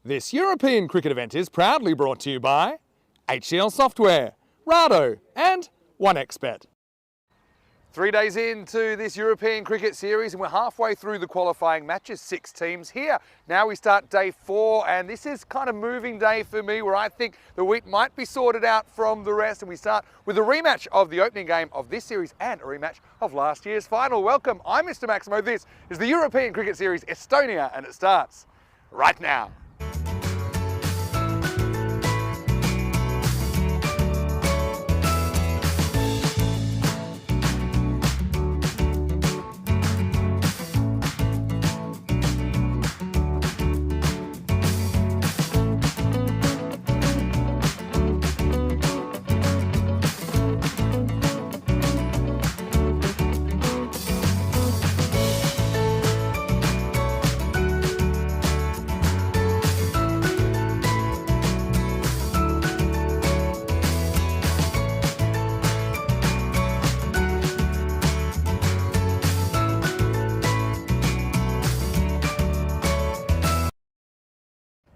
This European cricket event is proudly brought to you by HCL Software, Rado and 1xBet. 3 days into this European cricket series and we're halfway through the qualifying matches, 6 teams here. Now we start day 4 and this is kind of moving day for me where I think the wheat might be sorted out from the rest, and we start with a rematch of the opening game of this series and a rematch of last year's final. Welcome, I'm Mr. Maximo. This is the European cricket series Estonia and it starts right now.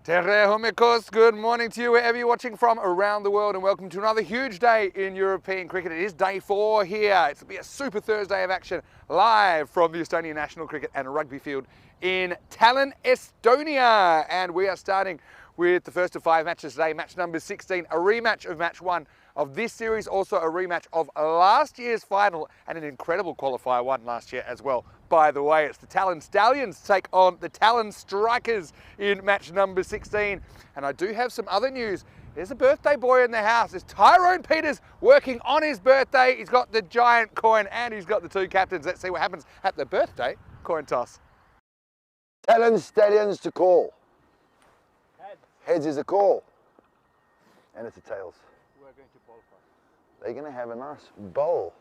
Terehomikos, good morning to you wherever you're watching from around the world, and welcome to another huge day in European cricket. It is day 4 here. It'll be a super Thursday of action live from the Estonian National Cricket and Rugby Field in Tallinn, Estonia. And we are starting with the first of 5 matches today, match number 16, a rematch of match 1 of this series, also a rematch of last year's final and an incredible qualifier one last year as well. By the way, it's the Tallinn Stallions take on the Tallinn Strikers in match number 16. And I do have some other news. There's a birthday boy in the house. It's Tyrone Peters working on his birthday. He's got the giant coin and he's got the 2 captains. Let's see what happens at the birthday coin toss. Tallinn Stallions to call. Heads. Heads is a call. And it's a tails. We're going to qualify. They're going to have a nice bowl.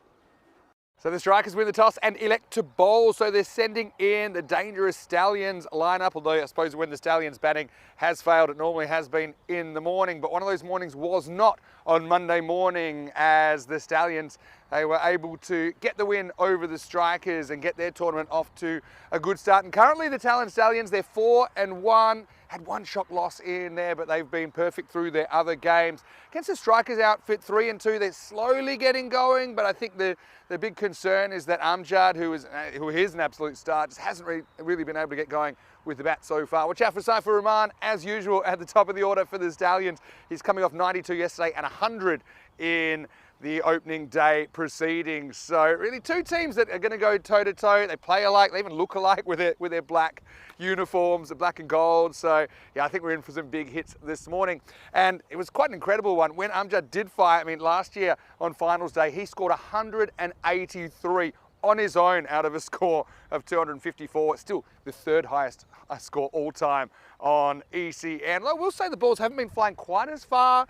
So the Strikers win the toss and elect to bowl, so they're sending in the dangerous Stallions lineup, although I suppose when the Stallions batting has failed, it normally has been in the morning, but one of those mornings was not on Monday morning, as the Stallions, they were able to get the win over the Strikers and get their tournament off to a good start. And currently the Tallinn Stallions, they're 4-1, had 1 shock loss in there, but they've been perfect through their other games. Against the Strikers outfit, 3-2, they're slowly getting going, but I think the big concern is that Amjad, who is an absolute star, just hasn't really been able to get going with the bat so far. Watch out for Saifur Rahman, as usual, at the top of the order for the Stallions. He's coming off 92 yesterday and 100 in the opening day proceedings. So really 2 teams that are going to go toe to toe. They play alike, they even look alike with their black uniforms, the black and gold. So yeah, I think we're in for some big hits this morning. And it was quite an incredible one. When Amjad did fire, I mean, last year on finals day, he scored 183 on his own out of a score of 254. Still the 3rd highest score all time on ECS. I will say the balls haven't been flying quite as far,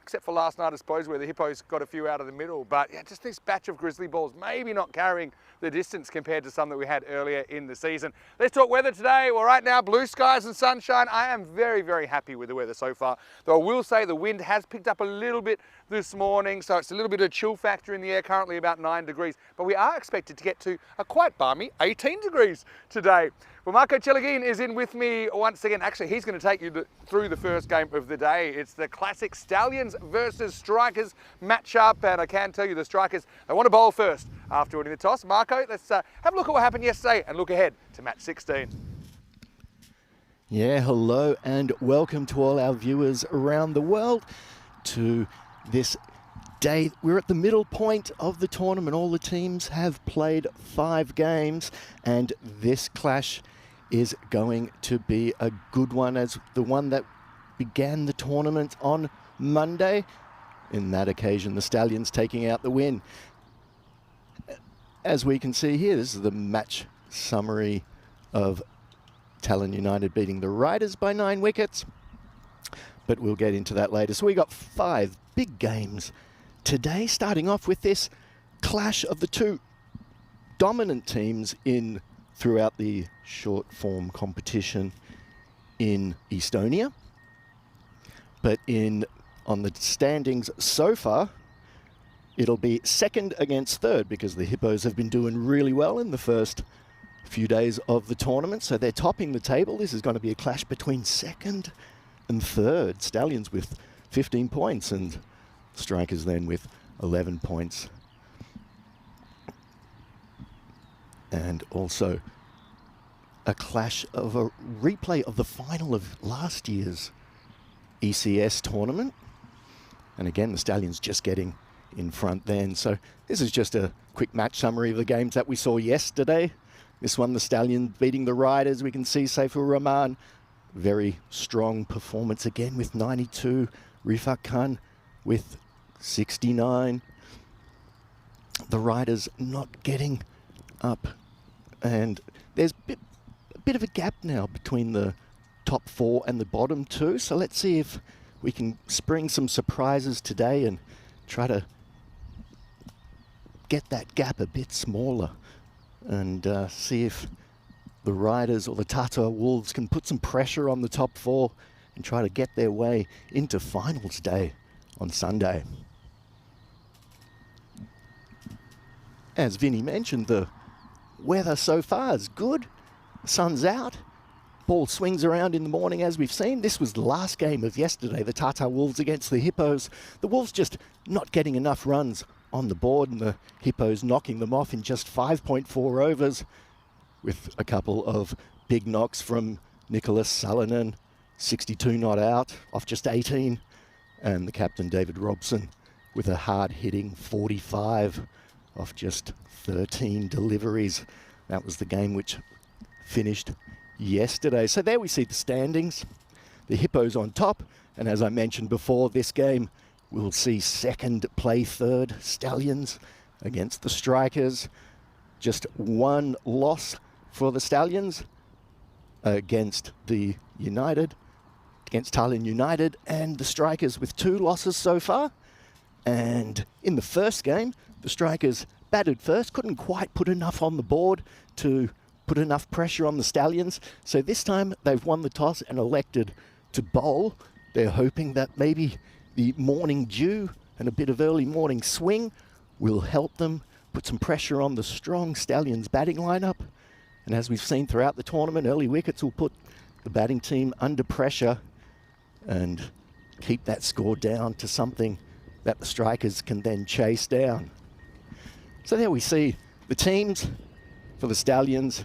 except for last night, I suppose, where the Hippos got a few out of the middle. But yeah, just this batch of grizzly balls, maybe not carrying the distance compared to some that we had earlier in the season. Let's talk weather today. Well, right now, blue skies and sunshine. I am very, very happy with the weather so far. Though I will say the wind has picked up a little bit this morning, so it's a little bit of chill factor in the air, currently about 9 degrees. But we are expected to get to a quite balmy 18 degrees today. Well, Marco Celagin is in with me once again. Actually, he's going to take you through the first game of the day. It's the classic Stallions versus Strikers matchup, and I can tell you the Strikers, they want to bowl first after winning the toss. Marco, let's have a look at what happened yesterday and look ahead to match 16. Yeah, hello and welcome to all our viewers around the world to this day. We're at the middle point of the tournament. All the teams have played 5 games, and this clash is going to be a good one, as the one that began the tournament on Monday. In that occasion, the Stallions taking out the win. As we can see here, this is the match summary of Tallinn United beating the Riders by 9 wickets. But we'll get into that later. So we got 5 big games today, starting off with this clash of the 2 dominant teams throughout the short form competition in Estonia. But on the standings so far, it'll be second against third, because the Hippos have been doing really well in the first few days of the tournament. So they're topping the table. This is going to be a clash between second and third. Stallions with 15 points and Strikers then with 11 points. And also a clash of a replay of the final of last year's ECS tournament. And again, the Stallions just getting in front then. So this is just a quick match summary of the games that we saw yesterday. This one, the Stallions beating the Riders. We can see Saifur Rahman, very strong performance again with 92. Rifat Khan with 69. The Riders not getting up. And there's a bit of a gap now between the top 4 and the bottom 2. So let's see if we can spring some surprises today and try to get that gap a bit smaller and see if the Riders or the Tata Wolves can put some pressure on the top 4 and try to get their way into finals day on Sunday. As Vinny mentioned, the weather so far is good. Sun's out. Ball swings around in the morning as we've seen. This was the last game of yesterday, the Tata Wolves against the Hippos. The Wolves just not getting enough runs on the board and the Hippos knocking them off in just 5.4 overs with a couple of big knocks from Nicholas Salonen, 62 not out off just 18, and the captain David Robson with a hard-hitting 45 off just 13 deliveries. That was the game which finished yesterday. So there we see the standings. The Hippos on top, and as I mentioned before, this game we'll see second play third Stallions against the Strikers. Just one loss for the Stallions against the United, against Tallinn United, and the Strikers with 2 losses so far. And in the first game, the Strikers batted first, couldn't quite put enough on the board to put enough pressure on the Stallions. So this time they've won the toss and elected to bowl. They're hoping that maybe the morning dew and a bit of early morning swing will help them put some pressure on the strong Stallions batting lineup. And as we've seen throughout the tournament, early wickets will put the batting team under pressure and keep that score down to something that the Strikers can then chase down. So there we see the teams for the Stallions.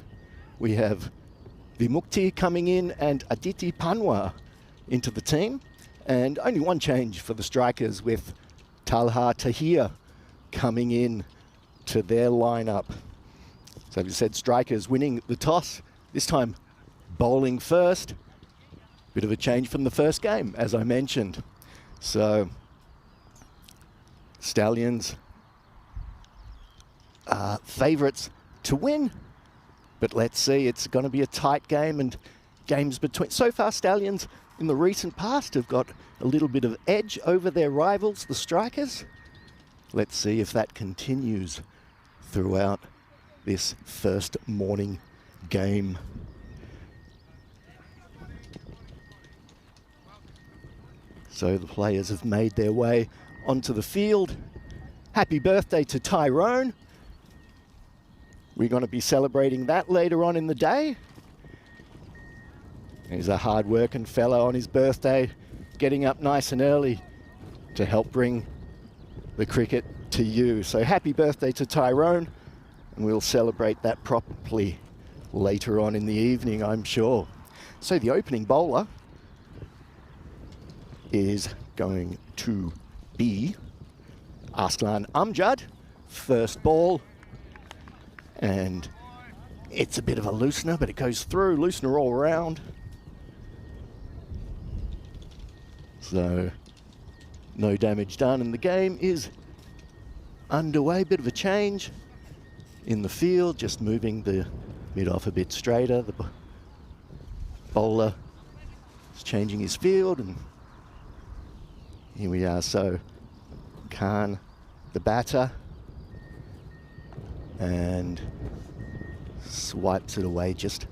We have Vimukti coming in and Aditi Panwa into the team. And only one change for the Strikers with Talha Tahir coming in to their lineup. So as we said, Strikers winning the toss, this time bowling first. Bit of a change from the first game, as I mentioned. So Stallions are favourites to win, but let's see, it's going to be a tight game, and games between... So far, Stallions in the recent past have got a little bit of edge over their rivals, the Strikers. Let's see if that continues throughout this first morning game. So the players have made their way onto the field. Happy birthday to Tyrone. We're going to be celebrating that later on in the day. He's a hard-working fellow on his birthday, getting up nice and early to help bring the cricket to you. So happy birthday to Tyrone, and we'll celebrate that properly later on in the evening, I'm sure. So the opening bowler is going to be Arslan Amjad. First ball, and it's a bit of a loosener, but it goes through, loosener all around. So no damage done, and the game is underway. Bit of a change in the field, just moving the mid off a bit straighter. The bowler is changing his field, and here we are. So Khan, the batter, and swipes it away just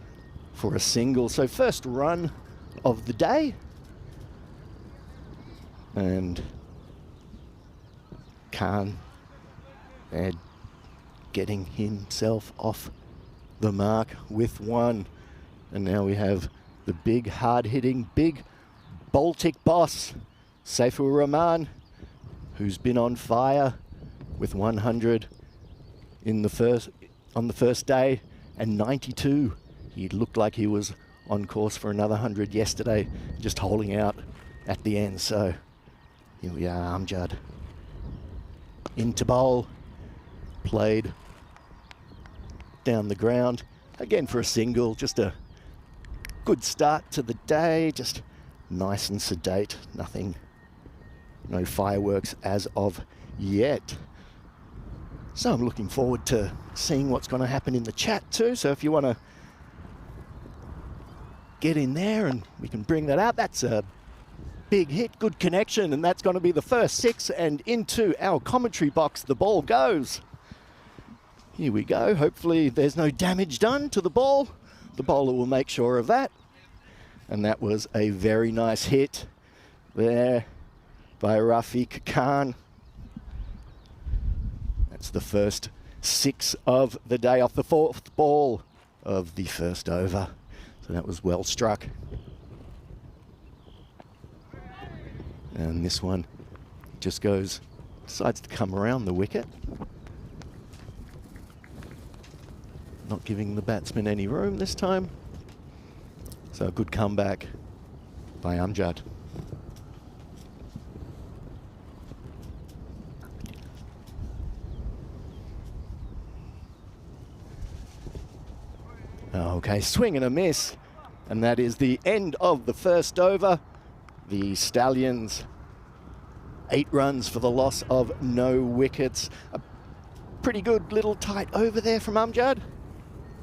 for a single. So first run of the day, and Khan getting himself off the mark with one. And now we have the big, hard-hitting, big Baltic boss, Saifur Rahman, who's been on fire with 100 on the first day and 92. He looked like he was on course for another 100 yesterday, just holding out at the end. So here we are, Amjad into bowl, played down the ground again for a single. Just a good start to the day, just nice and sedate, no fireworks as of yet. So I'm looking forward to seeing what's going to happen in the chat too. So if you want to get in there and we can bring that out, that's a big hit, good connection, and that's going to be the first 6, and into our commentary box the ball goes. Here we go. Hopefully there's no damage done to the ball. The bowler will make sure of that. And that was a very nice hit there by Rafiq Khan. That's the first 6 of the day off the 4th ball of the first over. So that was well struck. And this one just decides to come around the wicket. Not giving the batsman any room this time. So a good comeback by Amjad. Okay, swing and a miss. And that is the end of the first over. The Stallions, 8 runs for the loss of no wickets. A pretty good little tight over there from Amjad.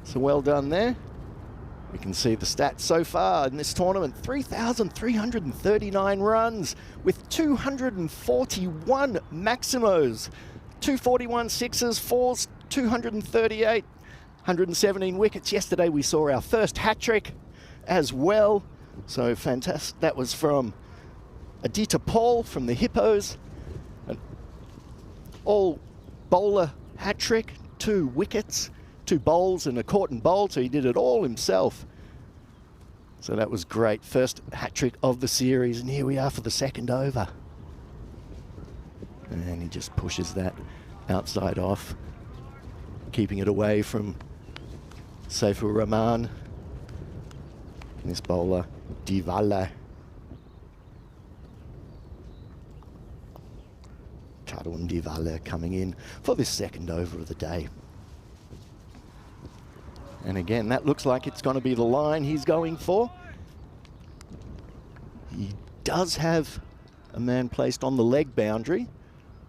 So well done there. We can see the stats so far in this tournament. 3,339 runs with 241 maximos. 241 sixes, fours, 238, 117 wickets. Yesterday we saw our first hat-trick as well. So fantastic. That was from Aditya Paul from the Hippos. An all bowler hat-trick, 2 wickets, 2 bowls and a caught and bowled, so he did it all himself. So that was great. First hat-trick of the series, and here we are for the second over. And he just pushes that outside off, keeping it away from Saifur Rahman. And this bowler, Divala. Karun Divala coming in for this second over of the day. And again, that looks like it's going to be the line he's going for. He does have a man placed on the leg boundary,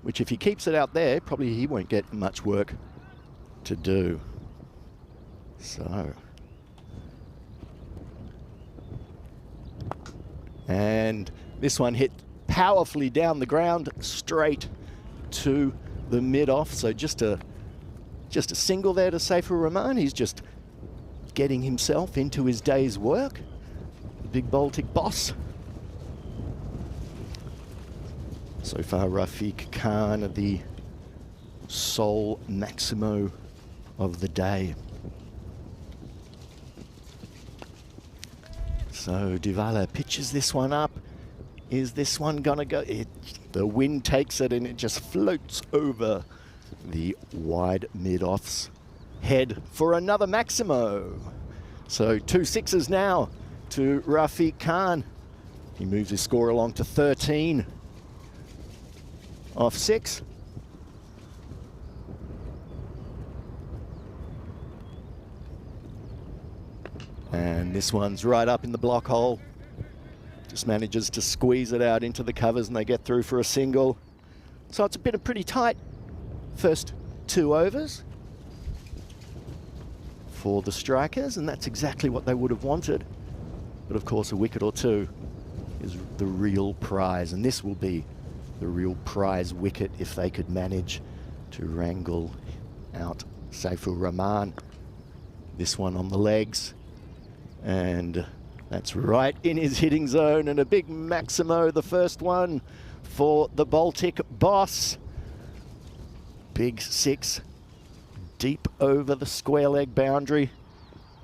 which if he keeps it out there, probably he won't get much work to do. So. And this one hit powerfully down the ground, straight to the mid-off. So just a single there to Saifur Rahman. He's just getting himself into his day's work. The big Baltic boss. So far, Rafiq Khan, the sole maximo of the day. So Divala pitches this one up. Is this one gonna go? The wind takes it and it just floats over the wide mid-off's head for another maximo. So 2 sixes now to Rafiq Khan. He moves his score along to 13 off 6. And this one's right up in the block hole. Just manages to squeeze it out into the covers and they get through for a single. So it's been a pretty tight first 2 overs for the strikers, and that's exactly what they would have wanted. But of course, a wicket or 2 is the real prize, and this will be the real prize wicket if they could manage to wrangle out Saifur Rahman. This one on the legs, and that's right in his hitting zone, and a big maximo, the first one for the Baltic boss. Big 6, deep over the square leg boundary.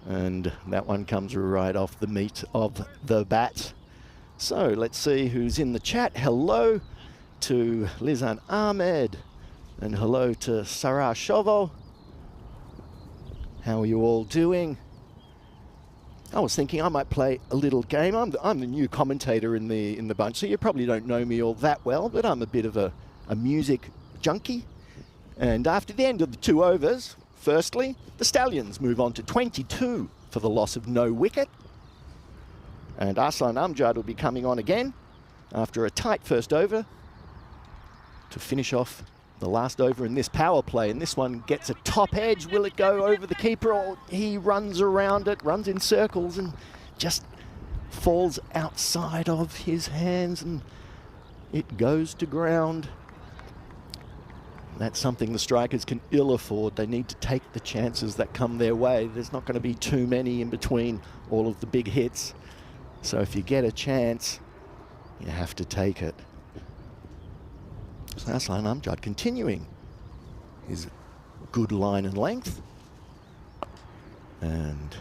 And that one comes right off the meat of the bat. So let's see who's in the chat. Hello to Lizan Ahmed and hello to Sarah Shovo. How are you all doing? I was thinking I might play a little game. I'm the new commentator in the bunch, so you probably don't know me all that well, but I'm a bit of a music junkie. And after the end of the 2 overs, firstly, the Stallions move on to 22 for the loss of no wicket. And Arslan Amjad will be coming on again after a tight first over to finish off the last over in this power play. And this one gets a top edge. Will it go over the keeper, or he runs around it, runs in circles and just falls outside of his hands and it goes to ground. That's something the strikers can ill afford. They need to take the chances that come their way. There's not going to be too many in between all of the big hits. So if you get a chance, you have to take it. So Arslan Amjad continuing his good line and length. And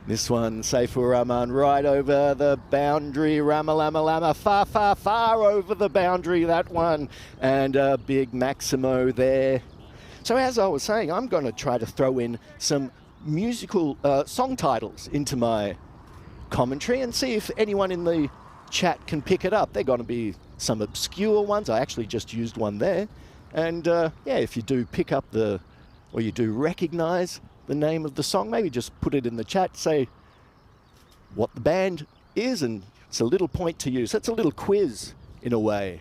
this one, Saifur Rahman, right over the boundary. Ramalama, far, far, far over the boundary, that one. And a big Maximo there. So as I was saying, I'm going to try to throw in some musical song titles into my commentary and see if anyone in the chat can pick it up. They're going to be some obscure ones. I actually just used one there. And yeah, if you do pick up or you do recognize the name of the song, maybe just put it in the chat, say what the band is, and it's a little point to you. So it's a little quiz in a way.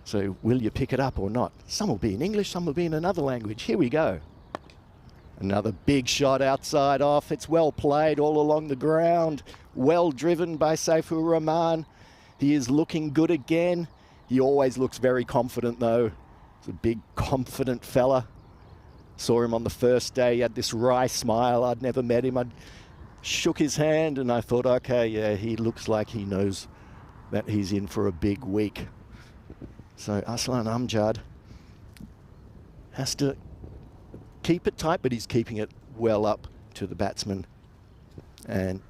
So will you pick it up or not? Some will be in English, some will be in another language. Here we go. Another big shot outside off. It's well played all along the ground. Well driven by Saifur Rahman. He is looking good again. He always looks very confident though. He's a big confident fella. Saw him on the first day. He had this wry smile. I'd never met him. I shook his hand and I thought, okay, yeah, he looks like he knows that he's in for a big week. So Arslan Amjad has to keep it tight, but he's keeping it well up to the batsman. And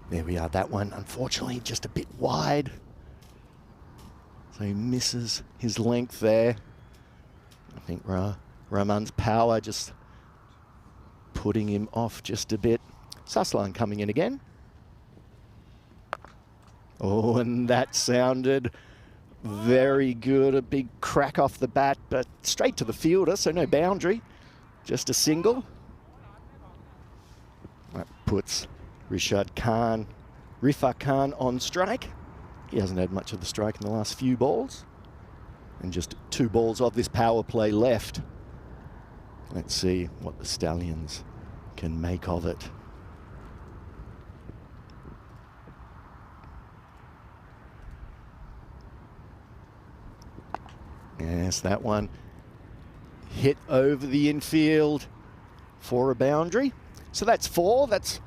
there we are, that one, unfortunately, just a bit wide. So he misses his length there. I think Rahman's power just putting him off just a bit. Saslan coming in again. Oh, and that sounded very good. A big crack off the bat, but straight to the fielder, so no boundary. Just a single. That puts Rifa Khan on strike. He hasn't had much of the strike in the last few balls. And just 2 balls of this power play left. Let's see what the Stallions can make of it. Yes, that one hit over the infield for a boundary. So that's 4. That's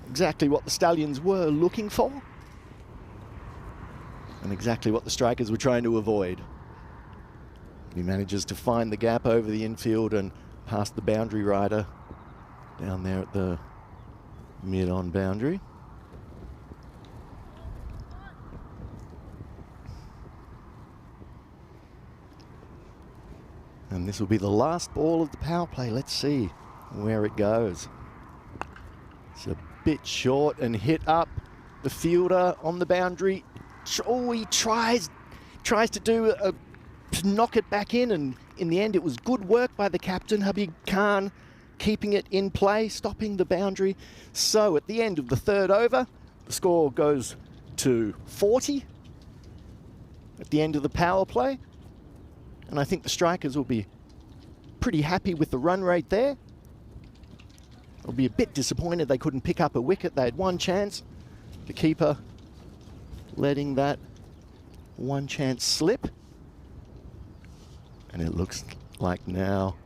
exactly what the Stallions were looking for. And exactly what the strikers were trying to avoid. He manages to find the gap over the infield and past the boundary rider down there at the mid-on boundary. And this will be the last ball of the power play. Let's see where it goes. It's a bit short and hit up the fielder on the boundary. Oh, he tries to knock it back in, and in the end it was good work by the captain, Habib Khan, keeping it in play, stopping the boundary. So at the end of the 3rd over, the score goes to 40 at the end of the power play. And I think the strikers will be pretty happy with the run rate there. They'll be a bit disappointed they couldn't pick up a wicket. They had one chance. The keeper letting that one chance slip. And it looks like now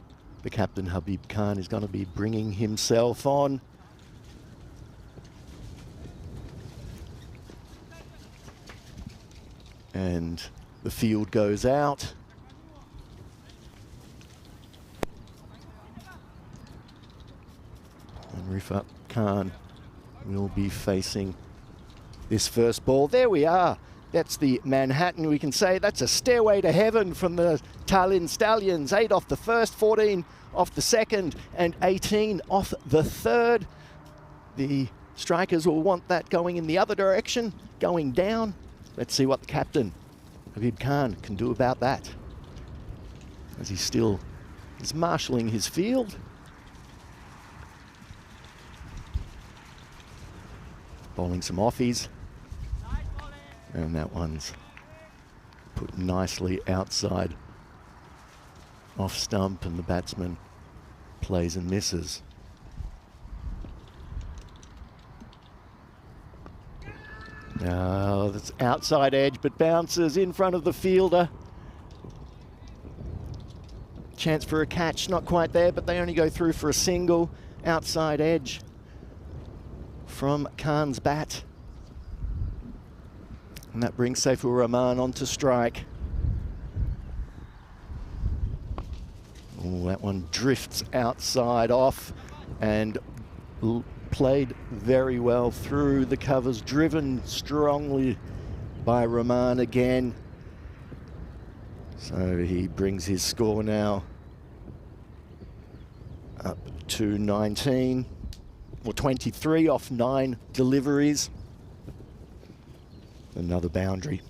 the captain, Habib Khan, is going to be bringing himself on. And the field goes out. Rifat Khan will be facing this first ball. There we are. That's the Manhattan. We can say that's a stairway to heaven from the Tallinn Stallions. 8 off the first, 14 off the second, and 18 off the third. The strikers will want that going in the other direction, going down. Let's see what the captain, Habib Khan, can do about that, as he still is marshalling his field. Bowling some offies. And that one's put nicely outside off stump, and the batsman plays and misses. Now that's outside edge, but bounces in front of the fielder. Chance for a catch, not quite there, but they only go through for a single. Outside edge from Khan's bat. And that brings Saifur Rahman on to strike. Oh, that one drifts outside off and played very well through the covers, driven strongly by Rahman again. So he brings his score now up to 19, or 23 off 9 deliveries. Another boundary.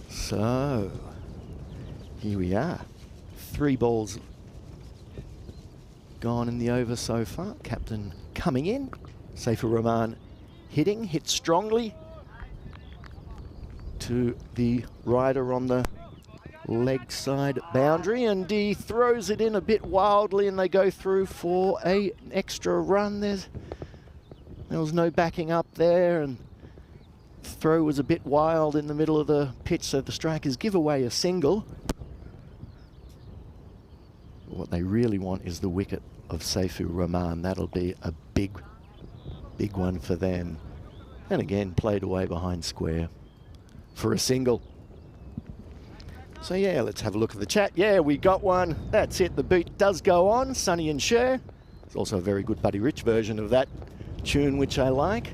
So here we are. 3 balls gone in the over so far. Captain coming in. Saifur Rahman hitting, hit strongly to the rider on the leg side boundary, and he throws it in a bit wildly, and they go through for an extra run. There was no backing up there, and the throw was a bit wild in the middle of the pitch, so the strikers give away a single. What they really want is the wicket of Saifur Rahman. That'll be a big one for them. And again, played away behind square for a single. So yeah, let's have a look at the chat. Yeah, we got one. That's it. The beat does go on. Sonny and Cher. It's also a very good Buddy Rich version of that tune, which I like.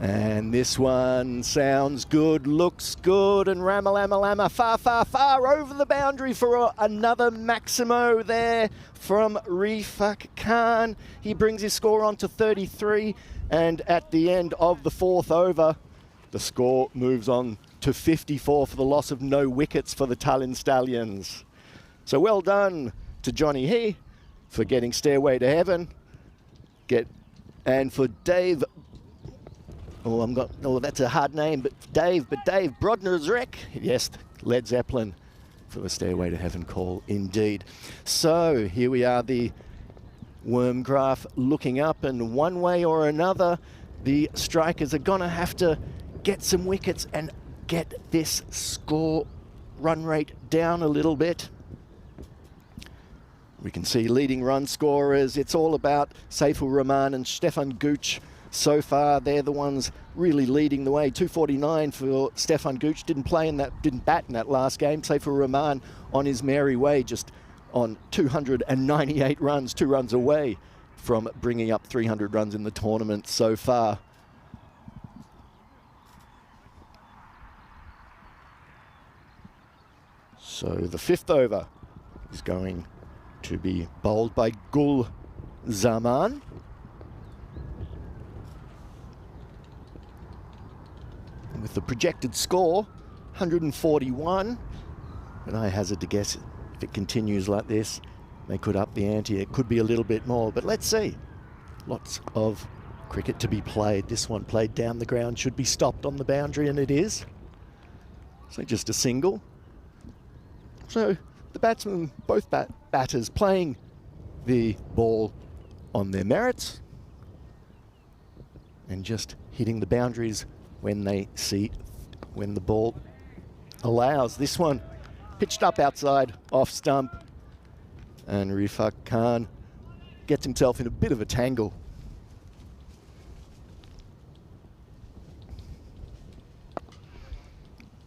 And this one sounds good, looks good, and Ramalama far over the boundary for another Maximo there from Rifat Khan. He brings his score on to 33, and at the end of the 4th over, the score moves on to 54 for the loss of no wickets for the Tallinn Stallions. So well done to Johnny He for getting Stairway to Heaven. And for Dave, that's a hard name, but Dave Brodner's-Rek, yes, Led Zeppelin for the Stairway to Heaven call indeed. So here we are, the worm graph looking up, and one way or another, the strikers are gonna have to get some wickets and get this score run rate down a little bit. We can see leading run scorers. It's all about Saifur Rahman and Stefan Gooch. So far, they're the ones really leading the way. 249 for Stefan Gooch. Didn't bat in that last game. Saifur Rahman on his merry way, just on 298 runs, 2 runs away from bringing up 300 runs in the tournament so far. So the 5th over is going to be bowled by Gul Zaman. With the projected score, 141. And I hazard to guess if it continues like this, they could up the ante. It could be a little bit more, but let's see. Lots of cricket to be played. This one played down the ground, should be stopped on the boundary, and it is. So just a single. So the batsmen, both batters playing the ball on their merits and just hitting the boundaries when the ball allows. This one pitched up outside, off stump, and Rifat Khan gets himself in a bit of a tangle.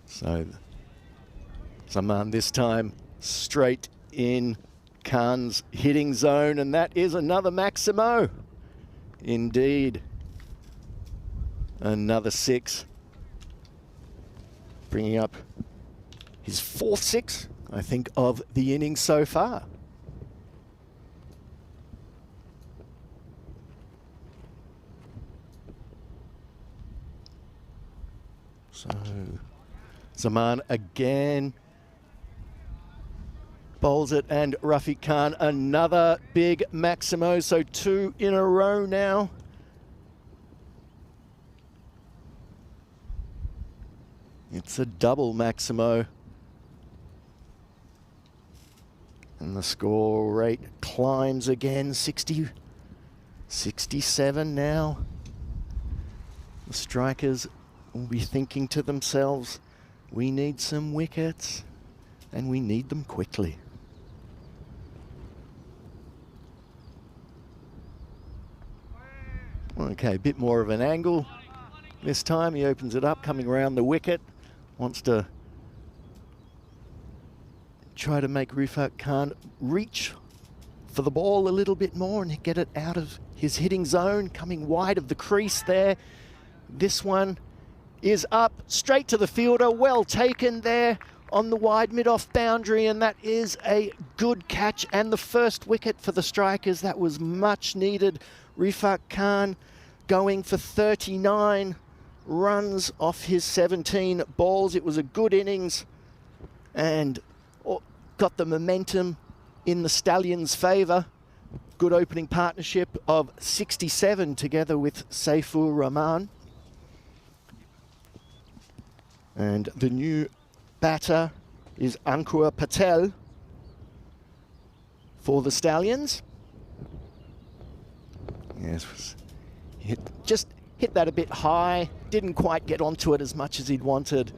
So Zaman this time straight in Khan's hitting zone, and that is another Maximo. Indeed. Another 6. Bringing up his 4th 6, I think, of the innings so far. So, Zaman again bowls it, and Rafiq Khan another big Maximo, so 2 in a row now. It's a double Maximo. And the score rate climbs again, 60, 67 now. The strikers will be thinking to themselves, we need some wickets, and we need them quickly. Okay, a bit more of an angle. This time he opens it up, coming around the wicket. Wants to try to make Rafiq Khan reach for the ball a little bit more and get it out of his hitting zone, coming wide of the crease there. This one is up straight to the fielder. Well taken there on the wide mid-off boundary, and that is a good catch and the first wicket for the strikers. That was much needed. Rafiq Khan going for 39 runs off his 17 balls. It was a good innings and got the momentum in the Stallions' favour. Good opening partnership of 67 together with Saifur Rahman. And the new batter is Ankur Patel for the Stallions. Yes, just hit that a bit high, didn't quite get onto it as much as he'd wanted,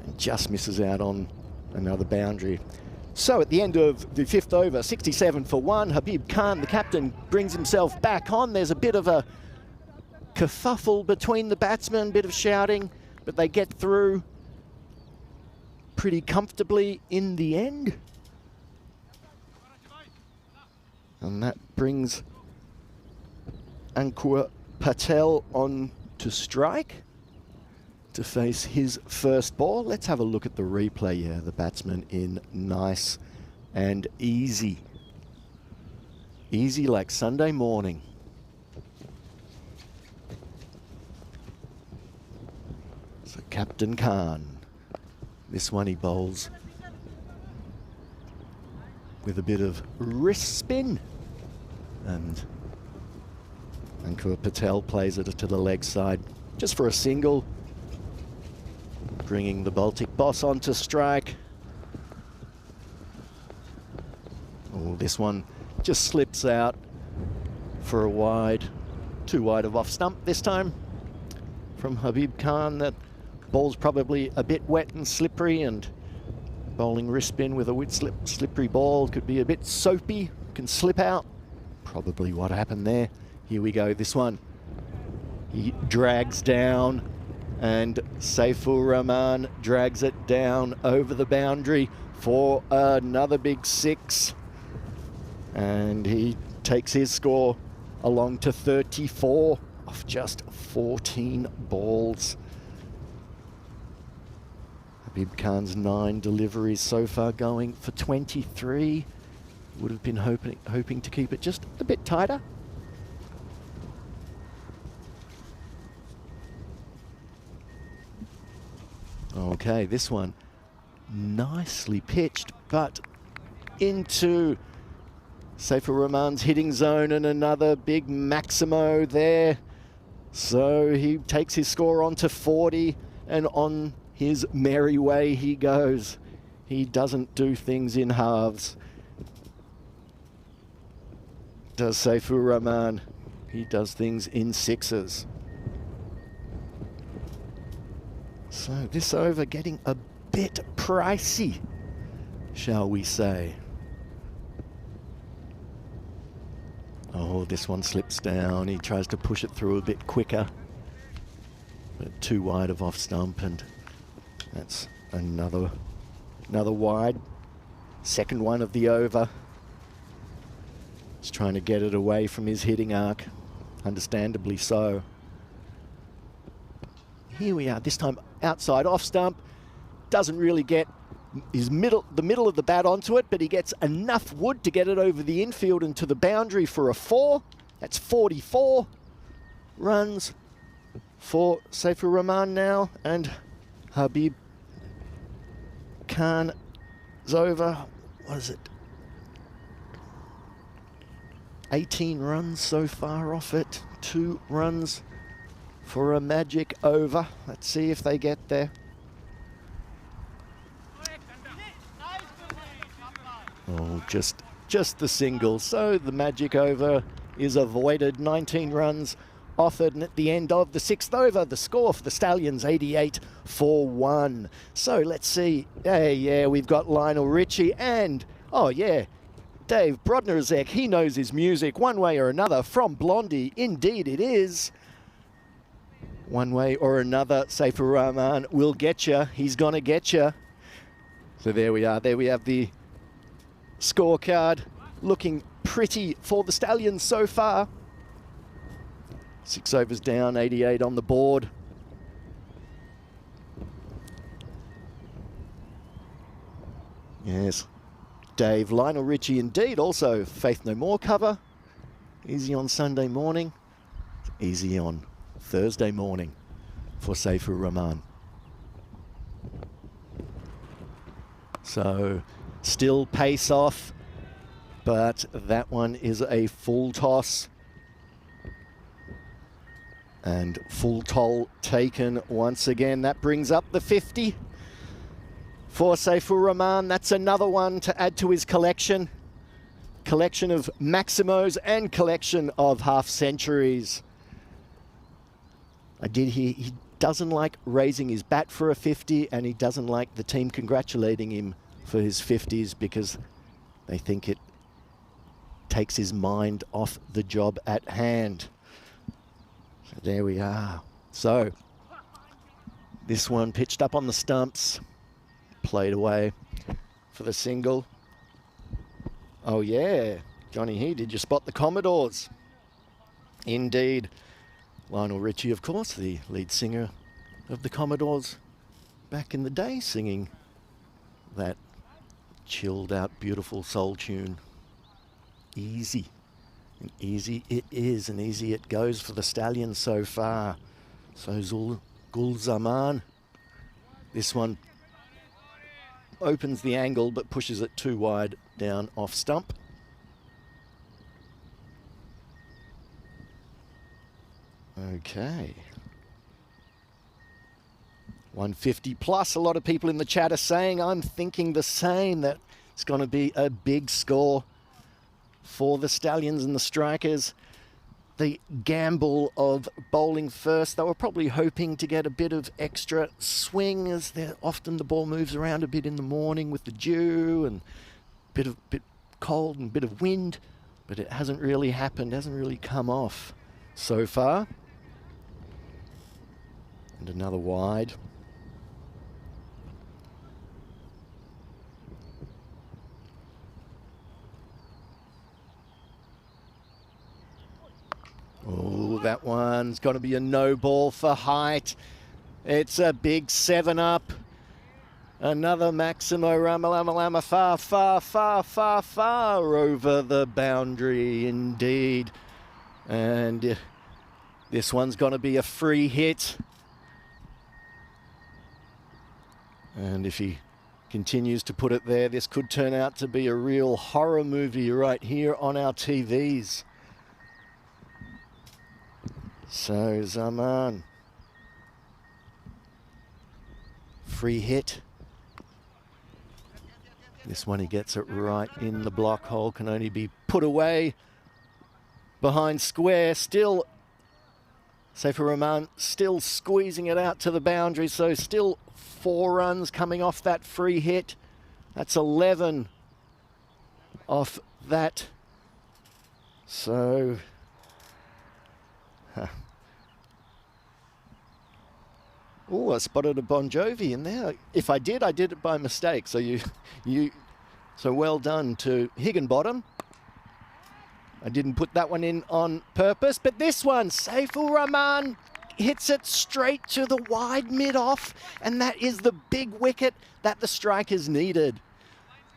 and just misses out on another boundary. So at the end of the 5th over, 67 for 1, Habib Khan, the captain, brings himself back on. There's a bit of a kerfuffle between the batsmen, bit of shouting, but they get through pretty comfortably in the end. And that brings Ankur Patel on to strike to face his first ball. Let's have a look at the replay here. The batsman in nice and easy. Easy like Sunday morning. So Captain Khan, this one he bowls with a bit of wrist spin, and Ankur Patel plays it to the leg side just for a single, bringing the Baltic boss onto strike. Oh, this one just slips out for a wide, too wide of off stump this time from Habib Khan. That ball's probably a bit wet and slippery, and bowling wrist spin with a slippery ball could be a bit soapy, can slip out. Probably what happened there. Here we go, this one. He drags down, and Saifur Rahman drags it down over the boundary for another big 6. And he takes his score along to 34 off just 14 balls. Habib Khan's 9 deliveries so far, going for 23. Would have been hoping to keep it just a bit tighter. Okay, this one nicely pitched, but into Saifur Rahman's hitting zone, and another big Maximo there. So he takes his score on to 40, and on his merry way he goes. He doesn't do things in halves, does Saifur Rahman. He does things in 6s. So this over getting a bit pricey, shall we say. Oh, this one slips down. He tries to push it through a bit quicker, but too wide of off stump, and that's Another wide. Second one of the over. He's trying to get it away from his hitting arc. Understandably so. Here we are, this time outside off stump. Doesn't really get the middle of the bat onto it, but he gets enough wood to get it over the infield and to the boundary for a 4. That's 44 runs for Saifur Rahman now, and Habib Khan's over. What is it? 18 runs so far off it. 2 runs for a magic over. Let's see if they get there. Oh, just the single. So the magic over is avoided. 19 runs offered, and at the end of the 6th over, the score for the Stallions 88 for 1. So let's see. Hey, yeah, we've got Lionel Richie and, oh yeah, Dave Brodnarzek. He knows his music one way or another from Blondie. Indeed it is. One way or another, Saifur Rahman will get you. He's gonna get you. So there we are. There we have the scorecard, looking pretty for the Stallions so far. 6 overs down, 88 on the board. Yes, Dave, Lionel Richie indeed, also Faith No More cover. Easy on Sunday morning, easy on Thursday morning for Saifur Rahman. So still pace off, but that one is a full toss. And full toll taken once again. That brings up the 50 for Saifur Rahman. That's another one to add to his collection. Collection of Maximos and collection of half centuries. I did hear he doesn't like raising his bat for a 50, and he doesn't like the team congratulating him for his 50s because they think it takes his mind off the job at hand. So there we are. So this one pitched up on the stumps, played away for the single. Oh yeah, Johnny here, did you spot the Commodores? Indeed. Lionel Richie, of course, the lead singer of the Commodores back in the day, singing that chilled out, beautiful soul tune. Easy. And easy it is, and easy it goes for the Stallions so far. So Gul Zaman. This one opens the angle but pushes it too wide down off stump. Okay. 150 plus. A lot of people in the chat are saying, I'm thinking the same, that it's going to be a big score for the Stallions and the Strikers. The gamble of bowling first, they were probably hoping to get a bit of extra swing, as often the ball moves around a bit in the morning with the dew and bit cold and bit of wind, but it hasn't really happened, hasn't really come off so far. And another wide. Oh, that one's going to be a no ball for height. It's a big 7-up. Another Maximo Ramalama far over the boundary indeed. And this one's going to be a free hit. And if he continues to put it there, this could turn out to be a real horror movie right here on our TVs. So Zaman, free hit. This one he gets it right in the block hole, can only be put away behind square. Still, Saifur Rahman still squeezing it out to the boundary, so still 4 runs coming off that free hit. That's 11 off that. So Oh, I spotted a Bon Jovi in there. If I did it by mistake. So so well done to Higginbottom. I didn't put that one in on purpose, but this one, Saiful Rahman, hits it straight to the wide mid-off, and that is the big wicket that the strikers needed.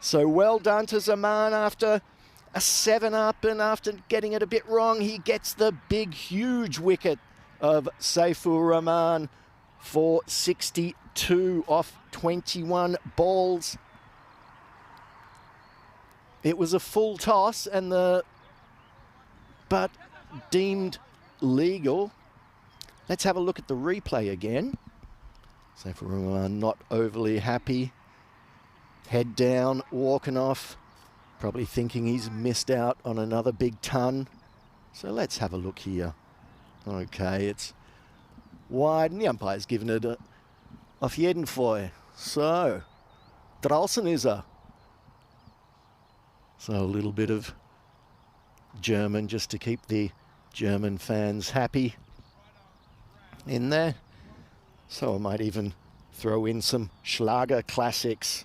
So well done to Zaman after a 7-up, and after getting it a bit wrong, he gets the big, huge wicket of Saiful Rahman for 62 off 21 balls. It was a full toss, and but deemed legal. Let's have a look at the replay again. Saiful Rahman not overly happy. Head down, walking off. Probably thinking he's missed out on another big ton. So let's have a look here. Okay, it's wide, and the umpire's given it off Jedenfoy. So, draußen is er. So a little bit of German just to keep the German fans happy in there. So I might even throw in some Schlager classics.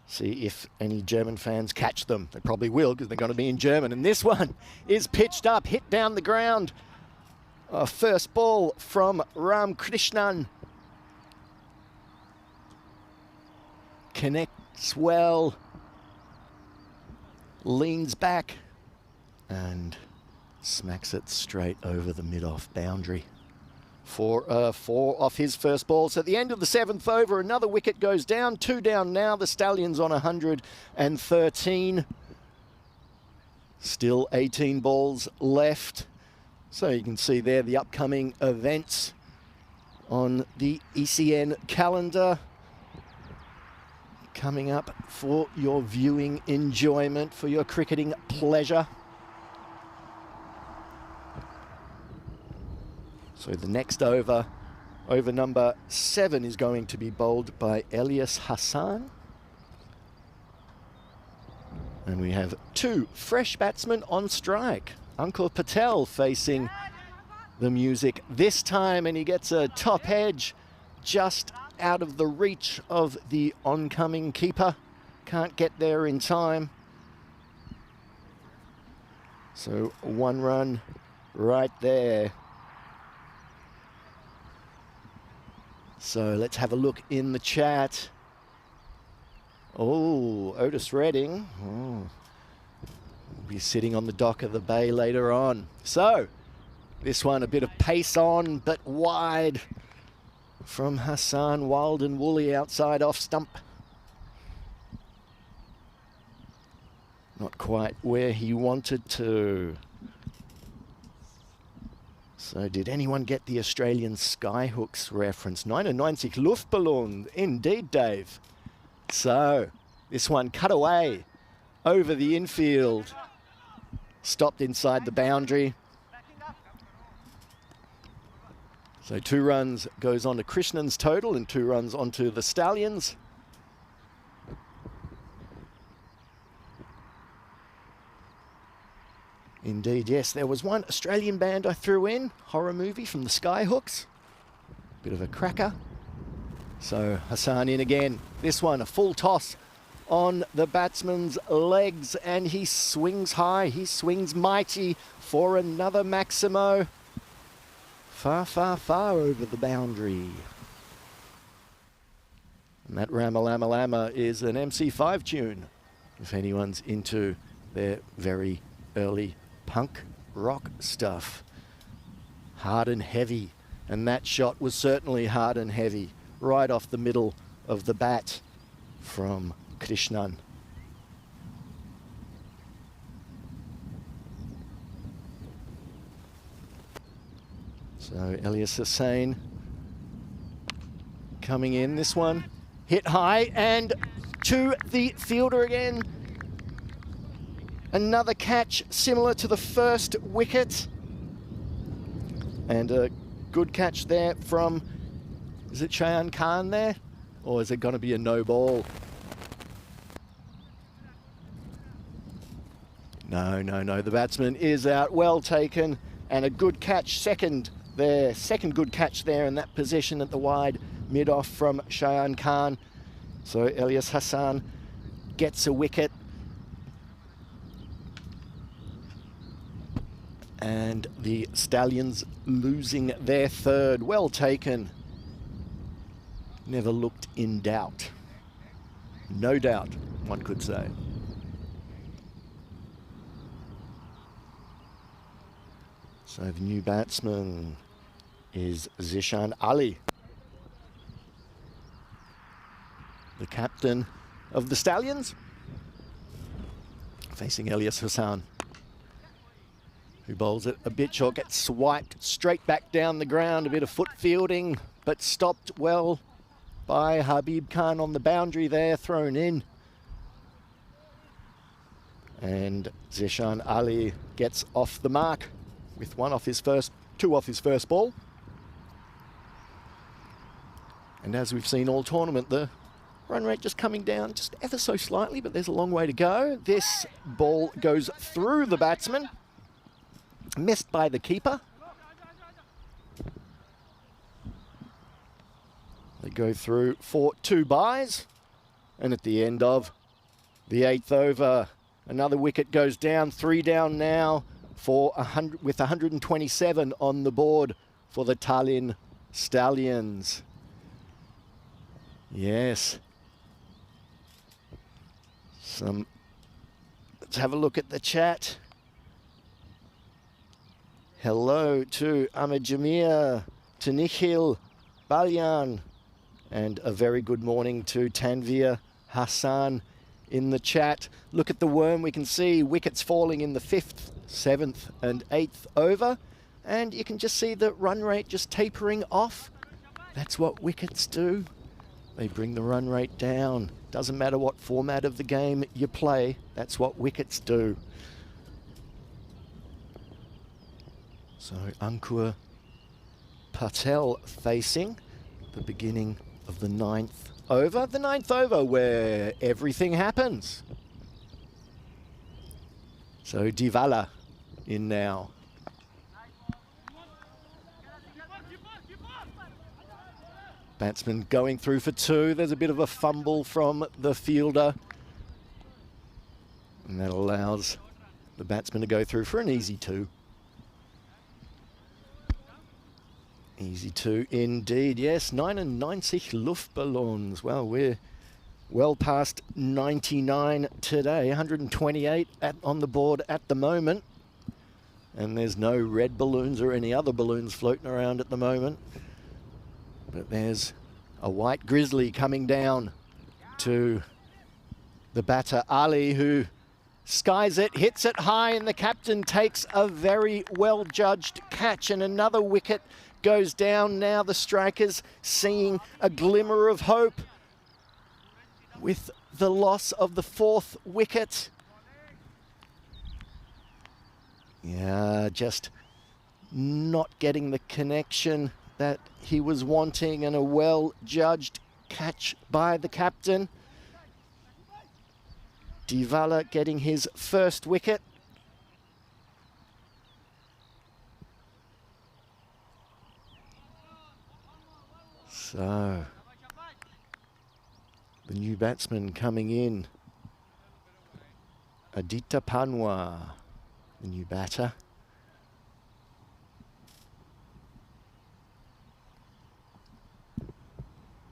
See if any German fans catch them. They probably will, because they're going to be in German. And this one is pitched up, hit down the ground. First ball from Ram Krishnan. Connects well. Leans back and smacks it straight over the mid-off boundary. Four off his first ball. So at the end of the 7th over, another wicket goes down. 2 down now. The Stallions on 113. Still 18 balls left. So you can see there the upcoming events on the ECN calendar coming up for your viewing enjoyment, for your cricketing pleasure. So the next over number 7, is going to be bowled by Elias Hassan. And we have 2 fresh batsmen on strike. Ankur Patel facing the music this time, and he gets a top edge just out of the reach of the oncoming keeper. Can't get there in time. So 1 run right there. So let's have a look in the chat. Oh, Otis Redding. Oh, will be sitting on the dock of the bay later on. So this one a bit of pace on, but wide from Hassan. Wild and woolly outside off stump. Not quite where he wanted to. So did anyone get the Australian Skyhooks reference? 99 Luftballon, indeed, Dave. So this one cut away over the infield. Stopped inside the boundary. So 2 runs goes on to Krishnan's total and 2 runs onto the Stallions. Indeed, yes. There was one Australian band I threw in, horror movie from the Skyhooks. Bit of a cracker. So Hassan in again. This one, a full toss on the batsman's legs, and he swings high, he swings mighty for another Maximo. Far, far, far over the boundary. And that Rama Lama Lama is an MC5 tune, if anyone's into their very early punk rock stuff. Hard and heavy, and that shot was certainly hard and heavy, right off the middle of the bat from Krishnan. So Elias Hussain coming in. This one hit high and to the fielder again. Another catch similar to the first wicket. And a good catch there from, is it Shayan Khan there? Or is it going to be a no ball? No. The batsman is out. Well taken. And a good catch second there. Second good catch there in that position at the wide mid-off from Shayan Khan. So Elias Hassan gets a wicket. And the Stallions losing their third. Well taken. Never looked in doubt. No doubt, one could say. So the new batsman is Zishan Ali, the captain of the Stallions, facing Elias Hassan, who bowls it a bit short, gets swiped straight back down the ground, a bit of foot fielding, but stopped well by Habib Khan on the boundary there, thrown in. And Zishan Ali gets off the mark with two off his first ball. And as we've seen all tournament, the run rate just coming down just ever so slightly, but there's a long way to go. This ball goes through the batsman, missed by the keeper. They go through for 2 byes, and at the end of the 8th over, another wicket goes down, 3 down now with 127 on the board for the Tallinn Stallions. Yes. Let's have a look at the chat. Hello to Ahmed Jamir, to Nikhil Balyan, and a very good morning to Tanvir Hassan in the chat. Look at the worm, we can see wickets falling in the 5th, 7th and 8th over, and you can just see the run rate just tapering off. That's what wickets do. They bring the run rate down. Doesn't matter what format of the game you play, that's what wickets do. So Ankur Patel facing the beginning of the 9th over. The 9th over where everything happens. So Divala in now. Batsman going through for 2. There's a bit of a fumble from the fielder. And that allows the batsman to go through for an easy 2. Easy 2 indeed, yes. 99 Luftballons. Well, we're well past 99 today. 128 on the board at the moment. And there's no red balloons or any other balloons floating around at the moment. But there's a white grizzly coming down to the batter Ali, who skies it, hits it high, and the captain takes a very well-judged catch, and another wicket goes down. Now the strikers seeing a glimmer of hope with the loss of the 4th wicket. Yeah, just not getting the connection that he was wanting, and a well-judged catch by the captain. Divala getting his 1st wicket. So, the new batsman coming in, Aditya Panwar, the new batter.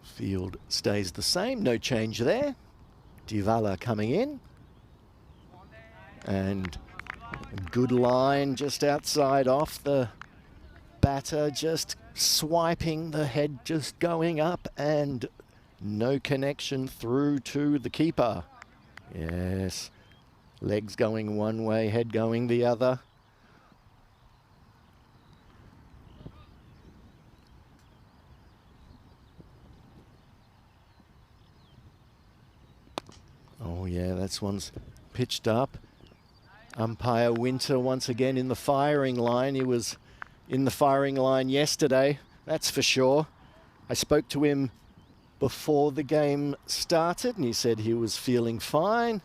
Field stays the same, no change there. Divala coming in. And a good line just outside off the batter, just swiping the head, just going up, and no connection through to the keeper. Yes, legs going one way, head going the other. Oh yeah, that's one's pitched up. Umpire Winter once again in the firing line. He was in the firing line yesterday, that's for sure. I spoke to him before the game started and he said he was feeling fine.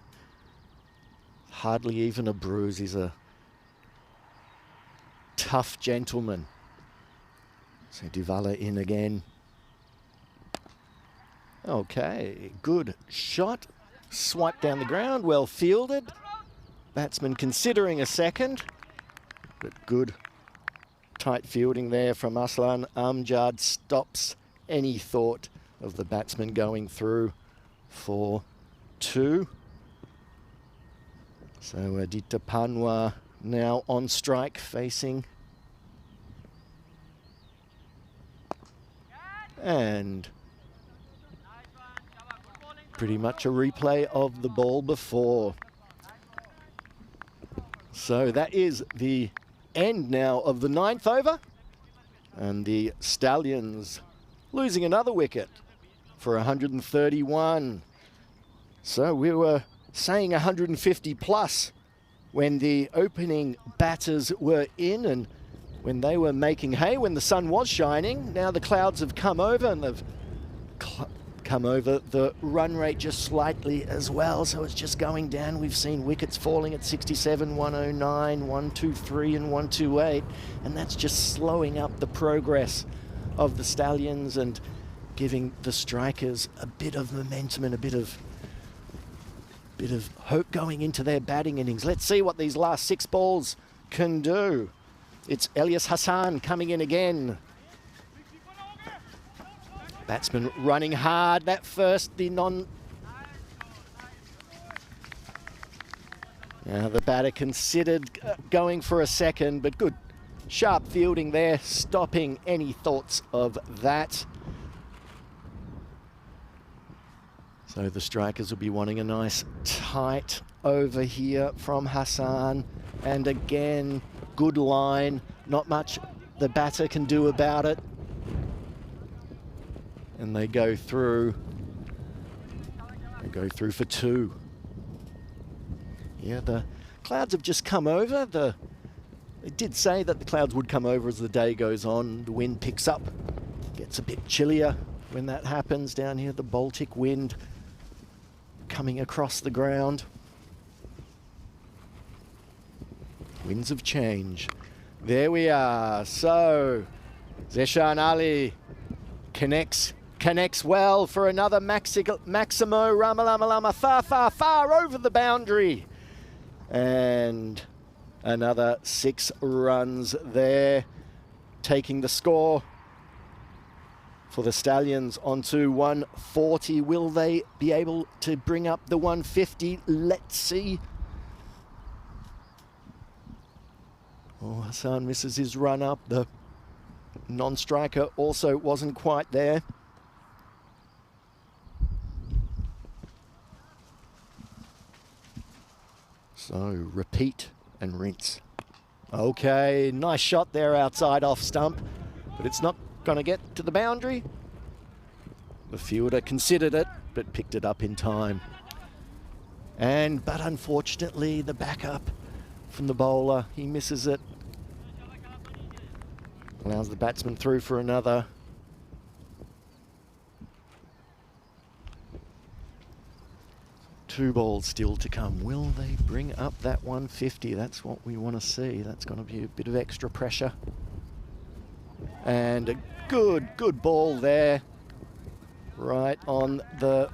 Hardly even a bruise. He's a tough gentleman. So Duvala in again. Okay, good shot. Swipe down the ground, well fielded. Batsman considering a second, but good tight fielding there from Aslan Amjad. Stops any thought of the batsman going through for 2. So Aditya Panwa now on strike, facing. And pretty much a replay of the ball before. So that is the end now of the 9th over. And the Stallions losing another wicket for 131. So we were saying 150 plus when the opening batters were in and when they were making hay, when the sun was shining. Now the clouds have come over and they've come over the run rate just slightly as well, so it's just going down. We've seen wickets falling at 67, 109, 123 and 128, and that's just slowing up the progress of the Stallions and giving the strikers a bit of momentum and a bit of hope going into their batting innings. Let's see what these last 6 balls can do. It's Elias Hassan coming in again. Batsman running hard. That first, Now the batter considered going for a second, but good sharp fielding there, stopping any thoughts of that. So the strikers will be wanting a nice tight over here from Hassan. And again, good line. Not much the batter can do about it. And they go through. They go through for 2. Yeah, the clouds have just come over. It did say that the clouds would come over as the day goes on. The wind picks up, gets a bit chillier when that happens down here. The Baltic wind coming across the ground. Winds of change. There we are. So Zeshan Ali connects well for another Maximo Ramalamalama, far over the boundary. And another 6 runs there, taking the score for the Stallions onto 140. Will they be able to bring up the 150? Let's see. Oh, Hassan misses his run up. The non-striker also wasn't quite there. So repeat and rinse. Okay, nice shot there outside off stump, but it's not going to get to the boundary. The fielder considered it, but picked it up in time. But unfortunately, the backup from the bowler, he misses it. Allows the batsman through for another. Two balls still to come. Will they bring up that 150? That's what we want to see. That's going to be a bit of extra pressure. And a good ball there. Right on the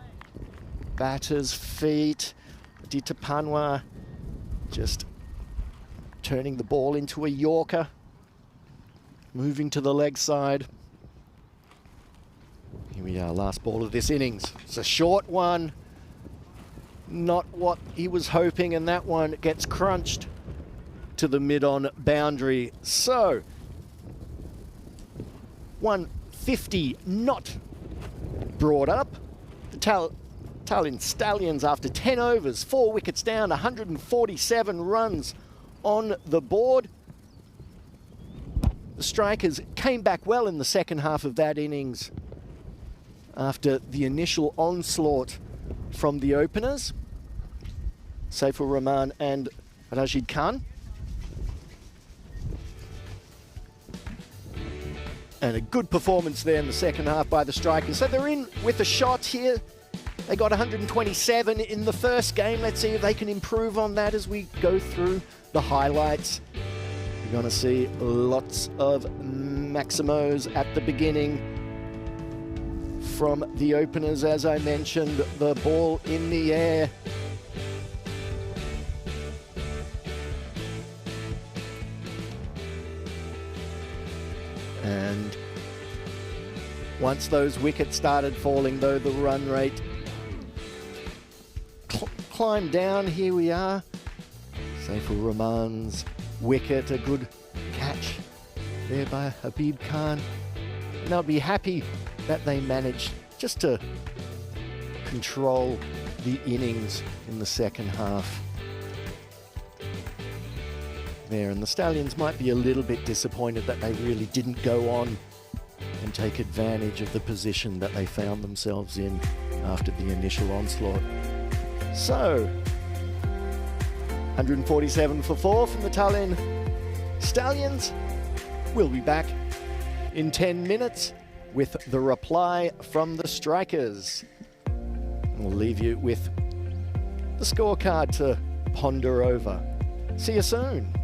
batter's feet. Aditya Panwa just turning the ball into a Yorker. Moving to the leg side. Here we are, last ball of this innings. It's a short one. Not what he was hoping, and that one gets crunched to the mid-on boundary. So, 150 not brought up. The Tallinn Stallions, after 10 overs, 4 wickets down, 147 runs on the board. The strikers came back well in the second half of that innings after the initial onslaught from the openers, Saifur Rahman and Rashid Khan. And a good performance there in the second half by the strikers. So they're in with a shot here. They got 127 in the first game. Let's see if they can improve on that as we go through the highlights. You're going to see lots of Maximos at the beginning. From the openers, as I mentioned, the ball in the air. And once those wickets started falling, though, the run rate climbed down. Here we are. Saifur Rahman's wicket, a good catch there by Habib Khan. And they'll be happy that they managed just to control the innings in the second half there. And the Stallions might be a little bit disappointed that they really didn't go on and take advantage of the position that they found themselves in after the initial onslaught. So, 147 for 4 from the Tallinn Stallions. We'll be back in 10 minutes with the reply from the strikers. We'll leave you with the scorecard to ponder over. See you soon.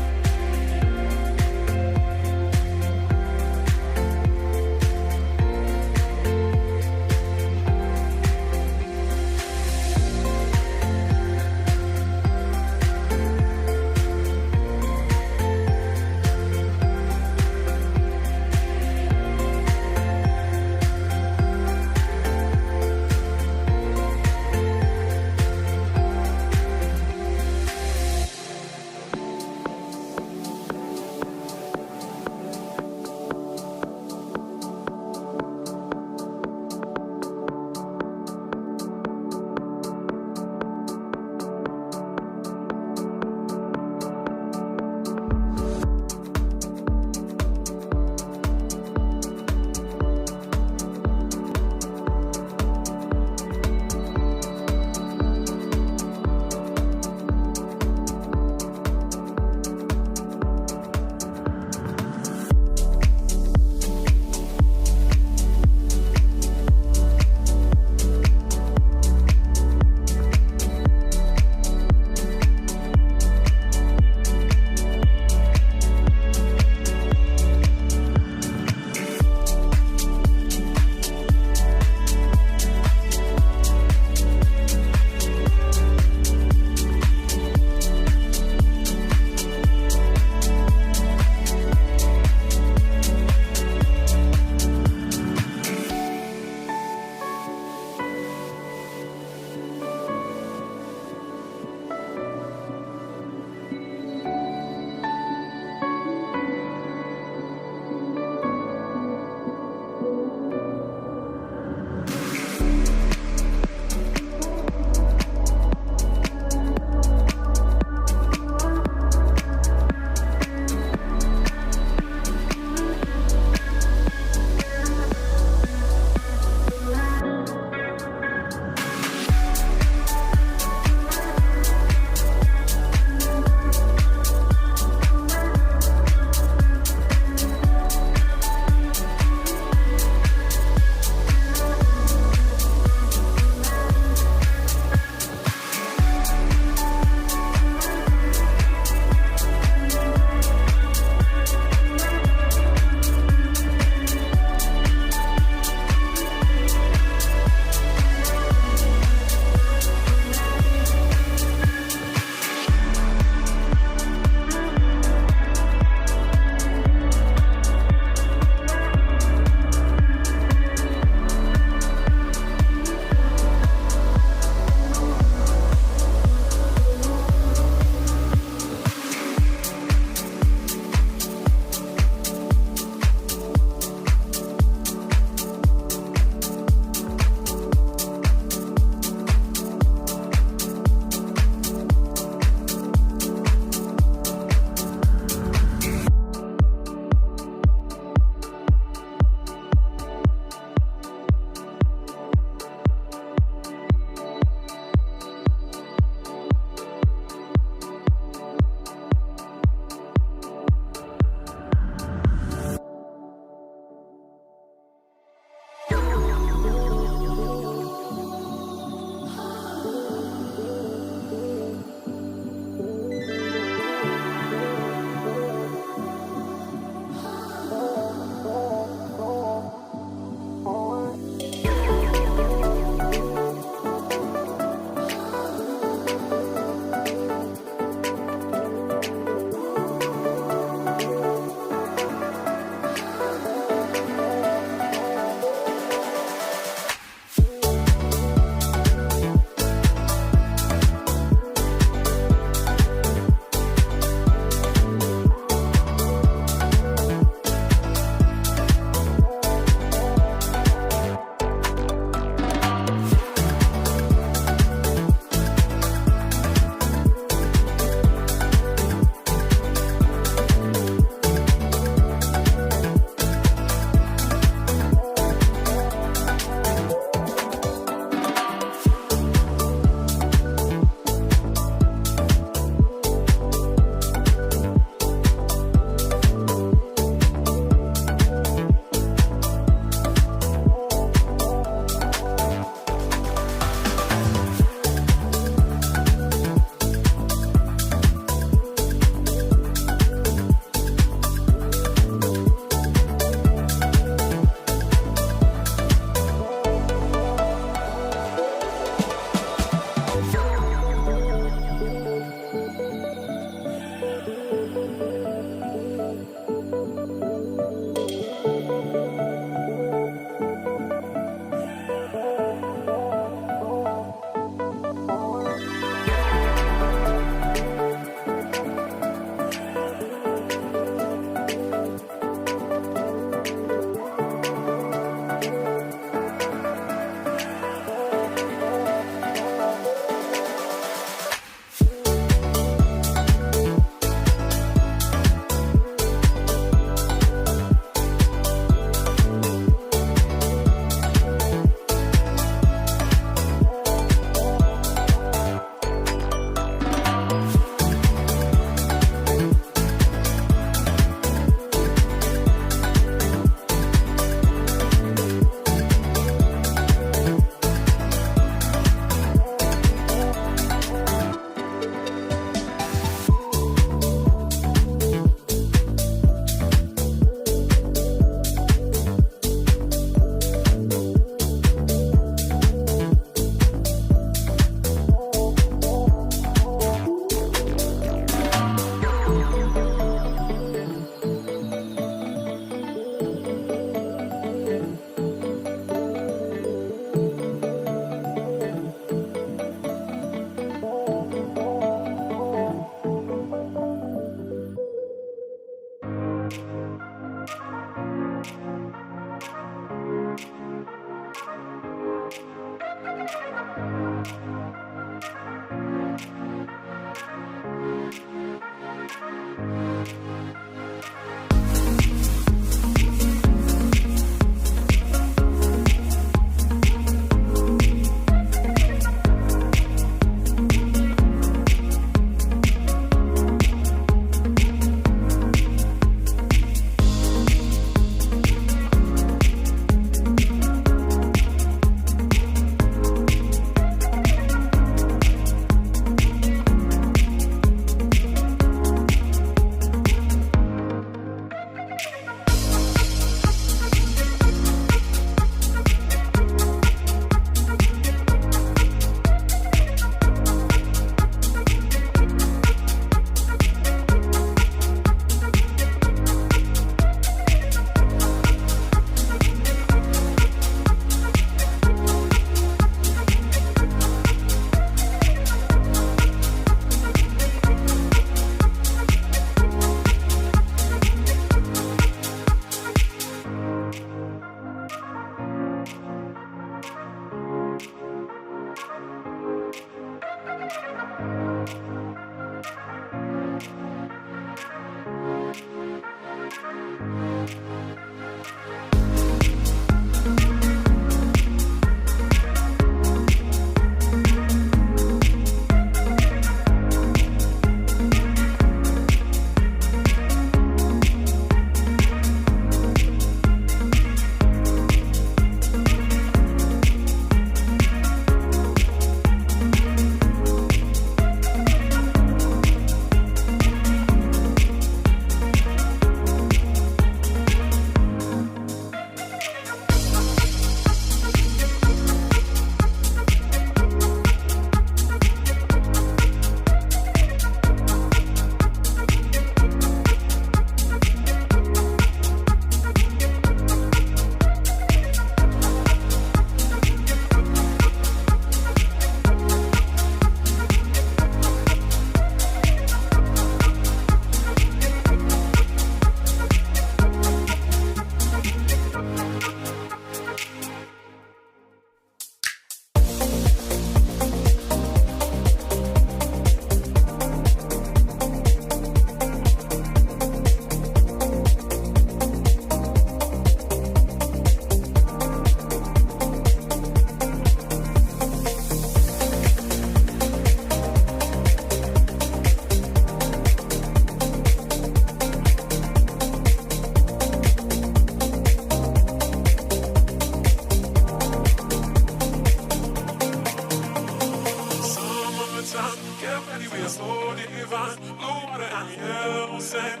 yells and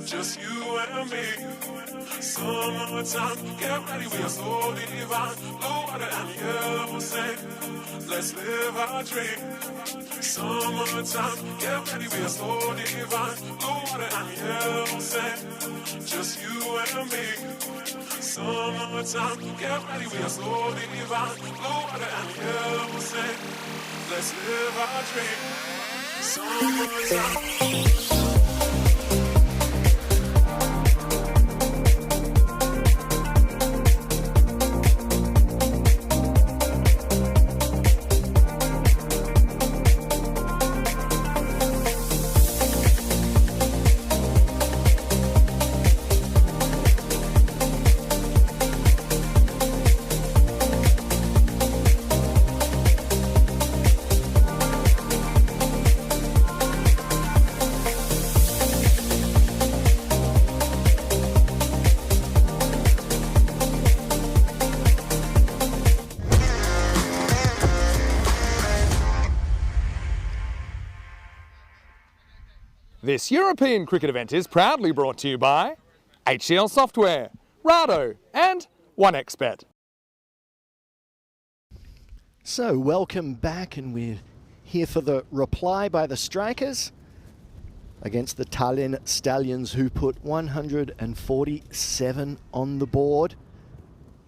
just you and me. Summertime, get ready, we are so divine. Blue water and yells and let's live our dream. Summertime, get ready, we are so divine. Blue water and yells and just you and me. Summertime, get ready, we are so divine. Blue water and yells and let's live our dream. Summertime. This European cricket event is proudly brought to you by HCL Software, Rado and OneXBet. So welcome back, and we're here for the reply by the Strikers against the Tallinn Stallions, who put 147 on the board.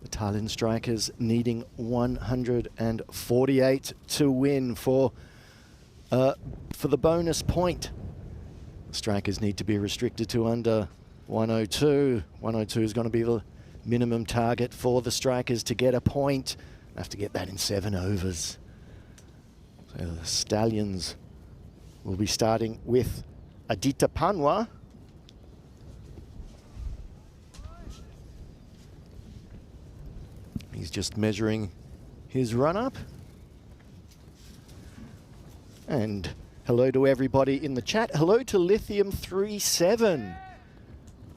The Tallinn Strikers needing 148 to win for the bonus point. Strikers need to be restricted to under 102. 102 is going to be the minimum target for the Strikers to get a point. They have to get that in 7 overs. So the Stallions will be starting with Aditya Panwa. He's just measuring his run-up. And hello to everybody in the chat. Hello to Lithium37.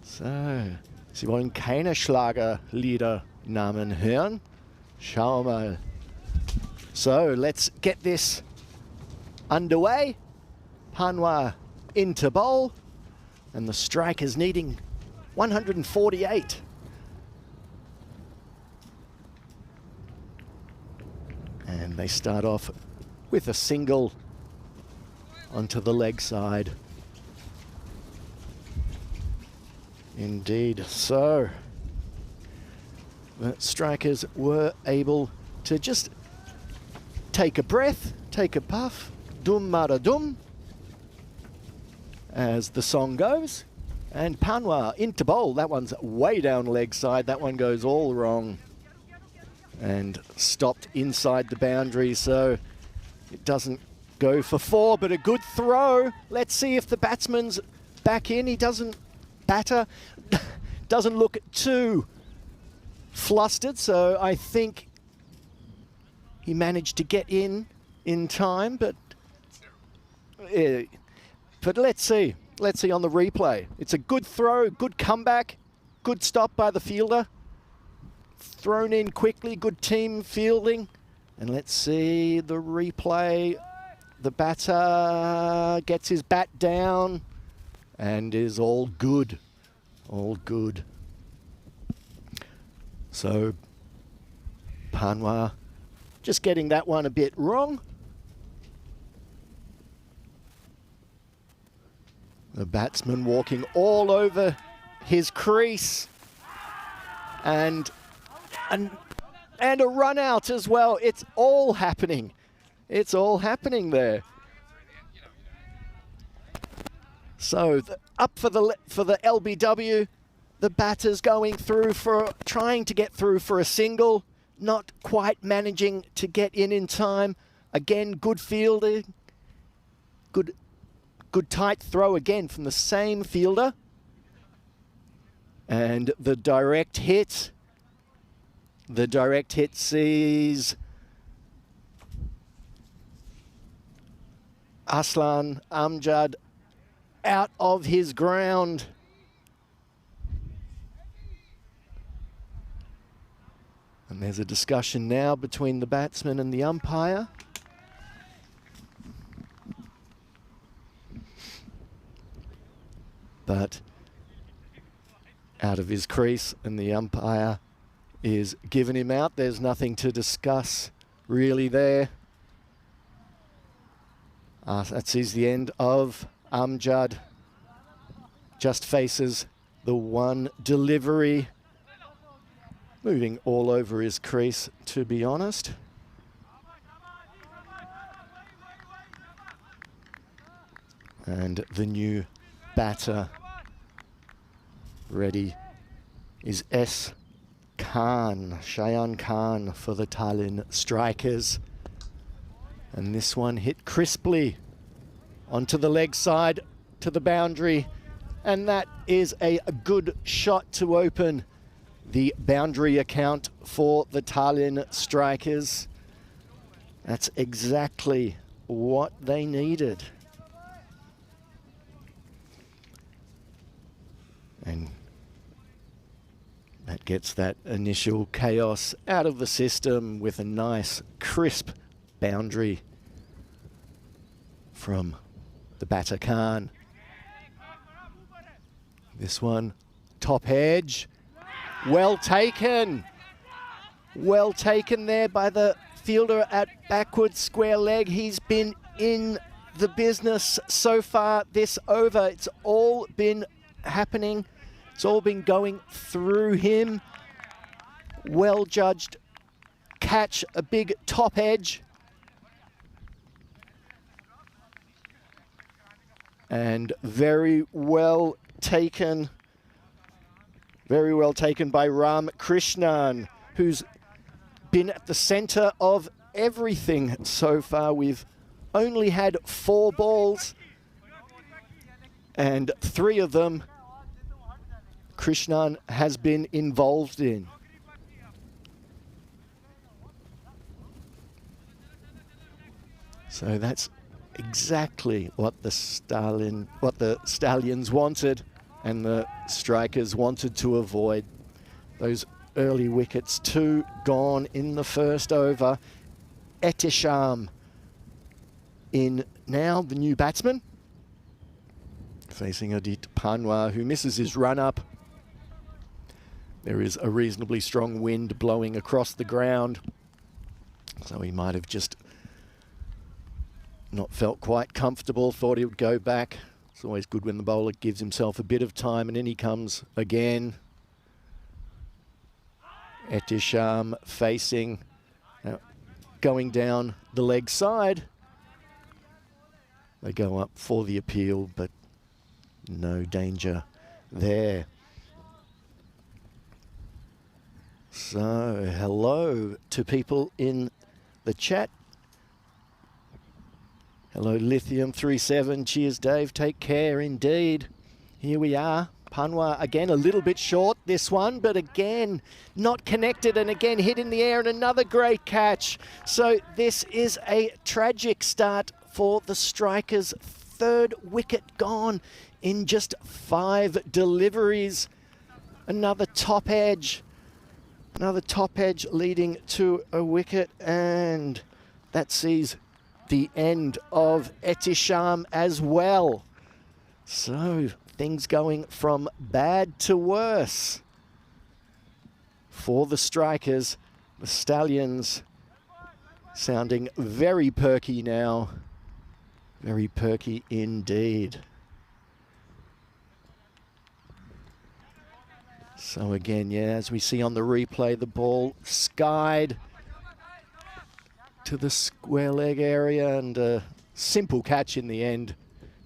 So, Sie wollen keine Schlagerlieder-Namen hören? Schau mal. So, let's get this underway. Panwa into bowl. And the Strikers needing 148. And they start off with a single onto the leg side. Indeed. So the Strikers were able to just take a breath, take a puff, dum mara dum, as the song goes. And Panwa into bowl. That one's way down leg side. That one goes all wrong and stopped inside the boundary, so it doesn't go for 4, but a good throw. Let's see if the batsman's back in. He doesn't batter, doesn't look too flustered, so I think he managed to get in time, but let's see on the replay. It's a good throw, good comeback, good stop by the fielder. Thrown in quickly, good team fielding. And let's see the replay. The batter gets his bat down and is all good. All good. So Panwa just getting that one a bit wrong. The batsman walking all over his crease. And a run out as well. It's all happening. It's all happening there. So up for the LBW. The batter's going through trying to get through for a single. Not quite managing to get in time. Again, good fielding. Good tight throw again from the same fielder. And the direct hit. The direct hit sees Aslan Amjad out of his ground. And there's a discussion now between the batsman and the umpire. but out of his crease, and the umpire is giving him out. There's nothing to discuss really there. That sees the end of Amjad. Just faces the one delivery. Moving all over his crease, to be honest. And the new batter ready is S. Khan, Shayan Khan for the Tallinn Strikers. And this one hit crisply onto the leg side to the boundary. And that is a good shot to open the boundary account for the Tallinn Strikers. That's exactly what they needed. And that gets that initial chaos out of the system with a nice, crisp boundary from the batter Khan. This one, top edge. Well taken. Well taken there by the fielder at backward square leg. He's been in the business so far this over. It's all been happening. It's all been going through him. Well judged catch, a big top edge. And very well taken. Very well taken by Ram Krishnan, who's been at the center of everything so far. We've only had 4 balls, and 3 of them Krishnan has been involved in. So that's exactly what the Stallions wanted, and the Strikers wanted to avoid. Those early wickets, 2 gone in the first over. Etisham in now, the new batsman, facing Adit Panwa, who misses his run-up. There is a reasonably strong wind blowing across the ground, so he might have just not felt quite comfortable, thought he would go back. It's always good when the bowler gives himself a bit of time, and in he comes again. Etisham facing, going down the leg side. They go up for the appeal, but no danger there. So, hello to people in the chat. Hello, Lithium37. Cheers, Dave. Take care indeed. Here we are. Panwa again a little bit short this one, but again not connected, and again hit in the air, and another great catch. So this is a tragic start for the Strikers. 3rd wicket gone in just 5 deliveries. Another top edge. Another top edge leading to a wicket, and that sees the end of Etisham as well. So things going from bad to worse for the Strikers. The Stallions sounding very perky now. Very perky indeed. So again, yeah, as we see on the replay, the ball skied to the square leg area, and a simple catch in the end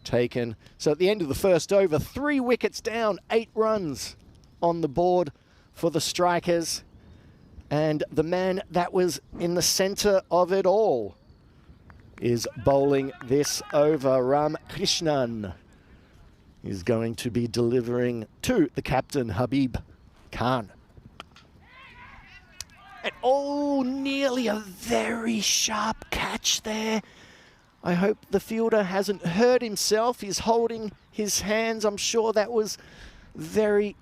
taken. So at the end of the first over, 3 wickets down, 8 runs on the board for the Strikers. And the man that was in the center of it all is bowling this over. Ram Krishnan is going to be delivering to the captain, Habib Khan. And oh, nearly a very sharp catch there. I hope the fielder hasn't hurt himself. He's holding his hands. I'm sure that was very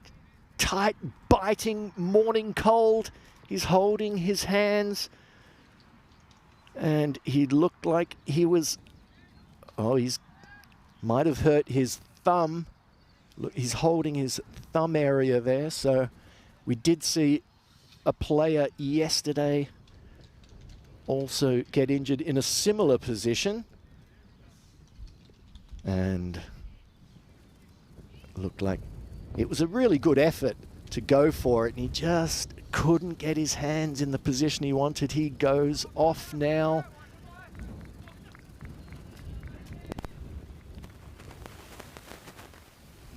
tight, biting morning cold. He's holding his hands. And he looked like he was, he's might have hurt his thumb. Look, he's holding his thumb area there, so we did see a player yesterday also get injured in a similar position. And looked like it was a really good effort to go for it, and he just couldn't get his hands in the position he wanted. He goes off now.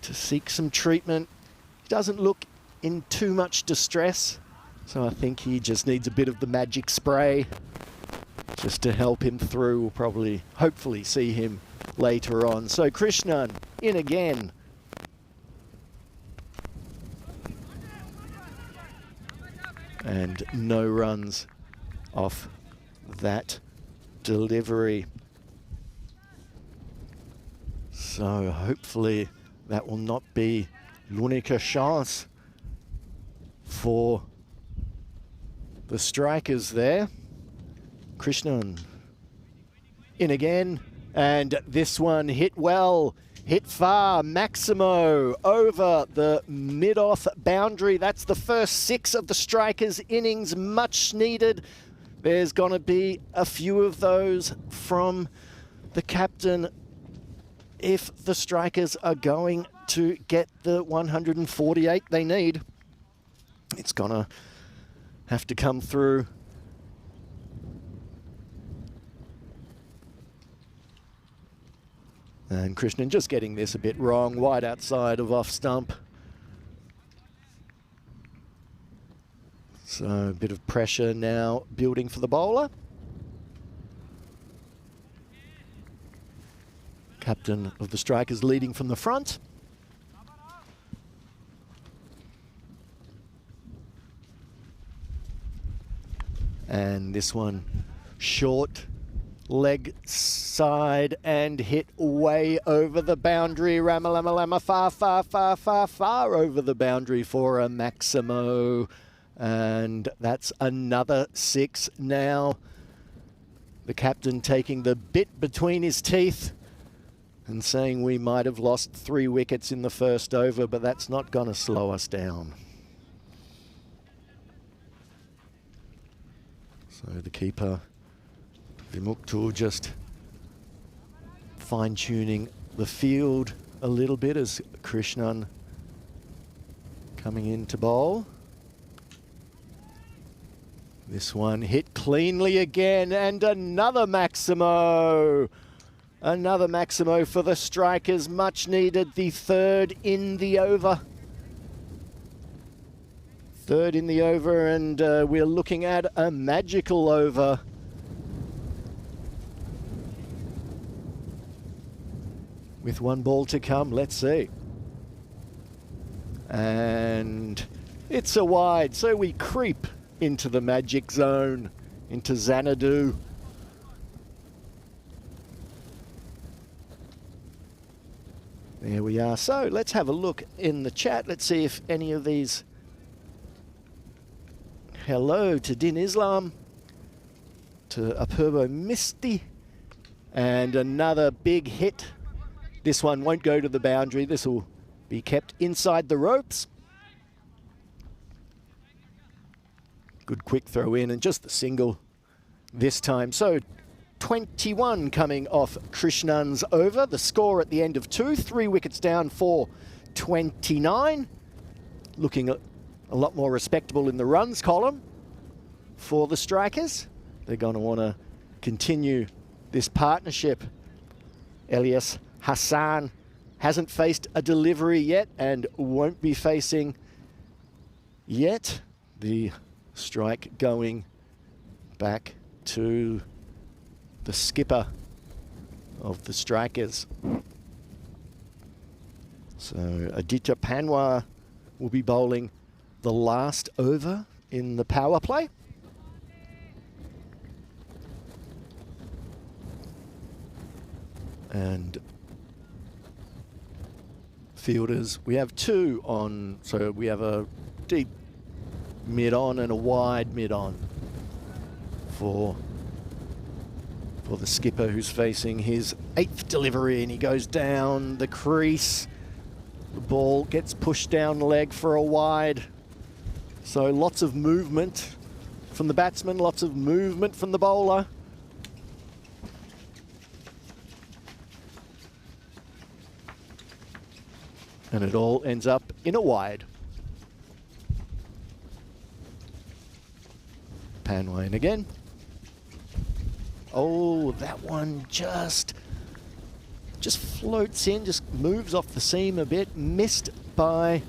To seek some treatment. He doesn't look in too much distress, so I think he just needs a bit of the magic spray just to help him through. We'll probably, hopefully, see him later on. So Krishnan in again. And no runs off that delivery. So hopefully that will not be l'unique chance for the strikers there. Krishnan in again, and this one hit well, hit far. Maximo over the mid-off boundary. That's the first 6 of the strikers' innings, much needed. There's going to be a few of those from the captain if the strikers are going to get the 148 they need. It's going to have to come through. And Krishnan just getting this a bit wrong, wide outside of off stump. So a bit of pressure now building for the bowler. Captain of the strikers leading from the front. And this one short, leg side, and hit way over the boundary. Ramalama far over the boundary for a Maximo. And that's another 6 now. The captain taking the bit between his teeth and saying we might have lost 3 wickets in the first over, but that's not going to slow us down. So the keeper, Vimuktu, just fine-tuning the field a little bit as Krishnan coming in to bowl. This one hit cleanly again, and another Maximo. Another Maximo for the strikers, much needed, the 3rd in the over. 3rd in the over, and we're looking at a magical over. With 1 ball to come, let's see. And it's a wide, so we creep into the magic zone, into Xanadu. There we are. So let's have a look in the chat. Let's see if any of these... Hello to Din Islam, to Apurbo Misty, and another big hit. This one won't go to the boundary. This will be kept inside the ropes. Good quick throw in, and just the single this time. So 21 coming off Krishnan's over. The score at the end of 2, 3 wickets down for 29. Looking a lot more respectable in the runs column for the strikers. They're going to want to continue this partnership. Elias Hassan hasn't faced a delivery yet and won't be facing yet. The strike going back to the skipper of the strikers. So Aditya Panwar will be bowling the last over in the power play. And fielders, we have 2 on, so we have a deep mid-on and a wide mid-on for the skipper, who's facing his 8th delivery, and he goes down the crease. The Ball gets pushed down leg for a wide. So lots of movement from the batsman, lots of movement from the bowler. And it all ends up in a wide. Panwain again. Oh, that one just floats in, just moves off the seam a bit. Missed by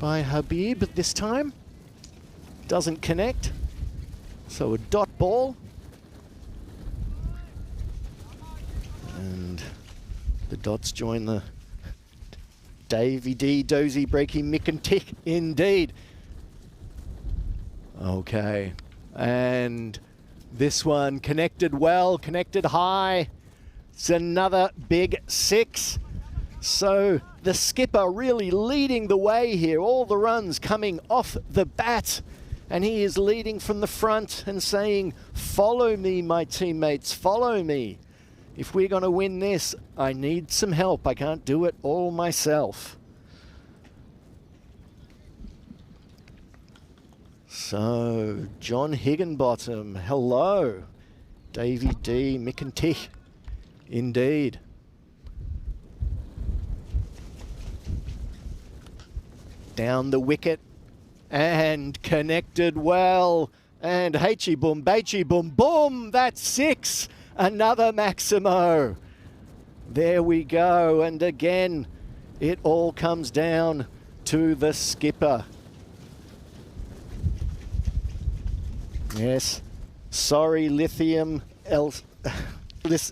Habib this time. Doesn't connect. So a dot ball. And the dots join the Davy D, Dozy, Breaky, Mick and Tick, indeed. Okay, and this one connected well, connected high. It's another big 6. So the skipper really leading the way here. All the runs coming off the bat. And he is leading from the front and saying, follow me, my teammates, follow me. If we're going to win this, I need some help. I can't do it all myself. So, John Higginbottom, hello. Davy D, Mick and Tick, indeed. Down the wicket and connected well. And H-y boom, H-y boom, boom, that's 6. Another Maximo. There we go. And again, it all comes down to the skipper. Yes. Sorry, Lithium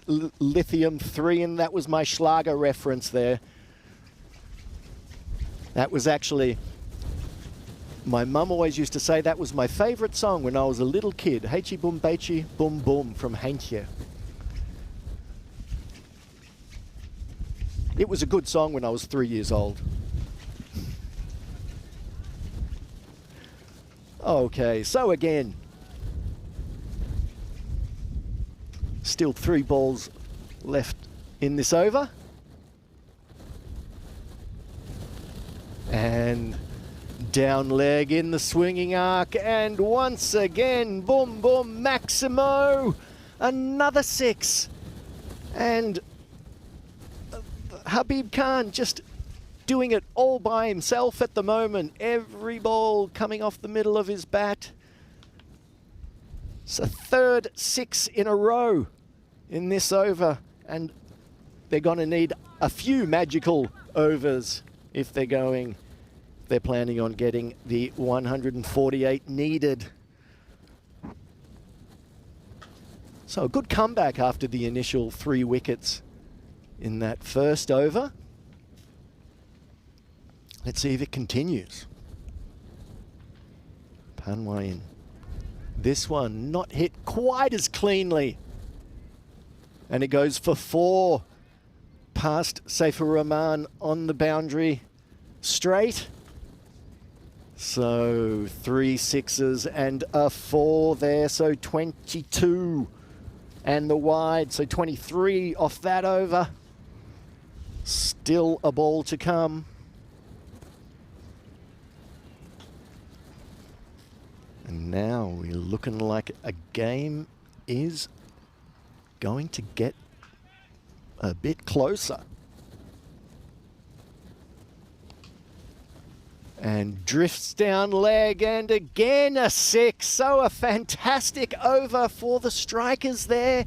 Lithium 3, and that was my Schlager reference there. That was actually, my mum always used to say that was my favourite song when I was a little kid. H-y boom, H-y boom, boom from Heintje. It was a good song when I was 3 years old. Okay, so again, still 3 balls left in this over. And down leg in the swinging arc, and once again, boom, boom, Maximo, another 6. And Habib Khan just doing it all by himself at the moment. Every ball coming off the middle of his bat. It's a third 6 in a row in this over, and they're going to need a few magical overs if they're planning on getting the 148 needed. So a good comeback after the initial 3 wickets in that first over. Let's see if it continues. Panwain. This one not hit quite as cleanly. And it goes for 4 past Saifur Rahman on the boundary straight. So 3 6s and a 4 there, so 22. And the wide, so 23 off that over. Still a ball to come. And now we're looking like a game is going to get a bit closer. And drifts down leg, and again a 6. So a fantastic over for the strikers there.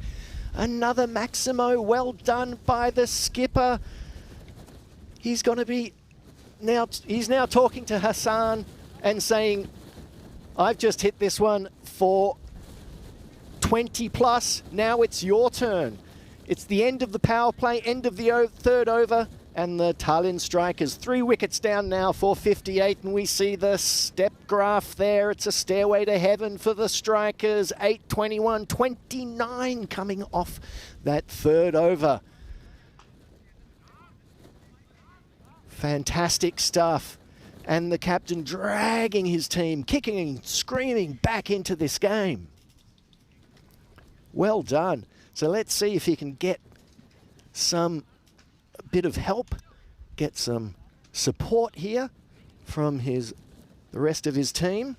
Another Maximo, well done by the skipper. He's going to be he's now talking to Hassan and saying, I've just hit this one for 20 plus. Now it's your turn. It's the end of the power play, end of the third over, and the Tallinn Strikers 3 wickets down now for 58, and we see the step graph there. It's a stairway to heaven for the Strikers. 8, 21, 29 coming off that third over. Fantastic stuff. And the captain dragging his team, kicking and screaming back into this game. Well done. So let's see if he can get some bit of help get some support here from the rest of his team.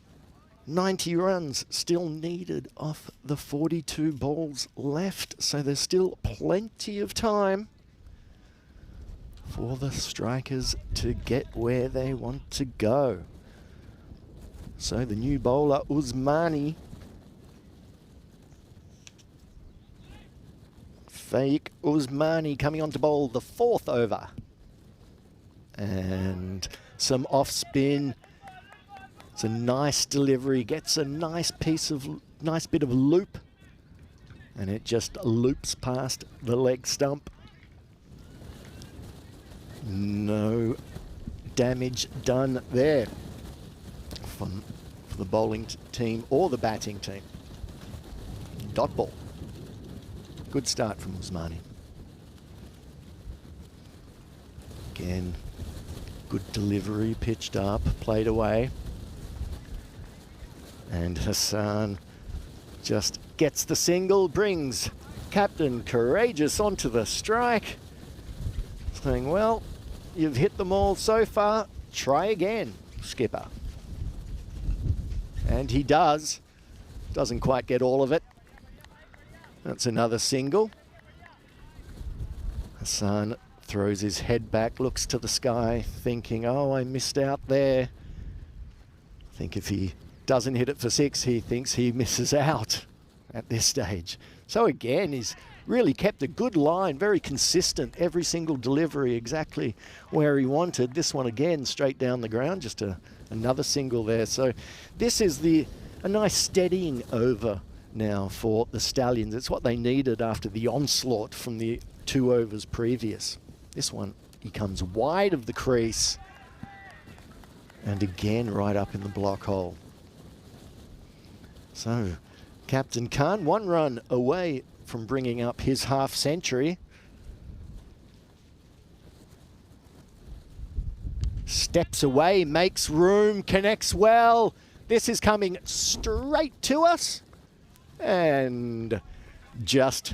90 runs still needed off the 42 balls left, so there's still plenty of time for the strikers to get where they want to go. So the new bowler, Usmani, Faik Usmani, coming on to bowl the 4th over. And some off spin. It's a nice delivery, gets a nice bit of loop, and it just loops past the leg stump. No damage done there for the bowling team or the batting team. Dot ball. Good start from Usmani. Again, good delivery, pitched up, played away. And Hassan just gets the single, brings Captain Courageous onto the strike, saying, well, you've hit them all so far, try again, skipper. And he does. Doesn't quite get all of it. That's another single. Hassan throws his head back, looks to the sky, thinking, oh, I missed out there. I think if he doesn't hit it for 6, he thinks he misses out at this stage. So again, he's really kept a good line, very consistent, every single delivery exactly where he wanted. This one again, straight down the ground, just another single there. So this is a nice steadying over now for the Stallions. It's what they needed after the onslaught from the 2 overs previous. This one, he comes wide of the crease, and again right up in the block hole. So, Captain Khan, 1 run away from bringing up his half century. Steps away, makes room, connects well. This is coming straight to us and just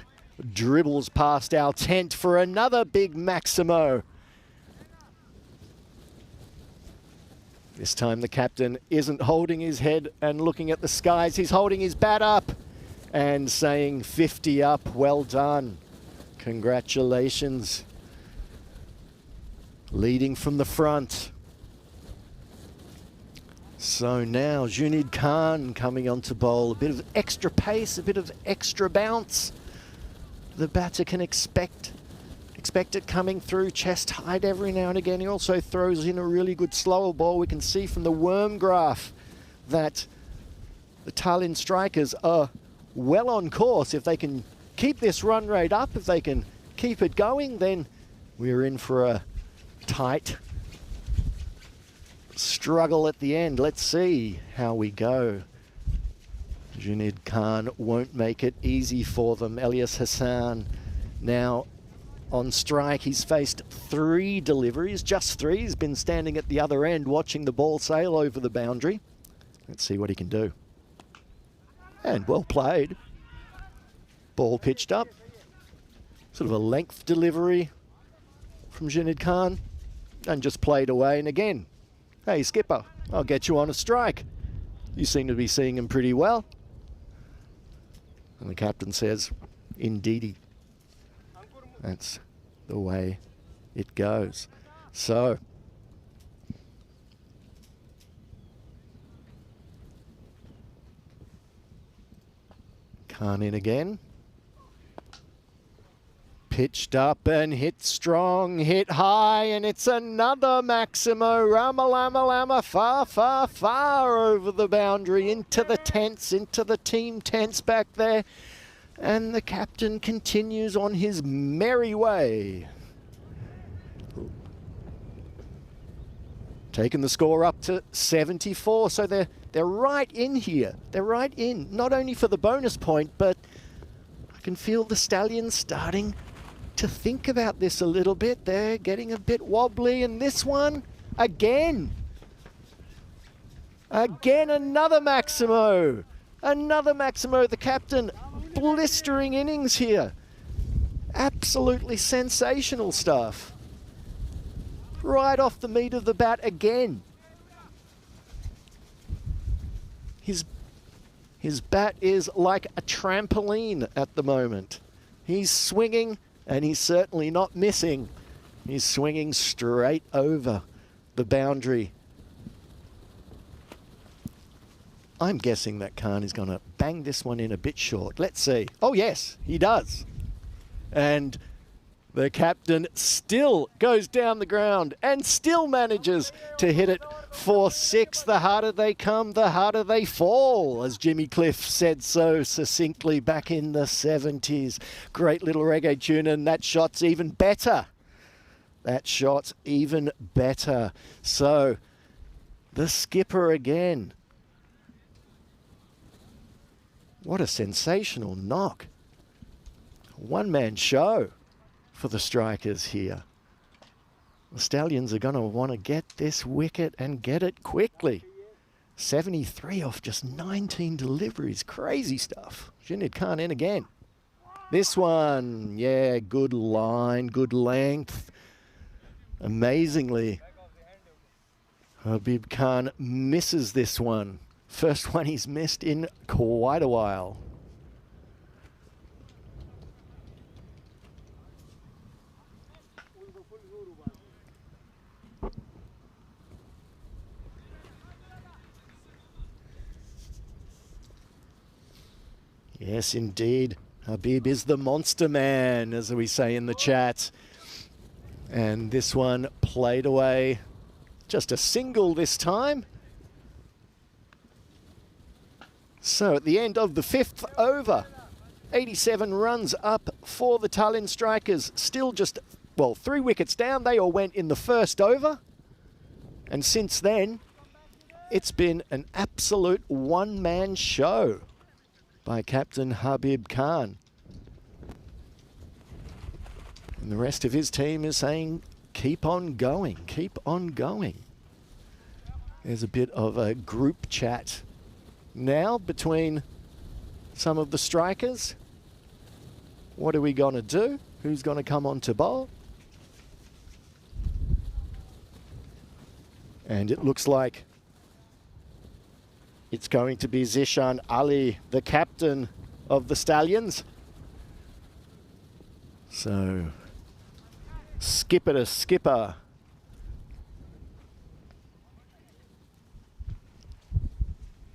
dribbles past our tent for another big Maximo. This time the captain isn't holding his head and looking at the skies. He's holding his bat up and saying 50 up, well done. Congratulations. Leading from the front. So now Junid Khan coming on to bowl. A bit of extra pace, a bit of extra bounce. The batter can expect it coming through chest height every now and again. He also throws in a really good slower ball. We can see from the worm graph that the Tallinn strikers are well on course. If they can keep this run rate up, if they can keep it going, then we're in for a tight struggle at the end. Let's see how we go. Junid Khan won't make it easy for them. Elias Hassan now on strike. He's faced 3 deliveries, just 3. He's been standing at the other end watching the ball sail over the boundary. Let's see what he can do. And well played. Ball pitched up. Sort of a length delivery from Junid Khan. And just played away. And again, hey skipper, I'll get you on a strike. You seem to be seeing him pretty well. And the captain says, indeedy. That's the way it goes. So, Khan in again. Pitched up and hit strong, hit high, and it's another Maximo. Ramalama, far, far, far over the boundary, into the tents, into the team tents back there. And the captain continues on his merry way. Taking the score up to 74, so they're right in here. They're right in, not only for the bonus point, but I can feel the Stallions starting to think about this a little bit. They're getting a bit wobbly, and this one, again, another Maximo. Another Maximo, the captain, blistering innings here. Absolutely sensational stuff. right off the meat of the bat again. His bat is like a trampoline at the moment. He's swinging, and he's certainly not missing. He's swinging straight over the boundary. I'm guessing that Khan is going to bang this one in a bit short. Let's see. Oh, yes, he does. And the captain still goes down the ground and still manages to hit it for 6. The harder they come, the harder they fall, as Jimmy Cliff said so succinctly back in the 70s. Great little reggae tune, and that shot's even better. That shot's even better. So, the skipper again. What a sensational knock. One-man show for the strikers here. The Stallions are going to want to get this wicket and get it quickly. 73 off just 19 deliveries. Crazy stuff. Shinid Khan in again. This one, yeah, good line, good length. Amazingly, Habib Khan misses this one. First one he's missed in quite a while. Yes, indeed. Habib is the monster man, as we say in the chat. And this one played away. Just a single this time. So at the end of the 5th over, 87 runs up for the Tallinn Strikers. Still just, well, 3 wickets down. They all went in the first over. And since then, it's been an absolute one-man show by Captain Habib Khan. And the rest of his team is saying, keep on going, keep on going. There's a bit of a group chat now between some of the strikers. What are we going to do? Who's going to come on to bowl? And it looks like it's going to be Zishan Ali, the captain of the Stallions. So, skipper to skipper.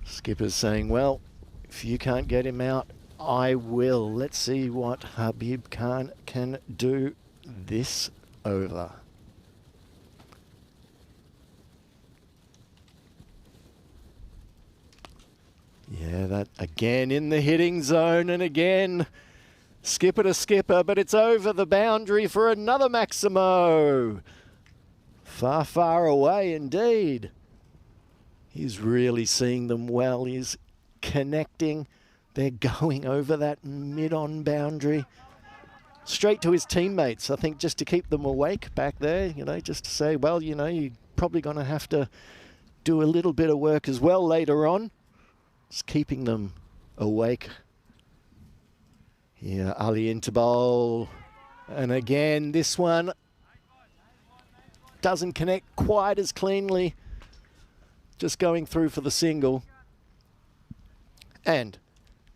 Skipper's saying, well, if you can't get him out, I will. Let's see what Habib Khan can do this over. Yeah, that again in the hitting zone, and again skipper to skipper, but it's over the boundary for another Maximo. Far, far away indeed. He's really seeing them well. He's connecting. They're going over that mid-on boundary. Straight to his teammates, I think, just to keep them awake back there, you know, just to say, well, you know, you're probably going to have to do a little bit of work as well later on. Just keeping them awake. Yeah, Ali into bowl. And again, this one doesn't connect quite as cleanly. Just going through for the single. And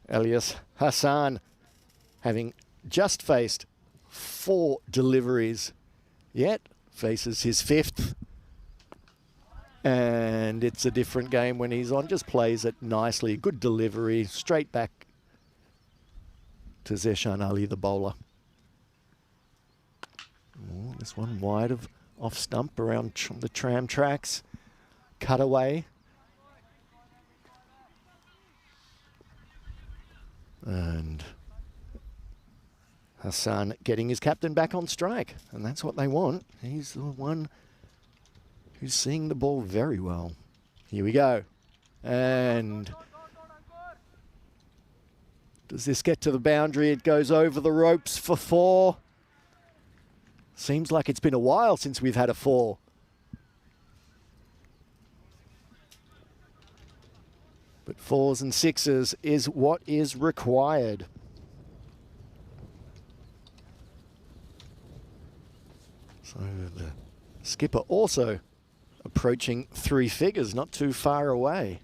Elias Hassan, having just faced 4 deliveries, yet faces his 5th. And it's a different game when he's on. Just plays it nicely. Good delivery. Straight back to Zeshan Ali, the bowler. Oh, this one wide of off stump around the tram tracks. Cut away. And Hassan getting his captain back on strike. And that's what they want. He's the one who's seeing the ball very well. Here we go. And does this get to the boundary? It goes over the ropes for 4. Seems like it's been a while since we've had a 4. But 4s and 6s is what is required. So the Skipper also approaching 3 figures, not too far away.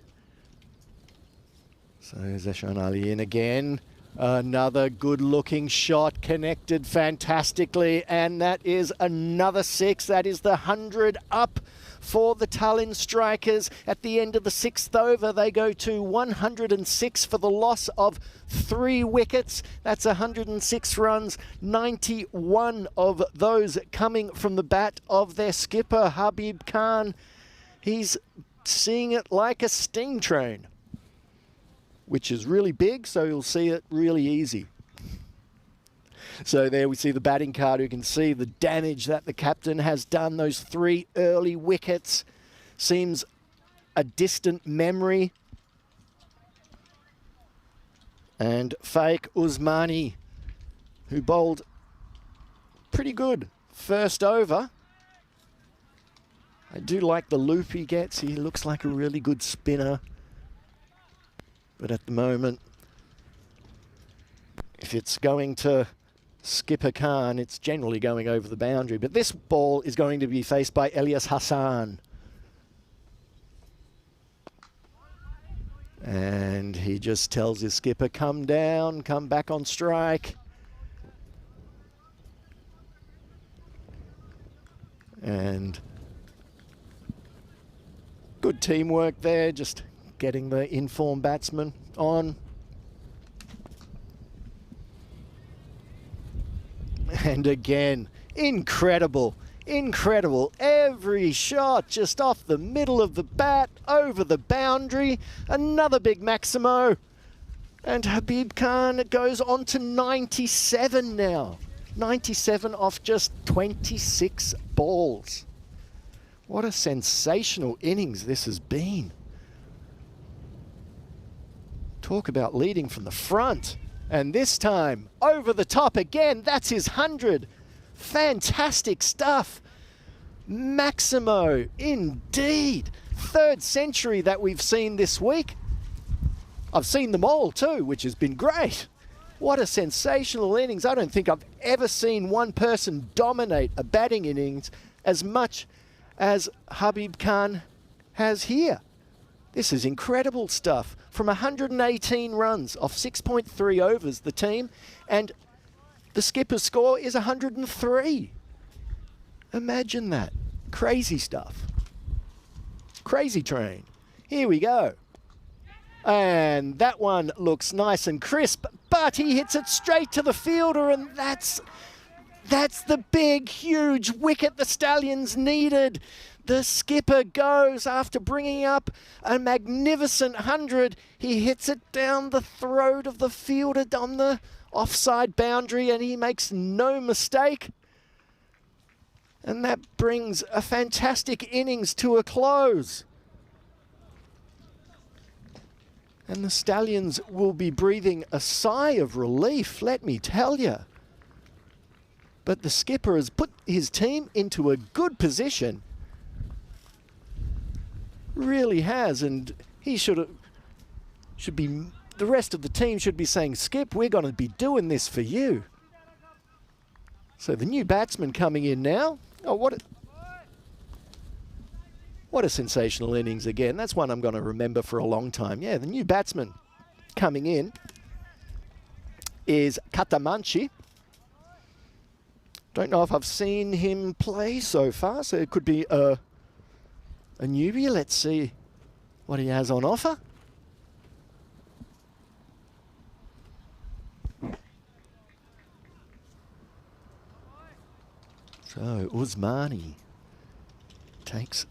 So Zeshan Ali in again. Another good-looking shot, connected fantastically, and that is another 6. That is the 100 up for the Tallinn Strikers. At the end of the 6th over, they go to 106 for the loss of 3 wickets. That's 106 runs, 91 of those coming from the bat of their skipper, Habib Khan. He's seeing it like a steam train, which is really big, so you'll see it really easy. So there we see the batting card. You can see the damage that the captain has done. Those 3 early wickets seems a distant memory. And Faik Usmani, who bowled pretty good first over. I do like the loop he gets. He looks like a really good spinner. But at the moment, if it's going to Skipper Khan, it's generally going over the boundary. But this ball is going to be faced by Elias Hassan. And he just tells his skipper, come down, come back on strike. And good teamwork there, just getting the informed batsman on. And again, incredible, incredible. Every shot just off the middle of the bat, over the boundary. Another big Maximo. And Habib Khan goes on to 97 now. 97 off just 26 balls. What a sensational innings this has been. Talk about leading from the front. And this time, over the top again. That's his 100. Fantastic stuff. Maximo, indeed. 3rd century that we've seen this week. I've seen them all too, which has been great. What a sensational innings. I don't think I've ever seen one person dominate a batting innings as much as Habib Khan has here. This is incredible stuff. From 118 runs off 6.3 overs, the team, and the skipper's score is 103. Imagine that. Crazy stuff. Crazy train. Here we go. And that one looks nice and crisp, but he hits it straight to the fielder, and that's the big, huge wicket the Stallions needed. The skipper goes after bringing up a magnificent 100. He hits it down the throat of the fielder on the offside boundary, and he makes no mistake. And that brings a fantastic innings to a close. And the Stallions will be breathing a sigh of relief, let me tell you. But the skipper has put his team into a good position. Really has, and he should be, the rest of the team should be saying, Skip, we're going to be doing this for you. So the new batsman coming in now. Oh, what a sensational innings again. That's one I'm going to remember for a long time. Yeah, the new batsman coming in is Katamanchi. Don't know if I've seen him play so far, so it could be a newbie. Let's see what he has on offer. So Usmani takes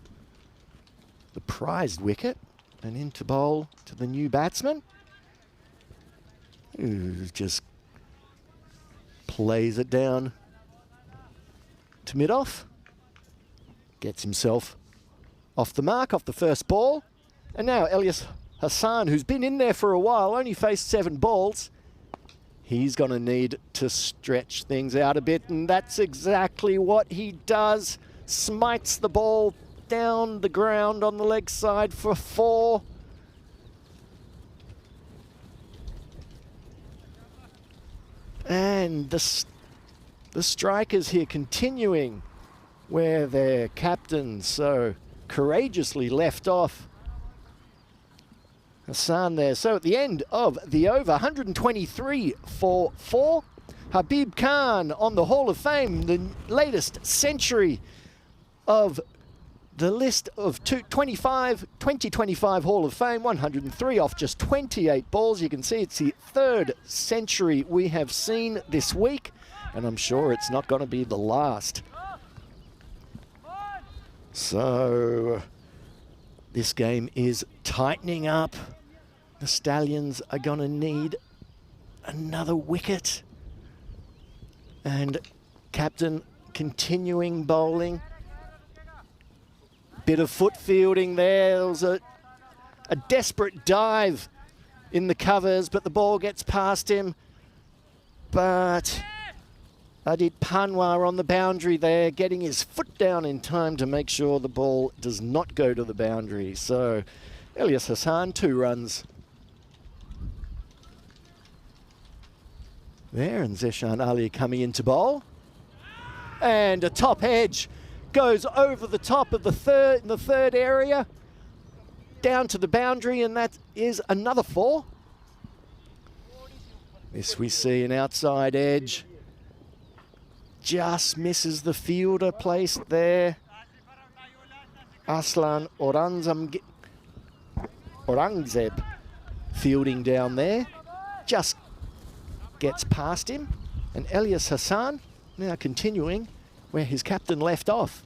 the prized wicket and into bowl to the new batsman, who just plays it down to mid-off. Gets himself off the mark, off the first ball. And now Elias Hassan, who's been in there for a while, only faced 7 balls. He's going to need to stretch things out a bit, and that's exactly what he does. Smites the ball down the ground on the leg side for 4. And the strikers here continuing where their captain so courageously left off. Hassan there. So at the end of the over, 123 for 4. Habib Khan on the Hall of Fame, the latest century of the list of 2025 Hall of Fame, 103 off just 28 balls. You can see it's the 3rd century we have seen this week, and I'm sure it's not going to be the last. So this game is tightening up. The Stallions are going to need another wicket. And captain continuing bowling. Bit of foot fielding there. There was a desperate dive in the covers, but the ball gets past him. But Adit Panwar on the boundary there, getting his foot down in time to make sure the ball does not go to the boundary. So Elias Hassan, 2 runs. There, and Zeshan Ali coming into bowl. And a top edge goes over the top of the third area, down to the boundary, and that is another 4. This we see an outside edge. Just misses the fielder placed there. Aslan Aurangzeb fielding down there. Just gets past him. And Elias Hassan now continuing where his captain left off.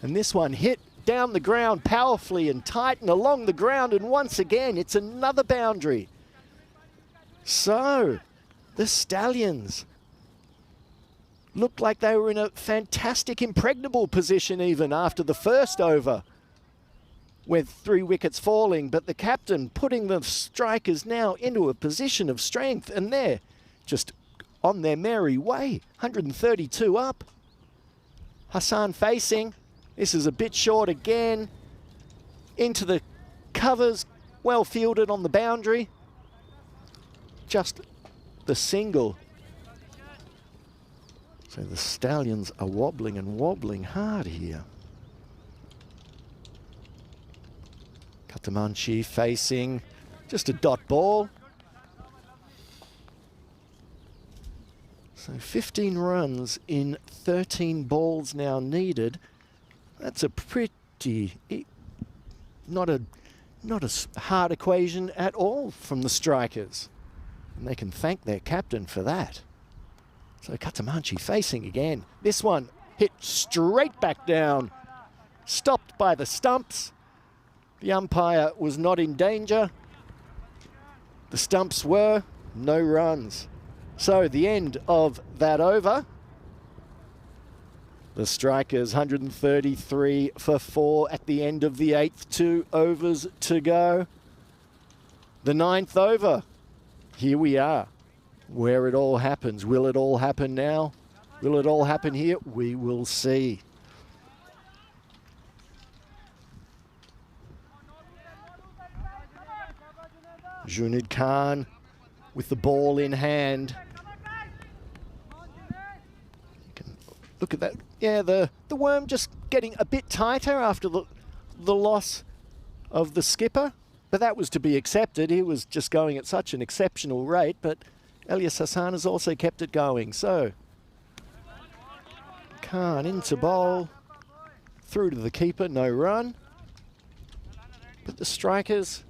And this one hit down the ground powerfully and tight and along the ground. And once again, it's another boundary. So the Stallions looked like they were in a fantastic, impregnable position even after the first over with 3 wickets falling. But the captain putting the strikers now into a position of strength, and they're just on their merry way. 132 up. Hassan facing. This is a bit short again. Into the covers. Well fielded on the boundary. Just the single. So the Stallions are wobbling and wobbling hard here. Katamanchi facing. Just a dot ball. So 15 runs in 13 balls now needed. That's a pretty, not a hard equation at all from the strikers. And they can thank their captain for that. So Katamanchi facing again. This one hit straight back down. Stopped by the stumps. The umpire was not in danger. The stumps were, no runs. So the end of that over. The strikers 133 for 4 at the end of the 8th, 2 overs to go. The 9th over. Here we are, where it all happens. Will it all happen now? Will it all happen here? We will see. Junid Khan with the ball in hand. You can look at that. Yeah, the worm just getting a bit tighter after the loss of the skipper. But that was to be accepted. He was just going at such an exceptional rate. But Elias Hassan has also kept it going. So Khan into bowl. Through to the keeper, no run. But the strikers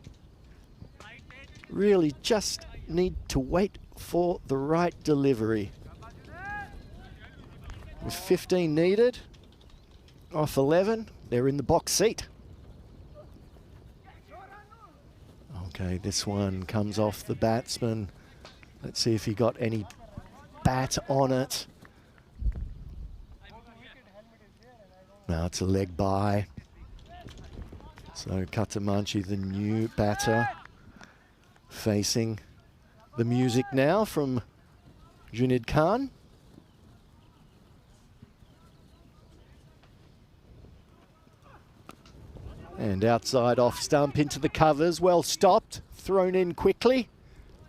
really just need to wait for the right delivery. With 15 needed, off 11, they're in the box seat. Okay, this one comes off the batsman. Let's see if he got any bat on it. Now it's a leg by. So Katamanchi, the new batter, facing the music now from Junid Khan. And outside off stump into the covers, well stopped, thrown in quickly,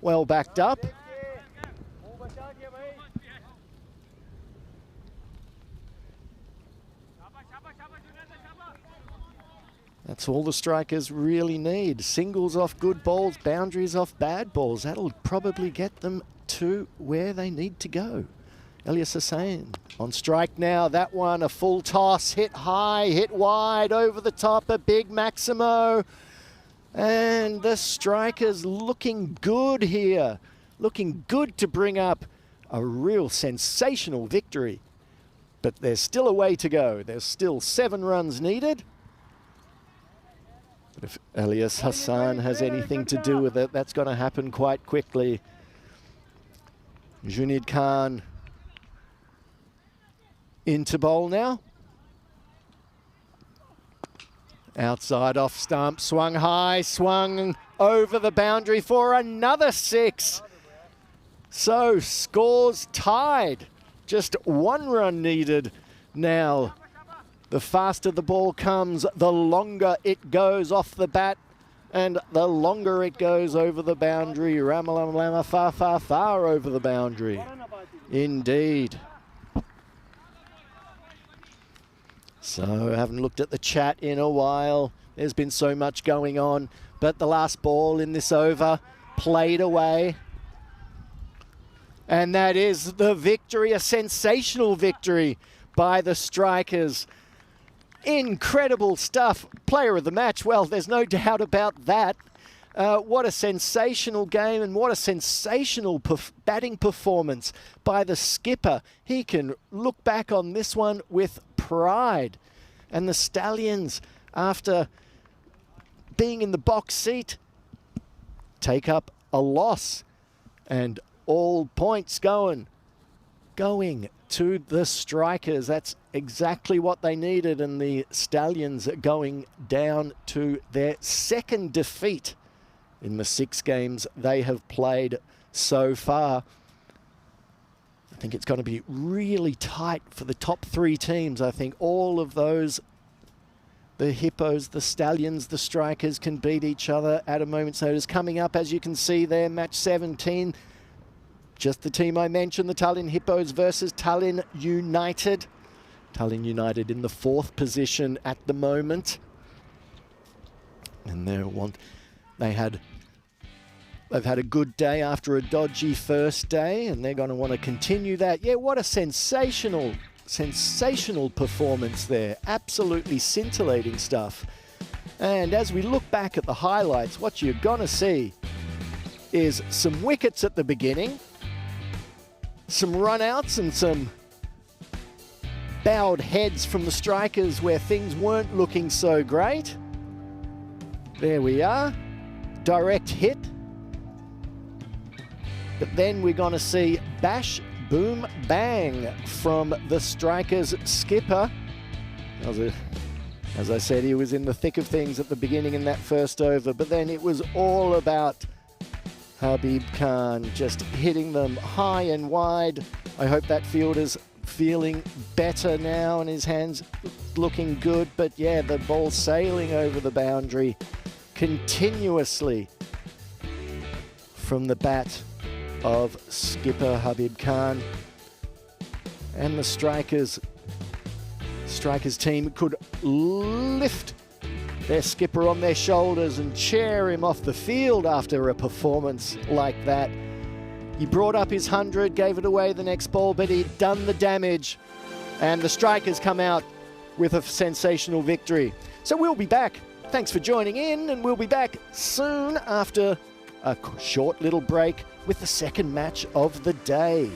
well backed up. That's all the strikers really need. Singles off good balls, boundaries off bad balls. That'll probably get them to where they need to go. Elias Hussain on strike now. That one, a full toss, hit high, hit wide, over the top, a big Maximo. And the strikers looking good here. Looking good to bring up a real sensational victory. But there's still a way to go. There's still 7 runs needed. But if Elias Hussain has anything to do with it, that's going to happen quite quickly. Junid Khan into bowl now. Outside off stump, swung high, swung over the boundary for another 6. So scores tied. Just 1 run needed now. The faster the ball comes, the longer it goes off the bat, and the longer it goes over the boundary. Ramalam far, far, far over the boundary. Indeed. So, I haven't looked at the chat in a while. There's been so much going on, but the last ball in this over played away. And that is the victory, a sensational victory by the strikers. Incredible stuff. Player of the match, well, there's no doubt about that. What a sensational game and what a sensational batting performance by the skipper. He can look back on this one with pride. And the Stallions, after being in the box seat, take up a loss. And all points going to the strikers. That's exactly what they needed, and the Stallions going down to their 2nd defeat in the 6 games they have played so far. I think it's going to be really tight for the top 3 teams. I think all of those, the Hippos, the Stallions, the strikers, can beat each other at a moment's notice. Coming up, as you can see there, match 17. Just the team I mentioned, the Tallinn Hippos versus Tallinn United. Tallinn United in the 4th position at the moment. And they've had a good day after a dodgy first day, and they're going to want to continue that. Yeah, what a sensational performance there. Absolutely scintillating stuff. And as we look back at the highlights, what you're going to see is some wickets at the beginning, some run-outs and some bowed heads from the strikers where things weren't looking so great. There we are. Direct hit. But then we're going to see bash, boom, bang from the strikers' skipper. As I said, he was in the thick of things at the beginning in that first over, but then it was all about Habib Khan just hitting them high and wide. I hope that fielder's feeling better now and his hands looking good. But yeah, the ball sailing over the boundary continuously from the bat of skipper Habib Khan. And the strikers team could lift their skipper on their shoulders and cheer him off the field after a performance like that. He brought up his 100, gave it away the next ball, but he'd done the damage. And the strikers come out with a sensational victory. So we'll be back. Thanks for joining in, and we'll be back soon after a short little break with the 2nd match of the day.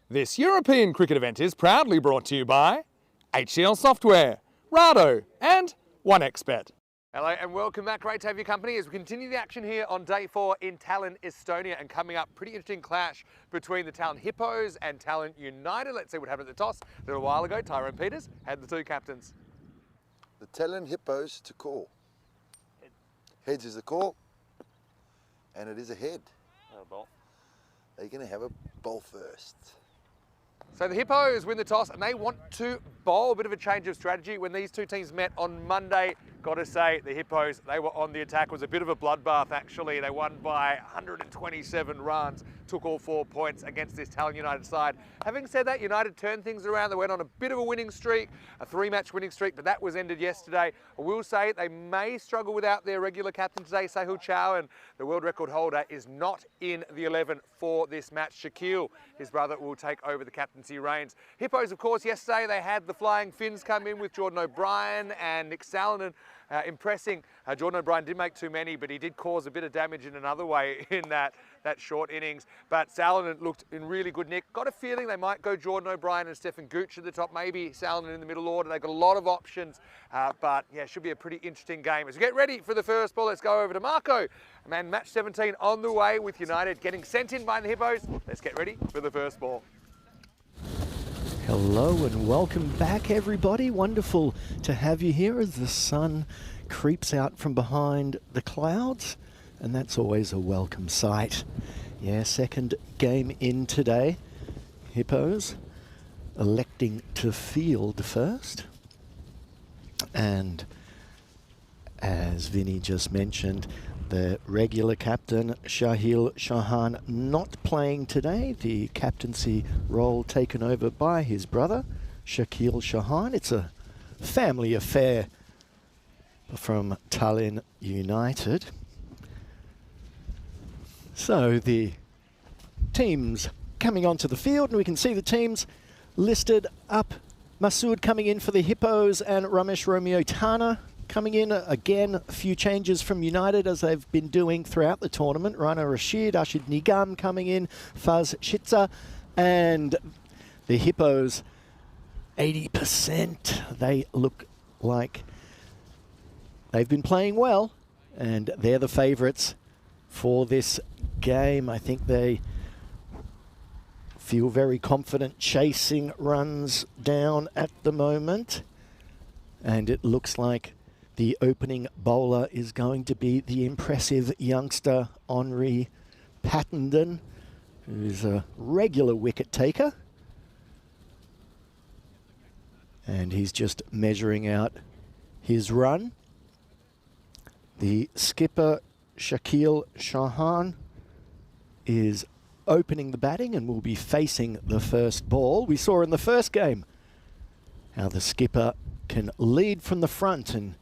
This European cricket event is proudly brought to you by HCL Software, Rado and 1xBet. Hello and welcome back. Great to have your company as we continue the action here on day 4 in Tallinn, Estonia, and coming up, pretty interesting clash between the Tallinn Hippos and Tallinn United. Let's see what happened at the toss. A little while ago, Tyrone Peters had the two captains. The Tallinn Hippos to call. Heads is the call, and it is a head. Ball. They're going to have a bowl first. So the Hippos win the toss and they want to bowl. A bit of a change of strategy. When these two teams met on Monday, got to say the Hippos, they were on the attack. It was a bit of a bloodbath actually. They won by 127 runs, took all 4 points against this Tallinn United side. Having said that, United turned things around. They went on a bit of a winning streak, a 3-match winning streak, but that was ended yesterday. I will say they may struggle without their regular captain today, Sahil Chow, and the world record holder is not in the 11 for this match. Shaquille, his brother, will take over the captaincy reins. Hippos, of course, yesterday they had the Flying Finns come in with Jordan O'Brien and Nick Salonen impressing. Jordan O'Brien did make too many, but he did cause a bit of damage in another way in that short innings. But Salonen looked in really good nick. Got a feeling they might go Jordan O'Brien and Stefan Gooch at the top, maybe Salonen in the middle order. They've got a lot of options, but yeah, should be a pretty interesting game. As we get ready for the first ball, let's go over to Marco. Man, match 17 on the way with United getting sent in by the Hippos. Let's get ready for the first ball. Hello and welcome back, everybody. Wonderful to have you here as the sun creeps out from behind the clouds, and that's always a welcome sight. Yeah, second game in today. Hippos electing to field first. And as Vinny just mentioned, the regular captain, Shahil Shahan, not playing today. The captaincy role taken over by his brother, Shakil Shahan. It's a family affair from Tallinn United. So the teams coming onto the field, and we can see the teams listed up. Masood coming in for the Hippos and Ramesh Romeo Tana coming in. Again, a few changes from United as they've been doing throughout the tournament. Rana Rashid, Ashid Nigam coming in, Faz Shitza, and the Hippos, 80%. They look like they've been playing well, and they're the favourites for this game. I think they feel very confident chasing runs down at the moment, and it looks like the opening bowler is going to be the impressive youngster Henri Pattenden, who's a regular wicket taker. And he's just measuring out his run. The skipper, Shakil Shahan, is opening the batting and will be facing the first ball. We saw in the first game how the skipper can lead from the front and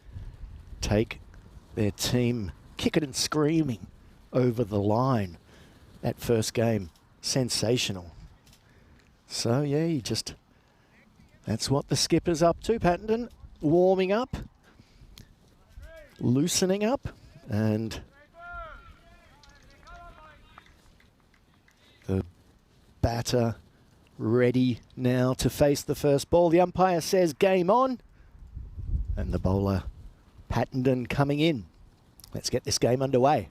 take their team kicking and screaming over the line. That first game, sensational. So yeah, that's what the skipper's up to. Pattenden warming up, loosening up, and the batter ready now to face the first ball. The umpire says game on, and the bowler Pattenden coming in. Let's get this game underway.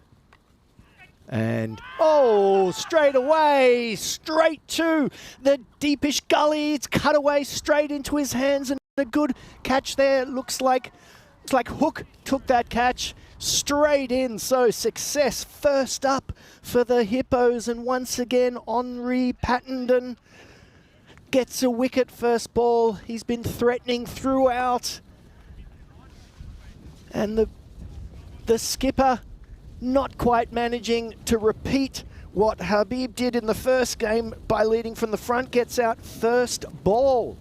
And, oh, straight away, straight to the deepish gully. It's cut away straight into his hands, and a good catch there. Looks like, it's like Hook took that catch straight in. So success first up for the Hippos, and once again, Henri Pattenden gets a wicket first ball. He's been threatening throughout. And the skipper not quite managing to repeat what Habib did in the first game by leading from the front, gets out first ball.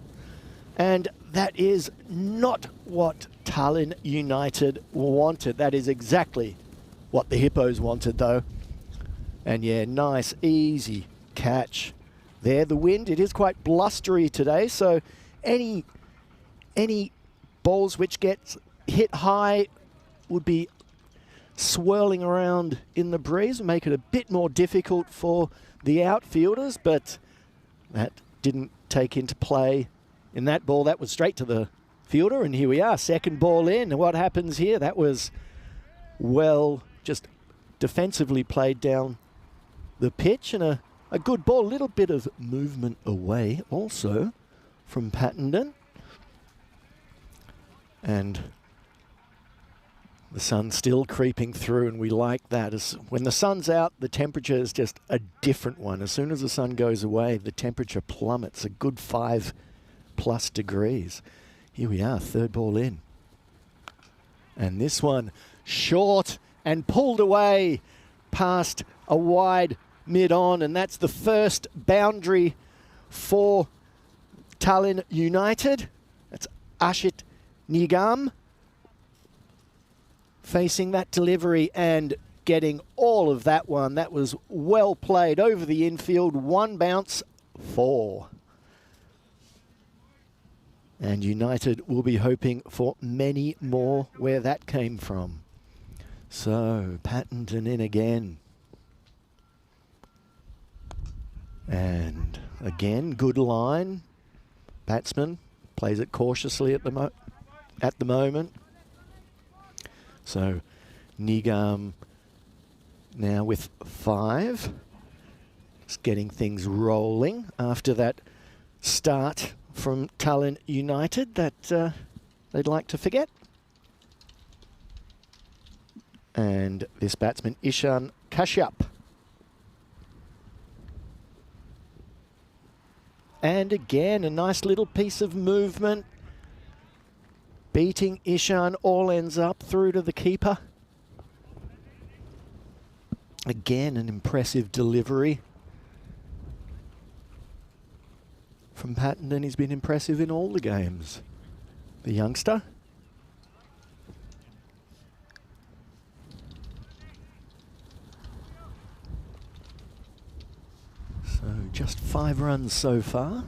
And that is not what Tallinn United wanted. That is exactly what the Hippos wanted though. And yeah, nice, easy catch there. The wind, it is quite blustery today, so any balls which get hit high would be swirling around in the breeze and make it a bit more difficult for the outfielders, but That didn't take into play in that ball. That was straight to the fielder, and here we are, second ball in. And what happens here? That was, well, just defensively played down the pitch, and a good ball. A little bit of movement away also from Pattenden. And the sun's still creeping through, and we like that. When the sun's out, the temperature is just a different one. As soon as the sun goes away, the temperature plummets a good 5+ degrees. Here we are, third ball in. And this one short and pulled away past a wide mid-on, and that's the first boundary for Tallinn United. That's Ashit Nigam facing that delivery and getting all of that one. That was well played over the infield. One bounce, 4. And United will be hoping for many more where that came from. So, Pattenden in again. And again, good line. Batsman plays it cautiously at the moment. So Nigam now with 5. Just getting things rolling after that start from Tallinn United that they'd like to forget. And this batsman, Ishan Kashyap. And again, a nice little piece of movement. Beating Ishan, all ends up through to the keeper. Again, an impressive delivery from Pattenden. He's been impressive in all the games, the youngster. So just 5 runs so far.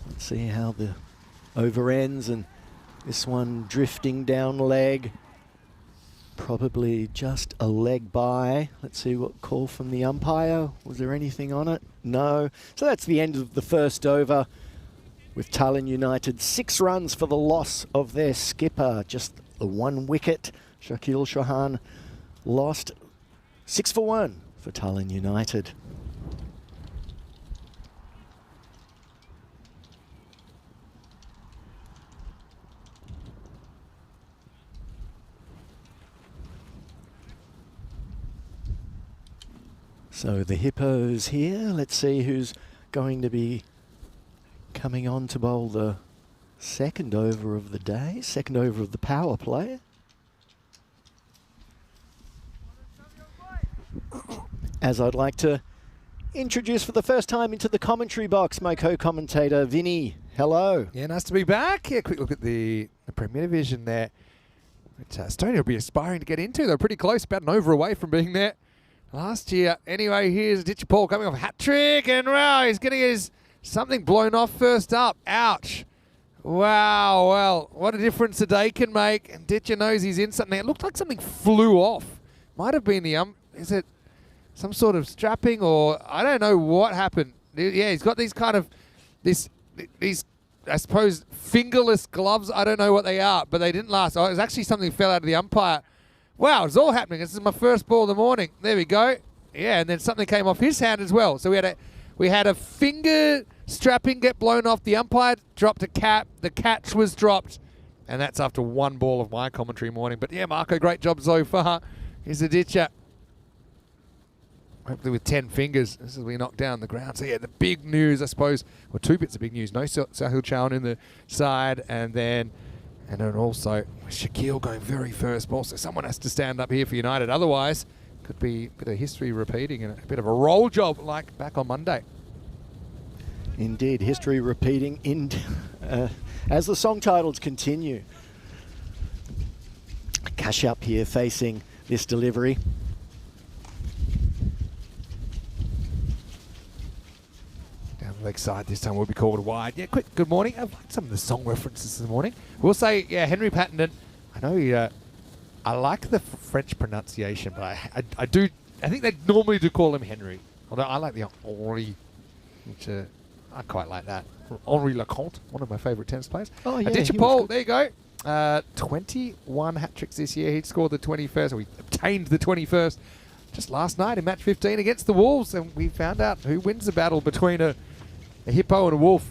Let's see how the over ends, and this one drifting down leg. Probably just a leg by. Let's see what call from the umpire. Was there anything on it? No. So that's the end of the first over with Tallinn United. 6 runs for the loss of their skipper. Just the 1 wicket. Shakil Chauhan lost. 6 for 1 for Tallinn United. So the Hippos here. Let's see who's going to be coming on to bowl the second over of the day, second over of the power play. As I'd like to introduce for the first time into the commentary box, my co-commentator, Vinny. Hello. Yeah, nice to be back. Yeah, quick look at the Premier Division there, which Estonia will be aspiring to get into. They're pretty close, about an over away from being there last year. Anyway, here's Ditchy Paul coming off a hat trick, and wow, he's getting his something blown off first up. Ouch. Wow, well, what a difference a day can make. And Ditcher knows he's in something. It looked like something flew off. Might have been the is it some sort of strapping, or I don't know what happened. Yeah, he's got these kind of these I suppose fingerless gloves. I don't know what they are, but they didn't last. Oh, it was actually something that fell out of the umpire. Wow, it's all happening. This is my first ball of the morning. There we go. Yeah, and then something came off his hand as well. So we had a finger strapping get blown off. The umpire dropped a cap. The catch was dropped. And that's after 1 ball of my commentary morning. But yeah, Marco, great job so far. Here's a ditcher. Hopefully with 10 fingers, this is we knock down the ground. So yeah, the big news, I suppose, or 2 bits of big news. No Sahil Chauhan in the side, and then also Shaquille going very first ball. So someone has to stand up here for United. Otherwise, could be a bit of history repeating and a bit of a roll job like back on Monday. Indeed, history repeating as the song titles continue. Kashyap here facing this delivery. Leg side this time will be called wide. Yeah, quick, good morning. I've liked some of the song references this morning. We'll say, yeah, Henry Pattenden. I know I like the French pronunciation, but I think they normally do call him Henry. Although I like the Henri, which I quite like that. Henri Lecomte, one of my favourite tennis players. Oh, yeah, Aditya he was Paul, good. there you go. 21 hat-tricks this year. He'd scored the 21st, or he obtained the 21st just last night in match 15 against the Wolves, and we found out who wins the battle between a hippo and a wolf.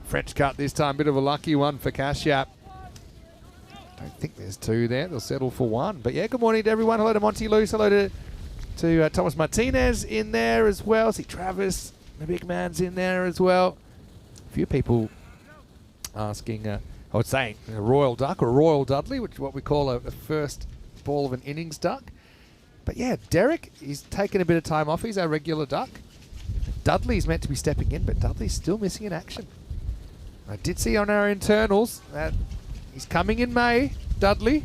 French cut this time, bit of a lucky one for Kashyap. Don't think there's two there. They'll settle for one. But yeah, good morning to everyone. Hello to Monty Luce. Hello to Thomas Martinez in there as well. See Travis, the big man's in there as well. A few people asking, I was saying, a Royal Duck or Royal Dudley, which is what we call a first ball of an innings duck. But yeah, Derek, he's taken a bit of time off. He's our regular duck. Dudley's meant to be stepping in, but Dudley's still missing in action. I did see on our internals that he's coming in May, Dudley.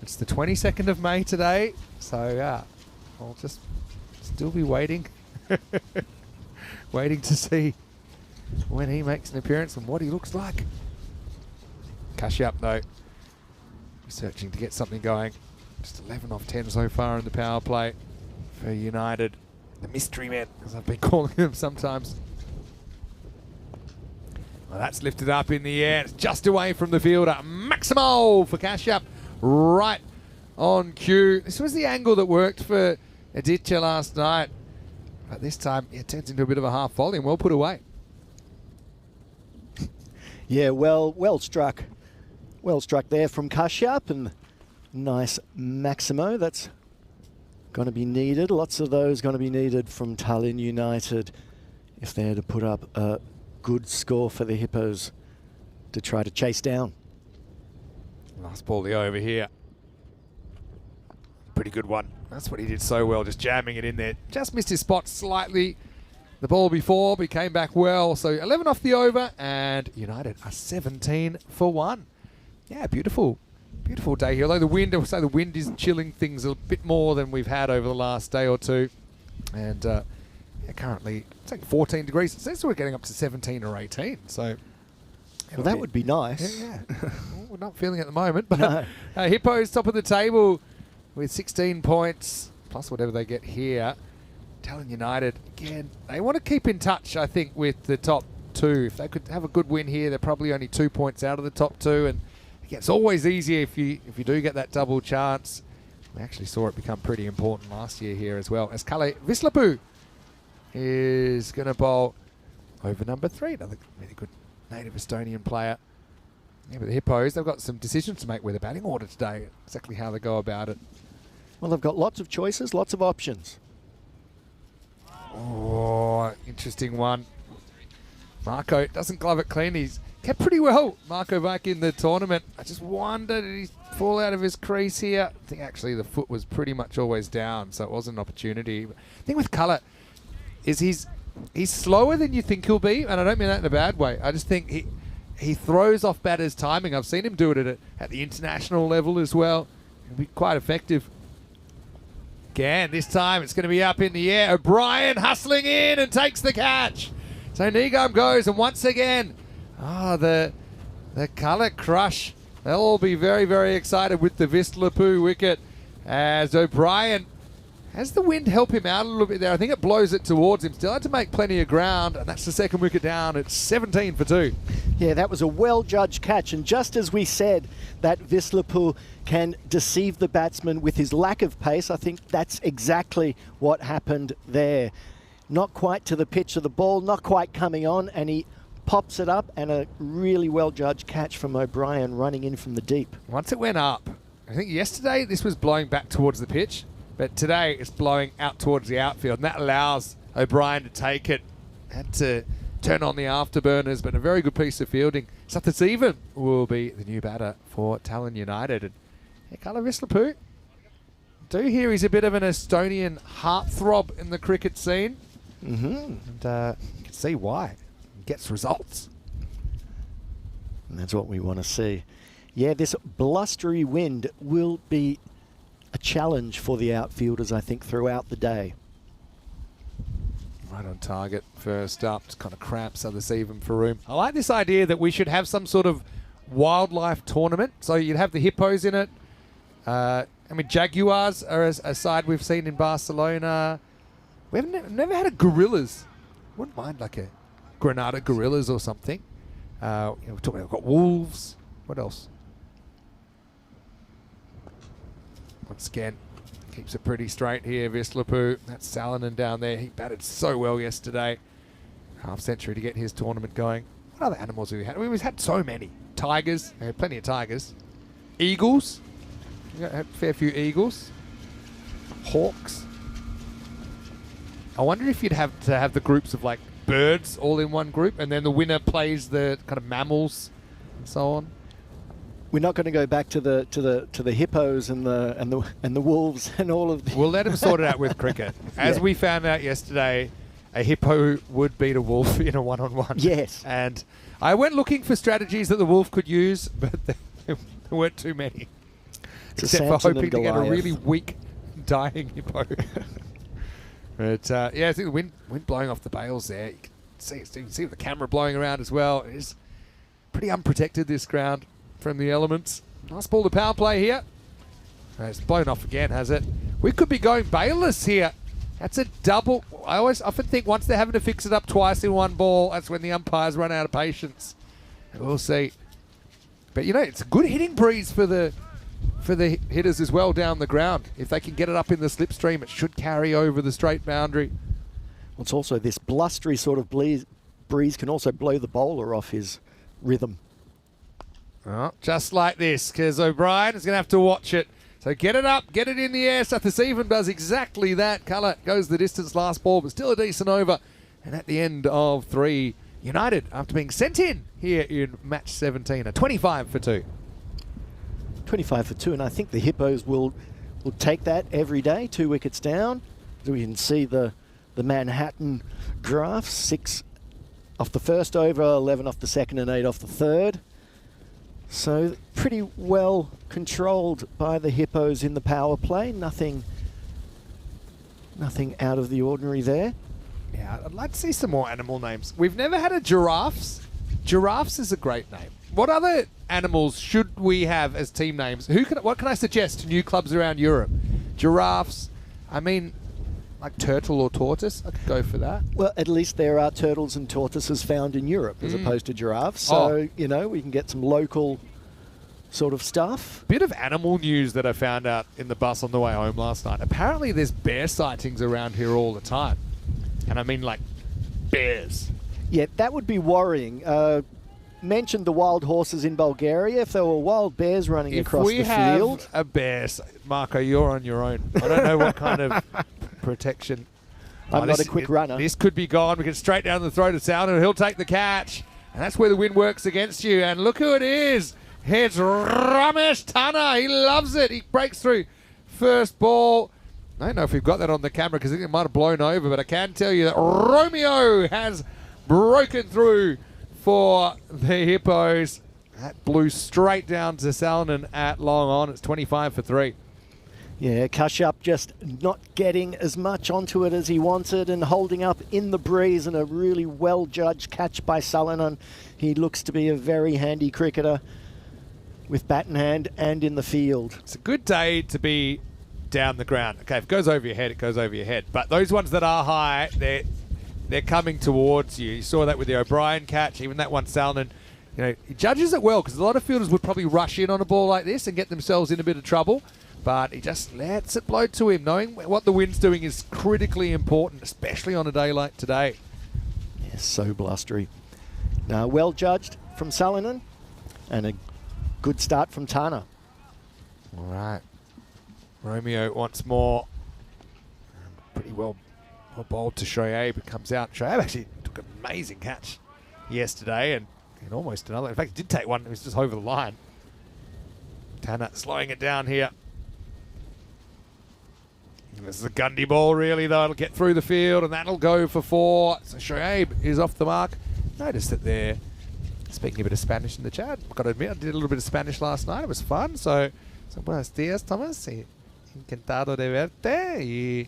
It's the 22nd of May today, so I'll just still be waiting, waiting to see when he makes an appearance and what he looks like. Kashyap though, searching to get something going. Just 11 off 10 so far in the power play for United. The mystery men, as I've been calling them sometimes. Well, that's lifted up in the air. It's just away from the fielder. Maximo for Kashyap. Right on cue. This was the angle that worked for Aditya last night. But this time it turns into a bit of a half volley and well put away. Yeah, well struck. Well struck there from Kashyap, and nice Maximo. That's going to be needed. Lots of those going to be needed from Tallinn United if they're to put up a good score for the Hippos to try to chase down. Last ball the over here. Pretty good one. That's what he did so well, just jamming it in there. Just missed his spot slightly the ball before, but he came back well. So 11 off the over, and United are 17 for 1. Yeah, beautiful. Beautiful day here. Although the wind, I would say the wind is chilling things a bit more than we've had over the last day or two. And yeah, currently it's like 14 degrees. It says we're getting up to 17 or 18. So Well, that would be nice. Yeah. Well, we're not feeling it at the moment. But No. Hippo's top of the table with 16 points, plus whatever they get here. Tallinn United, again, they want to keep in touch, I think, with the top two. If they could have a good win here, they're probably only 2 points out of the top two. And again, it's always easier if you do get that double chance. We actually saw it become pretty important last year here as well. As Kalle Vislapu is going to bowl over number 3. Another really good native Estonian player. Yeah, but the Hippos, they've got some decisions to make with the batting order today, exactly how they go about it. Well, they've got lots of choices, lots of options. Oh, interesting one. Marco doesn't glove it clean. He's kept pretty well, Marco, back in the tournament. I just wonder, did he fall out of his crease here? I think actually the foot was pretty much always down, so it wasn't an opportunity. The thing with Cullen is he's slower than you think he'll be, and I don't mean that in a bad way. I just think he throws off batters' timing. I've seen him do it at the international level as well. He'll be quite effective. Again, this time it's going to be up in the air. O'Brien hustling in and takes the catch. So Nigam goes, and once again, the colour crush. They'll all be very, very excited with the Vislapu wicket as O'Brien has the wind help him out a little bit there. I think it blows it towards him. Still had to make plenty of ground, and that's the second wicket down. It's 17 for 2. Yeah, that was a well-judged catch, and just as we said that Vislapu can deceive the batsman with his lack of pace, I think that's exactly what happened there. Not quite to the pitch of the ball, not quite coming on, and he pops it up, and a really well-judged catch from O'Brien running in from the deep. Once it went up, I think yesterday this was blowing back towards the pitch, but today it's blowing out towards the outfield, and that allows O'Brien to take it. Had to turn on the afterburners, but a very good piece of fielding. Sathasevan will be the new batter for Tallinn United. And Kalle Vislapu, do hear he's a bit of an Estonian heartthrob in the cricket scene. And you can see why. He gets results. And that's what we want to see. Yeah, this blustery wind will be a challenge for the outfielders, I think, throughout the day. Right on target first up. Just kind of cramps Sathasevan for room. I like this idea that we should have some sort of wildlife tournament. So you'd have the hippos in it. I mean, jaguars are a side we've seen in Barcelona. We've never had a gorillas. Wouldn't mind like a Granada gorillas or something. We're talking. We've got wolves. What else? Once again, keeps it pretty straight here. Vislapu. That's Salonen down there. He batted so well yesterday. Half century to get his tournament going. What other animals have we had? We've had so many. Tigers. We had plenty of tigers. Eagles. We had a fair few eagles. Hawks. I wonder if you'd have to have the groups of like birds all in one group, and then the winner plays the kind of mammals and so on. We're not going to go back to the hippos and the wolves and all of the. We'll let them sort it out with cricket. As we found out yesterday, a hippo would beat a wolf in a one-on-one. Yes. And I went looking for strategies that the wolf could use, but there weren't too many. It's Except for hoping to get a really weak, dying hippo. But yeah, I think the wind blowing off the bales there. You can see the camera blowing around as well. It is pretty unprotected, this ground, from the elements. Nice ball to power play here. It's blown off again, has it? We could be going bailless here. That's a double. I often think once they're having to fix it up twice in one ball, that's when the umpires run out of patience. We'll see. But you know, it's a good hitting breeze for the hitters as well down the ground. If they can get it up in the slipstream, it should carry over the straight boundary. Well, it's also this blustery sort of breeze can also blow the bowler off his rhythm. Oh, just like this, because O'Brien is going to have to watch it. So get it up, get it in the air. Sathasivan does exactly that. Colour goes the distance last ball, but still a decent over. And at the end of 3, United, after being sent in here in match 17, a 25 for 2. 25 for 2, and I think the hippos will take that every day. 2 wickets down. So we can see the Manhattan graph. 6 off the first over, 11 off the second, and 8 off the third. So pretty well controlled by the hippos in the power play. Nothing out of the ordinary there. Yeah, I'd like to see some more animal names. We've never had a giraffes. Giraffes is a great name. What other animals should we have as team names? What can I suggest to new clubs around Europe? Giraffes. I mean, like turtle or tortoise. I could go for that. Well, at least there are turtles and tortoises found in Europe as opposed to giraffes. So, you know, we can get some local sort of stuff. Bit of animal news that I found out in the bus on the way home last night. Apparently there's bear sightings around here all the time. And I mean like bears. Yeah, that would be worrying. Mentioned the wild horses in Bulgaria. If there were wild bears running across the field. If we have a bear, Marco, you're on your own. I don't know what kind of protection. I'm not a quick runner. This could be gone. We get straight down the throat of Sound, and he'll take the catch. And that's where the wind works against you. And look who it is. It's Ramesh Tana. He loves it. He breaks through first ball. I don't know if we've got that on the camera because I think it might have blown over, but I can tell you that Romeo has broken through for the hippos. That blew straight down to Salonen at long on. It's 25 for 3. Yeah, Kashyap just not getting as much onto it as he wanted and holding up in the breeze, and a really well-judged catch by Salonen. He looks to be a very handy cricketer with bat in hand and in the field. It's a good day to be down the ground. Okay, if it goes over your head, it goes over your head. But those ones that are high, they're coming towards you. You saw that with the O'Brien catch, even that one Salonen. You know, he judges it well because a lot of fielders would probably rush in on a ball like this and get themselves in a bit of trouble. But he just lets it blow to him. Knowing what the wind's doing is critically important, especially on a day like today. Yeah, so blustery. Now, well judged from Salonen and a good start from Tana. All right. Romeo once more. Pretty well bowled to Shoaib. It comes out. Shoaib actually took an amazing catch yesterday and almost another. In fact, he did take one. It was just over the line. Tana slowing it down here. This is a Gundy ball, really, though. It'll get through the field, and that'll go for 4. So Shoaib is off the mark. Notice that they're speaking a bit of Spanish in the chat. I've got to admit, I did a little bit of Spanish last night. It was fun. So buenos días, Thomas. Encantado de verte. Y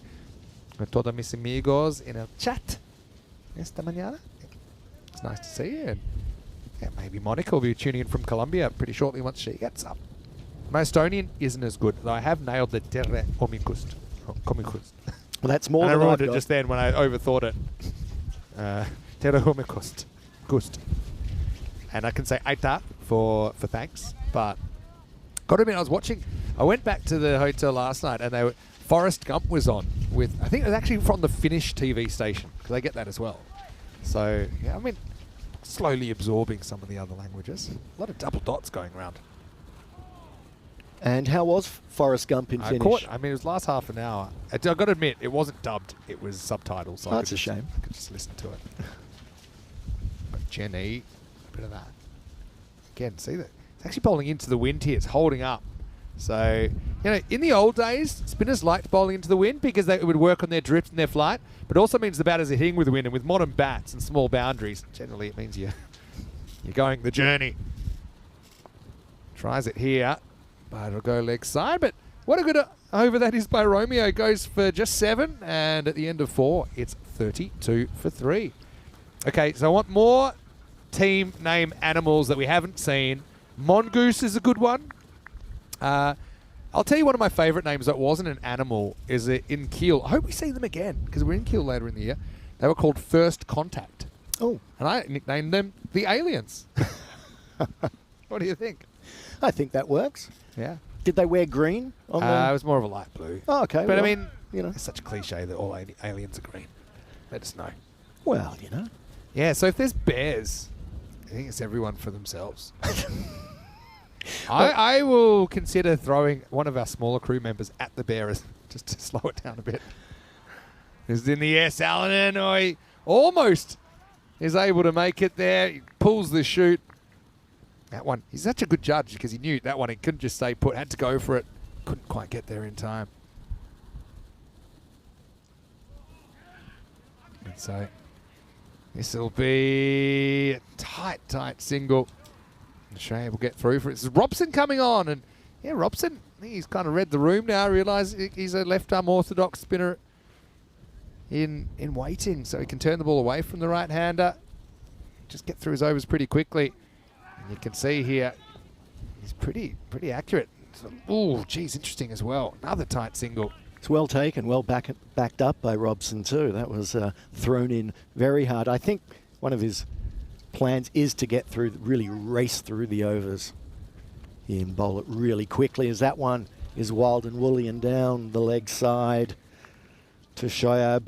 a todos mis amigos en el chat esta mañana. It's nice to see you. And yeah, maybe Monica will be tuning in from Colombia pretty shortly once she gets up. My Estonian isn't as good, though I have nailed the terre omikust. Well, that's more and than I ruined I've it got. just then when I overthought it. Terahome Kust. And I can say Aita for thanks, but got to admit, I went back to the hotel last night and Forrest Gump was on with, I think it was actually from the Finnish TV station, because they get that as well. So, yeah, I mean, slowly absorbing some of the other languages. A lot of double dots going around. And how was Forrest Gump in Finnish? It was last half an hour. I've got to admit, it wasn't dubbed. It was subtitles. So That's a shame. I could just listen to it. But Jenny, a bit of that. Again, see that? It's actually bowling into the wind here. It's holding up. So, in the old days, spinners liked bowling into the wind because it would work on their drift and their flight, but also means the batters are hitting with the wind, and with modern bats and small boundaries, generally it means you're going the journey. Tries it here, but it'll go leg side, but what a good over that is by Romeo. Goes for just 7, and at the end of 4, it's 32 for 3. Okay, so I want more team name animals that we haven't seen. Mongoose is a good one. I'll tell you one of my favourite names that wasn't an animal is in Kiel. I hope we see them again because we're in Kiel later in the year. They were called First Contact. Oh. And I nicknamed them the Aliens. What do you think? I think that works. Yeah. Did they wear green? On It was more of a light blue. Oh, okay. But well, I mean, it's such a cliche that all aliens are green. Let us know. Well, Yeah, so if there's bears, I think it's everyone for themselves. I will consider throwing one of our smaller crew members at the bearers just to slow it down a bit. He's in the air, Salonen. Oh, he almost is able to make it there. He pulls the chute. That one, he's such a good judge because he knew that one. He couldn't just stay put, had to go for it. Couldn't quite get there in time. And so this will be a tight single. Australia will get through for it. This is Robson coming on, and yeah, Robson, I think he's kind of read the room now. Realised he's a left-arm orthodox spinner in waiting, so he can turn the ball away from the right-hander. Just get through his overs pretty quickly, and you can see here he's pretty accurate. So, oh, geez, interesting as well. Another tight single. It's well taken, well backed up by Robson too. That was thrown in very hard. I think one of his plans is to get through, really race through the overs and bowl it really quickly, as that one is wild and woolly and down the leg side to Shoaib.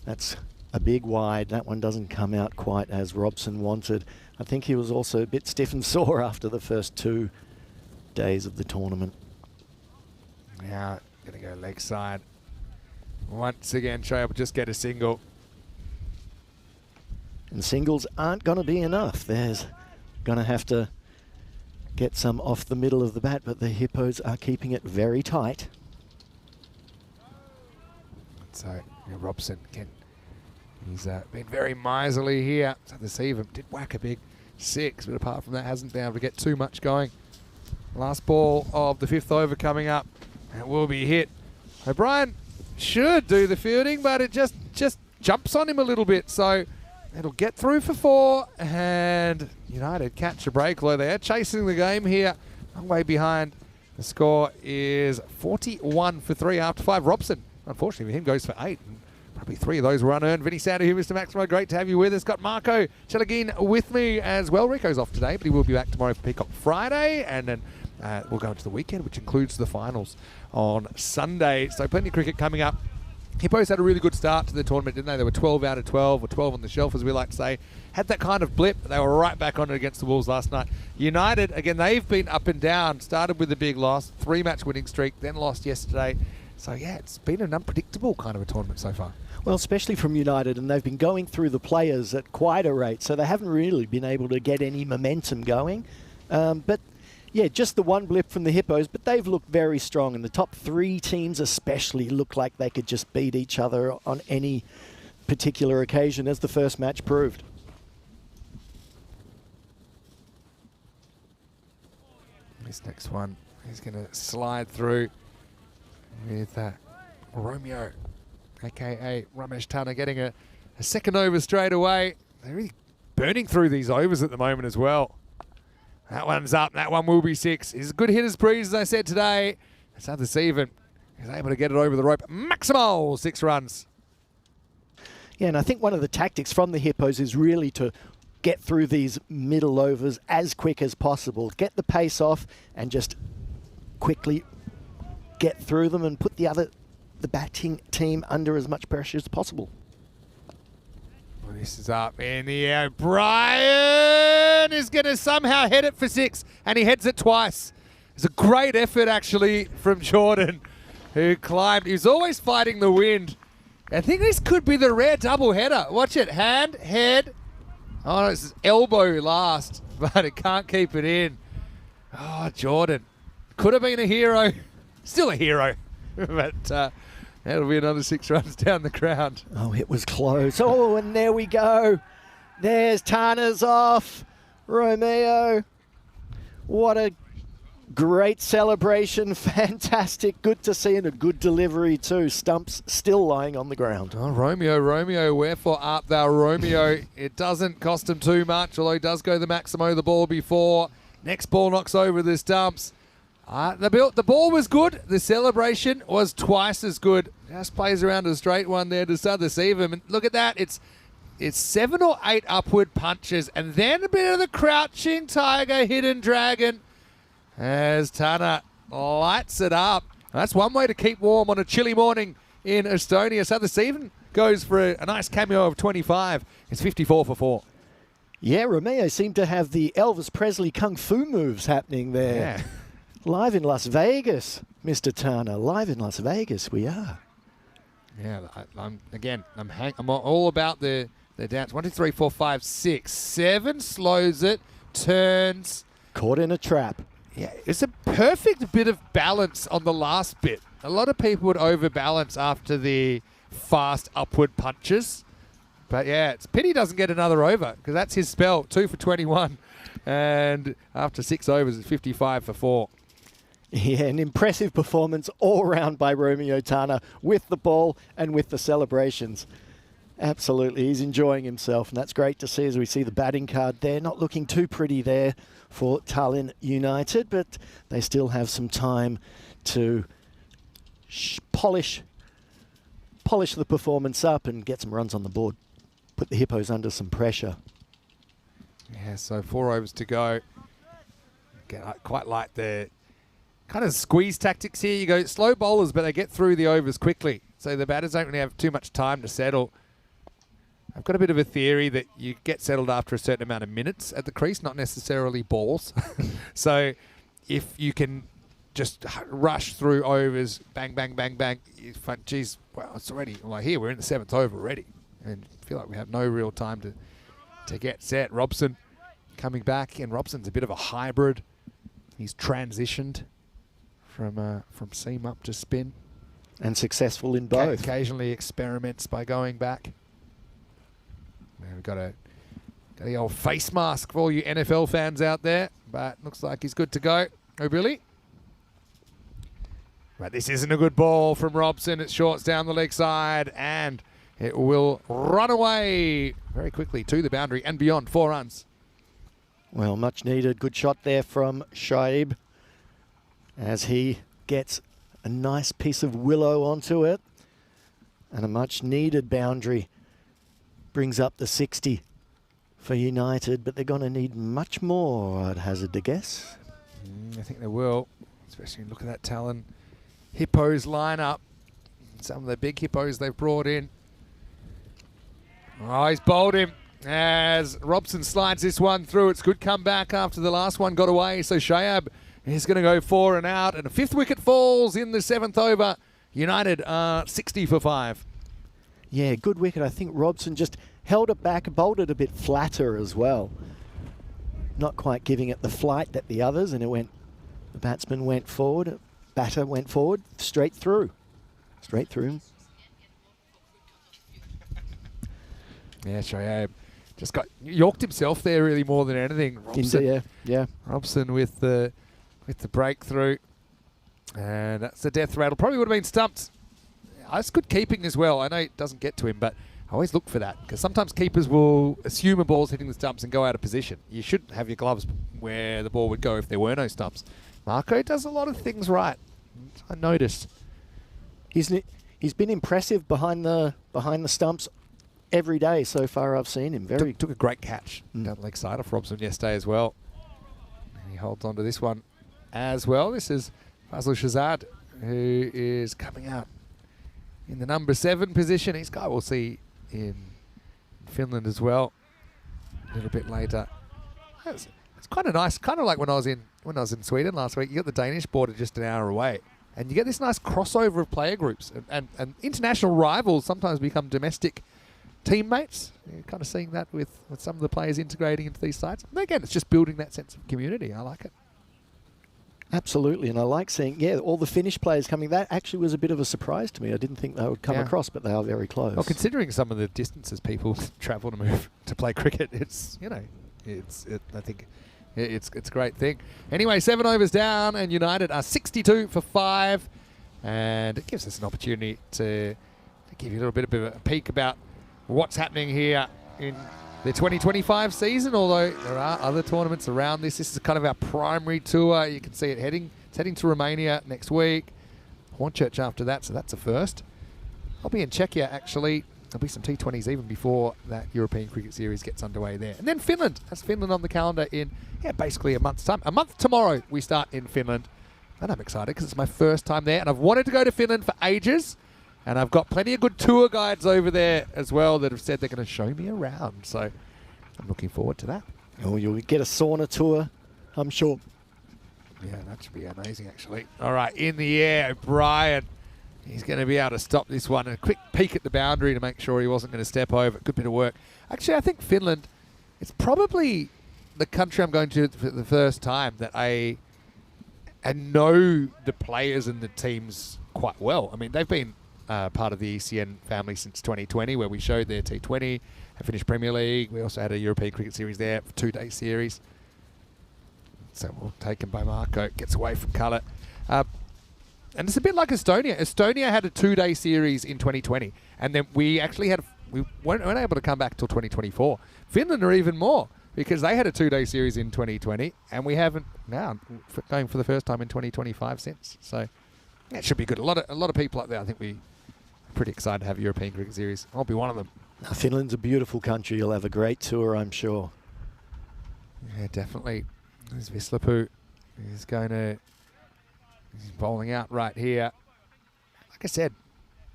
That's a big wide. That one doesn't come out quite as Robson wanted. I think he was also a bit stiff and sore after the first 2 days of the tournament. Now, going to go leg side. Once again, Shoaib will just get a single. And singles aren't going to be enough. There's going to have to get some off the middle of the bat, but the Hippos are keeping it very tight. So, Robson, again, he's been very miserly here. So the Seaver did whack a big 6, but apart from that, hasn't been able to get too much going. Last ball of the 5th over coming up. It will be hit. O'Brien should do the fielding, but it just jumps on him a little bit. So it'll get through for 4, and United catch a break. Though they are chasing the game here, long way behind. The score is 41 for 3 after 5. Robson, unfortunately for him, goes for 8. And probably 3 of those were unearned. Vinny Sander here, Mr. Maximo. Great to have you with us. Got Marco Chelagin with me as well. Rico's off today, but he will be back tomorrow for Peacock Friday, and then we'll go into the weekend, which includes the finals on Sunday. So plenty of cricket coming up. Hippos had a really good start to the tournament, didn't they? They were 12 out of 12, or 12 on the shelf, as we like to say. Had that kind of blip. They were right back on it against the Wolves last night. United, again, they've been up and down. Started with a big loss, 3-match winning streak, then lost yesterday. So, yeah, it's been an unpredictable kind of a tournament so far. Well, especially from United, and they've been going through the players at quite a rate, so they haven't really been able to get any momentum going. But yeah, just the one blip from the Hippos, but they've looked very strong, and the top 3 teams especially look like they could just beat each other on any particular occasion, as the first match proved. This next one, he's going to slide through with Romeo, a.k.a. Ramesh Tana, getting a second over straight away. They're really burning through these overs at the moment as well. That one's up. That one will be 6. He's a good hitter's breeze, as I said today. That's how this even. He's able to get it over the rope. Maximal 6 runs. Yeah, and I think one of the tactics from the Hippos is really to get through these middle overs as quick as possible. Get the pace off and just quickly get through them and put the batting team under as much pressure as possible. Well, this is up in the air. Brian is going to somehow head it for 6, and he heads it twice. It's a great effort, actually, from Jordan, who climbed. He's always fighting the wind. I think this could be the rare double header. Watch it. Hand, head. Oh, no, this is elbow last, but it can't keep it in. Oh, Jordan. Could have been a hero. Still a hero. But that'll be another 6 runs down the ground. Oh, it was close. Oh, and there we go. There's Tana's off. Romeo. What a great celebration. Fantastic. Good to see, and a good delivery too. Stumps still lying on the ground. Oh, Romeo, wherefore art thou, Romeo? It doesn't cost him too much, although he does go the Maximo the ball before. Next ball knocks over the stumps. The ball was good. The celebration was twice as good. Just plays around a straight one there to start deceive him. And look at that. It's 7 or 8 upward punches, and then a bit of the crouching tiger, hidden dragon, as Tana lights it up. That's one way to keep warm on a chilly morning in Estonia. So the Stephen goes for a nice cameo of 25. It's 54 for 4. Yeah, Romeo seemed to have the Elvis Presley kung fu moves happening there. Yeah. Live in Las Vegas, Mr. Tana. Live in Las Vegas, we are. Yeah, I'm all about the dance. 1, 2, 3, 4, 5, 6, 7. Slows it, turns. Caught in a trap. Yeah, it's a perfect bit of balance on the last bit. A lot of people would overbalance after the fast upward punches. But yeah, it's pity he doesn't get another over, because that's his spell. 2 for 21. And after 6 overs, it's 55 for 4. Yeah, an impressive performance all round by Romeo Tana with the ball and with the celebrations. Absolutely, he's enjoying himself, and that's great to see as we see the batting card there. Not looking too pretty there for Tallinn United, but they still have some time to polish the performance up and get some runs on the board. Put the Hippos under some pressure. Yeah, so 4 overs to go. Quite like the kind of squeeze tactics here. You go slow bowlers, but they get through the overs quickly. So the batters don't really have too much time to settle. I've got a bit of a theory that you get settled after a certain amount of minutes at the crease, not necessarily balls. So if you can just rush through overs, bang, bang, bang, bang, you find, geez, well, it's already, like here, we're in the 7th over already. And I feel like we have no real time to get set. Robson coming back, and Robson's a bit of a hybrid. He's transitioned from seam up to spin. And successful in both. Occasionally experiments by going back. Now we've got the old face mask for all you NFL fans out there, but looks like he's good to go. Oh, Billy? But this isn't a good ball from Robson. It's shorts down the leg side, and it will run away very quickly to the boundary and beyond. 4 runs. Well, much needed. Good shot there from Shaib as he gets a nice piece of willow onto it. And a much needed boundary brings up the 60 for United, but they're going to need much more, I'd hazard to guess. I think they will, especially look at that Tallinn Hippos lineup. Some of the big Hippos they've brought in. Oh, he's bowled him as Robson slides this one through. It's good comeback after the last one got away. So Shayab is going to go 4 and out, and a 5th wicket falls in the 7th over. United are 60 for 5. Yeah, good wicket. I think Robson just held it back, bowled it a bit flatter as well. Not quite giving it the flight that the others, and the batsman went forward, batter went forward, straight through. Straight through. Yeah, Shoaib just yorked himself there really more than anything. Robson, yeah. Robson with the breakthrough. And that's the death rattle. Probably would have been stumped. That's good keeping as well. I know it doesn't get to him, but I always look for that, because sometimes keepers will assume a ball's hitting the stumps and go out of position. You should have your gloves where the ball would go if there were no stumps. Marco does a lot of things right. I noticed. He's been impressive behind the stumps every day so far I've seen him. Very Took a great catch down the leg side off Robson yesterday as well. And he holds on to this one as well. This is Fazil Shahzad, who is coming out in the number 7 position. This guy we'll see in Finland as well a little bit later. It's kind of nice, kind of like when I was in Sweden last week. You got the Danish border just an hour away, and you get this nice crossover of player groups, and international rivals sometimes become domestic teammates. You're kind of seeing that with some of the players integrating into these sides. And again, it's just building that sense of community. I like it. Absolutely, and I like seeing, all the Finnish players coming. That actually was a bit of a surprise to me. I didn't think they would come across, but they are very close. Well, considering some of the distances people travel to move to play cricket, it's I think it's a great thing. Anyway, 7 overs down, and United are 62 for 5, and it gives us an opportunity to give you a little bit of a peek about what's happening here in the 2025 season, although there are other tournaments around this. This is kind of our primary tour. You can see it heading to Romania next week. Hornchurch after that, so that's a first. I'll be in Czechia, actually. There'll be some T20s even before that European Cricket Series gets underway there. And then Finland. That's Finland on the calendar in, basically a month's time. A month tomorrow we start in Finland. And I'm excited because it's my first time there. And I've wanted to go to Finland for ages. And I've got plenty of good tour guides over there as well that have said they're going to show me around. So I'm looking forward to that. Oh, you'll get a sauna tour, I'm sure. Yeah, that should be amazing, actually. All right, in the air, Brian. He's going to be able to stop this one. A quick peek at the boundary to make sure he wasn't going to step over. Good bit of work. Actually, I think Finland, it's probably the country I'm going to for the first time that I know the players and the teams quite well. I mean, they've been part of the ECN family since 2020, where we showed their T20 and Finnish Premier League. We also had a European Cricket Series there, for 2-day series. So we'll take him by Marco. Gets away from colour. And it's a bit like Estonia. Estonia had a 2-day series in 2020, and then we weren't able to come back till 2024. Finland are even more, because they had a 2-day series in 2020, and we haven't now going for the first time in 2025 since. So that should be good. A lot of people up there, I think we pretty excited to have a European Cricket Series. I'll be one of them. Now, Finland's a beautiful country. You'll have a great tour, I'm sure. Yeah, definitely. There's Vislapu. He's bowling out right here. Like I said,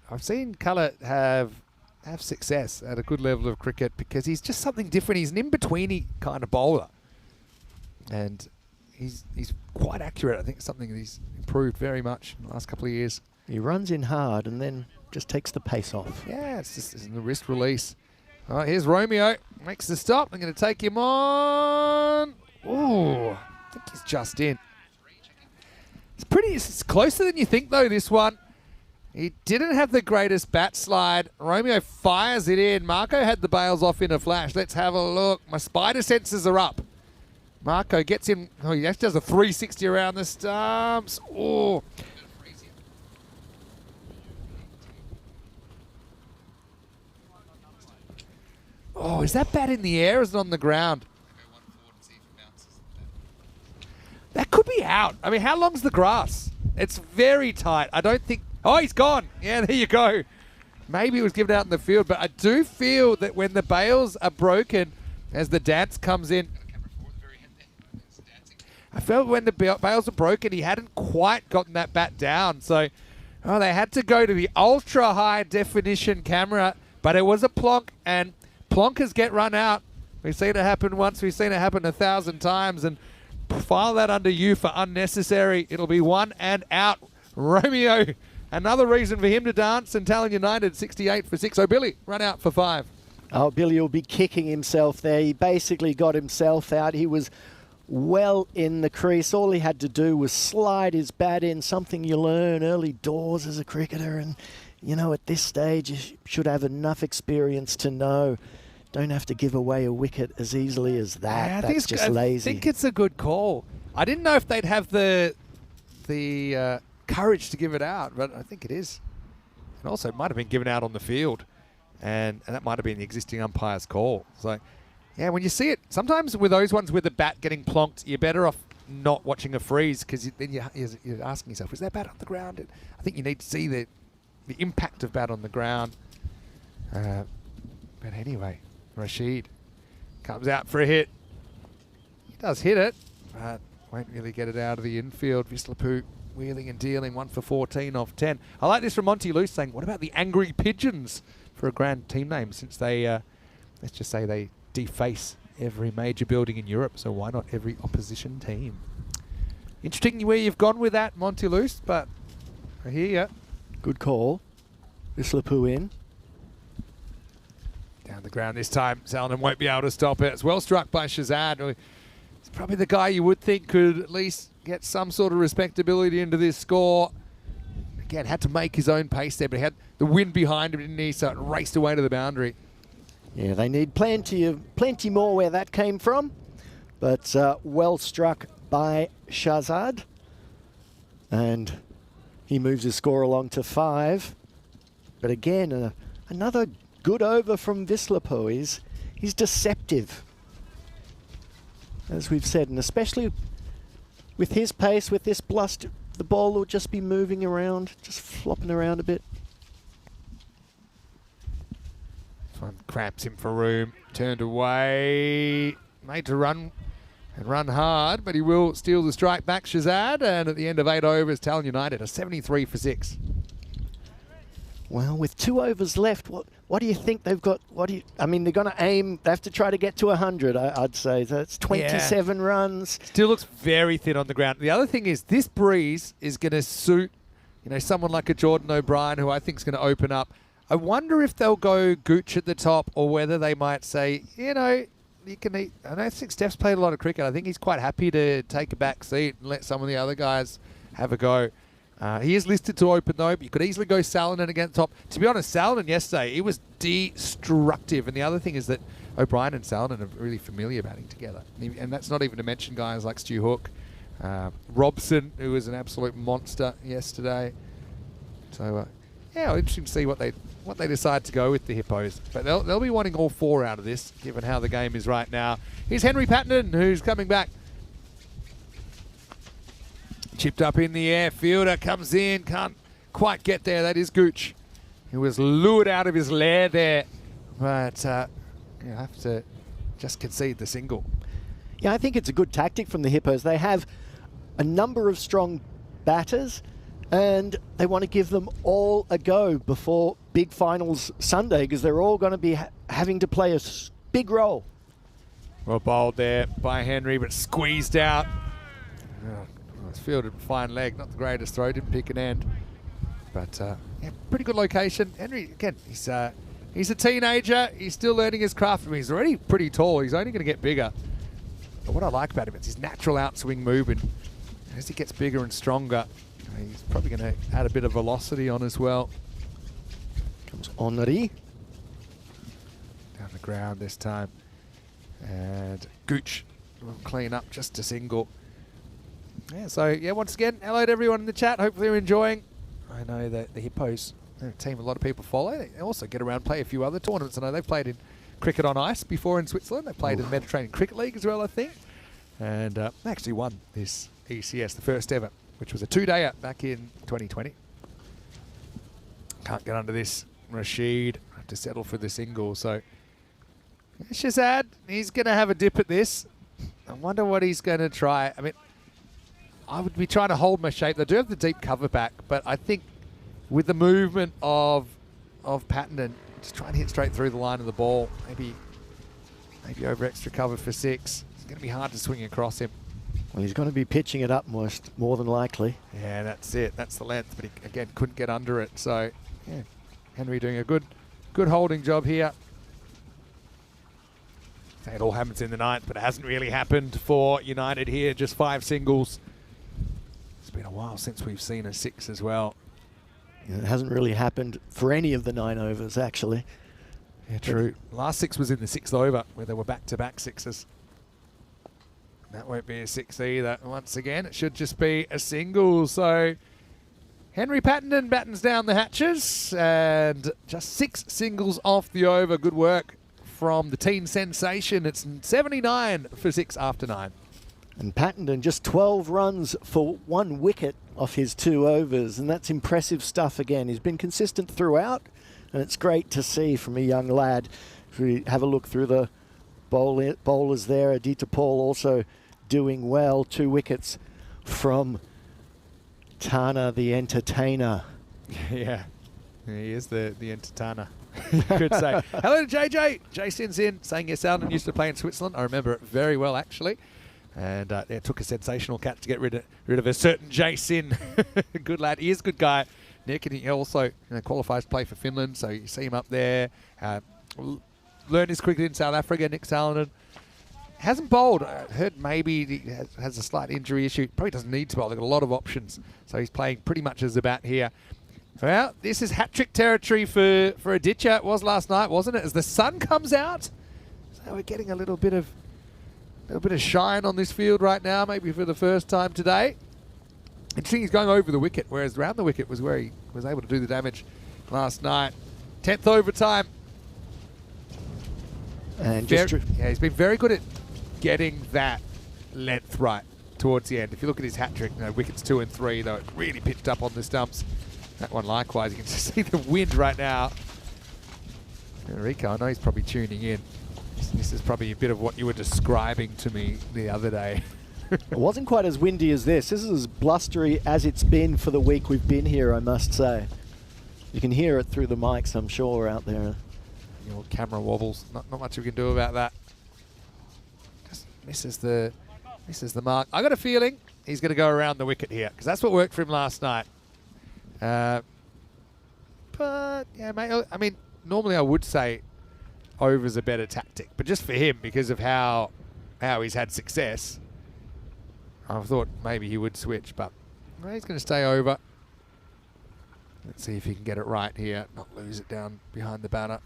I've seen Culler have success at a good level of cricket because he's just something different. He's an in-betweeny kind of bowler. And he's quite accurate. I think it's something that he's improved very much in the last couple of years. He runs in hard and then just takes the pace off. Yeah, it's just in the wrist release. All right, here's Romeo. Makes the stop. I'm going to take him on. Ooh, I think he's just in. It's closer than you think, though, this one. He didn't have the greatest bat slide. Romeo fires it in. Marco had the bails off in a flash. Let's have a look. My spider senses are up. Marco gets him. Oh, he actually does a 360 around the stumps. Oh. Oh, is that bat in the air or is it on the ground? That could be out. I mean, how long's the grass? It's very tight. I don't think... Oh, he's gone. Yeah, there you go. Maybe it was given out in the field, but I do feel that when the bails are broken, as the dance comes in... I felt when the bails were broken, he hadn't quite gotten that bat down. So, they had to go to the ultra-high definition camera, but it was a plonk, and plonkers get run out. We've seen it happen once. We've seen it happen 1,000 times, and file that under you for unnecessary. It'll be 1 and out. Romeo, another reason for him to dance, and Tallinn United 68 for 6. So Billy, run out for 5. Oh, Billy will be kicking himself there. He basically got himself out. He was well in the crease. All he had to do was slide his bat in, something you learn early doors as a cricketer. And, at this stage, you should have enough experience to know don't have to give away a wicket as easily as that. Yeah, that's just lazy. I think it's a good call. I didn't know if they'd have the courage to give it out, but I think it is. And also, it might have been given out on the field, and that might have been the existing umpire's call. So, yeah, when you see it, sometimes with those ones with the bat getting plonked, you're better off not watching a freeze because then you're asking yourself, is that bat on the ground? I think you need to see the impact of bat on the ground. But anyway, Rashid comes out for a hit. He does hit it, but won't really get it out of the infield. Vislapu wheeling and dealing, 1 for 14 off 10. I like this from Monty Luce saying, what about the Angry Pigeons for a grand team name, since they, let's just say they deface every major building in Europe, so why not every opposition team? Interesting where you've gone with that, Monty Luce, but I hear you. Good call. Vislapu in. Down the ground this time. Salonen won't be able to stop it. It's well struck by Shazad. It's probably the guy you would think could at least get some sort of respectability into this score. Again, had to make his own pace there, but he had the wind behind him, didn't he? So it raced away to the boundary. Yeah, they need plenty more where that came from. But well struck by Shazad. And he moves his score along to 5. But again, another good over from Vislapu. He's deceptive, as we've said, and especially with his pace, with this bluster, the ball will just be moving around, just flopping around a bit. This one cramps him for room, turned away, made to run and run hard, but he will steal the strike back, Shazad, and at the end of 8 overs, Tallinn United are 73 for 6. Well, with 2 overs left, what do you think they've got? I mean, they're going to aim. They have to try to get to 100. I'd say that's 27 runs. Still looks very thin on the ground. The other thing is this breeze is going to suit, someone like a Jordan O'Brien, who I think is going to open up. I wonder if they'll go Gooch at the top, or whether they might say, you can eat. I don't think Steph's played a lot of cricket. I think he's quite happy to take a back seat and let some of the other guys have a go. He is listed to open though, but you could easily go Salonen against top. To be honest, Salonen yesterday, he was destructive. And the other thing is that O'Brien and Salonen are really familiar batting together. And that's not even to mention guys like Stu Hook, Robson, who was an absolute monster yesterday. So, interesting to see what they decide to go with the Hippos. But they'll be wanting all 4 out of this, given how the game is right now. Here's Henry Pattenden, who's coming back. Chipped up in the air, fielder comes in, can't quite get there. That is Gooch, who was lured out of his lair there. But you have to just concede the single. Yeah, I think it's a good tactic from the Hippos. They have a number of strong batters, and they want to give them all a go before big finals Sunday, because they're all going to be having to play a big role. Well bowled there by Henry, but squeezed out. It's fielded fine leg, not the greatest throw, didn't pick an end. But pretty good location. Henry, again, he's a teenager. He's still learning his craft. I mean, he's already pretty tall. He's only going to get bigger. But what I like about him is his natural outswing movement. As he gets bigger and stronger, he's probably going to add a bit of velocity on as well. Comes Henry. Down the ground this time. And Gooch will clean up just a single. Once again, hello to everyone in the chat. Hopefully you're enjoying. I know that the Hippos, they're a team a lot of people follow. They also get around, play a few other tournaments. I know they've played in cricket on ice before in Switzerland. They played in the Mediterranean Cricket League as well, I think. And they actually won this ECS, the first ever, which was a 2-dayer back in 2020. Can't get under this. Rashid have to settle for the single. So Shazad, he's going to have a dip at this. I wonder what he's going to try. I mean, I would be trying to hold my shape. They do have the deep cover back, but I think with the movement of Pattenden, just trying to hit straight through the line of the ball, maybe over extra cover for 6. It's going to be hard to swing across him. Well, he's going to be pitching it up more than likely. Yeah, that's it. That's the length, but he, again, couldn't get under it. So, yeah, Henry doing a good holding job here. It all happens in the 9th, but it hasn't really happened for United here. Just 5 singles. It's been a while since we've seen a 6 as well. Yeah, it hasn't really happened for any of the 9 overs, actually. Yeah, true. Last 6 was in the 6th over, where there were back-to-back 6s. That won't be a 6 either. Once again, it should just be a single. So Henry Pattenden battens down the hatches, and just 6 singles off the over. Good work from the teen sensation. It's 79 for 6 after 9. And Pattenden just 12 runs for 1 wicket off his 2 overs, and that's impressive stuff again. He's been consistent throughout, and it's great to see from a young lad If we have a look through the bowlers there, Adita Paul also doing well. 2 wickets from Tana, the entertainer. Yeah, he is the entertainer. You could say. Hello to JJ. Jason's in, saying yes, Alden used to play in Switzerland. I remember it very well, actually. And it took a sensational catch to get rid of a certain Jason. Good lad. He is a good guy, Nick, and he also qualifies to play for Finland, so you see him up there. Learned his cricket in South Africa, Nick Salonen. Hasn't bowled. I heard maybe he has a slight injury issue. Probably doesn't need to bowl. They've got a lot of options, so he's playing pretty much as a bat here. Well, this is hat-trick territory for Aditya. It was last night, wasn't it? As the sun comes out, so we're getting a little bit of shine on this field right now, maybe for the first time today. Interesting, he's going over the wicket, whereas around the wicket was where he was able to do the damage last night. 10th overtime. And he's been very good at getting that length right towards the end. If you look at his hat-trick, wickets 2 and 3, though, it really pitched up on the stumps. That one likewise, you can just see the wind right now. Rico, I know he's probably tuning in. This is probably a bit of what you were describing to me the other day. It wasn't quite as windy as this. This is as blustery as it's been for the week we've been here, I must say. You can hear it through the mics, I'm sure, out there. Your camera wobbles. Not much we can do about that. Just misses the mark. I got a feeling he's going to go around the wicket here, because that's what worked for him last night. But yeah, mate. I mean, normally I would say over's a better tactic, but just for him, because of how he's had success, I thought maybe he would switch, but he's going to stay over. Let's see if he can get it right here, not lose it down behind the batter.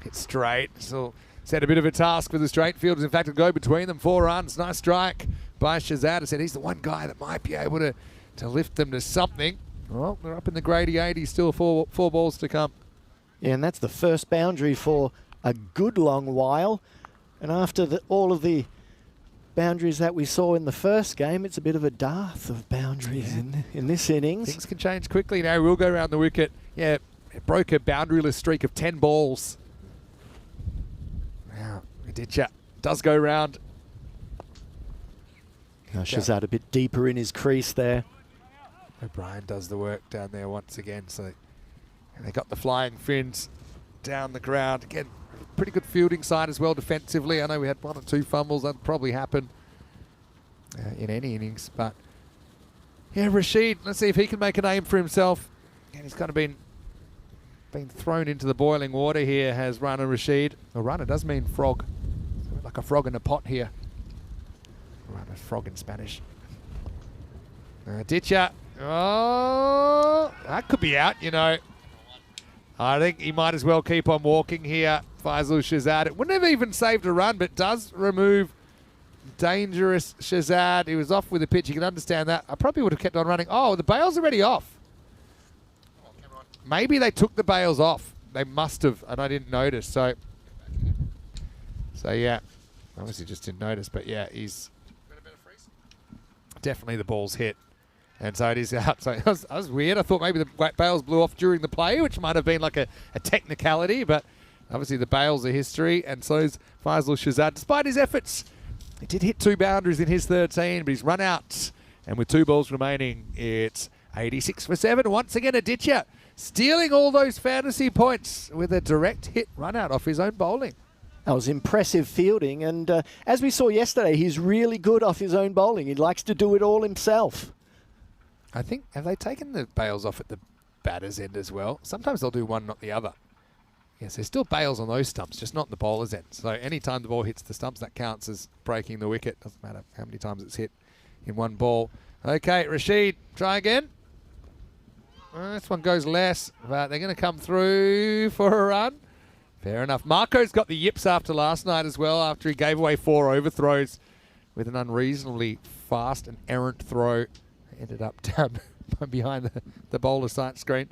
Hit straight. So set a bit of a task for the straight fielders. In fact, it'll go between them. 4 runs. Nice strike by Shazad. I said he's the one guy that might be able to lift them to something. Well, they're up in the Grady 80s, still four balls to come. Yeah, and that's the first boundary for a good long while. And after all of the boundaries that we saw in the first game, it's a bit of a dearth of boundaries in this innings. Things can change quickly now. We'll go around the wicket. Yeah, it broke a boundaryless streak of 10 balls. Now, Aditya does go round. Shazad a bit deeper in his crease there. O'Brien does the work down there once again. So they got the flying fins down the ground. Again, pretty good fielding side as well defensively. I know we had 1 or 2 fumbles. That'd probably happen in any innings. But yeah, Rashid, let's see if he can make a name for himself. And he's kind of been thrown into the boiling water here, has Rana Rashid. Well, Rana does mean frog. So like a frog in a pot here. Rana, frog in Spanish. Aditya. Oh, that could be out, you know. I think he might as well keep on walking here. Faisal Shazad. It wouldn't have even saved a run, but does remove dangerous Shazad. He was off with the pitch. You can understand that. I probably would have kept on running. Oh, the bail's already off. Maybe they took the bails off. They must have, and I didn't notice. So yeah, obviously just didn't notice. But yeah, he's definitely the ball's hit. And so it is out. So that was weird. I thought maybe the bails blew off during the play, which might have been like a technicality, but obviously the bails are history, and so is Faisal Shazad. Despite his efforts, he did hit 2 boundaries in his 13, but he's run out. And with 2 balls remaining, it's 86 for 7. Once again, Aditya stealing all those fantasy points with a direct hit run out off his own bowling. That was impressive fielding, and as we saw yesterday, he's really good off his own bowling. He likes to do it all himself. I think, have they taken the bails off at the batter's end as well? Sometimes they'll do one, not the other. Yes, there's still bails on those stumps, just not the bowler's end. So any time the ball hits the stumps, that counts as breaking the wicket. Doesn't matter how many times it's hit in one ball. Okay, Rashid, try again. This one goes less, but they're going to come through for a run. Fair enough. Marco's got the yips after last night as well, after he gave away 4 overthrows with an unreasonably fast and errant throw. Ended up down behind the bowler sight screen.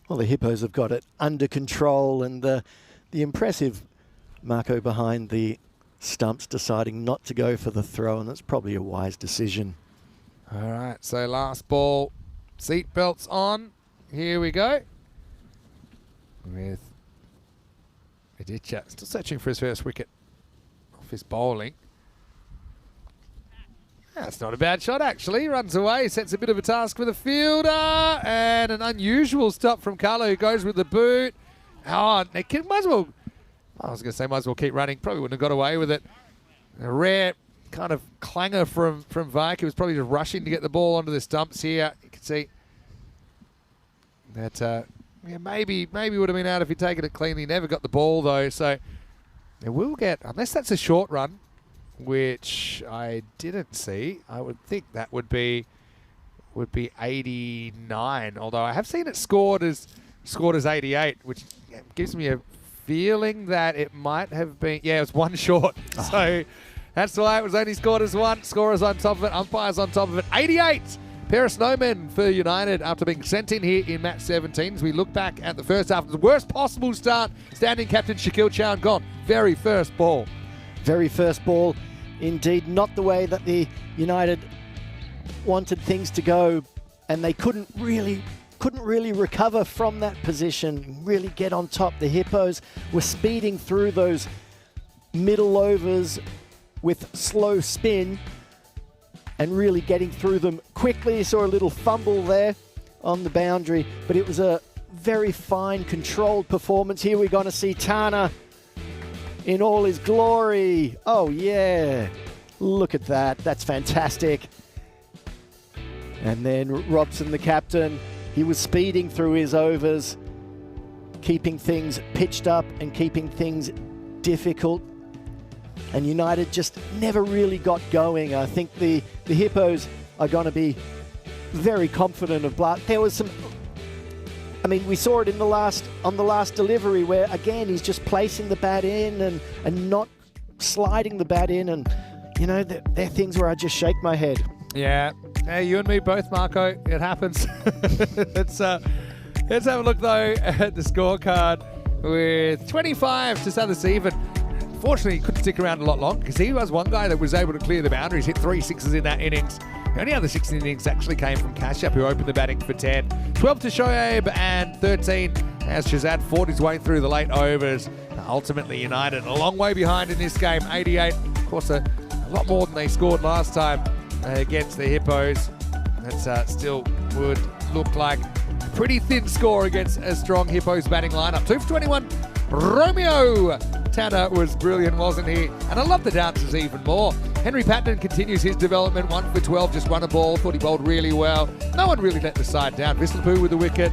Well, the Hippos have got it under control, and the impressive Marco behind the stumps deciding not to go for the throw, and that's probably a wise decision. All right, so last ball, seat belts on. Here we go. with Edicha. Still searching for his first wicket off his bowling. That's not a bad shot, actually. Runs away, sets a bit of a task for the fielder, and an unusual stop from Carlo, who goes with the boot. Oh, they might as well, I was going to say might as well keep running. Probably wouldn't have got away with it. A rare kind of clanger from Vike, who was probably just rushing to get the ball onto the stumps here. You can see that yeah, maybe would have been out if he'd taken it cleanly. Never got the ball, though, so they will get, unless that's a short run, which I didn't see. I would think that would be 89. Although I have seen it scored as 88, which gives me a feeling that it might have been. Yeah, it was one short. Oh. So that's why it was only scored as one. Scorers on top of it, umpires on top of it. 88. Pair of snowmen for United after being sent in here in match 17. As we look back at the first half, the worst possible start. Standing captain Shaquille Chown gone. Very first ball. Very first ball. Indeed, not the way that the United wanted things to go, and they couldn't really recover from that position, really get on top. The Hippos were speeding through those middle overs with slow spin and really getting through them quickly. Saw a little fumble there on the boundary, but it was a very fine, controlled performance. Here we're going to see Tana in all his glory. Oh yeah, look at that. That's fantastic. And then Robson, the captain, he was speeding through his overs, keeping things pitched up and keeping things difficult. And United just never really got going. I think the Hippos are going to be very confident of Bart. There was some, I mean, we saw it on the last delivery where, again, he's just placing the bat in and not sliding the bat in. And, you know, they're things where I just shake my head. Yeah. Hey, you and me both, Marco. It happens. Let's have a look, though, at the scorecard with 25 to start this even. Fortunately, he couldn't stick around a lot long because he was one guy that was able to clear the boundaries, hit 3 sixes in that innings. The only other 6 innings actually came from Kashyap, who opened the batting for 10. 12 to Shoaib and 13 as Shazad fought his way through the late overs. Ultimately, United a long way behind in this game, 88. Of course, a lot more than they scored last time against the Hippos. That still would look like a pretty thin score against a strong Hippos batting lineup. 2 for 21, Romeo Tanner was brilliant, wasn't he? And I love the dances even more. Henry Patton continues his development, 1 for 12, just run a ball, thought he bowled really well. No one really let the side down. Visslapu with the wicket.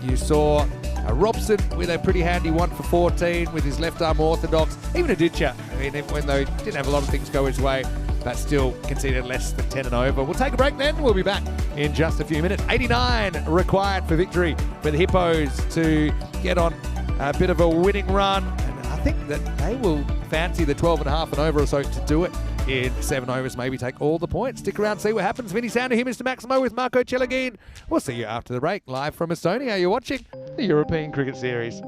You saw Robson with a pretty handy 1 for 14 with his left arm orthodox. Even Aditya, I mean, when they didn't have a lot of things go his way, but still conceded less than 10 and over. We'll take a break then. We'll be back in just a few minutes. 89 required for victory for the Hippos to get on a bit of a winning run. And I think that they will fancy the 12.5 and over or so to do it in 7 overs, maybe take all the points. Stick around, see what happens. Vinny Sounder here, Mr. Maximo with Marco Celagin. We'll see you after the break, live from Estonia. You're watching the European Cricket Series.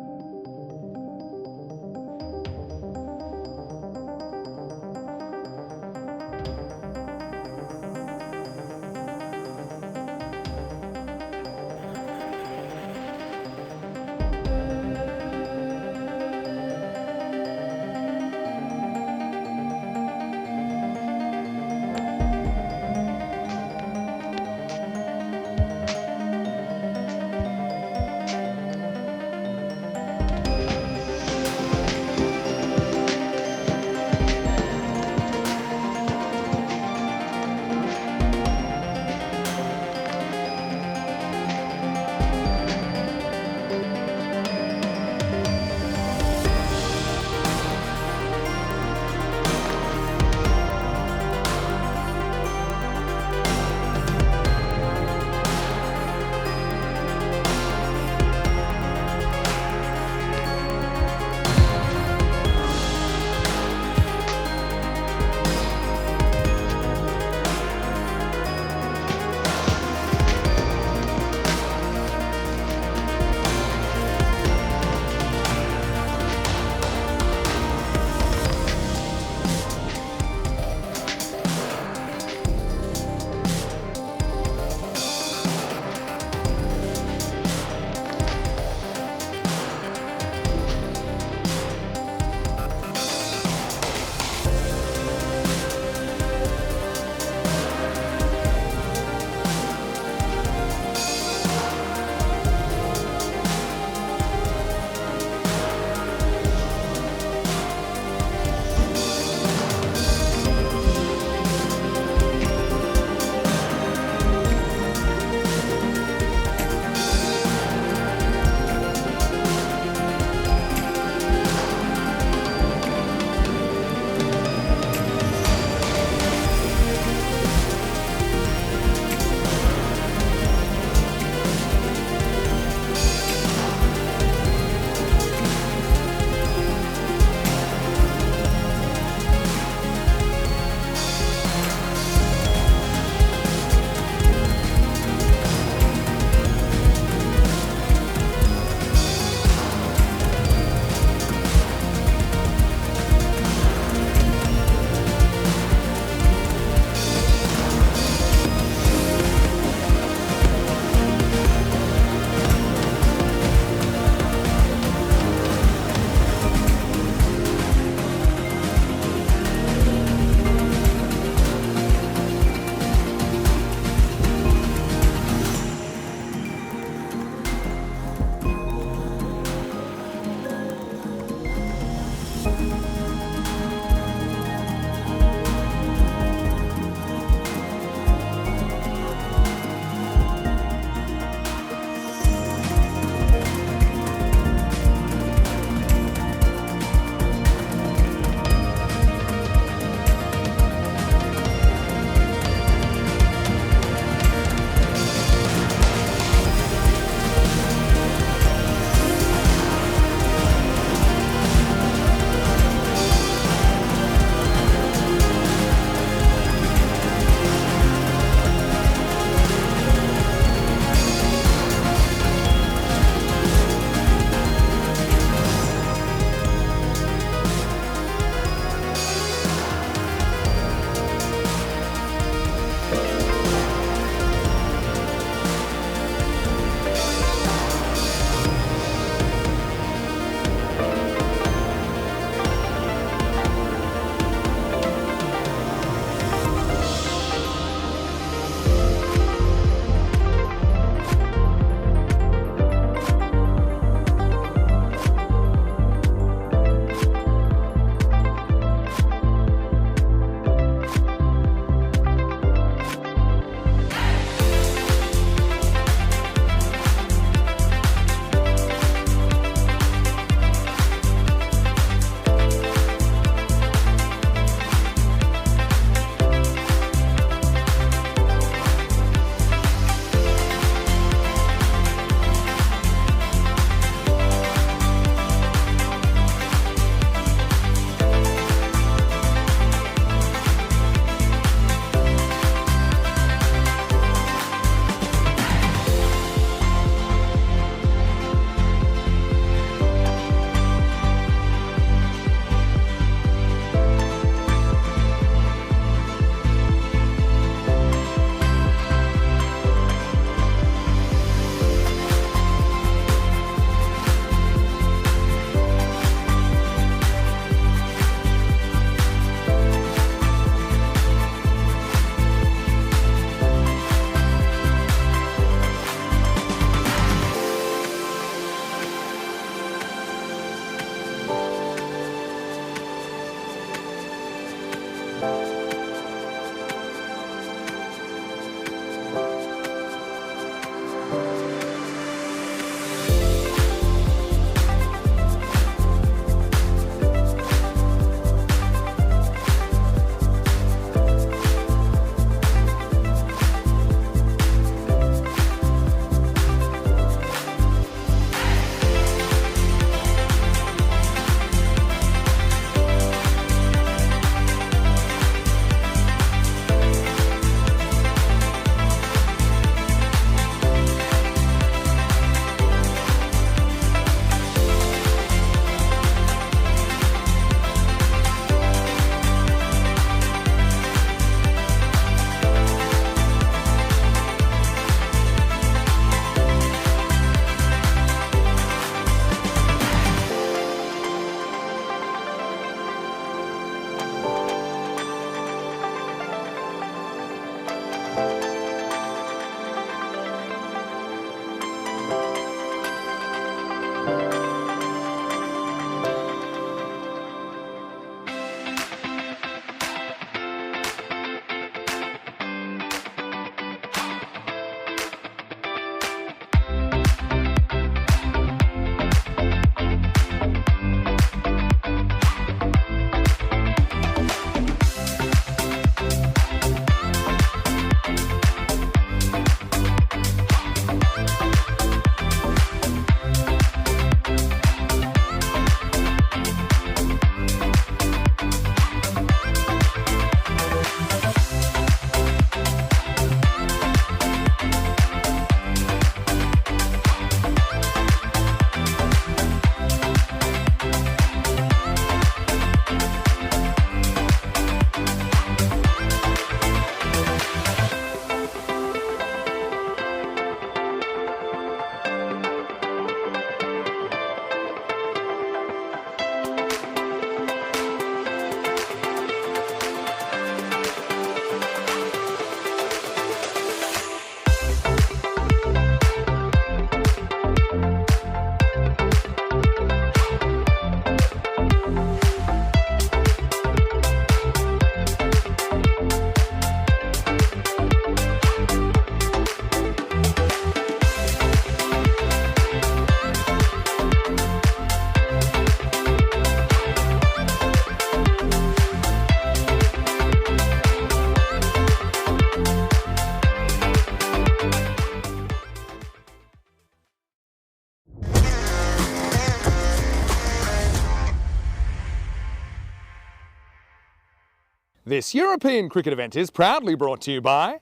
This European cricket event is proudly brought to you by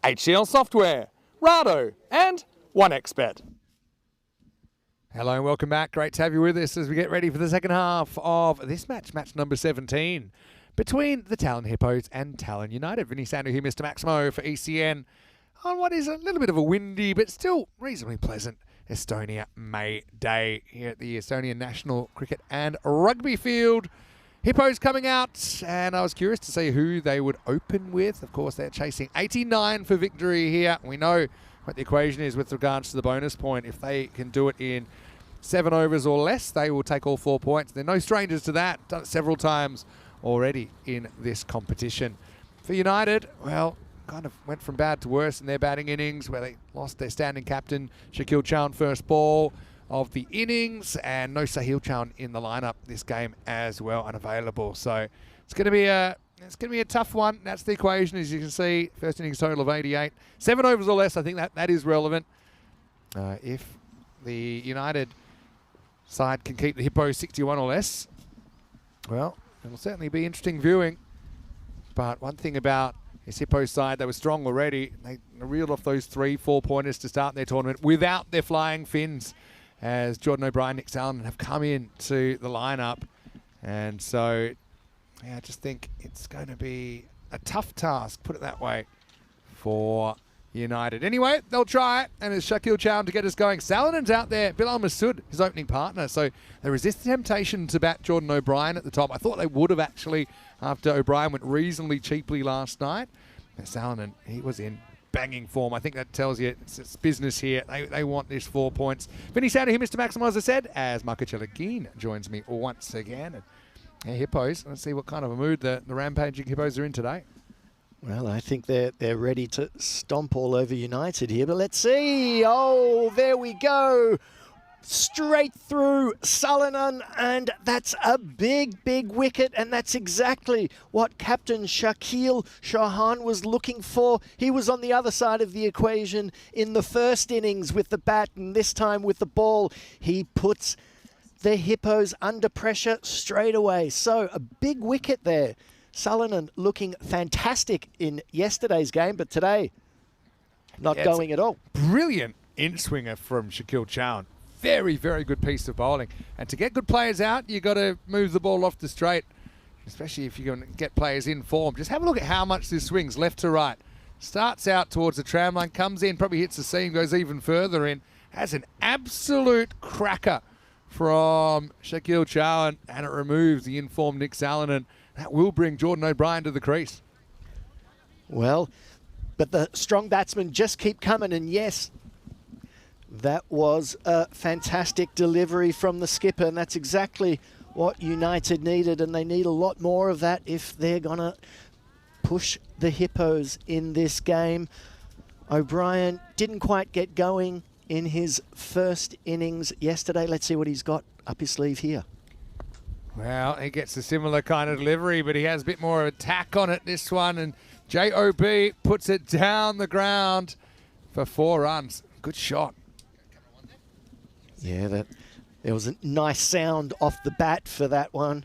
HCL Software, Rado and 1xBet. Hello and welcome back. Great to have you with us as we get ready for the second half of this match, match number 17, between the Talon Hippos and Talon United. Vinny Sandu here, Mr. Maximo for ECN, on what is a little bit of a windy but still reasonably pleasant Estonia May Day here at the Estonian National Cricket and Rugby Field. Hippos coming out, and I was curious to see who they would open with. Of course, they're chasing 89 for victory here. We know what the equation is with regards to the bonus point. If they can do it in 7 overs or less, they will take all 4 points. They're no strangers to that. Done it several times already in this competition. For United, well, kind of went from bad to worse in their batting innings, where they lost their standing captain, Shaquille Chown, first ball of the innings, and no Sahil Chown in the lineup this game as well, unavailable. So it's going to be a tough one. That's the equation, as you can see. First innings total of 88. 7 overs or less, I think that is relevant. If the United side can keep the Hippos 61 or less, well, it'll certainly be interesting viewing. But one thing about this Hippos side, they were strong already. They reeled off those 3-4 pointers to start their tournament without their flying fins, as Jordan O'Brien, Nick Sallinen have come into the lineup. And so, yeah, I just think it's going to be a tough task, put it that way, for United. Anyway, they'll try it, and it's Shaquille Chown to get us going. Salinen's out there, Bilal Masood, his opening partner, so they resist the temptation to bat Jordan O'Brien at the top. I thought they would have actually, after O'Brien went reasonably cheaply last night. And Salinen, he was in banging form. I think that tells you it's business here. They want this 4 points. Vinny Sandu here, Mr. Maximo, as I said, as Marco Celagin joins me once again. And yeah, Hippos, let's see what kind of a mood the rampaging Hippos are in today. Well, I think they're ready to stomp all over United here, but let's see. Oh, there we go. Straight through Sallinen, and that's a big wicket, and that's exactly what Captain Shakil Chauhan was looking for. He was on the other side of the equation in the first innings with the bat, and this time with the ball. He puts the Hippos under pressure straight away. So a big wicket there. Sallinen looking fantastic in yesterday's game, but today not going at all. Brilliant in-swinger from Shaquille Chown. Very good piece of bowling. And to get good players out, you've got to move the ball off the straight, especially if you're going to get players in form. Just have a look at how much this swings left to right. Starts out towards the tram line, comes in, probably hits the seam, goes even further in. Has an absolute cracker from Shaquille Chown, and it removes the informed Nick Sallinen. That will bring Jordan O'Brien to the crease. Well, but the strong batsmen just keep coming, and yes, that was a fantastic delivery from the skipper, and that's exactly what United needed, and they need a lot more of that if they're going to push the Hippos in this game. O'Brien didn't quite get going in his first innings yesterday. Let's see what he's got up his sleeve here. Well, he gets a similar kind of delivery, but he has a bit more attack on it, this one, and J.O.B. puts it down the ground for 4 runs. Good shot. Yeah, there was a nice sound off the bat for that one.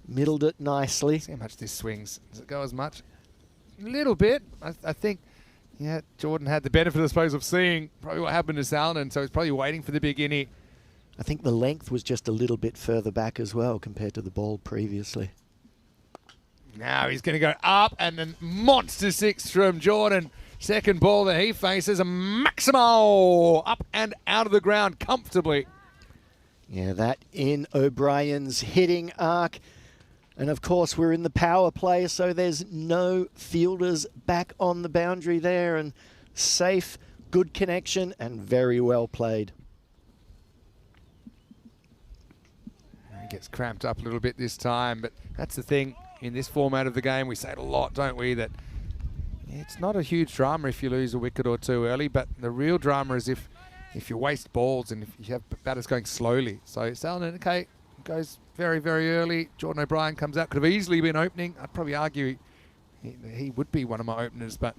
Middled it nicely. See how much this swings. Does it go as much? A little bit. I think, yeah, Jordan had the benefit, I suppose, of seeing probably what happened to Sallinen, so he's probably waiting for the big innie. I think the length was just a little bit further back as well compared to the ball previously. Now he's going to go up, and then monster 6 from Jordan. Second ball that he faces, a Maximo up and out of the ground comfortably. Yeah, that in O'Brien's hitting arc. And of course, we're in the power play, so there's no fielders back on the boundary there. And safe, good connection, and very well played. He gets cramped up a little bit this time, but that's the thing in this format of the game. We say it a lot, don't we, that it's not a huge drama if you lose a wicket or two early, but the real drama is if you waste balls and if you have batters going slowly. So Sallinen, okay, goes very early. Jordan O'Brien comes out, could have easily been opening. I'd probably argue he would be one of my openers, but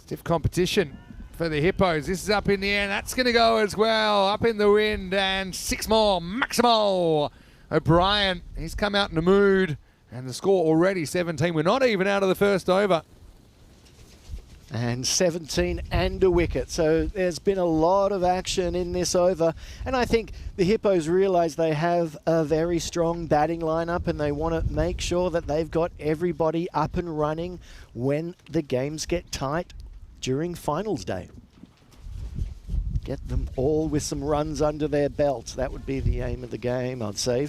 stiff competition for the Hippos. This is up in the air, and that's going to go as well. Up in the wind, and 6 more. Maximo O'Brien, he's come out in a mood, And the score already 17. We're not even out of the first over. And 17 and a wicket. So there's been a lot of action in this over. And I think the Hippos realise they have a very strong batting lineup and they want to make sure that they've got everybody up and running when the games get tight during finals day. Get them all with some runs under their belts. That would be the aim of the game, I'd say.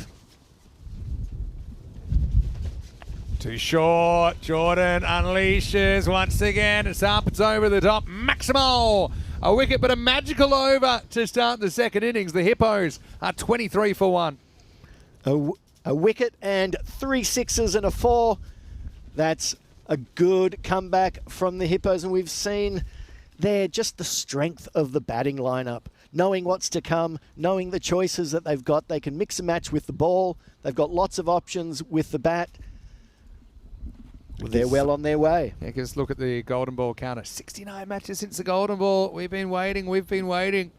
Too short. Jordan unleashes once again. It's up. It's over the top. Maximo. A wicket, but a magical over to start the second innings. The Hippos are 23 for 1. A wicket and 3 sixes and a 4. That's a good comeback from the Hippos. And we've seen there just the strength of the batting lineup. Knowing what's to come, knowing the choices that they've got. They can mix and match with the ball. They've got lots of options with the bat. They're well on their way. Yeah, just look at the golden ball counter. 69 matches since the golden ball. We've been waiting.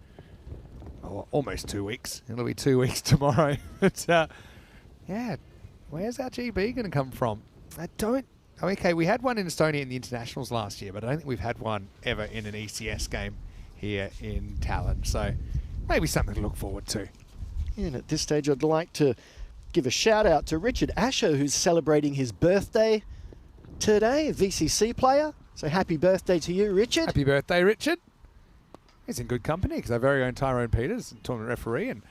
Oh, almost 2 weeks. It'll be 2 weeks tomorrow. But, yeah, where's our GB going to come from? Okay, we had one in Estonia in the internationals last year, but I don't think we've had one ever in an ECS game here in Tallinn. So maybe something to look forward to. Yeah, and at this stage, I'd like to give a shout out to Richard Asher, who's celebrating his birthday today, a VCC player. So happy birthday to you, Richard. Happy birthday, Richard. He's in good company because our very own Tyrone Peters, tournament referee and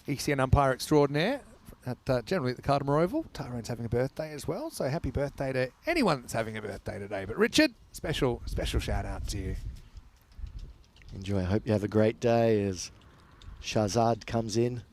ECN umpire extraordinaire at generally at the Cardamore Oval. Tyrone's having a birthday as well, so happy birthday to anyone that's having a birthday today. But Richard, special shout out to you. Enjoy. I hope you have a great day as Shahzad comes in.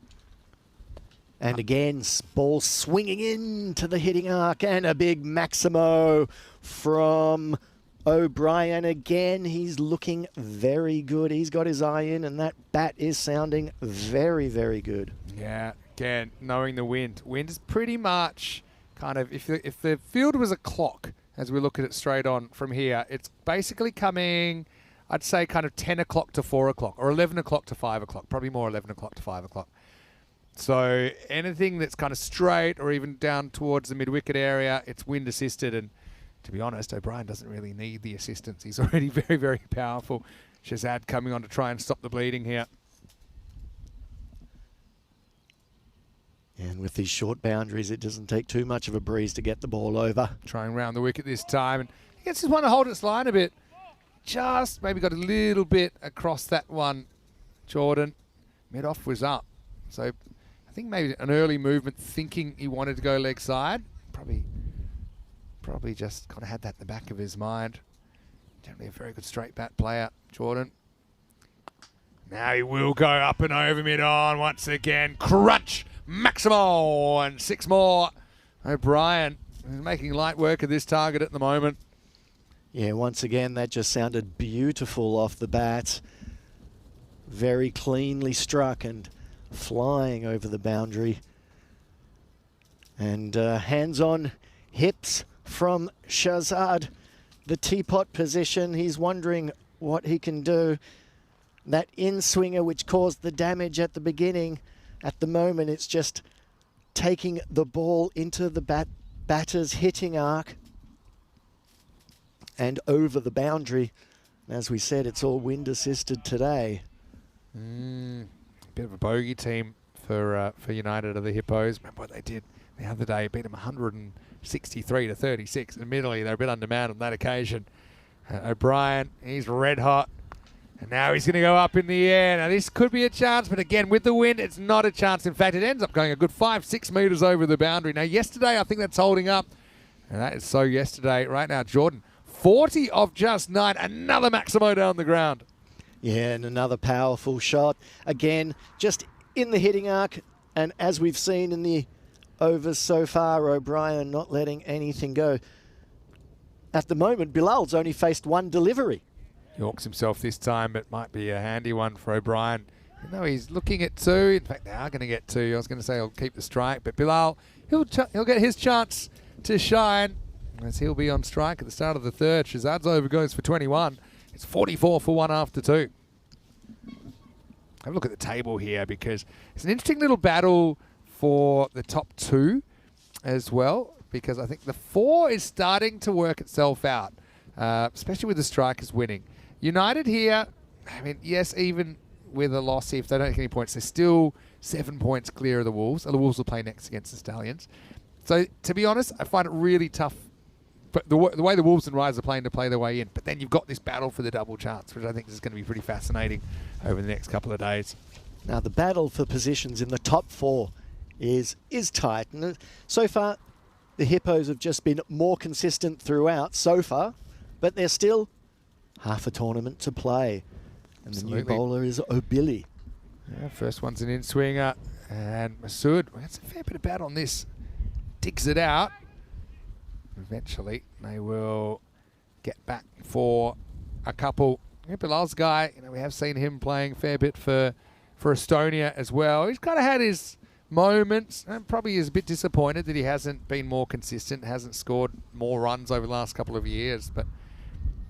And again, ball swinging into the hitting arc and a big Maximo from O'Brien again. He's looking very good. He's got his eye in and that bat is sounding very, very good. Yeah, again, knowing the wind. Wind is pretty much kind of, if the field was a clock, as we look at it straight on from here, it's basically coming, I'd say kind of 10 o'clock to 4 o'clock or 11 o'clock to 5 o'clock, probably more 11 o'clock to 5 o'clock. So anything that's kind of straight or even down towards the mid-wicket area, it's wind assisted. And to be honest, O'Brien doesn't really need the assistance. He's already very, very powerful. Shahzad coming on to try and stop the bleeding here. And with these short boundaries, it doesn't take too much of a breeze to get the ball over. Trying round the wicket this time. And I guess just want to hold its line a bit. Just maybe got a little bit across that one, Jordan. Mid-off was up. So I think maybe an early movement thinking he wanted to go leg side. Probably just kind of had that in the back of his mind. Generally a very good straight bat player, Jordan. Now he will go up and over mid-on once again. Crunch! Maximo! And 6 more. O'Brien is making light work of this target at the moment. Yeah, once again, that just sounded beautiful off the bat. Very cleanly struck and flying over the boundary. And hands on hips from Shahzad. The teapot position, he's wondering what he can do. That in-swinger which caused the damage at the beginning, at the moment it's just taking the ball into the batter's hitting arc and over the boundary. As we said, it's all wind assisted today. Bit of a bogey team for United of the Hippos. Remember what they did the other day, beat them 163 to 36. Admittedly, they're a bit undermanned on that occasion. O'Brien, he's red hot. And now he's going to go up in the air. Now this could be a chance, but again, with the wind, it's not a chance. In fact, it ends up going a good 5-6 metres over the boundary. Now yesterday, I think that's holding up. And that is so yesterday. Right now, Jordan, 40 of just 9. Another Maximo down the ground. Yeah, and another powerful shot. Again, just in the hitting arc. And as we've seen in the overs so far, O'Brien not letting anything go. At the moment, Bilal's only faced 1 delivery. Yorks himself this time, but might be a handy one for O'Brien. You know, he's looking at 2. In fact, they are going to get 2. I was going to say he'll keep the strike, but Bilal, he'll get his chance to shine as he'll be on strike at the start of the 3rd. Shahzad's over goes for 21. It's 44 for 1 after 2. Have a look at the table here because it's an interesting little battle for the top 2 as well. because I think the 4 is starting to work itself out, especially with the strikers winning. United here, I mean, yes, even with a loss, if they don't get any points, they're still 7 points clear of the Wolves. The Wolves will play next against the Stallions. So, to be honest, I find it really tough. But the way the Wolves and Riders are playing to play their way in. But then you've got this battle for the double chance, which I think is going to be pretty fascinating over the next couple of days. Now, the battle for positions in the top 4 is tight. And so far, the Hippos have just been more consistent throughout so far, but they're still half a tournament to play. And Absolutely. the new bowler is O'Billy. Yeah, first one's an in-swinger. And Masood, well, that's a fair bit of bat on this. Digs it out. Eventually, they will get back for a couple. Bilal's guy, we have seen him playing a fair bit for Estonia as well. He's kind of had his moments, and probably is a bit disappointed that he hasn't been more consistent, hasn't scored more runs over the last couple of years, but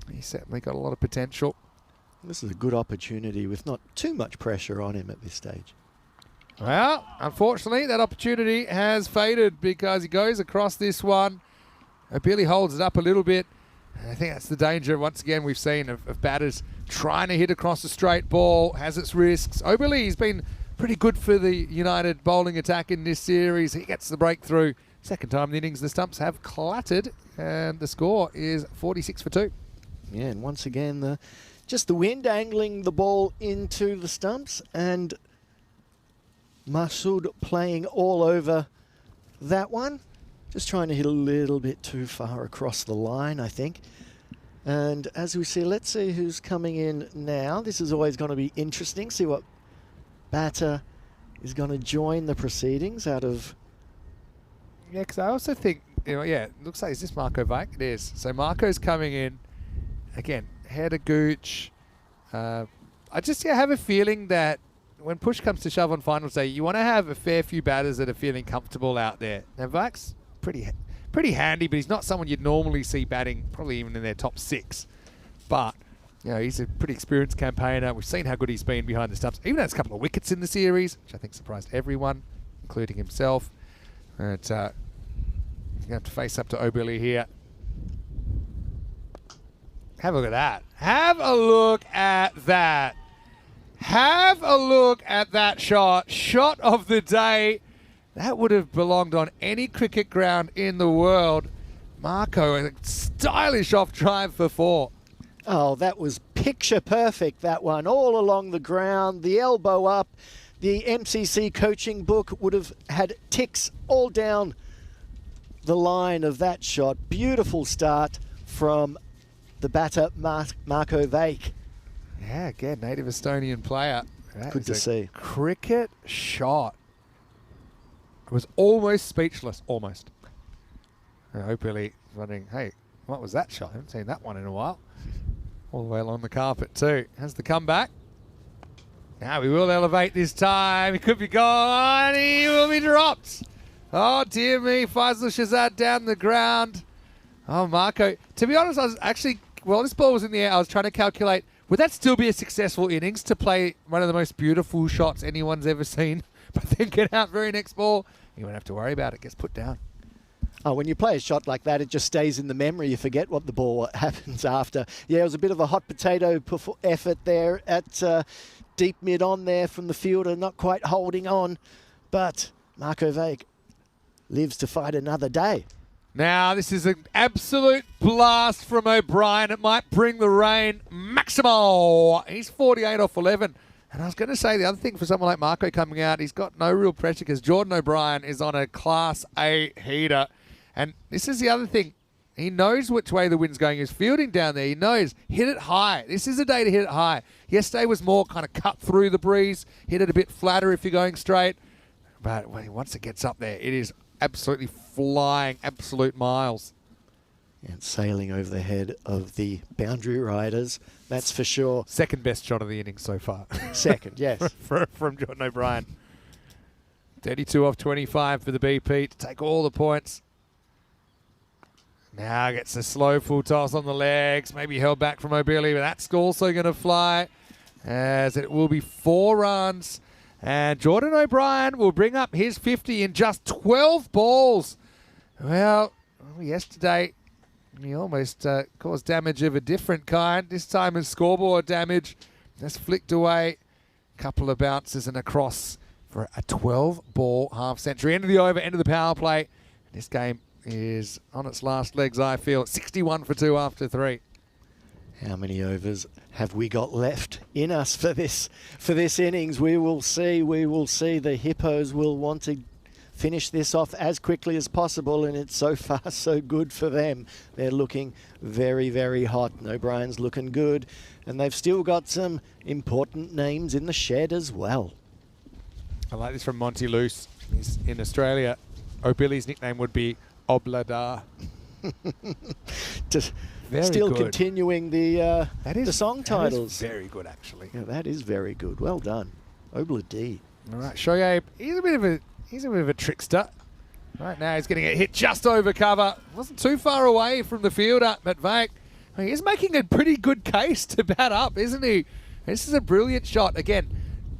he's certainly got a lot of potential. This is a good opportunity with not too much pressure on him at this stage. Well, unfortunately, that opportunity has faded because he goes across this one. Billy holds it up a little bit. And I think that's the danger, once again, we've seen of batters trying to hit across a straight ball, has its risks. O'Billy's been pretty good for the United bowling attack in this series. He gets the breakthrough. Second time in the innings, the stumps have clattered, and the score is 46 for 2. Yeah, and once again, just the wind angling the ball into the stumps, and Masood playing all over that one. Just trying to hit a little bit too far across the line, I think. And as we see, let's see who's coming in now. This is always going to be interesting. See what batter is going to join the proceedings out of... Yeah, because I also think, it looks like, is this Marco Vake? It is. So Marco's coming in. Again, head of Gooch. I just have a feeling that when push comes to shove on finals day, you want to have a fair few batters that are feeling comfortable out there. Now, Vake's pretty handy, but he's not someone you'd normally see batting, probably even in their top 6. But, he's a pretty experienced campaigner. We've seen how good he's been behind the stumps. Even has a couple of wickets in the series, which I think surprised everyone, including himself. But, you're going to have to face up to O'Billy here. Have a look at that. Have a look at that. Have a look at that shot. Shot of the day. That would have belonged on any cricket ground in the world. Marco, a stylish off drive for 4. Oh, that was picture perfect, that one. All along the ground, the elbow up. The MCC coaching book would have had ticks all down the line of that shot. Beautiful start from the batter, Marco Vake. Yeah, again, native Estonian player. Good to see. Cricket shot. I was almost speechless, almost. I hope Billy wondering, hey, what was that shot? I haven't seen that one in a while. All the way along the carpet too. Has the comeback. Now he will elevate this time. He could be gone. He will be dropped. Oh, dear me. Faisal Shahzad down the ground. Oh, Marco. To be honest, I was actually, this ball was in the air, I was trying to calculate, would that still be a successful innings to play one of the most beautiful shots anyone's ever seen? But then get out very next ball, you won't have to worry about it. It gets put down. Oh, when you play a shot like that, it just stays in the memory. You forget what the ball happens after. Yeah, it was a bit of a hot potato effort there at deep mid on there from the fielder, not quite holding on. But Marco Vake lives to fight another day. Now, this is an absolute blast from O'Brien. It might bring the rain. Maximo. He's 48 off 11. And I was going to say the other thing for someone like Marco coming out, he's got no real pressure because Jordan O'Brien is on a Class A heater. And this is the other thing. He knows which way the wind's going. He's fielding down there. He knows. Hit it high. This is a day to hit it high. Yesterday was more kind of cut through the breeze. Hit it a bit flatter if you're going straight. But once it gets up there, it is absolutely flying absolute miles. And sailing over the head of the boundary riders, that's for sure. Second best shot of the innings so far. Second, yes. from Jordan O'Brien. 32 off 25 for the BP to take all the points. Now gets a slow full toss on the legs. Maybe held back from O'Billy, but that's also going to fly as it will be 4 runs. And Jordan O'Brien will bring up his 50 in just 12 balls. Well, yesterday he almost caused damage of a different kind. This time it's scoreboard damage. Just flicked away. A couple of bounces and a cross for a 12-ball half-century. End of the over, end of the power play. This game is on its last legs, I feel. 61 for 2 after 3. How many overs have we got left in us for this innings? We will see. We will see. The Hippos will want to finish this off as quickly as possible, and it's so far so good for them. They're looking very, very hot. O'Brien's looking good, and they've still got some important names in the shed as well. I like this from Monty Luce. He's in Australia. O'Billy's nickname would be Obladar. Still good. Continuing the song titles. That is very good, actually. Yeah, that is very good. Well done, Obladi. All right, Shoaib. He's a bit of a trickster. Right now, he's getting a hit just over cover. Wasn't too far away from the fielder, McVeigh. He is making a pretty good case to bat up, isn't he? This is a brilliant shot. Again,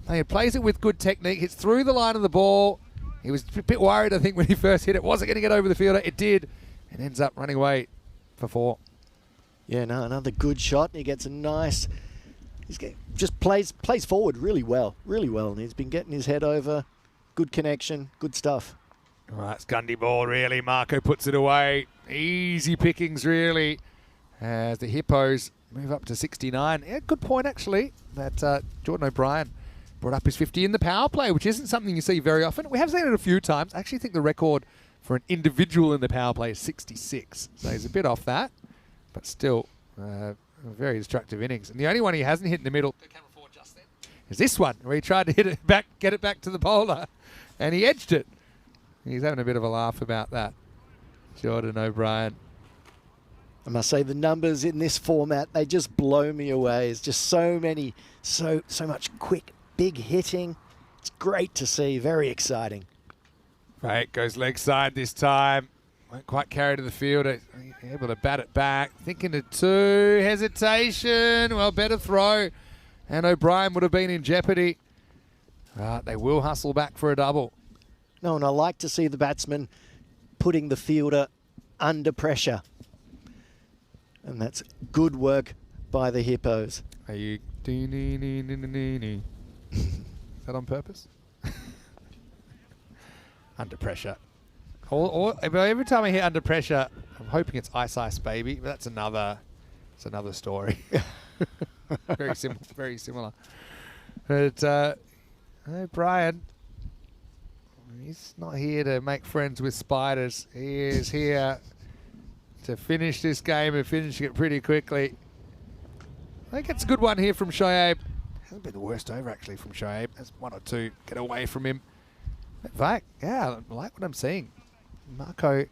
he plays it with good technique. Hits through the line of the ball. He was a bit worried, I think, when he first hit it. Wasn't going to get over the fielder. It did. And ends up running away for 4. Yeah, no, another good shot. He gets a nice... just plays forward really well. And he's been getting his head over. Good connection. Good stuff. All right, it's Gundy ball, really. Marco puts it away. Easy pickings, really. As the Hippos move up to 69. Yeah, good point, actually, that Jordan O'Brien brought up his 50 in the power play, which isn't something you see very often. We have seen it a few times. I actually think the record for an individual in the power play is 66. So he's a bit off that, but still a very destructive innings. And the only one he hasn't hit in the middle is this one, where he tried to hit it back, get it back to the bowler, and he edged it. He's having a bit of a laugh about that. Jordan O'Brien. I must say the numbers in this format, they just blow me away. It's just so many, so much quick, big hitting. It's great to see, very exciting. Right, goes leg side this time. Won't quite carry to the field. Able to bat it back. Thinking of 2. Hesitation. Well, better throw. And O'Brien would have been in jeopardy. Right, they will hustle back for a double. No, and I like to see the batsman putting the fielder under pressure. And that's good work by the Hippos. Are you... Is that on purpose? Under pressure. Every time I hear under pressure, I'm hoping it's Ice Baby, but that's another story. Very similar. But O'Brien, he's not here to make friends with spiders. He is here to finish this game and finish it pretty quickly. I think it's a good one here from Shoaib. Hasn't been the worst over, actually, from Shoaib. There's 1 or 2 get away from him. But yeah, I like what I'm seeing. Marco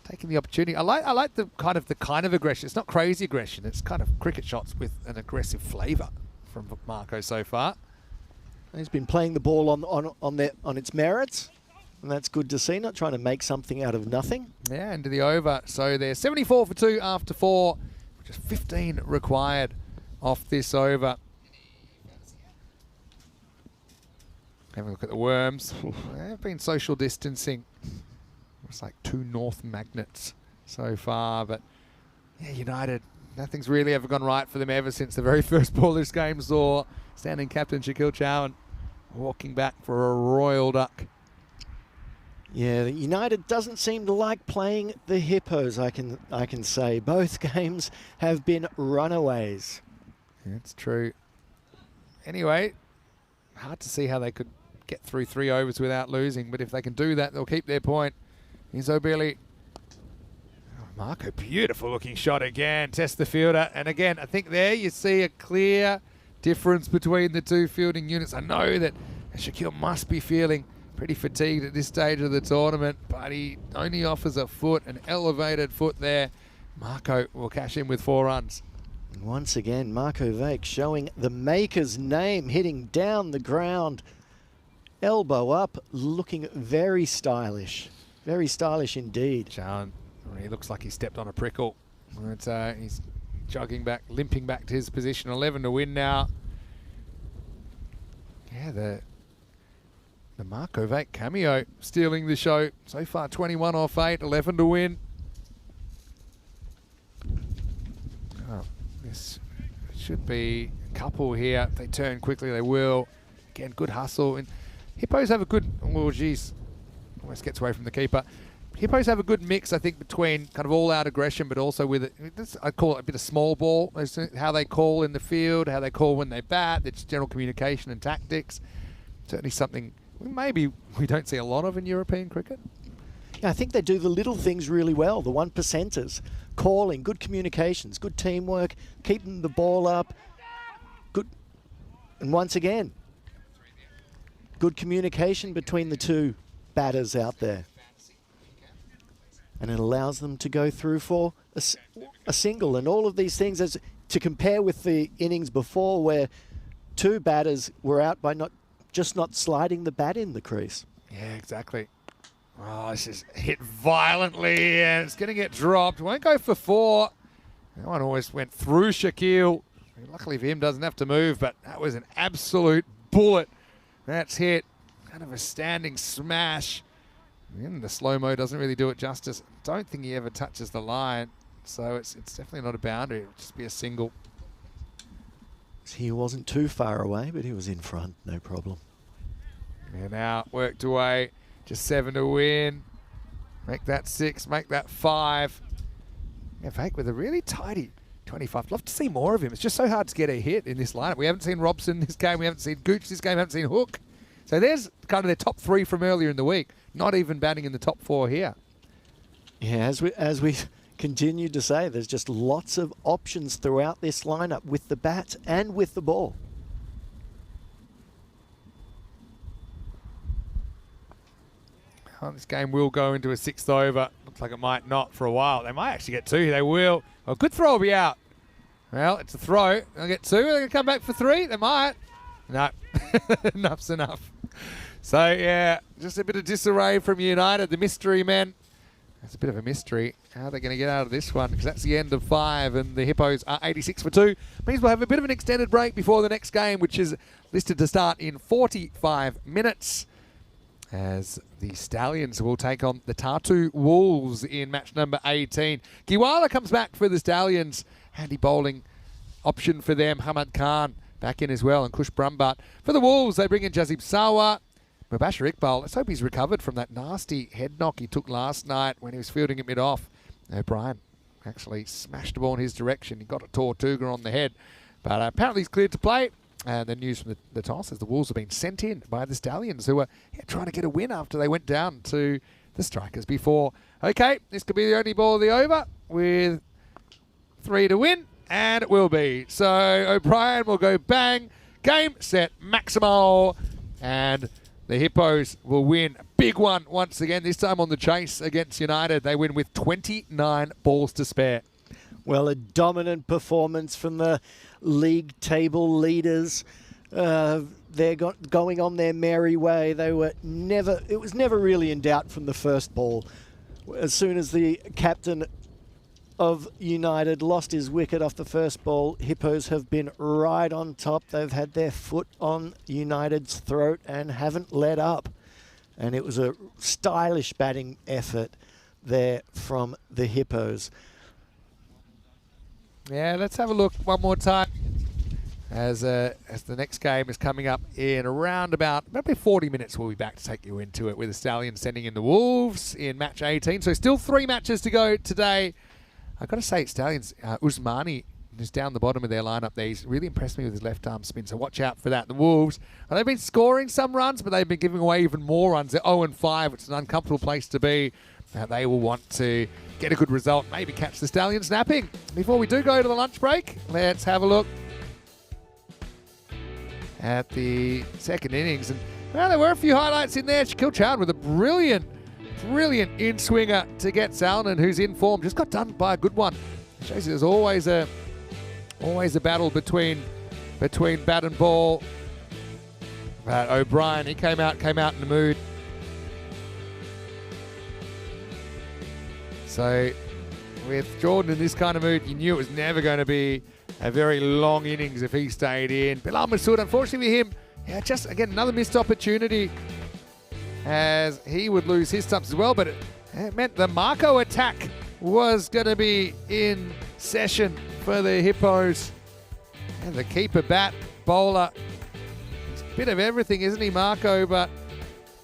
taking the opportunity. I like the kind of aggression. It's not crazy aggression. It's kind of cricket shots with an aggressive flavour from Marco so far. He's been playing the ball on its merits, and that's good to see. Not trying to make something out of nothing. Yeah, into the over. So they're 74 for 2 after 4, which is 15 required off this over. Having a look at the worms. They've been social distancing. It's like 2 north magnets so far, but yeah, United, nothing's really ever gone right for them ever since the very first ball this game saw standing captain Shaquille Chowan walking back for a royal duck. Yeah, United doesn't seem to like playing the Hippos, I can say. Both games have been runaways. That's true. Anyway, hard to see how they could get through 3 overs without losing, but if they can do that, they'll keep their point. Here's O'Billy. Oh, Marco, beautiful looking shot again. Test the fielder. And again, I think there you see a clear difference between the 2 fielding units. I know that Shaquille must be feeling pretty fatigued at this stage of the tournament, but he only offers a foot, an elevated foot there. Marco will cash in with 4 runs. And once again, Marco Vake showing the maker's name, hitting down the ground. Elbow up, looking very stylish. Very stylish indeed. Chowan, he looks like he stepped on a prickle. But, he's jogging back, limping back to his position. 11 to win now. Yeah, the The Marco Vate cameo stealing the show. So far 21 off 8, 11 to win. Oh, this should be a couple here. If they turn quickly, they will. Again, good hustle. And Hippos have a good, oh geez, almost gets away from the keeper. Hippos have a good mix, I think, between kind of all-out aggression, but also with it. I call it a bit of small ball. How they call in the field, how they call when they bat. It's general communication and tactics. Certainly something maybe we don't see a lot of in European cricket. Yeah, I think they do the little things really well. The 1%ers, calling, good communications, good teamwork, keeping the ball up, good, and once again, good communication between the two batters out there. And it allows them to go through for a single. And all of these things, as to compare with the innings before where two batters were out by not sliding the bat in the crease. Yeah, exactly. Oh, this is hit violently and it's going to get dropped. Won't go for 4. That one always went through Shaquille. Luckily for him, doesn't have to move, but that was an absolute bullet. That's hit. Kind of a standing smash. And the slow-mo doesn't really do it justice. Don't think he ever touches the line, so it's definitely not a boundary. It'll just be a single. He wasn't too far away, but he was in front, no problem. And now worked away, just 7 to win. Make that 6, make that 5. Yeah, Fake with a really tidy 25. Love to see more of him. It's just so hard to get a hit in this lineup. We haven't seen Robson this game. We haven't seen Gooch this game. We haven't seen Hook. So there's kind of their top 3 from earlier in the week. Not even batting in the top 4 here. Yeah, as we continue to say, there's just lots of options throughout this lineup with the bat and with the ball. Oh, this game will go into a 6th over. Looks like it might not for a while. They might actually get 2. They will. Oh, good throw will be out. Well, it's a throw. They'll get 2. They're going to come back for 3. They might. No. Enough's enough. So, yeah, just a bit of disarray from United. The mystery men. That's a bit of a mystery. How are they going to get out of this one? Because that's the end of 5, and the Hippos are 86 for 2. Means we'll have a bit of an extended break before the next game, which is listed to start in 45 minutes. As the Stallions will take on the Tartu Wolves in match number 18. Giwala comes back for the Stallions. Handy bowling option for them. Hamad Khan back in as well, and Kush Brumbat. For the Wolves, they bring in Jazib Sawa. Mubashir Iqbal, let's hope he's recovered from that nasty head knock he took last night when he was fielding it mid-off. O'Brien actually smashed the ball in his direction. He got a Tortuga on the head. But apparently he's cleared to play. And the news from the toss is the Wolves have been sent in by the Stallions, who were trying to get a win after they went down to the Strikers before. Okay, this could be the only ball of the over with 3 to win, and it will be. So O'Brien will go bang, game, set, maximal, and the Hippos will win a big one once again, this time on the chase against United. They win with 29 balls to spare. Well, a dominant performance from the league table leaders. They're going on their merry way. It was never really in doubt from the first ball. As soon as the captain of United lost his wicket off the first ball, Hippos have been right on top. They've had their foot on United's throat and haven't let up. And it was a stylish batting effort there from the Hippos. Yeah, let's have a look one more time as the next game is coming up in around about maybe 40 minutes. We'll be back to take you into it with the Stallions sending in the Wolves in match 18. So still 3 matches to go today. I've got to say, Stallions, Usmani, who's down the bottom of their lineup there, he's really impressed me with his left arm spin, so watch out for that. The Wolves, they've been scoring some runs, but they've been giving away even more runs. They're 0-5, which is an uncomfortable place to be. They will want to get a good result, maybe catch the Stallions napping. Before we do go to the lunch break, let's have a look at the second innings. And well, there were a few highlights in there. Shaquille Chowd with a brilliant in-swinger to get Salonen, who's in form. Just got done by a good one. It shows you there's always a battle between bat and ball. But O'Brien, he came out in the mood. So with Jordan in this kind of mood, you knew it was never going to be a very long innings if he stayed in. Bilal Masood, unfortunately for him, just again another missed opportunity. as he would lose his stumps as well, but it meant the Marco attack was going to be in session for the Hippos. And the keeper, bat, bowler, it's a bit of everything, isn't he, Marco? But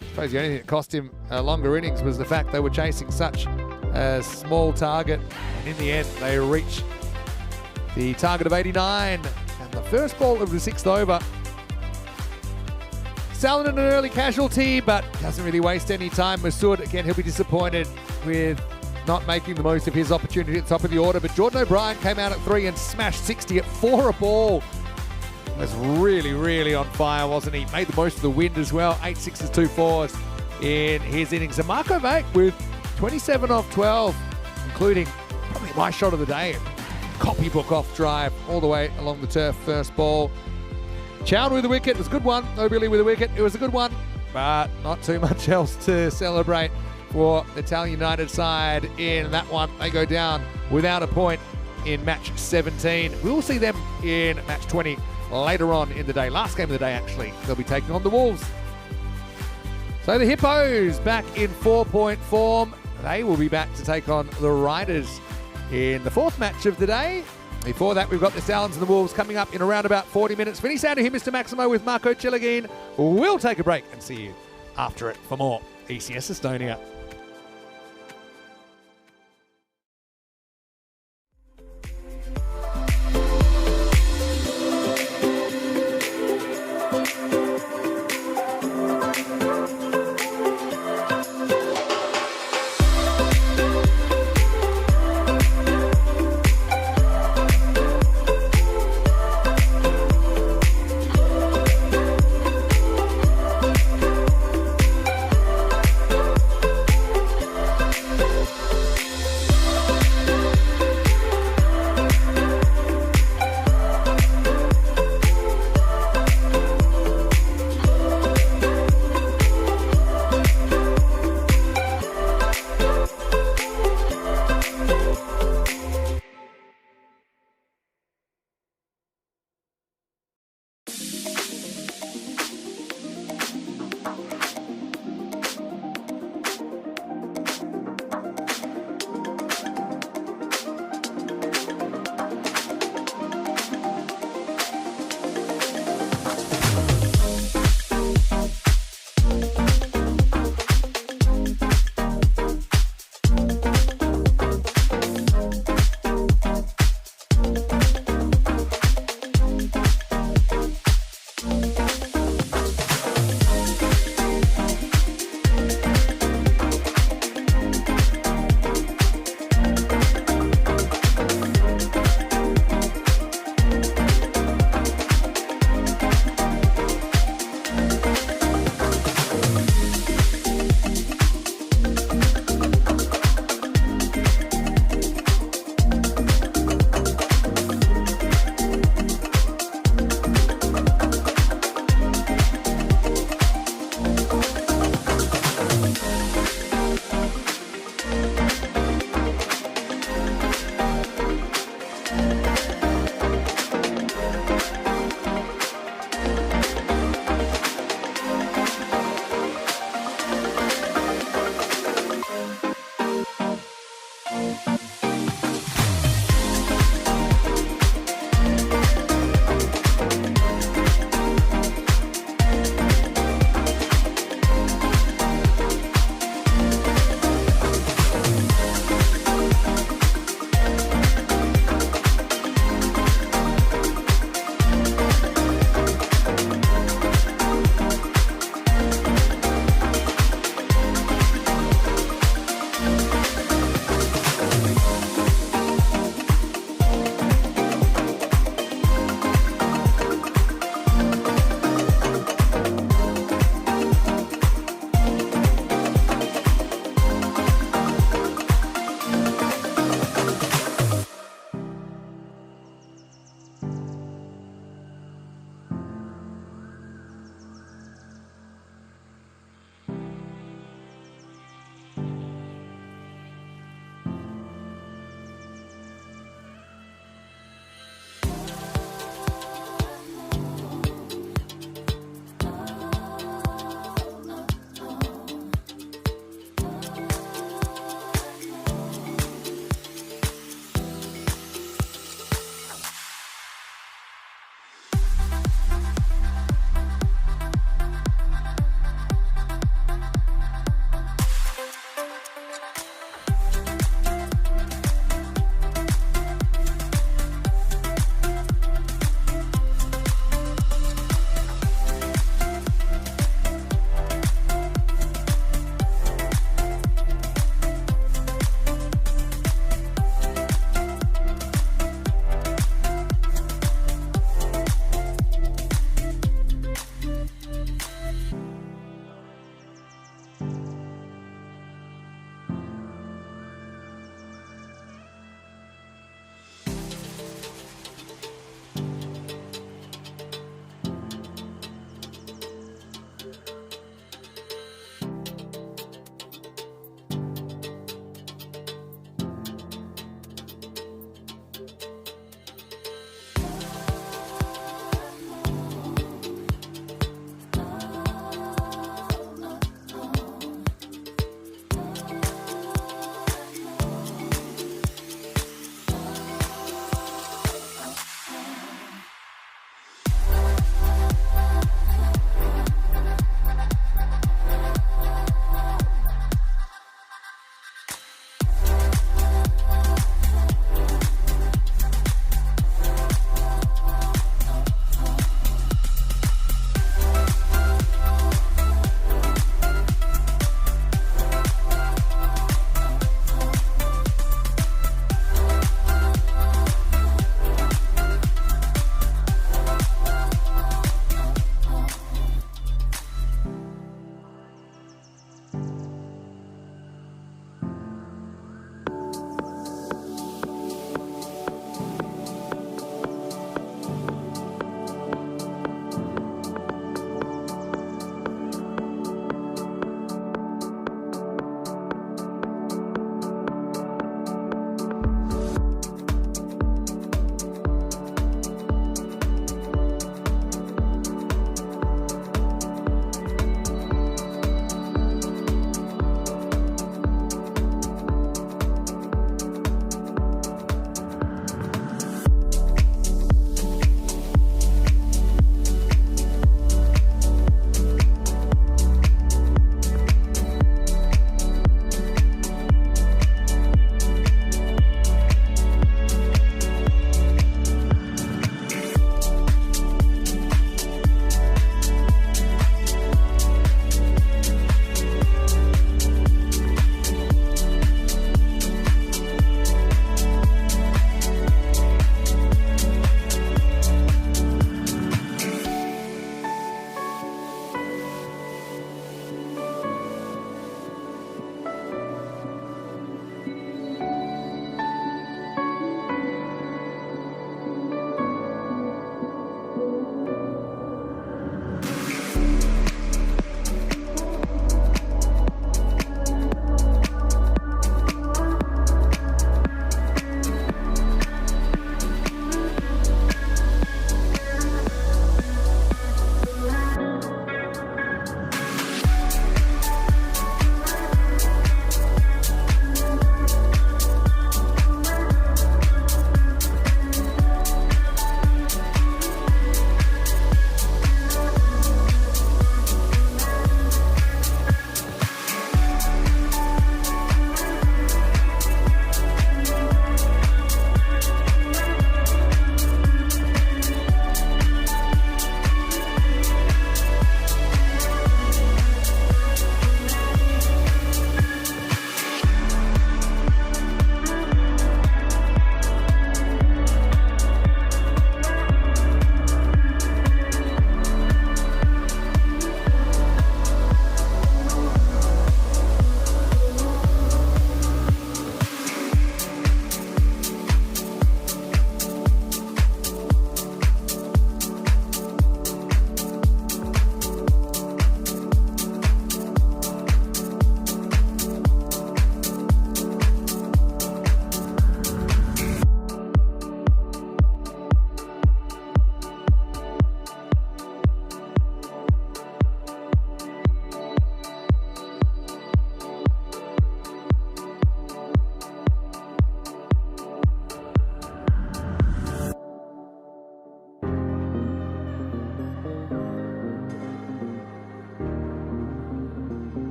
I suppose the only thing that cost him a longer innings was the fact they were chasing such a small target. And in the end, they reached the target of 89. And the first ball of the 6th over. Stalin an early casualty, but doesn't really waste any time. Masood, again, he'll be disappointed with not making the most of his opportunity at the top of the order. But Jordan O'Brien came out at 3 and smashed 60 at 4 a ball. Was really, really on fire, wasn't he? Made the most of the wind as well. 8 sixes, 2 fours in his innings. And Marco Vac with 27 off 12, including probably my shot of the day. Copybook off drive all the way along the turf, first ball. Chown with the wicket. It was a good one. O'Billy with the wicket. It was a good one, but not too much else to celebrate for the Italian United side in that one. They go down without a point in match 17. We'll see them in match 20 later on in the day. Last game of the day, actually. They'll be taking on the Wolves. So the Hippos back in 4-point form. They will be back to take on the Riders in the 4th match of the day. Before that, we've got the Stallions and the Wolves coming up in around about 40 minutes. Vinny Sander here, Mr. Maximo with Marco Chilagin. We'll take a break and see you after it for more ECS Estonia.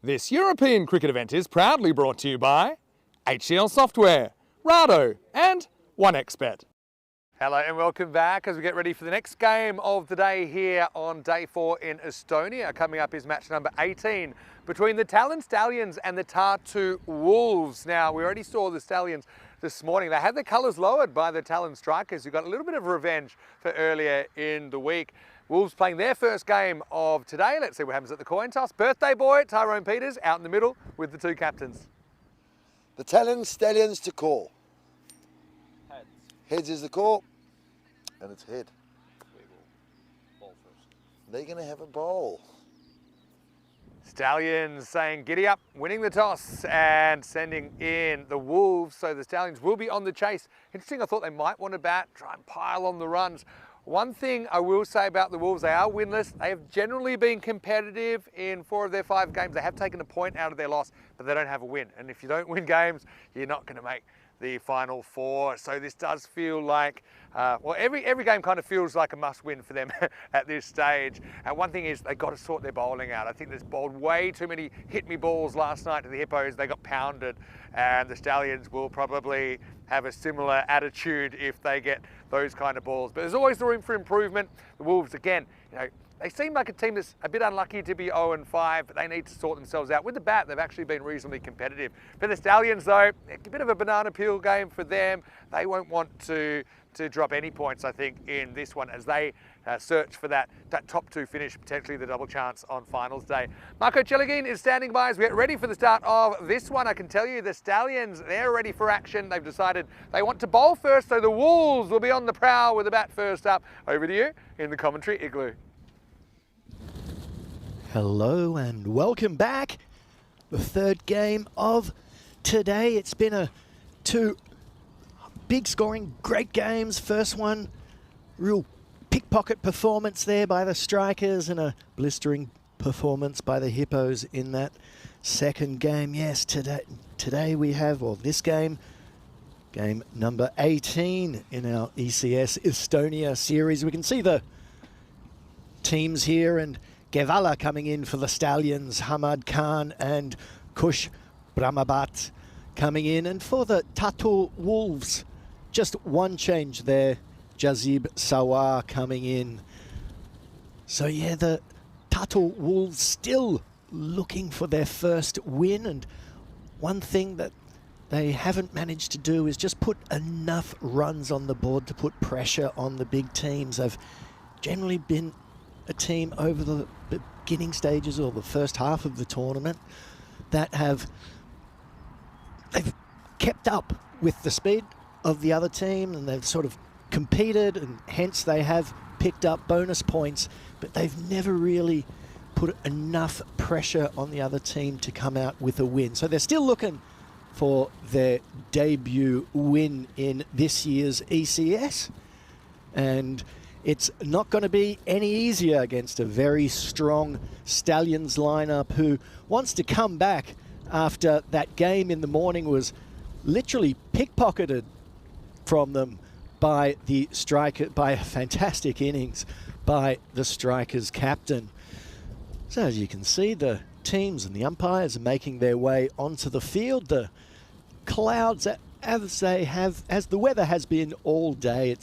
This European cricket event is proudly brought to you by HCL Software, Rado and OneXBet. Hello and welcome back as we get ready for the next game of the day here on day 4 in Estonia. Coming up is match number 18 between the Talon Stallions and the Tartu Wolves. Now, we already saw the Stallions this morning. They had their colours lowered by the Talon Strikers, who got a little bit of revenge for earlier in the week. Wolves playing their first game of today. Let's see what happens at the coin toss. Birthday boy, Tyrone Peters, out in the middle with the two captains. The Talon Stallions to call. Heads. Heads is the call, and it's head. We will ball first. They're going to have a bowl. Stallions saying giddy up, winning the toss and sending in the Wolves. So the Stallions will be on the chase. Interesting, I thought they might want to bat, try and pile on the runs. One thing I will say about the Wolves, they are winless. They have generally been competitive in 4 of their 5 games. They have taken a point out of their loss, but they don't have a win. And if you don't win games, you're not going to make the final 4. So this does feel like, well, every game kind of feels like a must-win for them at this stage. And one thing is they've got to sort their bowling out. I think there's bowled way too many hit-me balls last night to the Hippos. They got pounded, and the Stallions will probably have a similar attitude if they get those kind of balls. But there's always the room for improvement. The Wolves, again, you know, they seem like a team that's a bit unlucky to be 0-5, but they need to sort themselves out. With the bat, they've actually been reasonably competitive. For the Stallions, though, a bit of a banana peel game for them. They won't want to drop any points, I think, in this one as they search for that top 2 finish, potentially the double chance on finals day. Marco Celigin is standing by as we get ready for the start of this one. I can tell you the Stallions, they're ready for action. They've decided they want to bowl first, so the Wolves will be on the prowl with the bat first up. Over to you in the commentary igloo. Hello and welcome back. The third game of today. It's been 2 big scoring, great games. First one, real pickpocket performance there by the Strikers and a blistering performance by the Hippos in that second game. Yes, today we have, or this game number 18 in our ECS Estonia series. We can see the teams here, and Gevala coming in for the Stallions, Hamad Khan and Kush Brahmabat coming in. And for the Tartu Wolves, just one change there, Jazib Sawar coming in. So yeah, the Tartu Wolves still looking for their first win, and one thing that they haven't managed to do is just put enough runs on the board to put pressure on the big teams. They've generally been a team over the beginning stages or the first half of the tournament that they've kept up with the speed of the other team, and they've sort of competed, and hence they have picked up bonus points, but they've never really put enough pressure on the other team to come out with a win. So they're still looking for their debut win in this year's ECS, and it's not going to be any easier against a very strong Stallions lineup who wants to come back after that game in the morning was literally pickpocketed from them by the Striker, by a fantastic innings by the Strikers captain. So as you can see, the teams and the umpires are making their way onto the field. The clouds, as the weather has been all day,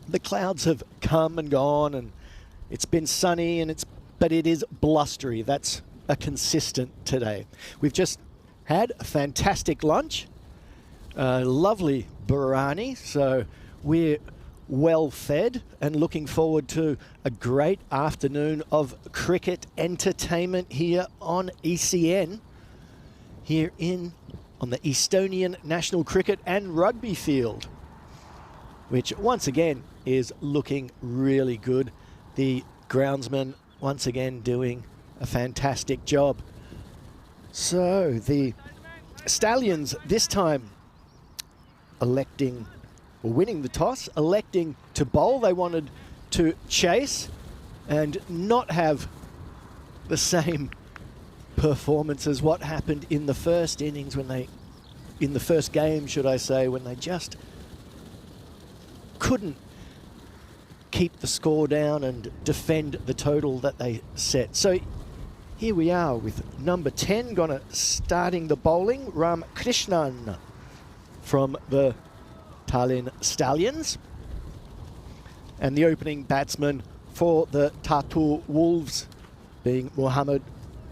the clouds have come and gone, and it's been sunny, but it is blustery. That's a consistent today. We've just had a fantastic lunch, lovely biryani, so we're well fed and looking forward to a great afternoon of cricket entertainment here on ECN, here on the Estonian National Cricket and Rugby Field, which once again is looking really good. The groundsman once again doing a fantastic job. So the Stallions this time winning the toss, electing to bowl. They wanted to chase and not have the same performance as what happened in the first innings in the first game, should I say, when they just couldn't keep the score down and defend the total that they set. So here we are with number 10 starting the bowling, Ram Krishnan from the Tallinn Stallions. And the opening batsman for the Tartu Wolves being Muhammad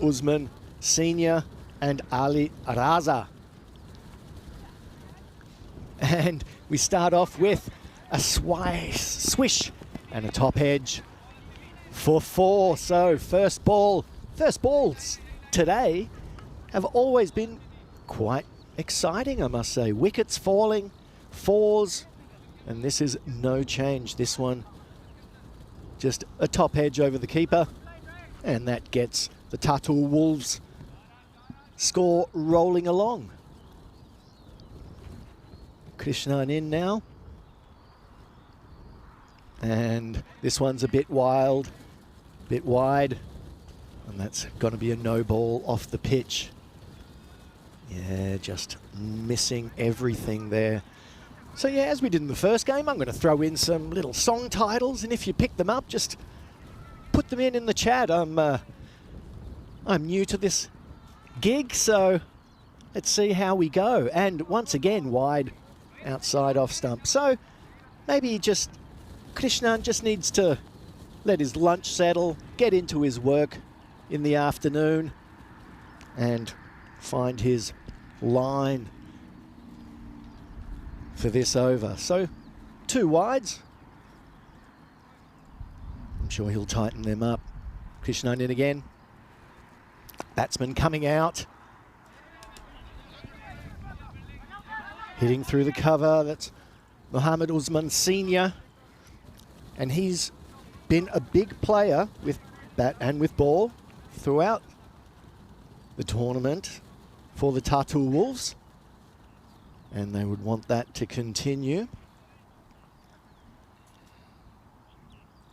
Usman Senior and Ali Raza. And we start off with a swish and a top edge for 4. So first balls today have always been quite exciting, I must say. Wickets falling, 4s, and this is no change. This one just a top edge over the keeper, and that gets the Tartu Wolves score rolling along. Krishnan in now. And this one's a bit wide, and that's going to be a no ball off the pitch. Yeah, just missing everything there. So yeah, as we did in the first game, I'm going to throw in some little song titles, and if you pick them up, just put them in the chat. I'm new to this gig, so let's see how we go. And once again, wide outside off stump. So maybe Krishnan just needs to let his lunch settle, get into his work in the afternoon, and find his line for this over. So 2 wides. I'm sure he'll tighten them up. Krishnan in again. Batsman coming out. Hitting through the cover. That's Muhammad Usman Senior. And he's been a big player with bat and with ball throughout the tournament for the Tartu Wolves. And they would want that to continue.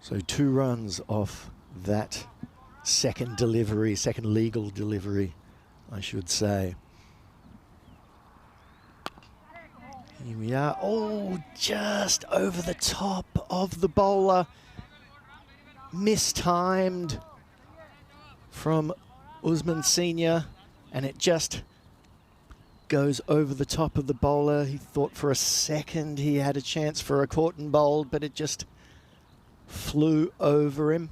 So 2 runs off that second legal delivery, I should say. Here we are. Oh, just over the top of the bowler. Mistimed from Usman Senior, and it just goes over the top of the bowler. He thought for a second he had a chance for a caught and bowled, but it just flew over him.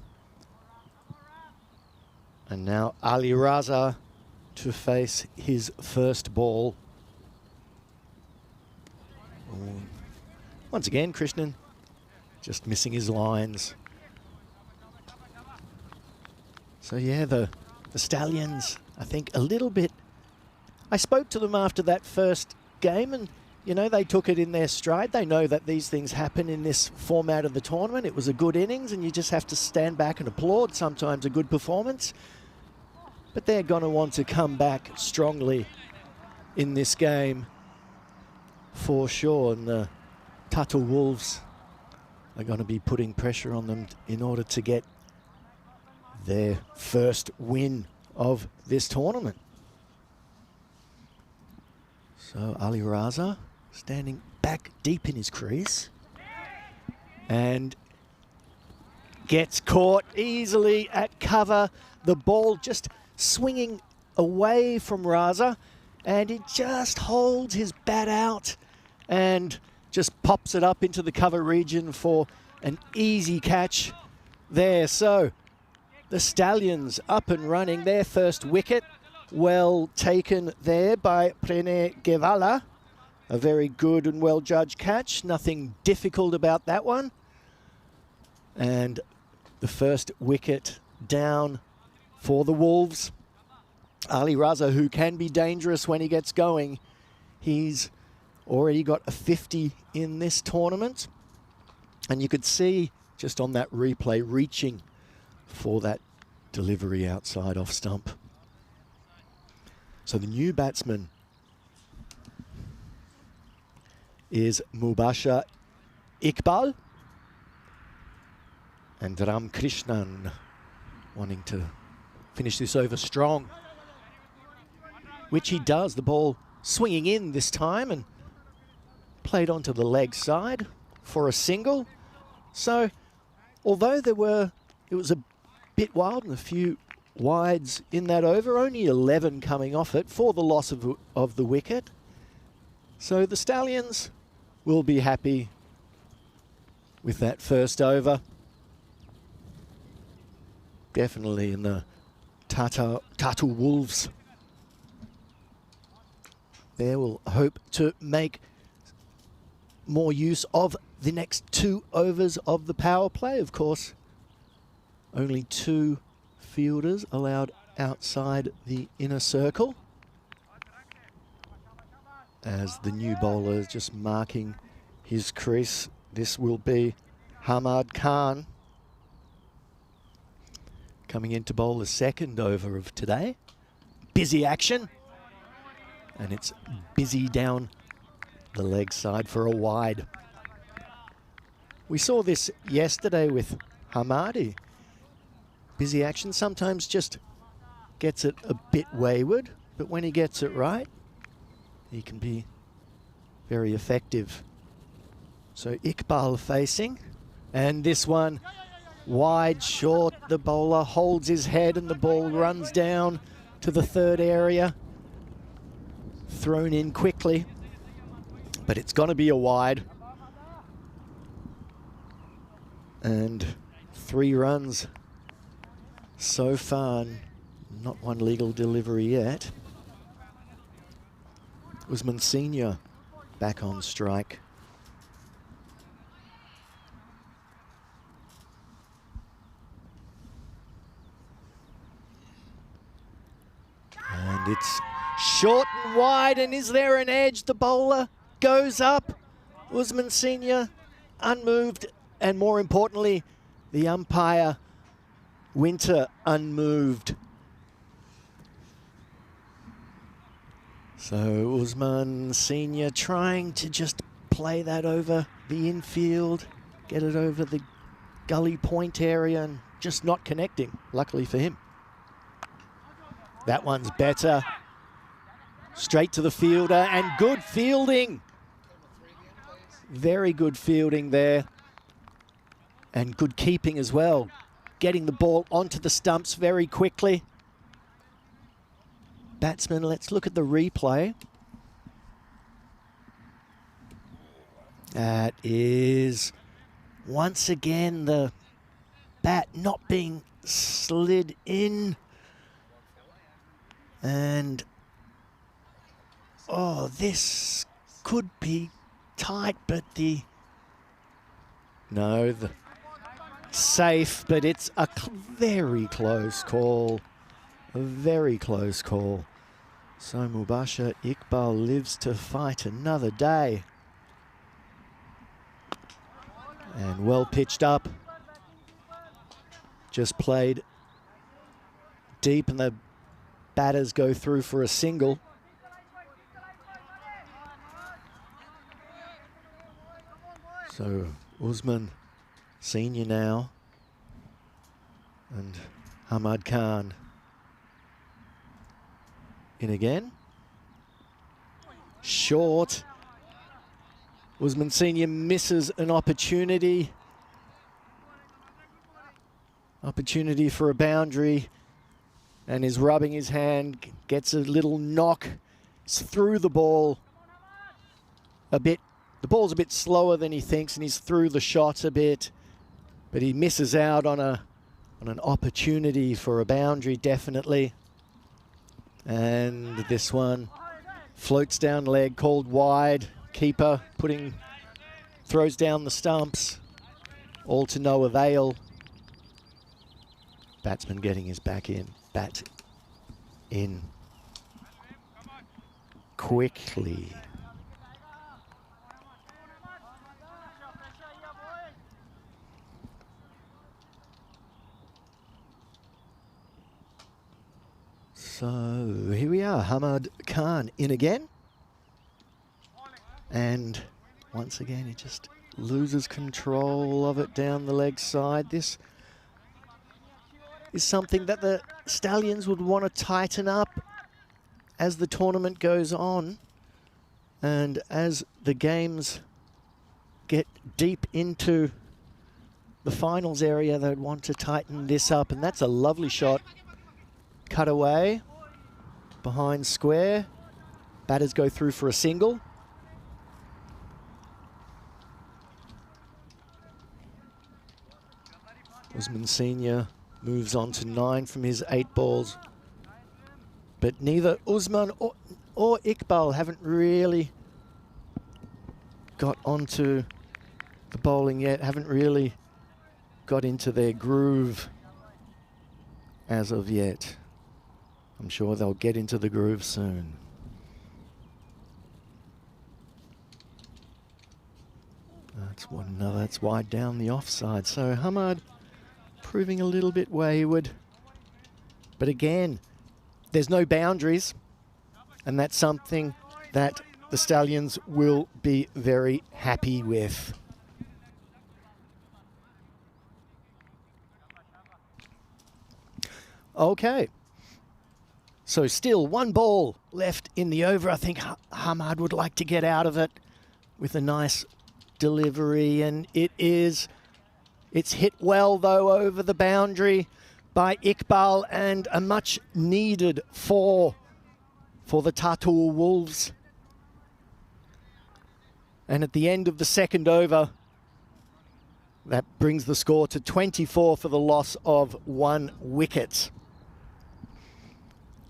And now Ali Raza to face his first ball. Once again, Krishnan just missing his lines. So yeah, the Stallions, I think a little bit. I spoke to them after that first game, and you know, they took it in their stride. They know that these things happen in this format of the tournament. It was a good innings, and you just have to stand back and applaud sometimes a good performance. But they're going to want to come back strongly in this game for sure. And the Tartu Wolves are going to be putting pressure on them in order to get their first win of this tournament. So Ali Raza standing back deep in his crease and gets caught easily at cover. The ball just swinging away from Raza, and he just holds his bat out and just pops it up into the cover region for an easy catch there. So the Stallions up and running, their first wicket. Well taken there by Pranay Gevala. A very good and well-judged catch. Nothing difficult about that one. And the first wicket down for the Wolves. Ali Raza, who can be dangerous when he gets going. He's already got a 50 in this tournament. And you could see just on that replay reaching for that delivery outside off stump. So the new batsman is Mubashir Iqbal, and Ram Krishnan wanting to finish this over strong, which he does. The ball swinging in this time and played onto the leg side for a single. So although it was a bit wild and a few wides in that over, only 11 coming off it for the loss of the wicket. So the Stallions will be happy with that first over. Definitely in the Tata Wolves. There will hope to make more use of the next 2 overs of the power play. Of course, only 2 fielders allowed outside the inner circle. As the new bowler is just marking his crease, this will be Hamad Khan, coming in to bowl the second over of today. Busy action. And it's busy down the leg side for a wide. We saw this yesterday with Hamadi. Busy action sometimes just gets it a bit wayward, but when he gets it right, he can be very effective. So Iqbal facing, and this one wide, short. The bowler holds his head and the ball runs down to the third area. Thrown in quickly, but it's going to be a wide. And 3 runs so far, not one legal delivery yet. Usman Senior back on strike. And it's short and wide, and is there an edge? The bowler goes up. Usman Senior unmoved, and more importantly, the umpire, Winter, unmoved. So Usman Senior trying to just play that over the infield, get it over the gully point area, and just not connecting, luckily for him. That one's better. Straight to the fielder, and good fielding. Very good fielding there. And good keeping as well. Getting the ball onto the stumps very quickly. Batsman, let's look at the replay. That is, once again, the bat not being slid in. And oh, this could be tight, but the safe, but it's a very close call. A very close call. So Mubashir Iqbal lives to fight another day. And well pitched up. Just played deep, and the batters go through for a single. So Usman Senior now, and Hamad Khan in again. Short. Usman Senior misses an opportunity. Opportunity for a boundary, and is rubbing his hand, gets a little knock. It's through the ball a bit. The ball's a bit slower than he thinks, and he's through the shot a bit, but he misses out on an opportunity for a boundary, definitely. And this one floats down leg, called wide. Keeper throws down the stumps, all to no avail. Batsman getting his bat in quickly. So here we are, Hamad Khan in again. And once again, he just loses control of it down the leg side. This is something that the Stallions would want to tighten up as the tournament goes on. And as the games get deep into the finals area, they'd want to tighten this up. And that's a lovely shot cut away behind square. Batters go through for a single. Usman Senior moves on to 9 from his 8 balls. But neither Usman or Iqbal haven't really got onto the bowling yet, haven't really got into their groove as of yet. I'm sure they'll get into the groove soon. That's wide down the offside. So Hamad proving a little bit wayward. But again, there's no boundaries, and that's something that the Stallions will be very happy with. Okay. So still 1 ball left in the over. I think Hamad would like to get out of it with a nice delivery, and it's hit well though over the boundary by Iqbal, and a much needed 4 for the Tatul Wolves. And at the end of the second over, that brings the score to 24 for the loss of 1 wicket.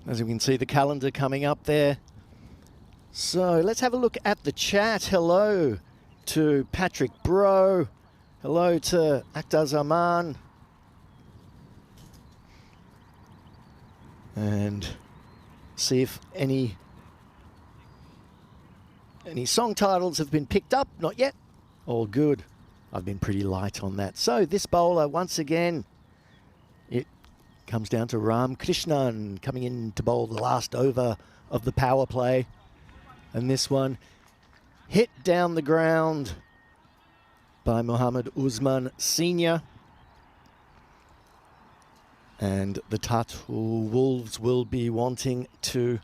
As you can see, the calendar coming up there. So let's have a look at the chat. Hello to Patrick Bro. Hello to Akhtar Zaman. And see if any song titles have been picked up. Not yet. All good. I've been pretty light on that. So this bowler, once again, it comes down to Ram Krishnan coming in to bowl the last over of the power play. And this one hit down the ground by Mohammad Usman Senior. And the Tatul Wolves will be wanting to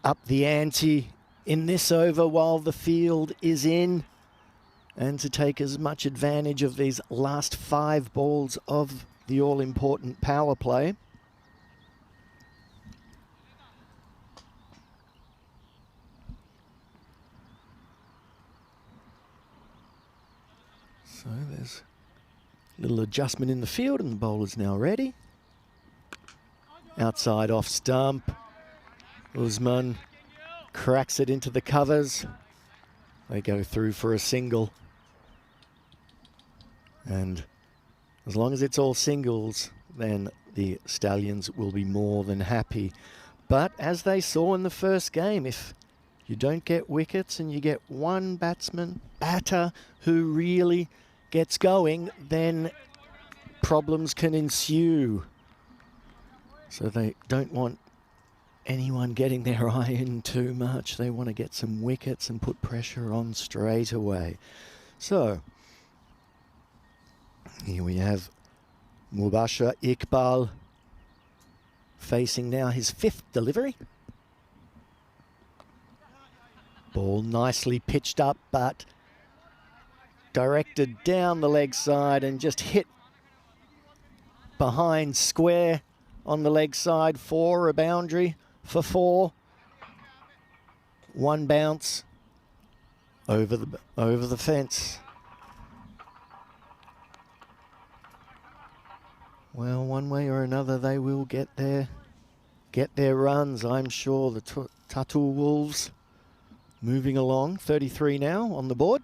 up the ante in this over while the field is in, and to take as much advantage of these last 5 balls of the all-important power play. So there's a little adjustment in the field, and the bowler's now ready. Outside off stump. Usman cracks it into the covers. They go through for a single. And as long as it's all singles, then the Stallions will be more than happy. But as they saw in the first game, if you don't get wickets and you get one batter who really gets going, then problems can ensue. So they don't want anyone getting their eye in too much. They want to get some wickets and put pressure on straight away. So here we have Mubashir Iqbal facing now his 5th delivery. Ball nicely pitched up, but directed down the leg side and just hit behind square on the leg side for a boundary for 4. 1 bounce over the fence. Well, one way or another, they will get their runs, I'm sure. The Tatul Wolves moving along, 33 now on the board.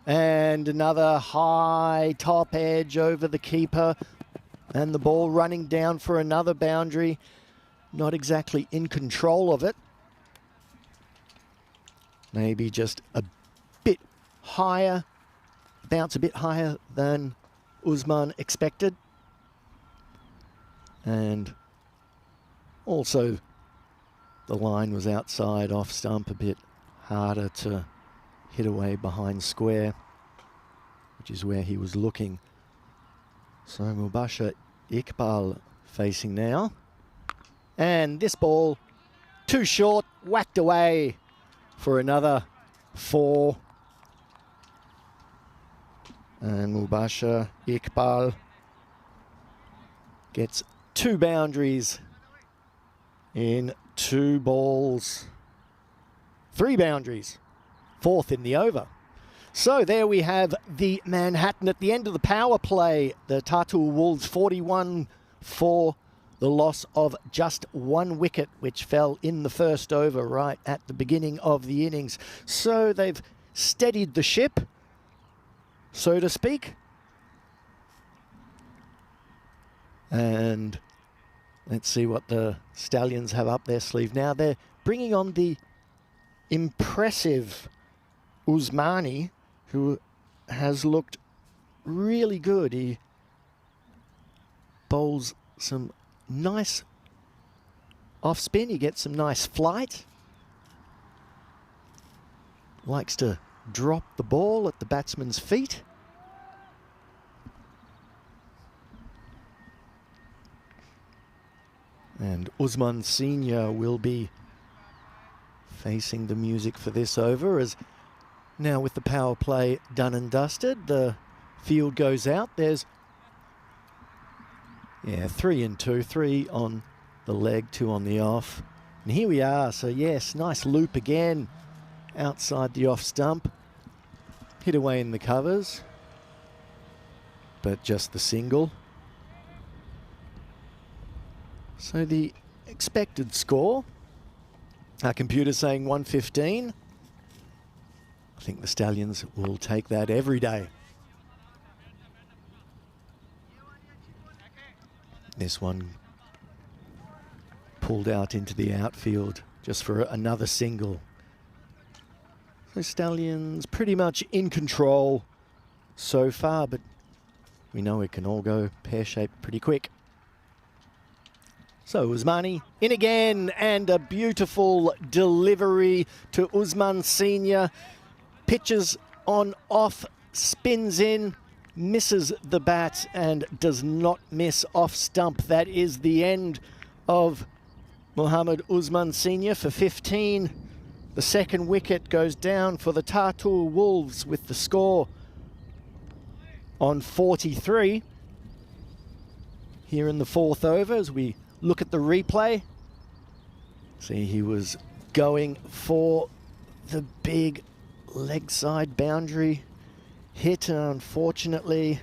And another high top edge over the keeper. And the ball running down for another boundary. Not exactly in control of it. Maybe just a bit higher, bounce a bit higher than Usman expected. And also the line was outside off stump, a bit harder to hit away behind square, which is where he was looking. So Mubashir Iqbal facing now. And this ball, too short, whacked away for another 4. And Mubashir Iqbal gets 2 boundaries in 2 balls. 3 boundaries, 4th in the over. So there we have the Manhattan at the end of the power play. The Tartu Wolves 41 for the loss of just 1 wicket, which fell in the first over right at the beginning of the innings. So they've steadied the ship, so to speak. And let's see what the Stallions have up their sleeve now. They're bringing on the impressive Usmani, who has looked really good. He bowls some nice off spin. He gets some nice flight. Likes to drop the ball at the batsman's feet. And Usman Senior will be facing the music for this over, as now with the power play done and dusted, the field goes out. There's 3 and 2, 3 on the leg, 2 on the off. And here we are. So yes, nice loop again outside the off stump. Hit away in the covers, but just the single. So the expected score, our computer saying 115. I think the Stallions will take that every day. This one pulled out into the outfield just for another single. So Stallions pretty much in control so far, but we know it can all go pear-shaped pretty quick. So Usmani in again, and a beautiful delivery to Usman Senior. Pitches on off, spins in, misses the bat and does not miss off stump. That is the end of Muhammad Usman Senior for 15. The second wicket goes down for the Tartu Wolves with the score on 43. Here in the 4th over, as we look at the replay, see he was going for the big leg side boundary hit, and unfortunately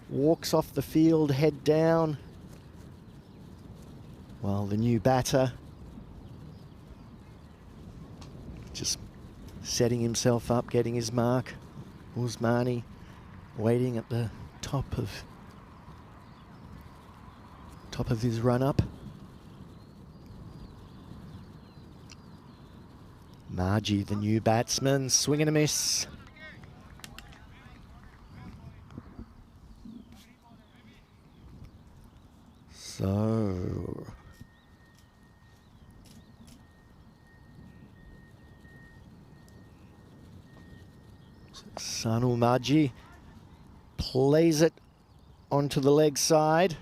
walks off the field head down, while the new batter just setting himself up, getting his mark. Usmani waiting at the top of his run-up. Margie, the new batsman, swing and a miss. So Sanul Margie plays it onto the leg side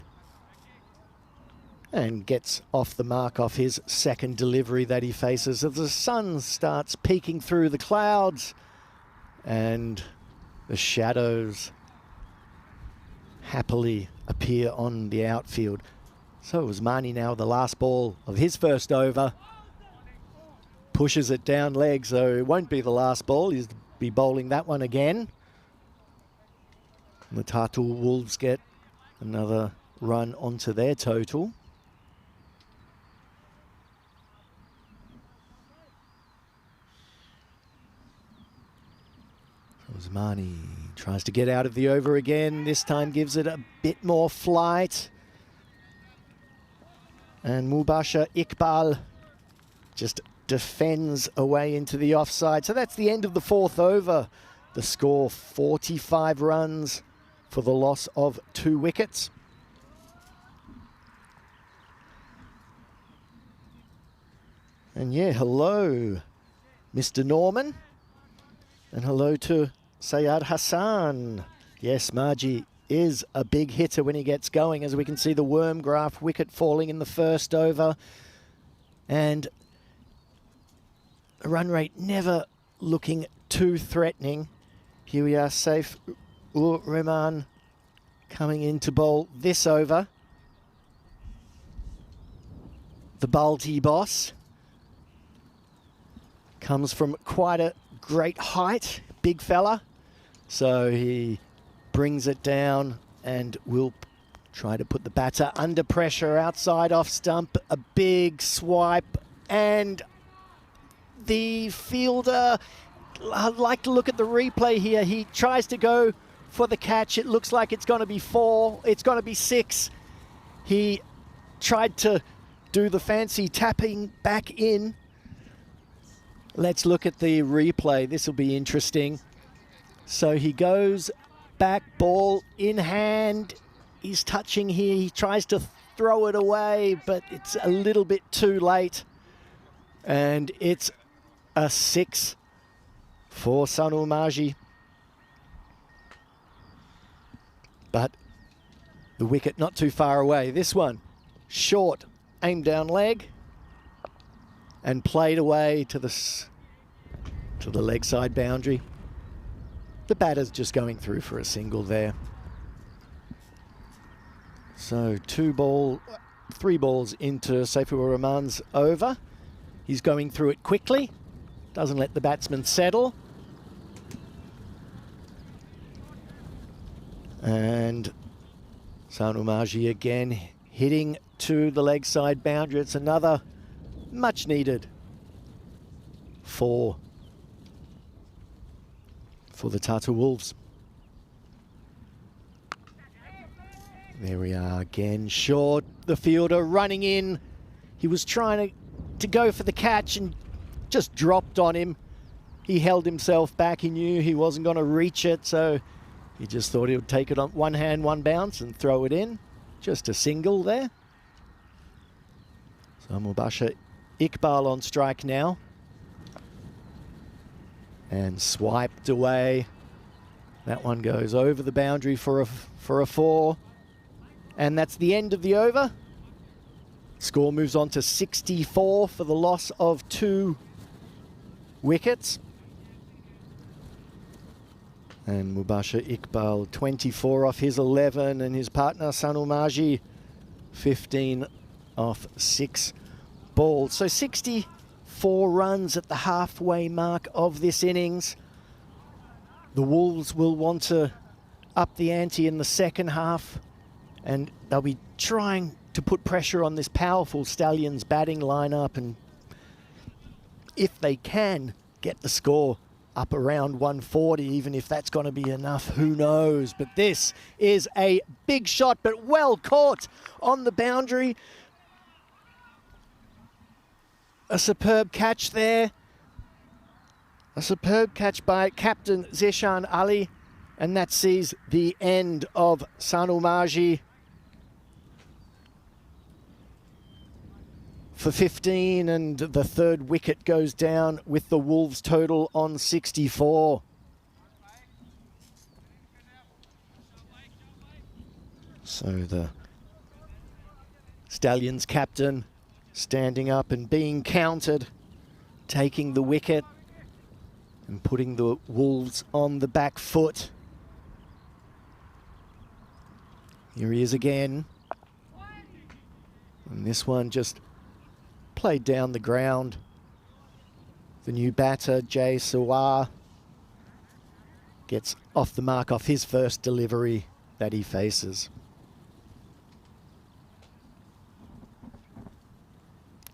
and gets off the mark off his second delivery that he faces as the sun starts peeking through the clouds and the shadows happily appear on the outfield. So Usmani now the last ball of his first over. Pushes it down leg, so it won't be the last ball. He'll be bowling that one again. And the Tartu Wolves get another run onto their total. Usmani tries to get out of the over again. This time gives it a bit more flight. And Mubashir Iqbal just defends away into the offside. So that's the end of the 4th over. The score, 45 runs for the loss of 2 wickets. And yeah, hello, Mr. Norman. And hello to Sayed Hassan. Yes, Margie is a big hitter when he gets going, as we can see the Wormgraf wicket falling in the first over. And a run rate never looking too threatening. Here we are, Saif ur Rahman coming in to bowl this over. the Balti boss. Comes from quite a great height, big fella. So he brings it down and will try to put the batter under pressure outside off stump. A big swipe, and the fielder, I'd like to look at the replay here. He tries to go for the catch. It looks like it's going to be 4. It's going to be 6. He tried to do the fancy tapping back in. Let's look at the replay. This will be interesting. So he goes back, ball in hand. He's touching here. He tries to throw it away, but it's a little bit too late. And it's a 6 for Sanu Marji. But the wicket not too far away. This one, short, aimed down leg, and played away to the leg side boundary. The batter's just going through for a single there. So 3 balls into Saifur Rahman's over. He's going through it quickly. Doesn't let the batsman settle. And Sanu Marji again hitting to the leg side boundary. It's another much needed 4 for the Tata Wolves. There we are again, short. The fielder running in. He was trying to go for the catch and just dropped on him. He held himself back. He knew he wasn't going to reach it, so he just thought he would take it on one hand, one bounce and throw it in. Just a single there. So Mubashir Iqbal on strike now. And swiped away. That one goes over the boundary for a 4. And that's the end of the over. Score moves on to 64 for the loss of 2 wickets. And Mubashir Iqbal 24 off his 11, and his partner Sanu Marji 15 off 6 balls. So 64 runs at the halfway mark of this innings. The Wolves will want to up the ante in the second half, and they'll be trying to put pressure on this powerful Stallions batting lineup, and if they can get the score up around 140, even if that's going to be enough, who knows. But this is a big shot, but well caught on the boundary. A superb catch there. A superb catch by captain Zeshan Ali, and that sees the end of Sanu Marji for 15, and the 3rd wicket goes down with the Wolves total on 64. So the Stallions captain standing up and being counted, taking the wicket and putting the Wolves on the back foot. Here he is again. And this one just played down the ground. The new batter, Jay Sawar, gets off the mark off his first delivery that he faces.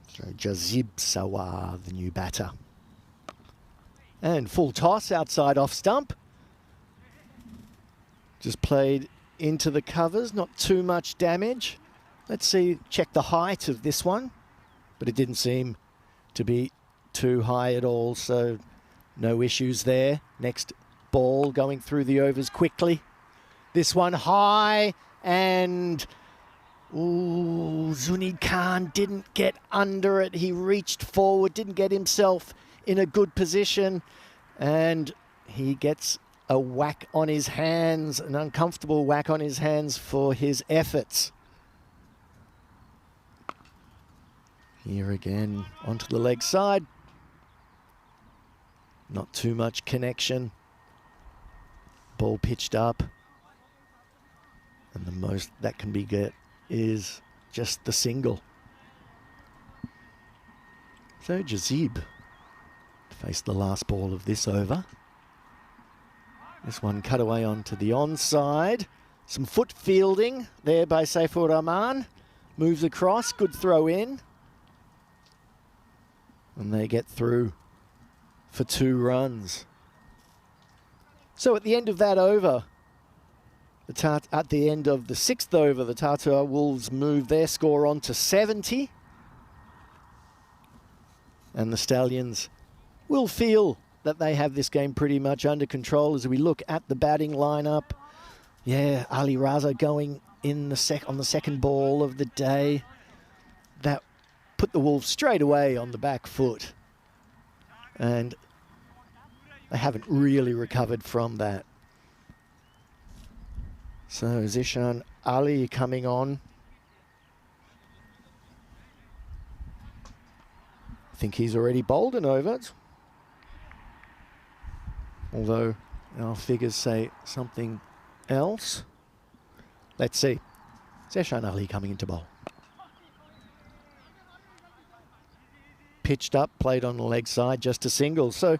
So Jazib Sawar, the new batter. And full toss outside off stump. Just played into the covers, not too much damage. Let's see, check the height of this one. But it didn't seem to be too high at all, so no issues there. Next ball going through the overs quickly. This one high, and Zunid Khan didn't get under it. He reached forward, didn't get himself in a good position, and he gets a whack on his hands, an uncomfortable whack on his hands for his efforts. Here again, onto the leg side. Not too much connection. Ball pitched up. And the most that can be get is just the single. So Jazib faced the last ball of this over. This one cut away onto the onside. Some foot fielding there by Saifur Rahman. Moves across, good throw in. And they get through for 2 runs. So at the end of that over, at the end of the 6th over, the Tata Wolves move their score on to 70. And the Stallions will feel that they have this game pretty much under control as we look at the batting lineup. Yeah, Ali Raza going in on the second ball of the day. That put the Wolves straight away on the back foot. And they haven't really recovered from that. So Zishan Ali coming on. I think he's already bowled an over. Although our figures say something else. Let's see. Zishan Ali coming into bowl. Pitched up, played on the leg side, just a single. So,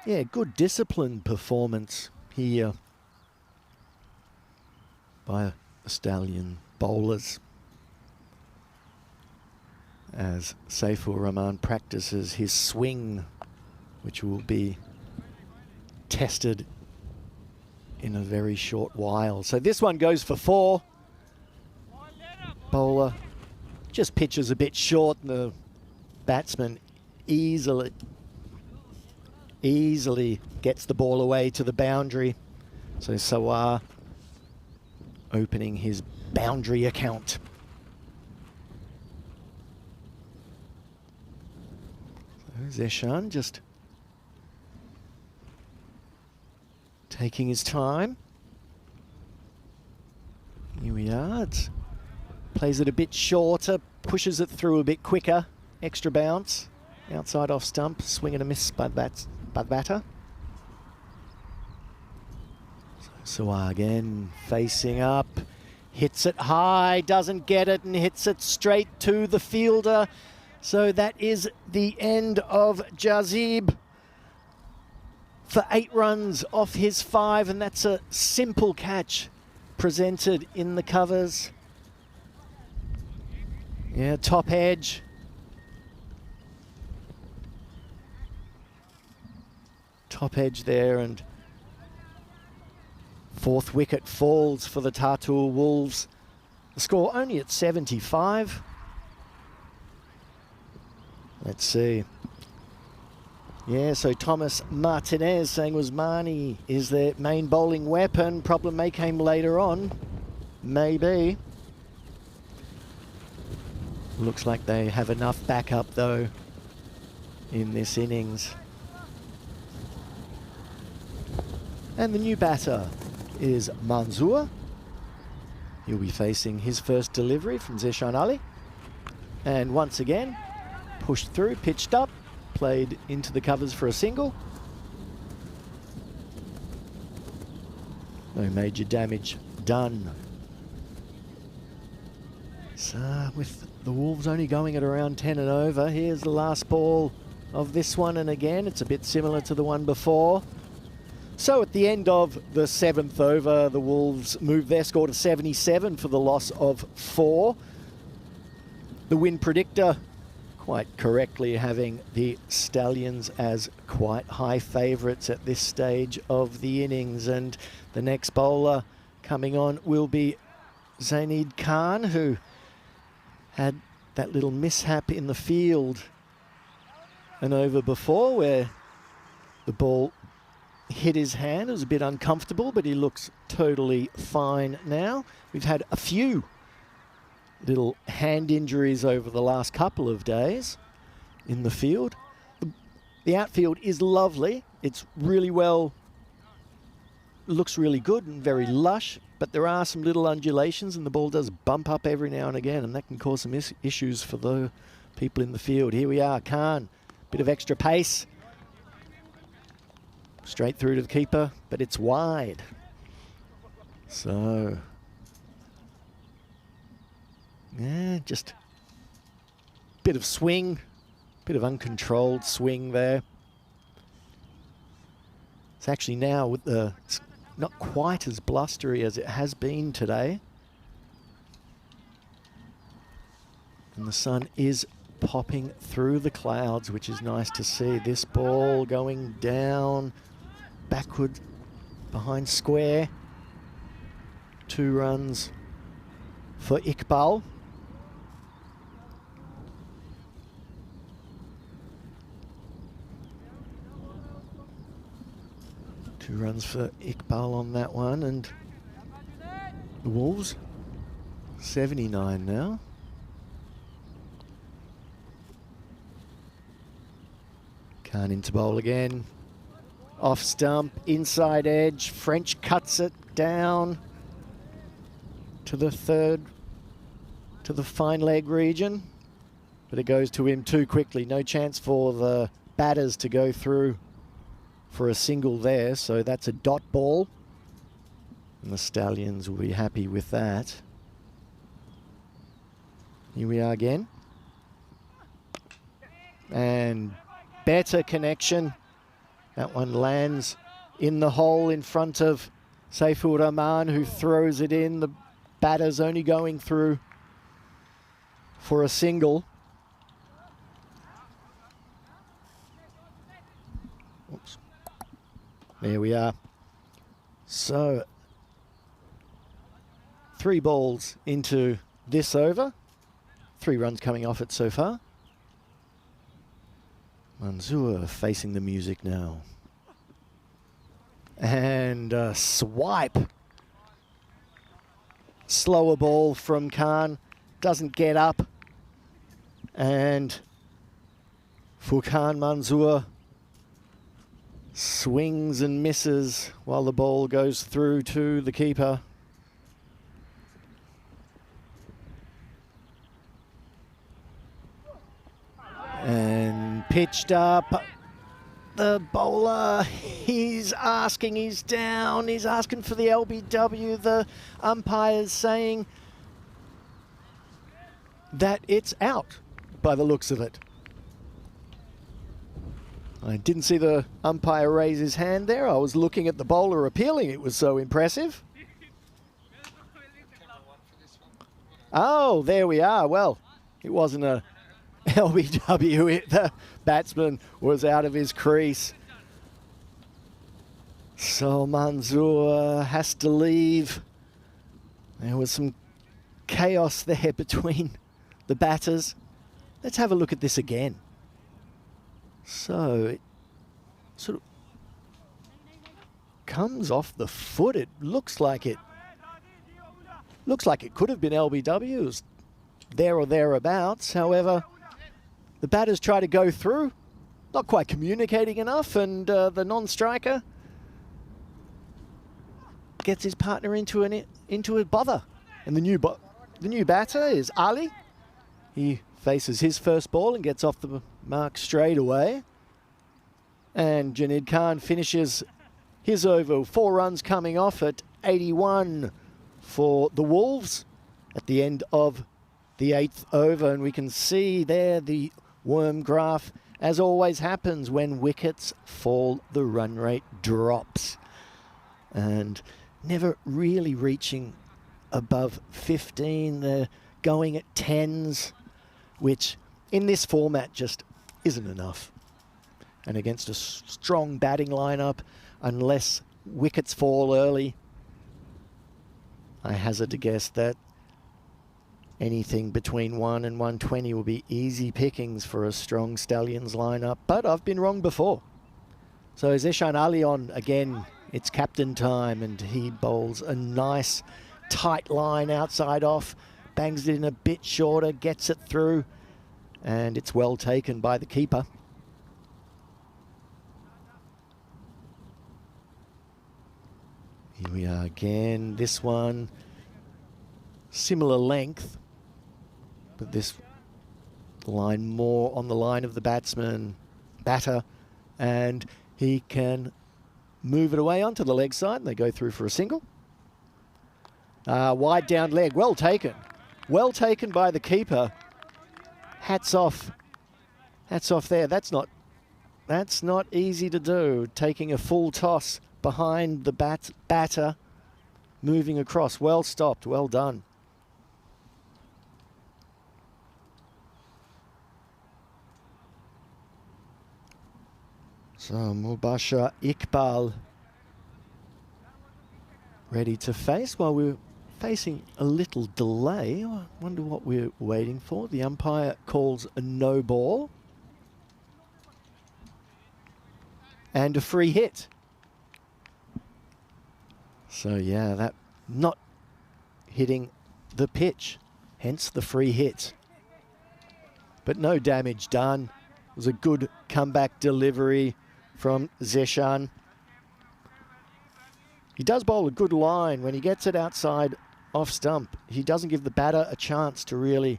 yeah, good disciplined performance here by the Stallion bowlers as Saifur Rahman practices his swing, which will be tested in a very short while. So this one goes for 4. Bowler just pitches a bit short, and the batsman easily gets the ball away to the boundary. So Sawar opening his boundary account. So Zeshan just taking his time. Here we are. Plays it a bit shorter, pushes it through a bit quicker. Extra bounce. Outside off stump, swing and a miss by the batter. So again, facing up, hits it high, doesn't get it, and hits it straight to the fielder. So that is the end of Jazib for 8 runs off his 5, and that's a simple catch presented in the covers. Yeah, top edge. Top edge there, and 4th wicket falls for the Tartu Wolves. The score only at 75. Let's see. Yeah, so Thomas Martinez saying Usmani is their main bowling weapon. Problem may came later on. Maybe. Looks like they have enough backup though in this innings. And the new batter is Manzoor. He'll be facing his first delivery from Zeshan Ali. And once again, pushed through, pitched up, played into the covers for a single. No major damage done. So with the Wolves only going at around 10 and over, here's the last ball of this one. And again, it's a bit similar to the one before. So at the end of the 7th over, the Wolves move their score to 77 for the loss of 4. The win predictor quite correctly having the Stallions as quite high favourites at this stage of the innings. And the next bowler coming on will be Zainid Khan, who had that little mishap in the field an over before where the ball hit his hand. It was a bit uncomfortable, but he looks totally fine now. We've had a few little hand injuries over the last couple of days in the field. The outfield is lovely. It's really well, looks really good and very lush, but there are some little undulations and the ball does bump up every now and again, and that can cause some issues for the people in the field. Here we are, Khan, bit of extra pace. Straight through to the keeper, but it's wide. So, yeah, just a bit of swing, Bit of uncontrolled swing there. It's actually now with the, it's not quite as blustery as it has been today. And the sun is popping through the clouds, which is nice to see. This ball going down, backward, behind square. 2 runs for Iqbal. Two runs for Iqbal on that one, and the Wolves 79 now. Khan into bowl again. Off stump, inside edge. French cuts it down to the third, to the fine leg region. But it goes to him too quickly. No chance for the batters to go through for a single there. So that's a dot ball. And the Stallions will be happy with that. Here we are again. And better connection. That one lands in the hole in front of Saifur Rahman, who throws it in. The batter's only going through for a single. Oops. There we are. So 3 balls into this over. 3 runs coming off it so far. Manzoor facing the music now. And a swipe. Slower ball from Khan. Doesn't get up. And Furkan Manzoor swings and misses while the ball goes through to the keeper. And pitched up. The bowler, he's asking, he's down, he's asking for the LBW. The umpire's saying that it's out by the looks of it. I didn't see the umpire raise his hand there. I was looking at the bowler appealing. It was so impressive. Oh, there we are. Well, it wasn't a LBW. The batsman was out of his crease. So Manzoor has to leave. There was some chaos there between the batters. Let's have a look at this again. So it sort of comes off the foot. It looks like it could have been LBW. It was there or thereabouts. However, the batters try to go through, not quite communicating enough, and the non-striker gets his partner into a bother. And the new batter is Ali. He faces his first ball and gets off the mark straight away. And Junaid Khan finishes his over. 4 runs coming off at 81 for the Wolves at the end of the 8th over. And we can see there the worm graph. As always happens when wickets fall, the run rate drops. And never really reaching above 15. They're going at 10s, which in this format just isn't enough. And against a strong batting lineup, unless wickets fall early, I hazard to guess that anything between 1 and 120 will be easy pickings for a strong Stallions lineup, but I've been wrong before. So Zeshan Ali on again, it's captain time, and he bowls a nice tight line outside off, bangs it in a bit shorter, gets it through, and it's well taken by the keeper. Here we are again, this one, similar length, but this line more on the line of the batter, and he can move it away onto the leg side, and they go through for a single. Wide down leg, well taken by the keeper. Hats off Hats off there. That's not easy to do. Taking a full toss behind the batter, moving across. Well stopped. Well done. So Mubashir Iqbal ready to face. While we're facing a little delay, I wonder what we're waiting for. The umpire calls a no ball and a free hit. So yeah, that not hitting the pitch, hence the free hit. But no damage done. It was a good comeback delivery from Zeshan. He does bowl a good line when he gets it outside off stump. He doesn't give the batter a chance to really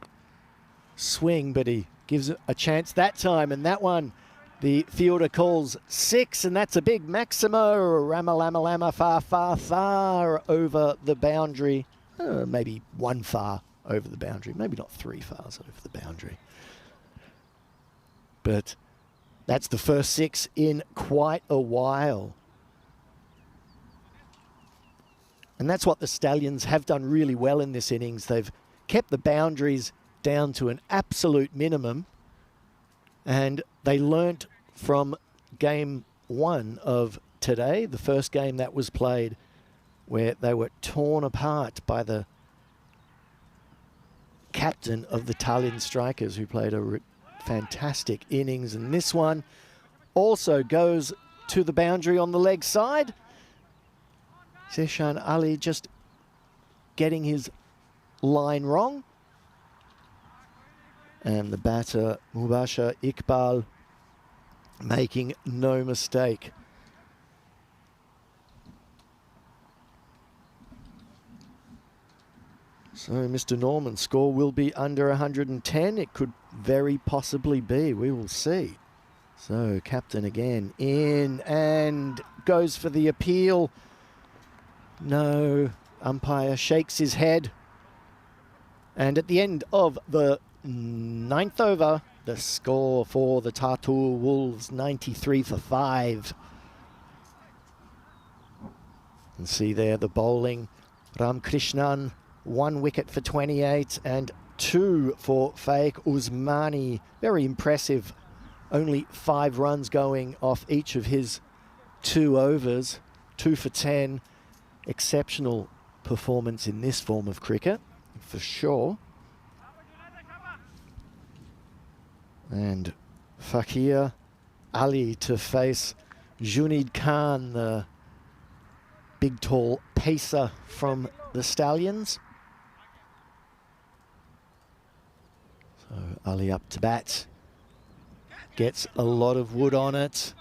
swing, but he gives it a chance that time. And that one, the fielder calls 6, and that's a big Maximo. Ramalama far over the boundary. Maybe one far over the boundary. Maybe not 3 fars over the boundary. But that's the first 6 in quite a while. And that's what the Stallions have done really well in this innings. They've kept the boundaries down to an absolute minimum. And they learnt from game 1 of today, the first game that was played, where they were torn apart by the captain of the Tallinn Strikers, who played a fantastic innings. And this one also goes to the boundary on the leg side. Zeshan Ali just getting his line wrong. And the batter, Mubashir Iqbal, making no mistake. So Mr. Norman's score will be under 110. It could very possibly be. We will see. So captain again in and goes for the appeal. No, umpire shakes his head. And at the end of the 9th over, the score for the Tartu Wolves, 93 for 5. And see there the bowling. Ramkrishnan, 1 wicket for 28 and 2 for Faik Usmani. Very impressive. Only 5 runs going off each of his 2 overs. 2 for 10. Exceptional performance in this form of cricket, for sure. And Fakir Ali to face Junid Khan, the big tall pacer from the Stallions. So Ali up to bat, gets a lot of wood on it,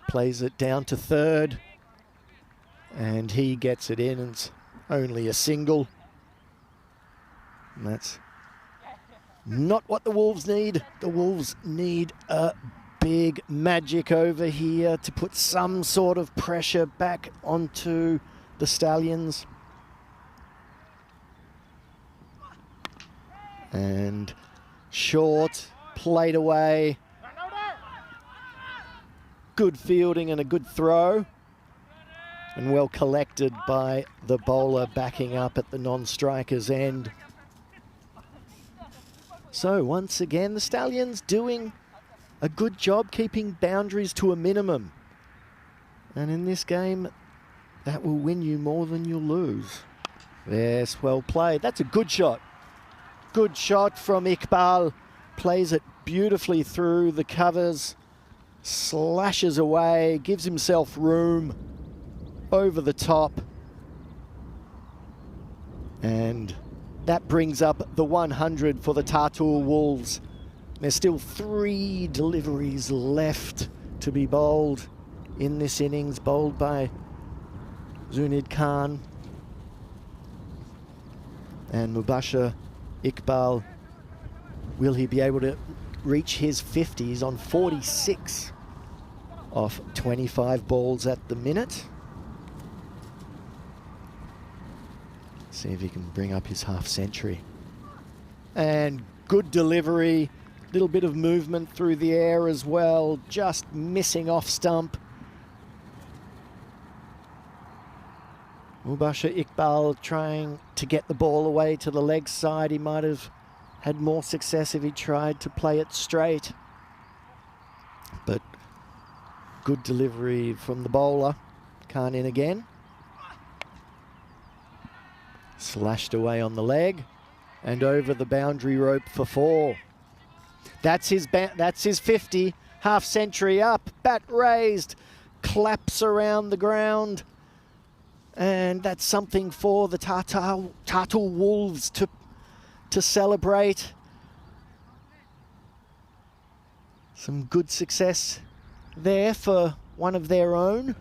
plays it down to third, and he gets it in, and it's only a single. And that's not what the Wolves need. The Wolves need a big magic over here to put some sort of pressure back onto the Stallions. And short, played away. Good fielding and a good throw. And well collected by the bowler backing up at the non-striker's end. So once again, the Stallions doing a good job keeping boundaries to a minimum. And in this game, that will win you more than you'll lose. Yes, well played. That's a good shot. Good shot from Iqbal. Plays it beautifully through the covers. Slashes away, gives himself room. Over the top, and that brings up the 100 for the Tartu Wolves. There's still 3 deliveries left to be bowled in this innings, bowled by Junid Khan and Mubashir Iqbal. Will he be able to reach his 50s on 46 off 25 balls at the minute? See if he can bring up his half century. And good delivery Little bit of movement through the air as well, just missing off stump. Mubasher Iqbal trying to get the ball away to the leg side. He might have had more success if he tried to play it straight. But good delivery from the bowler. Khan in again. Slashed away on the leg and over the boundary rope for 4. That's his 50. Half century up. Bat raised. Claps around the ground. And that's something for the Tartar Wolves to celebrate. Some good success there for one of their own.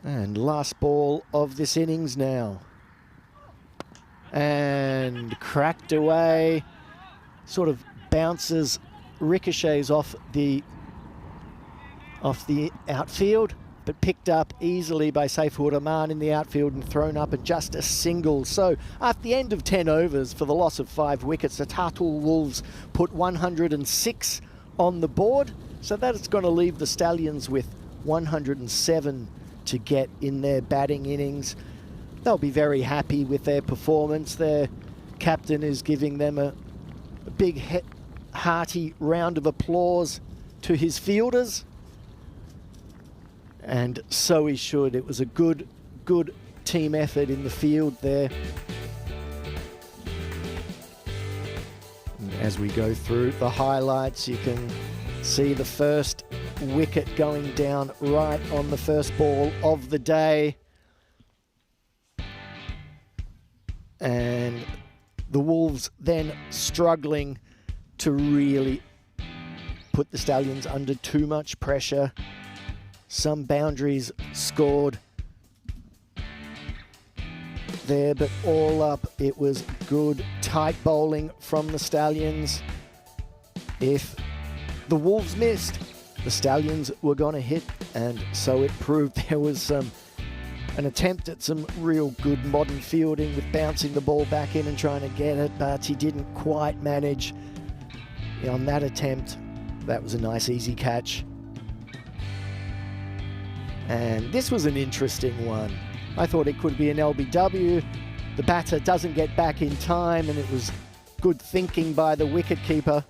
And last ball of this innings now. And cracked away. Sort of bounces, ricochets off the outfield, but picked up easily by Saifur Rahman in the outfield and thrown up at just a single. So at the end of 10 overs for the loss of 5 wickets, the Tartar Wolves put 106 on the board. So that's going to leave the Stallions with 107 to get in their batting innings. They'll be very happy with their performance. Their captain is giving them a big hearty round of applause to his fielders. And so he should. It was a good team effort in the field there. And as we go through the highlights, you can see the first wicket going down right on the first ball of the day. And the Wolves then struggling to really put the Stallions under too much pressure. Some boundaries scored there, but all up, it was good, tight bowling from the Stallions. If the Wolves missed, the Stallions were going to hit, and so it proved. There was an attempt at some real good modern fielding with bouncing the ball back in and trying to get it, but he didn't quite manage on that attempt. That was a nice easy catch. And this was an interesting one. I thought it could be an LBW. The batter doesn't get back in time, and it was good thinking by the wicketkeeper.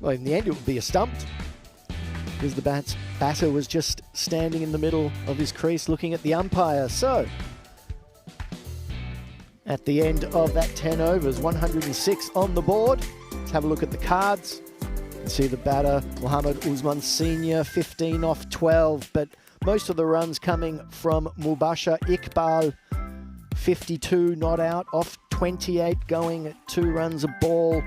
Well, in the end it would be a stump, because the batter was just standing in the middle of his crease looking at the umpire. So, at the end of that 10 overs, 106 on the board. Let's have a look at the cards. You see the batter, Muhammad Usman Sr., 15 off 12, but most of the runs coming from Mubasher Iqbal, 52 not out, off 28, going at 2 runs a ball.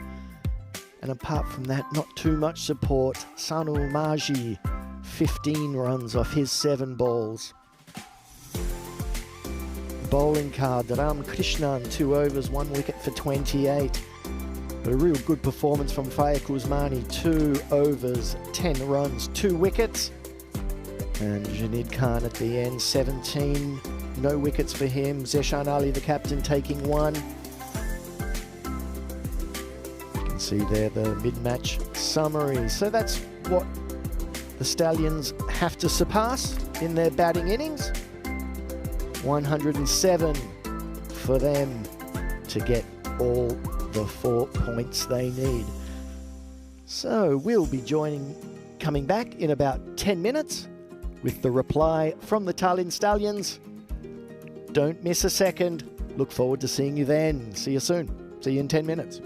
And apart from that, not too much support. Sanu Maji, 15 runs off his 7 balls. Bowling card, Ram Krishnan, 2 overs, 1 wicket for 28. But a real good performance from Faik Usmani, 2 overs, 10 runs, 2 wickets. And Janid Khan at the end, 17, no wickets for him. Zeshan Ali, the captain, taking 1. You can see there the mid-match summary. So that's what the Stallions have to surpass in their batting innings. 107 for them to get all the 4 points they need. So we'll be coming back in about 10 minutes with the reply from the Tallinn Stallions. Don't miss a second. Look forward to seeing you then. See you soon. See you in 10 minutes.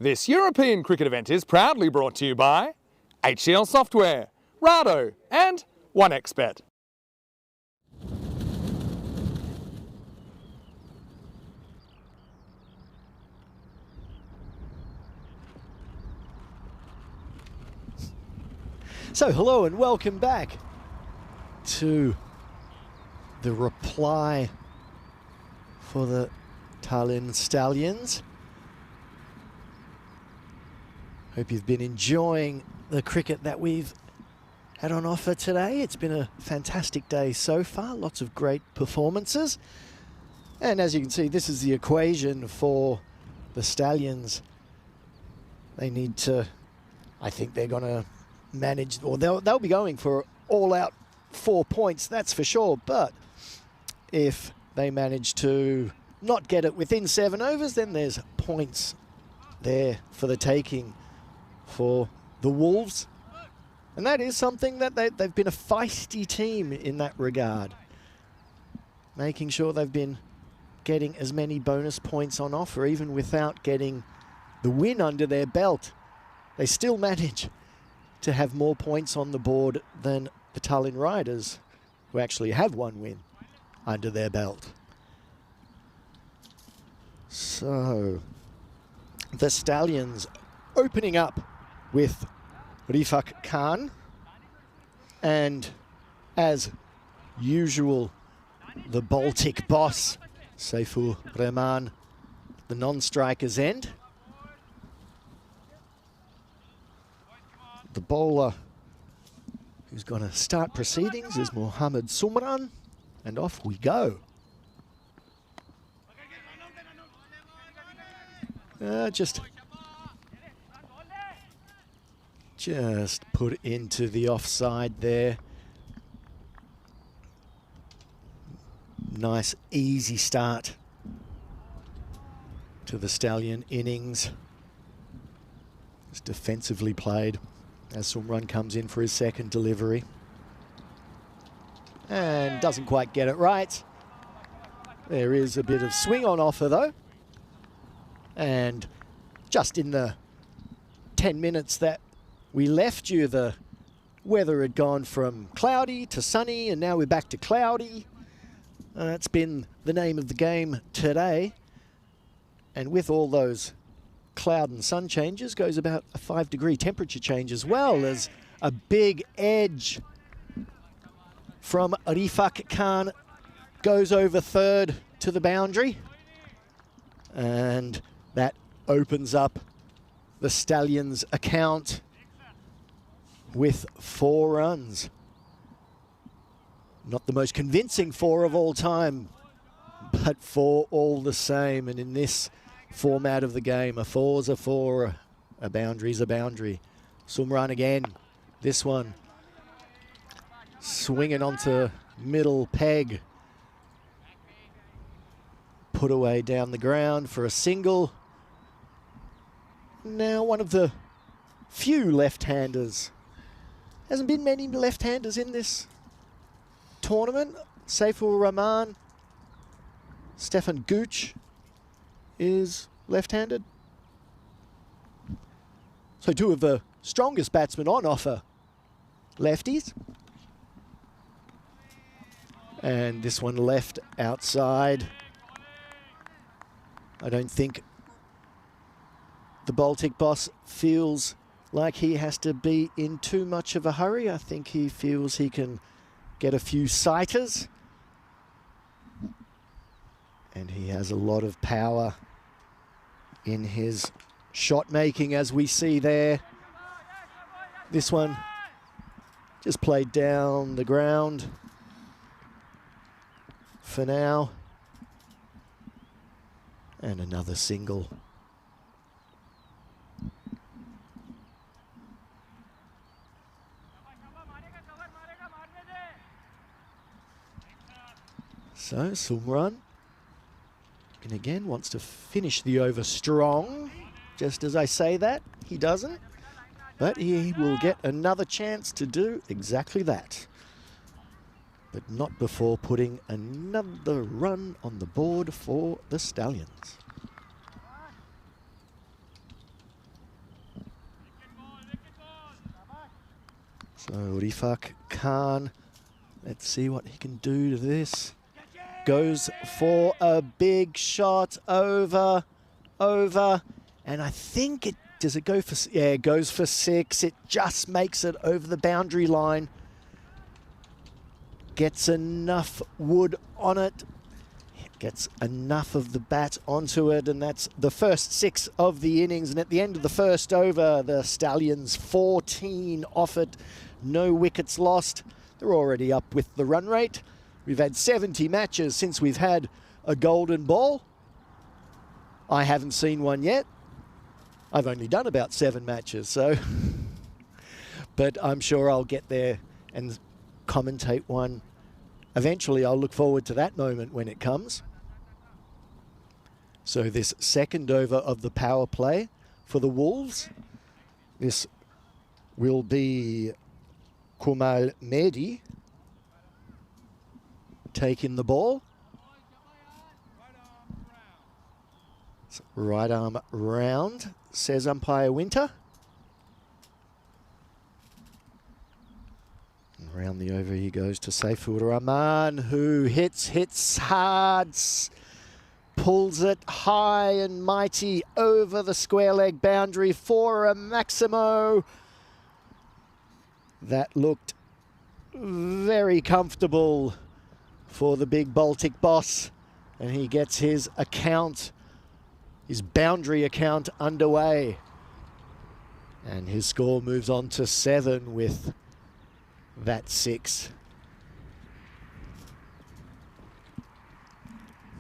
This European cricket event is proudly brought to you by HCL Software, Rado and 1xBet. So hello and welcome back to the reply for the Tallinn Stallions. Hope you've been enjoying the cricket that we've had on offer today. It's been a fantastic day so far, lots of great performances. And as you can see, this is the equation for the Stallions. They need to, I think they're going to manage, or they'll be going for all out 4 points, that's for sure. But if they manage to not get it within 7 overs, then there's points there for the taking for the Wolves. And that is something that they've been a feisty team in that regard, making sure they've been getting as many bonus points on offer, even without getting the win under their belt. They still manage to have more points on the board than the Tallinn Riders, who actually have 1 win under their belt. So the Stallions opening up with Rifak Khan, and as usual, the Baltic boss, Saifur Rahman, the non-striker's end. The bowler who's going to start proceedings is Mohammad Sumran, and off we go. Just put into the offside there. Nice, easy start to the Stallion innings. Just defensively played as Sumran comes in for his second delivery. And doesn't quite get it right. There is a bit of swing on offer though. And just in the 10 minutes that we left you, the weather had gone from cloudy to sunny, and now we're back to cloudy. It's been the name of the game today. And with all those cloud and sun changes goes about a 5-degree temperature change as well, as a big edge from Rifak Khan goes over third to the boundary. And that opens up the Stallions' account with 4 runs. Not the most convincing 4 of all time, but 4 all the same. And in this format of the game, a 4's a 4, a boundary's a boundary. Sumran again, this one swinging onto middle peg. Put away down the ground for a single. Now one of the few left-handers. Hasn't been many left-handers in this tournament. Saifur Rahman, Stefan Gooch is left-handed. So 2 of the strongest batsmen on offer, lefties. And this one left outside. I don't think the Baltic boss feels like he has to be in too much of a hurry. I think he feels he can get a few sighters. And he has a lot of power in his shot making, as we see there. This one just played down the ground for now. And another single. So Sumran, and again, wants to finish the over strong. Just as I say that, he doesn't. But he will get another chance to do exactly that. But not before putting another run on the board for the Stallions. So Rifak Khan, let's see what he can do to this. Goes for a big shot over, and I think it, does it go for, yeah, it goes for 6. It just makes it over the boundary line. Gets enough wood on it. Gets enough of the bat onto it, and that's the first 6 of the innings. And at the end of the first over, the Stallions 14 off it, no wickets lost. They're already up with the run rate. We've had 70 matches since we've had a golden ball. I haven't seen one yet. I've only done about 7 matches, so. But I'm sure I'll get there and commentate one. Eventually, I'll look forward to that moment when it comes. So this second over of the power play for the Wolves, this will be Kumal Mehdi taking the ball. So right arm round, says umpire Winter. And around the over he goes to Saifur Rahman, who hits hard, pulls it high and mighty over the square leg boundary for a Maximo. That looked very comfortable for the big Baltic boss, and he gets his account, his boundary account underway. And his score moves on to 7 with that 6.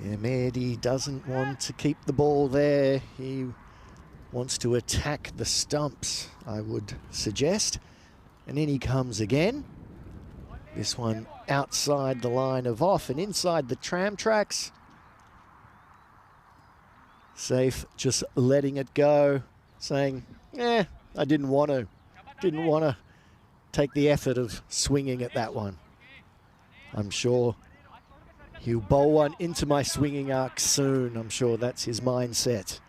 Yeah, Mehdi doesn't want to keep the ball there. He wants to attack the stumps, I would suggest. And in he comes again. This one outside the line of off and inside the tram tracks. Safe just letting it go, saying, I didn't want to take the effort of swinging at that one. I'm sure he'll bowl one into my swinging arc soon. I'm sure that's his mindset.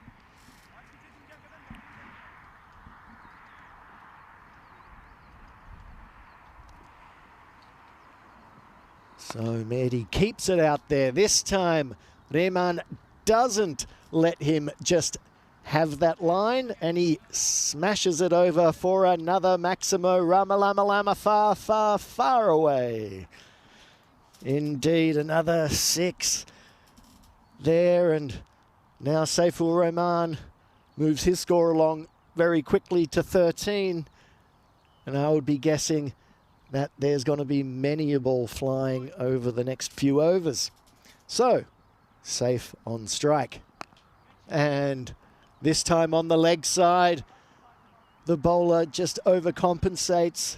So Mehdi keeps it out there. This time, Rehman doesn't let him just have that line, and he smashes it over for another Maximo Ramalama far, far, far away. Indeed, another 6 there, and now Saifur Rahman moves his score along very quickly to 13, and I would be guessing that there's going to be many a ball flying over the next few overs. So, Safe on strike. And this time on the leg side, the bowler just overcompensates,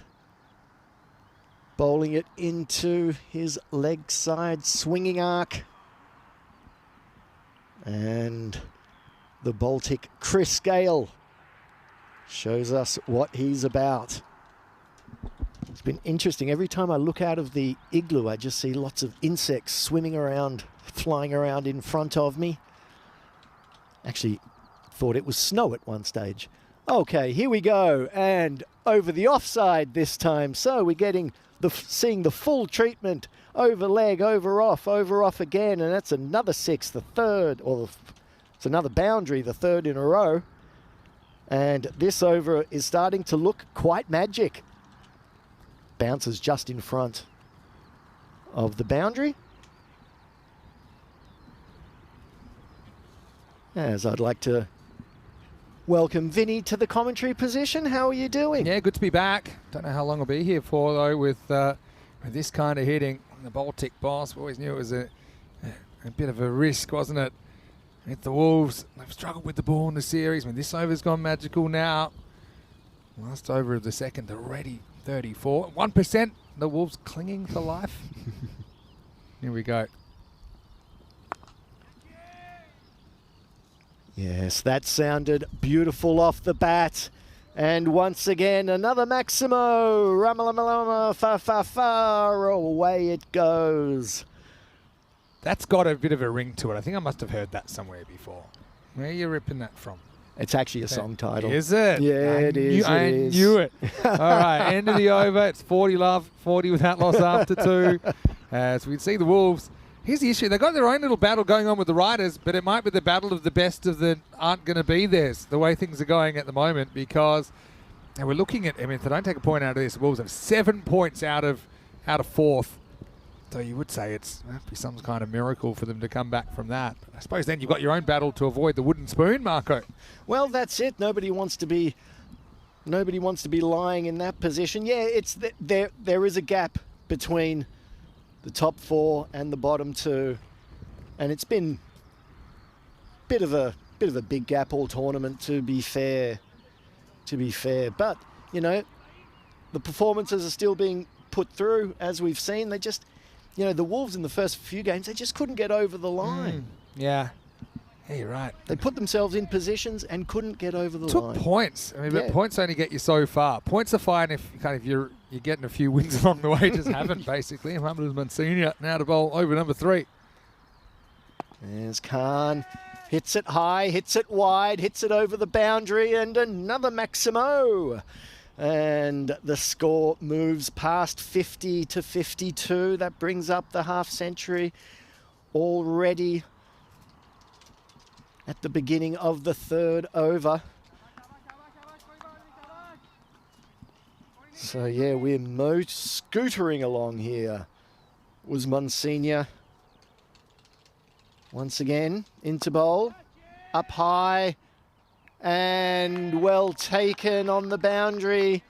bowling it into his leg side swinging arc. And the Baltic Chris Gale shows us what he's about. It's been interesting. Every time I look out of the igloo, I just see lots of insects swimming around, flying around in front of me. Actually, thought it was snow at one stage. Okay, here we go, and over the offside this time. So we're getting seeing the full treatment, over leg, over off again, and that's another 6, the third, or it's another boundary, the 3rd in a row. And this over is starting to look quite magic. Bounces just in front of the boundary. As I'd like to welcome Vinny to the commentary position. How are you doing? Yeah, good to be back. Don't know how long I'll be here for, though, with this kind of hitting. The Baltic boss, we always knew it was a bit of a risk, wasn't it? Hit the Wolves. They've struggled with the ball in the series. I mean, this over's gone magical now. Last over of the second already, 34. 1%, the Wolves clinging for life. Here we go. Yes, that sounded beautiful off the bat. And once again, another Maximo. Ramalama, far, far, far away it goes. That's got a bit of a ring to it. I think I must have heard that somewhere before. Where are you ripping that from? It's actually a song title. Is it? Yeah, it is. I knew it. All right, end of the over. It's 40 love, 40 without loss after 2. So we can see the Wolves. Here's the issue. They've got their own little battle going on with the Riders, but it might be the battle of the best of the aren't going to be theirs, the way things are going at the moment, because and we're looking at, I mean, if they don't take a point out of this, the Wolves have 7 points out of 4th. So you would say it's have to be some kind of miracle for them to come back from that. But I suppose then you've got your own battle to avoid the wooden spoon, Marco. Well, that's it. Nobody wants to be lying in that position. Yeah, it's there is a gap between the top 4 and the bottom 2, and it's been bit of a big gap all tournament, to be fair. But you know, the performances are still being put through, as we've seen. They just, you know, the Wolves in the first few games, they just couldn't get over the line. Yeah, you're right. They put themselves in positions and couldn't get over the Took line. points. I mean, but points only get you so far. Points are fine if you're getting a few wins along the way. Just haven't, basically. Mohamed Senior now to bowl over number 3. There's Khan. Hits it high, hits it wide, hits it over the boundary, and another Maximo. And the score moves past 50 to 52. That brings up the half century already at the beginning of the 3rd over. So yeah, we're scootering along here. Was Monsignor once again into bowl, up high, and well taken on the boundary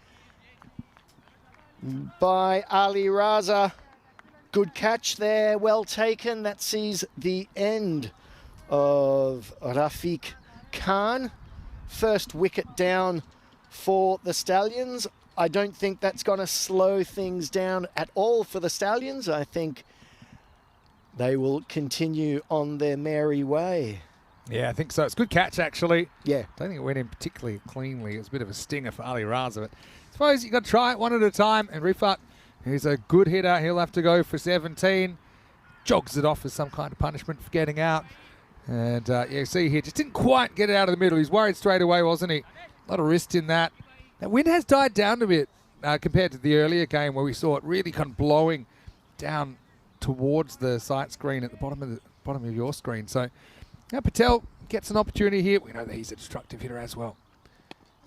by Ali Raza. Good catch there, well taken. That sees the end of Rafiq Khan. First wicket down for the Stallions. I don't think that's going to slow things down at all for the Stallions. I think they will continue on their merry way. Yeah, I think so. It's a good catch, actually. Yeah. Don't think it went in particularly cleanly. It was a bit of a stinger for Ali Raza. But I suppose you've got to try it one at a time. And Rifat, who's a good hitter, he'll have to go for 17. Jogs it off as some kind of punishment for getting out. And you see here, just didn't quite get it out of the middle. He's worried straight away, wasn't he? A lot of wrist in that. That wind has died down a bit compared to the earlier game where we saw it really kind of blowing down towards the sight screen at the bottom of your screen. So Patel gets an opportunity here. We know that he's a destructive hitter as well.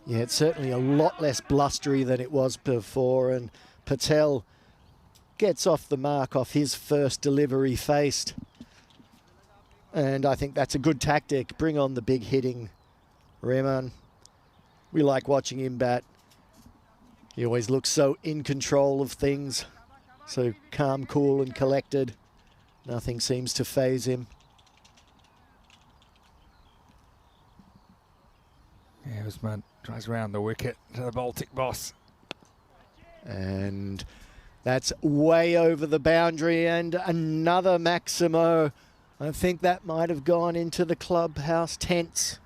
Yeah, it's certainly a lot less blustery than it was before, and Patel gets off the mark off his first delivery faced. And I think that's a good tactic. Bring on the big hitting Rehman. We like watching him bat. He always looks so in control of things. So calm, cool and collected. Nothing seems to faze him. Yeah, Usman tries around the wicket to the Baltic boss. And that's way over the boundary, and another Maximo. I think that might have gone into the clubhouse tents.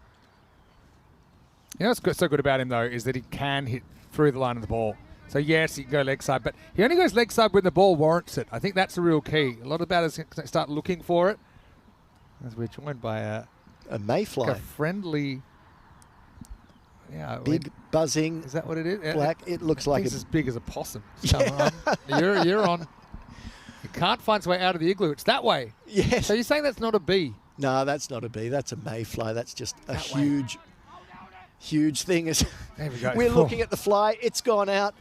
You know what's so good about him, though, is that he can hit through the line of the ball. So, yes, he can go leg side, but he only goes leg side when the ball warrants it. I think that's the real key. A lot of batters start looking for it. As we're joined by a mayfly. A friendly... Yeah, big buzzing. Is that what it is? Black. It looks like it's as big as a possum. Come on. You're on. You can't find its way out of the igloo. It's that way. Yes. So you're saying that's not a bee? No, that's not a bee. That's a mayfly. That's just a huge thing. There we go. We're looking at the fly. It's gone out.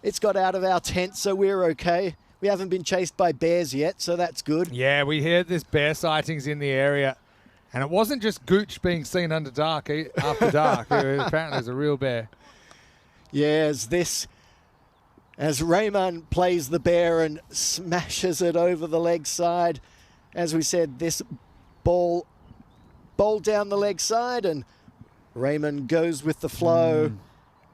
It's got out of our tent, so we're okay. We haven't been chased by bears yet, so that's good. Yeah, we heard there's bear sightings in the area. And it wasn't just Gooch being seen after dark. Apparently there's a real bear. Yeah, as Raymond plays the bear and smashes it over the leg side. As we said, this ball down the leg side, and Raymond goes with the flow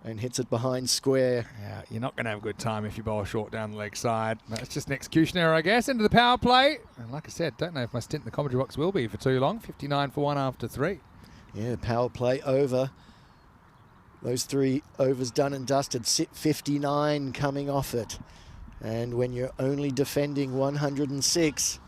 and hits it behind square. Yeah, you're not going to have a good time if you bowl short down the leg side. That's just an execution error, I guess. Into the power play. And like I said, don't know if my stint in the commentary box will be for too long. 59 for 1 after 3. Yeah, power play over. Those 3 overs done and dusted. 59 coming off it. And when you're only defending 106,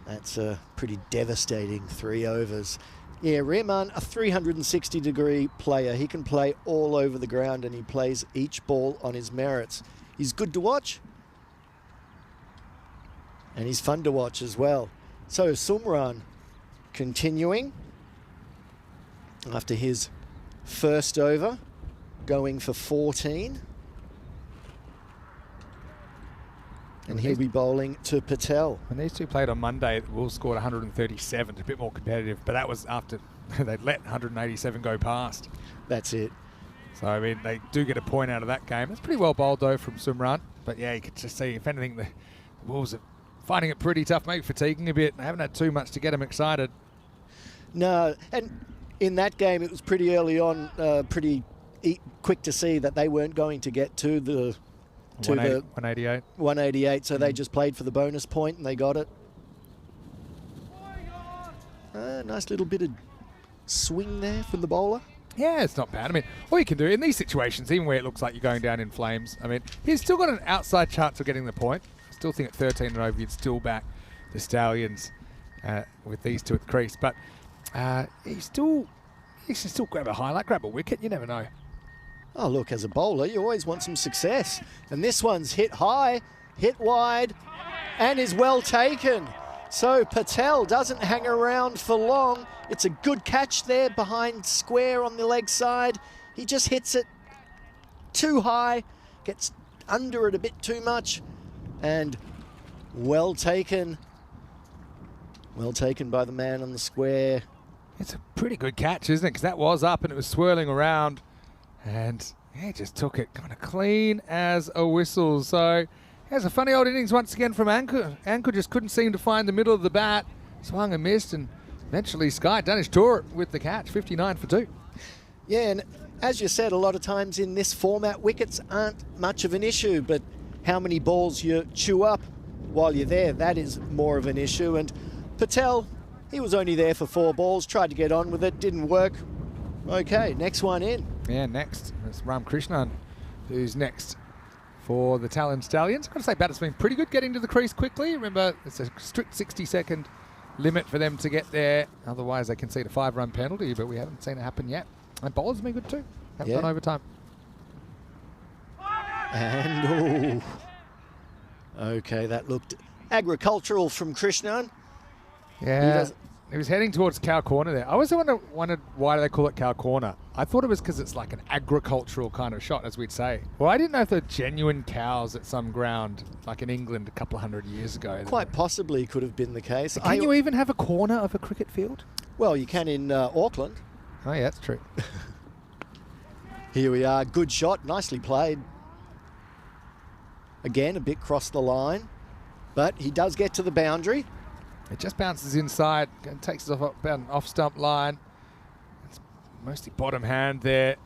that's a pretty devastating 3 overs. Yeah, Rehman, a 360-degree player. He can play all over the ground, and he plays each ball on his merits. He's good to watch, and he's fun to watch as well. So Sumran continuing after his first over, going for 14. And he'll be bowling to Patel. When these two played on Monday, the Wolves scored 137. It's a bit more competitive, but that was after they'd let 187 go past. That's it. So, I mean, they do get a point out of that game. It's pretty well bowled, though, from Sumran. But, yeah, you could just see, if anything, the Wolves are finding it pretty tough, maybe fatiguing a bit. They haven't had too much to get them excited. No, and in that game, it was pretty early on, pretty quick to see that they weren't going to get to the 188. 188, so they just played for the bonus point and they got it. Nice little bit of swing there from the bowler. Yeah, it's not bad. I mean, all you can do in these situations, even where it looks like you're going down in flames, I mean, he's still got an outside chance of getting the point. I still think at 13 and over, you'd still back the Stallions with these two at the crease. But he can still grab a highlight, grab a wicket. You never know. Oh, look, as a bowler, you always want some success. And this one's hit high, hit wide, and is well taken. So Patel doesn't hang around for long. It's a good catch there behind square on the leg side. He just hits it too high, gets under it a bit too much, and well taken. Well taken by the man on the square. It's a pretty good catch, isn't it? Because that was up and it was swirling around. And he just took it kind of clean as a whistle. So he has a funny old innings once again from Ankur. Ankur just couldn't seem to find the middle of the bat. Swung and missed, and eventually Sky Danish tore it with the catch, 59 for 2. Yeah, and as you said, a lot of times in this format, wickets aren't much of an issue, but how many balls you chew up while you're there, that is more of an issue. And Patel, he was only there for 4 balls, tried to get on with it, didn't work. Okay, next one in. Yeah, next. It's Ram Krishnan, who's next for the Talon Stallions. I've got to say, batter's been pretty good getting to the crease quickly. Remember, it's a strict 60-second limit for them to get there. Otherwise, they concede a 5-run penalty, but we haven't seen it happen yet. And bowlers have been good too. Haven't gone overtime. And, okay, that looked agricultural from Krishnan. Yeah, he was heading towards cow corner there. I always wondered why do they call it cow corner. I thought it was because it's like an agricultural kind of shot, as we'd say. Well, I didn't know if they're genuine cows at some ground, like in England a couple of hundred years ago. Quite possibly could have been the case. Can you even have a corner of a cricket field? Well, you can in Auckland. Oh, yeah, that's true. Here we are. Good shot. Nicely played. Again, a bit cross the line. But he does get to the boundary. It just bounces inside and takes it off about an off-stump line. It's mostly bottom hand there.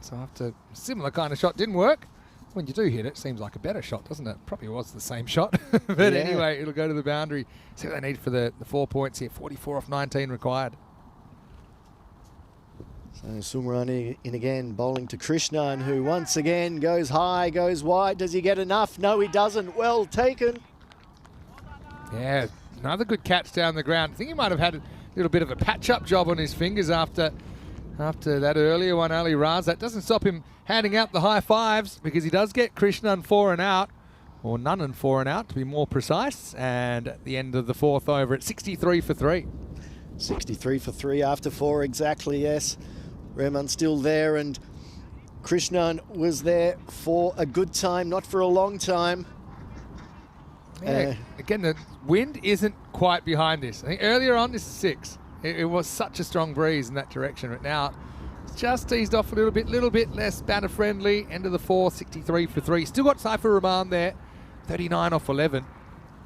So after a similar kind of shot didn't work. When you do hit it, seems like a better shot, doesn't it? Probably was the same shot. But anyway, it'll go to the boundary. See what they need for the 4 points here. 44 off 19 required. So Sumran in again, bowling to Krishnan, who once again goes high, goes wide. Does he get enough? No, he doesn't. Well taken. Yeah, another good catch down the ground. I think he might have had a little bit of a patch-up job on his fingers after that earlier one, Ali Raz. That doesn't stop him handing out the high fives because he does get Krishnan 4 and out, or none and 4 and out to be more precise. And at the end of the 4th over, at 63 for 3. 63 for 3 after 4, exactly, yes. Rehman's still there, and Krishnan was there for a good time, not for a long time. Yeah, again, the wind isn't quite behind this. I think earlier on, this is 6. It was such a strong breeze in that direction. But now, it's just teased off a little bit less batter-friendly. End of the 4th, 63 for 3. Still got Saifur Rahman there, 39 off 11.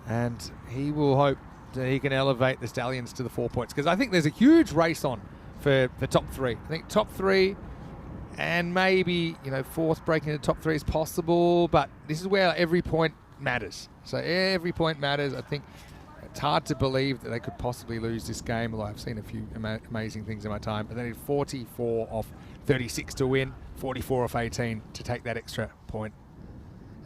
And he will hope that he can elevate the Stallions to the 4 points. Because I think there's a huge race on for top 3. I think top 3 and maybe, 4th breaking the top 3 is possible. But this is where every point matters. So every point matters. I think it's hard to believe that they could possibly lose this game, although I've seen a few amazing things in my time. But they need 44 off 36 to win, 44 off 18 to take that extra point.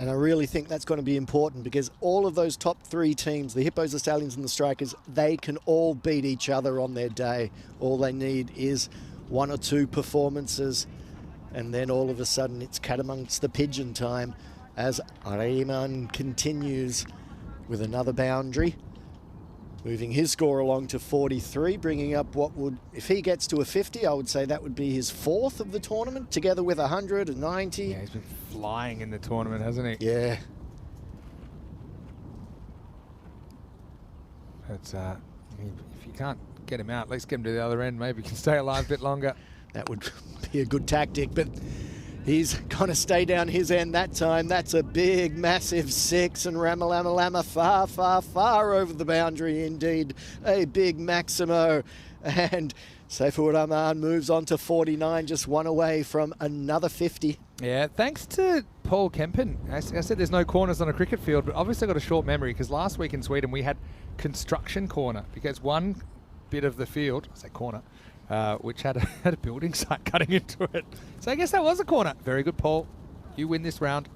And I really think that's going to be important because all of those top 3 teams, the Hippos, the Stallions and the Strikers, they can all beat each other on their day. All they need is 1 or 2 performances, and then all of a sudden it's cat amongst the pigeon time as Rayman continues with another boundary, moving his score along to 43, bringing up what would, if he gets to a 50, I would say that would be his 4th of the tournament, together with 100 and 90. Yeah, he's been flying in the tournament, hasn't he? Yeah. But if you can't get him out, at least get him to the other end. Maybe he can stay alive a bit longer. That would be a good tactic, but he's going to stay down his end that time. That's a big, massive 6, and Ramalama far, far, far over the boundary indeed. A big Maximo. And Saifur Rahman moves on to 49, just 1 away from another 50. Yeah, thanks to Paul Kempen. I said there's no corners on a cricket field, but obviously I've got a short memory because last week in Sweden we had construction corner because one bit of the field, I say corner, which had a building site cutting into it. So I guess that was a corner. Very good, Paul. You win this round.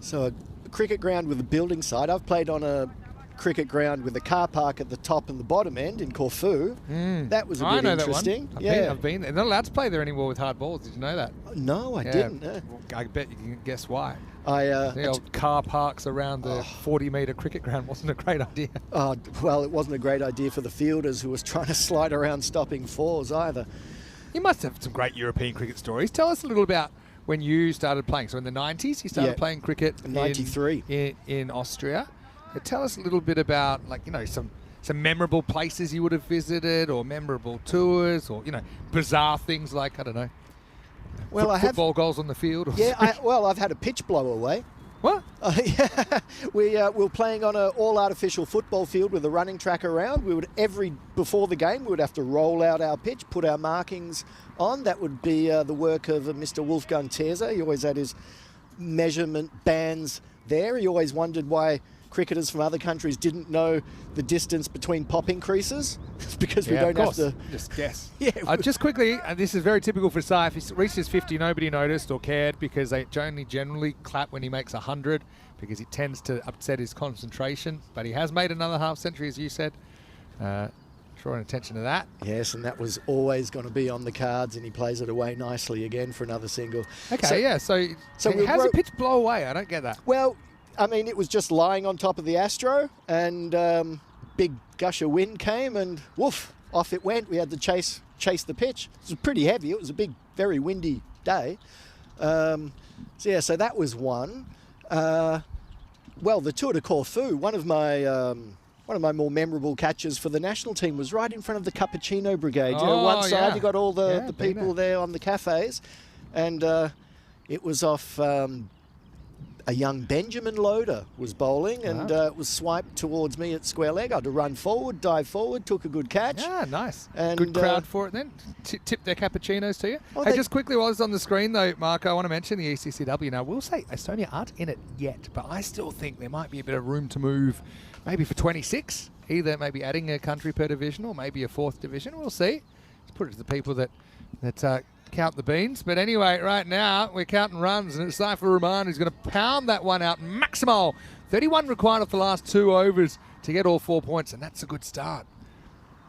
So a cricket ground with a building site. I've played on a cricket ground with a car park at the top and the bottom end in Corfu. That was a bit interesting. That one. I've been there. They're not allowed to play there anymore with hard balls. Did you know that? No, I didn't. Well, I bet you can guess why. The old car parks around the 40-metre cricket ground wasn't a great idea. Well, it wasn't a great idea for the fielders who was trying to slide around stopping 4s either. You must have some great European cricket stories. Tell us a little about when you started playing. So in the 90s, you started playing cricket in 93 in Austria. Tell us a little bit about, some memorable places you would have visited, or memorable tours, or bizarre things like, I don't know, football goals on the field. Or I've had a pitch blow away. What? We were playing on an all-artificial football field with a running track around. We would before the game we would have to roll out our pitch, put our markings on. That would be the work of Mr. Wolfgang Terza. He always had his measurement bands there. He always wondered why cricketers from other countries didn't know the distance between popping creases. It's because we don't have to just guess. Just quickly, and this is very typical for Si. If he reaches 50, nobody noticed or cared because they only generally clap when he makes 100 because it tends to upset his concentration. But he has made another half century, as you said. Drawing attention to that. Yes, and that was always going to be on the cards, and he plays it away nicely again for another single. Okay, so how does a pitch blow away? I don't get that. Well, I mean, it was just lying on top of the Astro, and big gush of wind came, and woof, off it went. We had to chase the pitch. It was pretty heavy. It was a big, very windy day. So that was one. The Tour de Corfu, one of my more memorable catches for the national team was right in front of the Cappuccino Brigade. One side you got all the people there on the cafes, and it was off. A young Benjamin Loader was bowling, and it was swiped towards me at square leg. I had to run forward, dive forward, took a good catch. Yeah, nice. And good crowd for it then. Tip their cappuccinos to you. Just quickly while it's on the screen though, Mark, I want to mention the ECCW. Now, we'll say Estonia aren't in it yet, but I still think there might be a bit of room to move, maybe for 26, either maybe adding a country per division or maybe a 4th division. We'll see. Let's put it to the people that count the beans. But anyway, right now we're counting runs, and it's Saifur Rahman who's going to pound that one out. Maximal 31 required off the last 2 overs to get all 4 points, and that's a good start.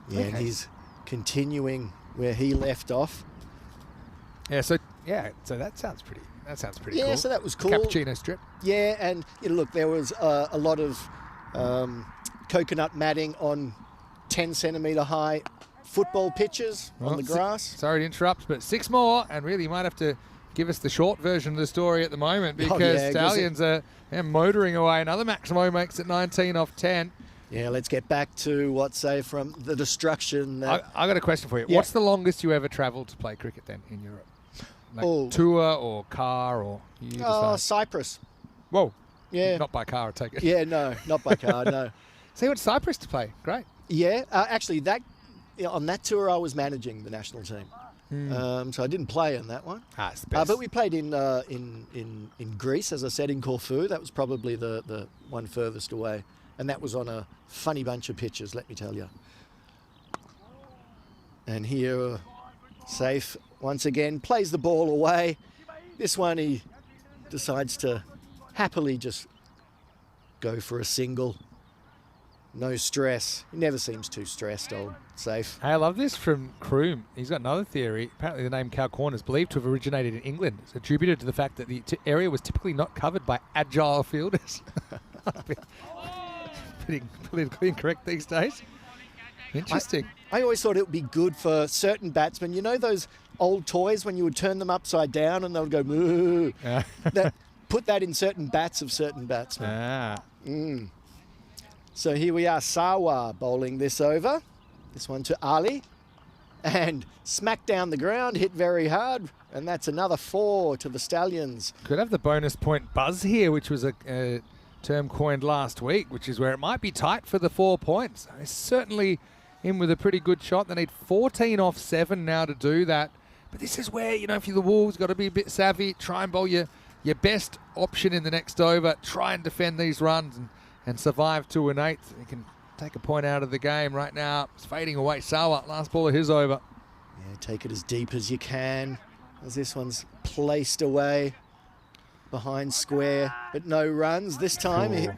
Yeah, and he's continuing where he left off. So that sounds pretty cool. Yeah, so that was cool. Cappuccino strip. Yeah, and look, there was a lot of coconut matting on 10 centimetre high football pitches on the grass. Sorry to interrupt, but 6 more, and really you might have to give us the short version of the story at the moment because Stallions are motoring away. Another Maximo makes it 19 off 10. Yeah, let's get back to from the destruction. I got a question for you. Yeah. What's the longest you ever travelled to play cricket then in Europe? Tour or car or you decide? Cyprus. Whoa. Yeah. Not by car, I take it. Yeah, no, not by car, no. So you went to Cyprus to play. Great. Yeah, actually on that tour I was managing the national team. So I didn't play in that one. It's the best. But we played in Greece, as I said, in Corfu. That was probably the one furthest away. And that was on a funny bunch of pitches, let me tell you. And here, Saif once again plays the ball away. This one he decides to happily just go for a single. No stress. He never seems too stressed, old Safe. Hey, I love this from Kroom. He's got another theory. Apparently the name Cow Corn is believed to have originated in England. It's attributed to the fact that the area was typically not covered by agile fielders. Pretty politically incorrect these days. Interesting. I always thought it would be good for certain batsmen. You know those old toys when you would turn them upside down and they would go moo? Put that in certain bats of certain batsmen. So here we are, Sawa bowling this over. This one to Ali. And smack down the ground, hit very hard. And that's another 4 to the Stallions. Could have the bonus point buzz here, which was a term coined last week, which is where it might be tight for the 4 points. It's certainly in with a pretty good shot. They need 14 off 7 now to do that. But this is where, you know, if you're the Wolves, got to be a bit savvy. Try and bowl your best option in the next over. Try and defend these runs and survive to an 8th. You can take a point out of the game right now. It's fading away. Sawa, last ball of his over. Yeah, take it as deep as you can, as this one's placed away behind square, but no runs. This time it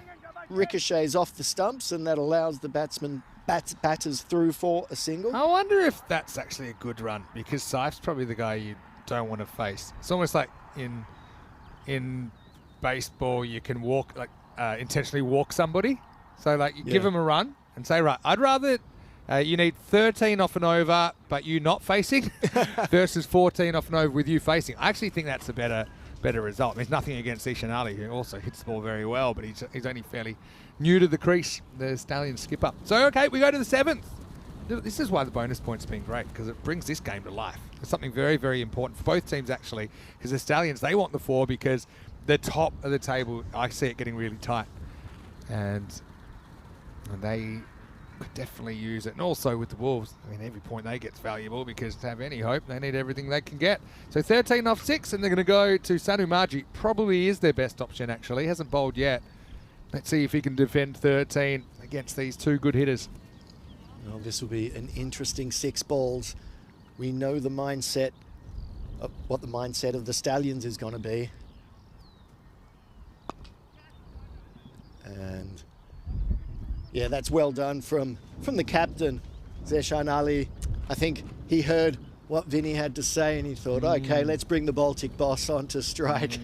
ricochets off the stumps, and that allows the batters through for a single. I wonder if that's actually a good run, because Saif's probably the guy you don't want to face. It's almost like in baseball, you can walk, like intentionally walk somebody. So like you give them a run and say, right, I'd rather you need 13 off and over, but you not facing versus 14 off and over with you facing. I actually think that's a better result. There's nothing against Ishan Ali, who also hits the ball very well, but he's only fairly new to the crease, the Stallion skipper. So, okay, we go to the 7th. This is why the bonus points have been great, because it brings this game to life. It's something very, very important for both teams, actually, because the Stallions, they want the 4 because the top of the table, I see it getting really tight. And they could definitely use it. And also with the Wolves, I mean, every point they get's valuable, because to have any hope, they need everything they can get. So 13 off 6, and they're going to go to Sanu Marji. Probably is their best option, actually. He hasn't bowled yet. Let's see if he can defend 13 against these 2 good hitters. Well, this will be an interesting 6 balls. We know the mindset of what the mindset of the Stallions is going to be. And yeah, that's well done from the captain, Zeshan Ali. I think he heard what Vinny had to say and he thought, okay, let's bring the Baltic boss onto strike.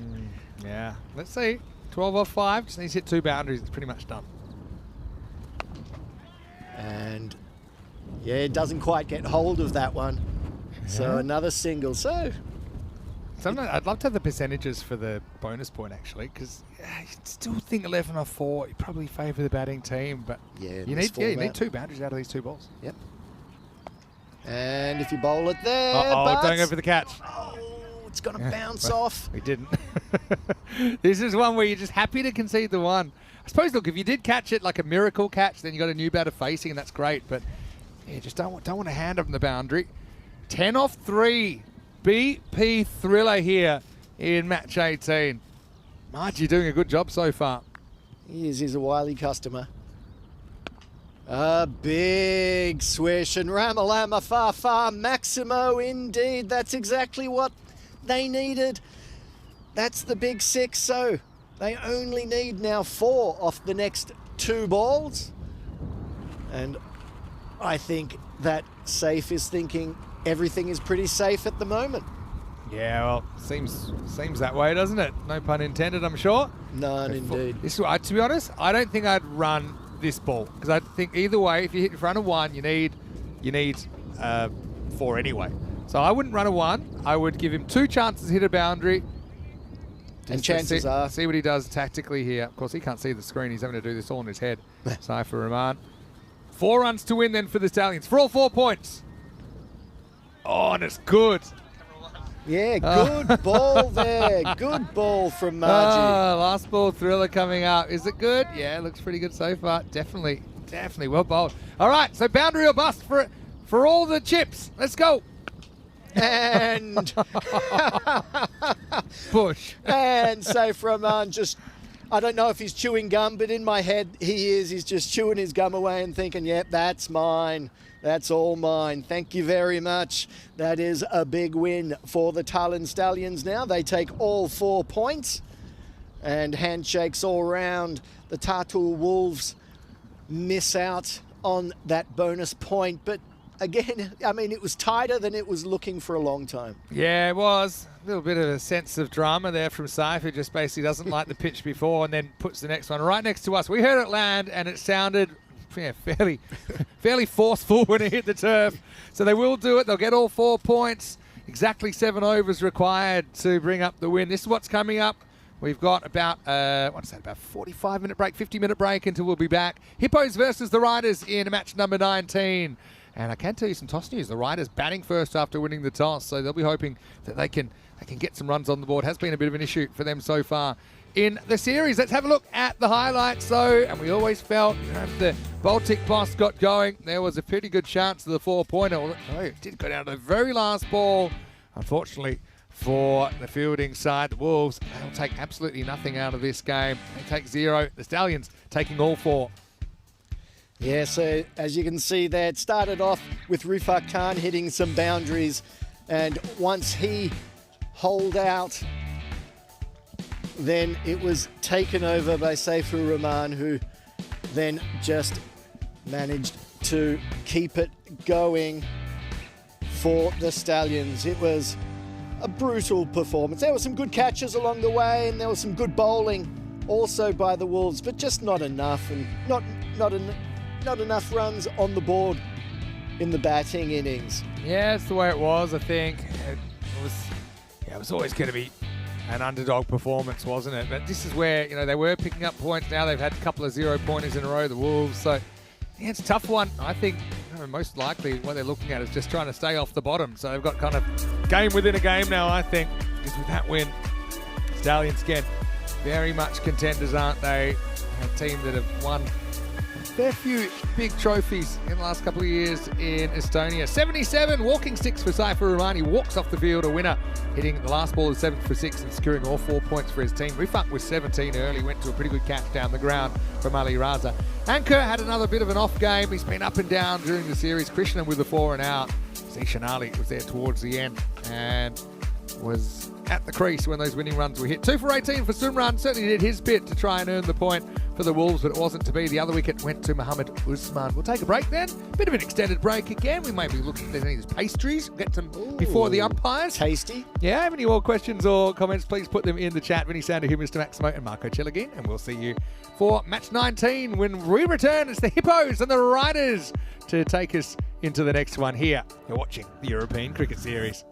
Yeah, let's see. 12 off 5, just needs to hit 2 boundaries. It's pretty much done. And yeah, it doesn't quite get hold of that one. So another single. So sometimes I'd love to have the percentages for the bonus point, actually, because you'd still think 11 off 4, you probably favour the batting team, but yeah, you need 2 boundaries out of these 2 balls. Yep. And if you bowl it there, don't go for the catch. Oh, it's going to bounce off. We didn't. This is one where you're just happy to concede the 1. I suppose, look, if you did catch it like a miracle catch, then you got a new batter facing, and that's great. But yeah, just don't want to hand them the boundary. 10 off 3. BP thriller here in match 18. Margie doing a good job so far. He's a wily customer. A big swish and Ramalama far Maximo indeed. That's exactly what they needed. That's the big 6. So they only need now 4 off the next 2 balls. And I think that Safe is thinking everything is pretty safe at the moment. Yeah, well, seems that way, doesn't it? No pun intended, I'm sure. None indeed. To be honest, I don't think I'd run this ball, because I think either way, if you hit in front of 1, you need 4 anyway. So I wouldn't run a 1. I would give him 2 chances to hit a boundary. And chances are... See what he does tactically here. Of course, he can't see the screen. He's having to do this all in his head. Saifur Rahman. 4 runs to win then for the Stallions. For all 4 points. Oh, and it's good. Yeah, good ball there. Good ball from Margie. Last ball thriller coming up. Is it good? Yeah, it looks pretty good so far. Definitely well bowled. All right, so boundary or bust for all the chips. Let's go. And push. And Saif Rahman just, I don't know if he's chewing gum, but in my head he is. He's just chewing his gum away and thinking, yep, that's mine. That's all mine. Thank you very much. That is a big win for the Tallinn Stallions now. They take all 4 points. and handshakes all round. The Tartul Wolves miss out on that bonus point, but again, I mean, it was tighter than it was looking for a long time. Yeah, it was. A little bit of a sense of drama there from Saif, who just basically doesn't like the pitch before and then puts the next one right next to us. We heard it land, and it sounded fairly forceful when it hit the turf. So they will do it. They'll get all 4 points. Exactly 7 overs required to bring up the win. This is what's coming up. We've got about, about 45-minute break, 50-minute break until we'll be back. Hippos versus the Riders in match number 19. And I can tell you some toss news. The Riders batting first after winning the toss, so they'll be hoping that they can get some runs on the board. Has been a bit of an issue for them so far in the series. Let's have a look at the highlights, though. And we always felt, if the Baltic boss got going, there was a pretty good chance of the 4-pointer. Although it did go down to the very last ball. Unfortunately for the fielding side, the Wolves, they'll take absolutely nothing out of this game. They take 0. The Stallions taking all 4. Yeah, so as you can see there, it started off with Rifat Khan hitting some boundaries, and once he holed out, then it was taken over by Saifur Rahman, who then just managed to keep it going for the Stallions. It was a brutal performance. There were some good catches along the way, and there was some good bowling also by the Wolves, but just not enough, and not enough runs on the board in the batting innings. Yeah, that's the way it was, I think. It was always going to be an underdog performance, wasn't it? But this is where, they were picking up points. Now they've had a couple of 0-pointers in a row, the Wolves. So, yeah, it's a tough one. I think most likely what they're looking at is just trying to stay off the bottom. So they've got kind of game within a game now, I think, because with that win, Stallions again, very much contenders, aren't they? A team that have won a fair few big trophies in the last couple of years in Estonia. 77 walking sticks for Saifur Rahman. He walks off the field a winner, hitting the last ball of 7 for 6 and securing all 4 points for his team. Rifat was 17 early, went to a pretty good catch down the ground from Ali Raza. Ankur had another bit of an off game. He's been up and down during the series. Krishnan with a 4 and out. Zishan Ali was there towards the end and was at the crease when those winning runs were hit. 2 for 18 for Sumran. Certainly did his bit to try and earn the point for the Wolves, but it wasn't to be. The other wicket went to Mohammed Usman. We'll take a break then. Bit of an extended break again. We may be looking if there's any of these pastries. We'll get some before the umpires. Tasty. Yeah, have any more questions or comments, please put them in the chat. Vinny Sander here, Mr. Maximo and Marco Chilligin. And we'll see you for match 19 when we return. It's the Hippos and the Riders to take us into the next one here. You're watching the European Cricket Series.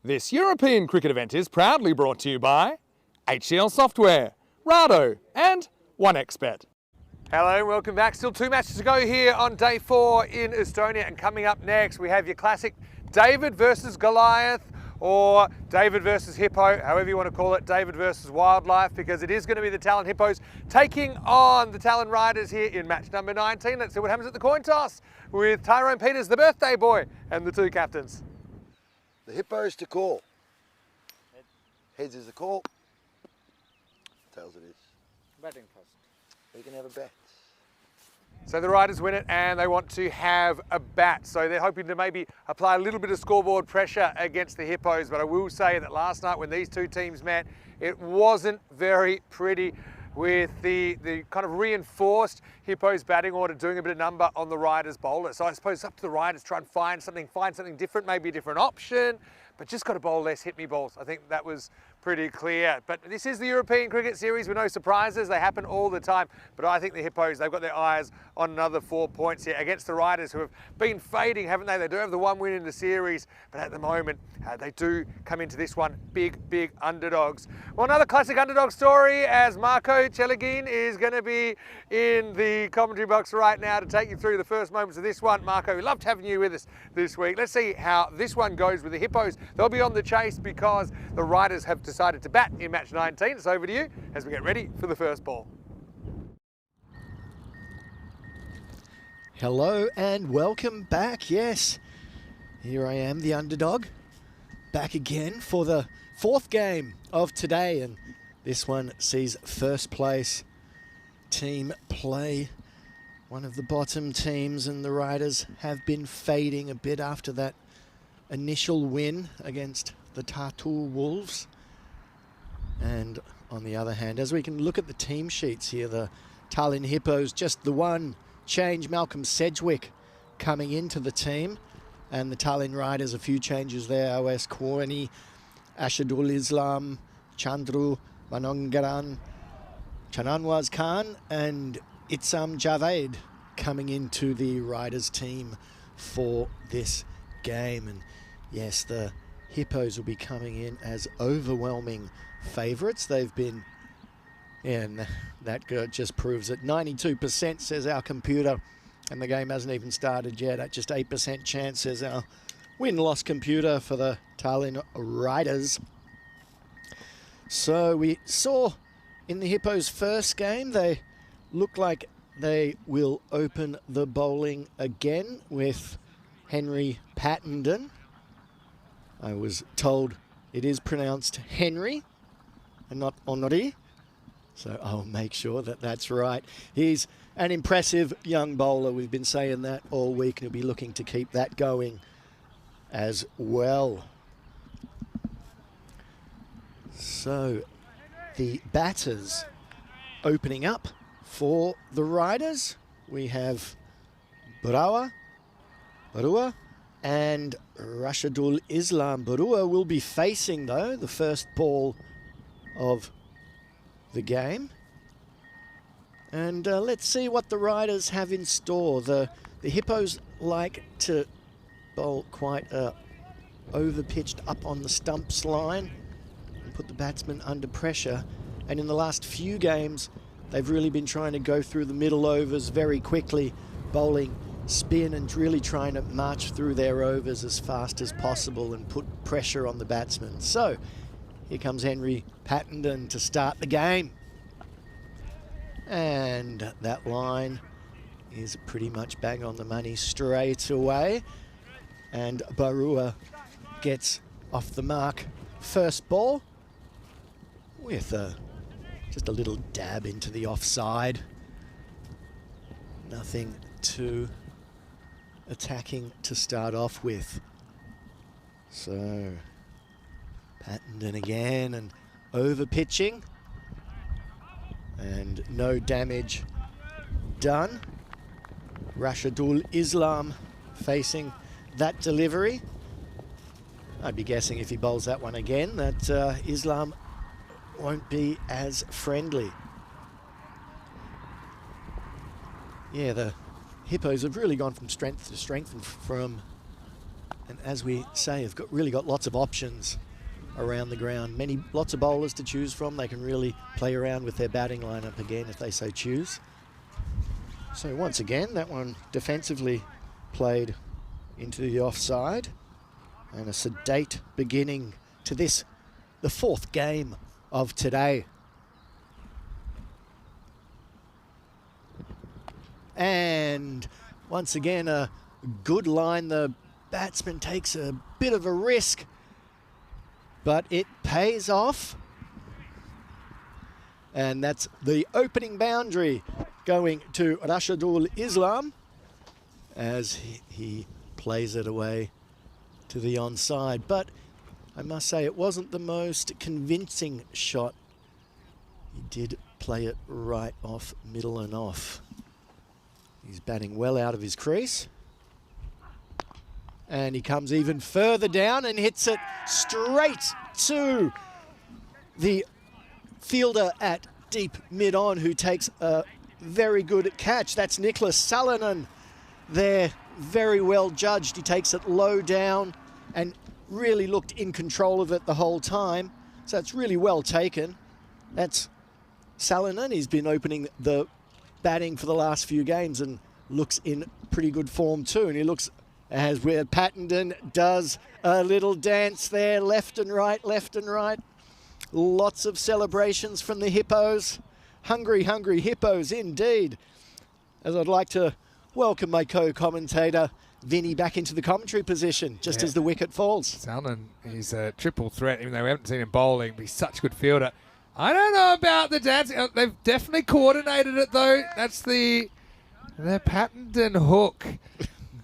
This European cricket event is proudly brought to you by HCL Software, Rado and 1xBet. Hello, welcome back. Still 2 matches to go here on day 4 in Estonia, and coming up next we have your classic David versus Goliath, or David versus Hippo, however you want to call it, David versus Wildlife, because it is going to be the Talon Hippos taking on the Talon Riders here in match number 19. Let's see what happens at the coin toss with Tyrone Peters, the birthday boy, and the 2 captains. The Hippos to call. Heads is the call. Tails it is. Batting first. You can have a bet. So the Riders win it and they want to have a bat. So they're hoping to maybe apply a little bit of scoreboard pressure against the Hippos. But I will say that last night when these 2 teams met, it wasn't very pretty, with the kind of reinforced Hippos batting order doing a bit of number on the Riders bowlers. So I suppose it's up to the Riders to try and find something different, maybe a different option, but just got to bowl less hit-me balls. I think that was pretty clear. But this is the European Cricket Series with no surprises. They happen all the time. But I think the Hippos, they've got their eyes on another 4 points here against the Riders, who have been fading, haven't they? They do have the 1 win in the series, but at the moment, they do come into this one big underdogs. Well, another classic underdog story, as Marco Celegin is going to be in the commentary box right now to take you through the first moments of this one. Marco, we loved having you with us this week. Let's see how this one goes with the Hippos. They'll be on the chase because the Riders have decided to bat in match 19. It's over to you as we get ready for the first ball. Hello and welcome back. Yes, here I am, the underdog, back again for the 4th game of today, and this one sees first place team play one of the bottom teams, and the Riders have been fading a bit after that initial win against the Tartu Wolves. And on the other hand, as we can look at the team sheets here, the Tallinn Hippos, just the one change, Malcolm Sedgwick coming into the team, and the Tallinn Riders, a few changes there, OS Kwani, Ashadul Islam, Chandru Vanongaran, Chananwaz Khan and Itsam Javed coming into the Riders team for this game. And yes, the Hippos will be coming in as overwhelming favourites. They've been, and that just proves it, 92% says our computer, and the game hasn't even started yet. At just 8% chance says our win-loss computer for the Tallinn Riders. So we saw in the Hippos' first game, they look like they will open the bowling again with Henry Pattenden. I was told it is pronounced Henry and not Honori, so I'll make sure that that's right. He's an impressive young bowler. We've been saying that all week, and he'll be looking to keep that going as well. So the batters opening up for the Riders, we have Barua and Rashidul Islam. Barua will be facing, though, the first ball of the game. And let's see what the Riders have in store. The Hippos like to bowl quite over-pitched up on the stumps line and put the batsman under pressure. And in the last few games, they've really been trying to go through the middle overs very quickly, bowling spin and really trying to march through their overs as fast as possible and put pressure on the batsman. So here comes Henry Pattenden to start the game. And that line is pretty much bang on the money straight away. And Barua gets off the mark first ball with just a little dab into the offside. Nothing too attacking to start off with. So Pattenden again and over pitching, and no damage done. Rashidul Islam facing that delivery. I'd be guessing if he bowls that one again that Islam won't be as friendly. Yeah, the Hippos have really gone from strength to strength and from And as we say, have really got lots of options around the ground. Lots of bowlers to choose from. They can really play around with their batting lineup again if they so choose. So once again, that one defensively played into the offside. And a sedate beginning to this, the fourth game of today. And once again, a good line. The batsman takes a bit of a risk, but it pays off. And that's the opening boundary going to Rashidul Islam as he plays it away to the onside. But I must say it wasn't the most convincing shot. He did play it right off, middle and off. He's batting well out of his crease. And he comes even further down and hits it straight to the fielder at deep mid-on, who takes a very good catch. That's Nicholas Salonen there, very well judged. He takes it low down and really looked in control of it the whole time. So it's really well taken. That's Salonen. He's been opening the batting for the last few games and looks in pretty good form too. And he looks as where Pattenden does a little dance there, left and right, left and right. Lots of celebrations from the hippos. Hungry, hungry hippos indeed. As I'd like to welcome my co-commentator, Vinny, back into the commentary position just as the wicket falls. Salonen, he's a triple threat, even though we haven't seen him bowling, but he's such a good fielder. I don't know about the dancing. They've definitely coordinated it though. That's the Pattenden hook.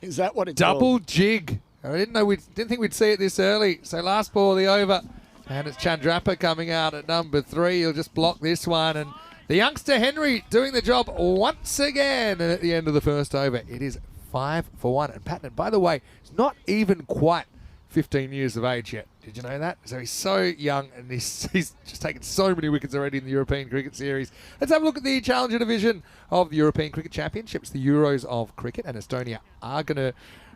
Is that what it's Double called? jig. I didn't think we'd see it this early. So last ball of the over, and it's Chandrappa coming out at number 3. He'll just block this one, and the youngster Henry doing the job once again. And at the end of the first over, it is 5 for 1. And Pattenden, by the way, is not even quite 15 years of age yet. Did you know that? So he's so young, and he's just taken so many wickets already in the European Cricket Series. Let's have a look at the Challenger Division of the European Cricket Championships, the Euros of Cricket, and Estonia are going to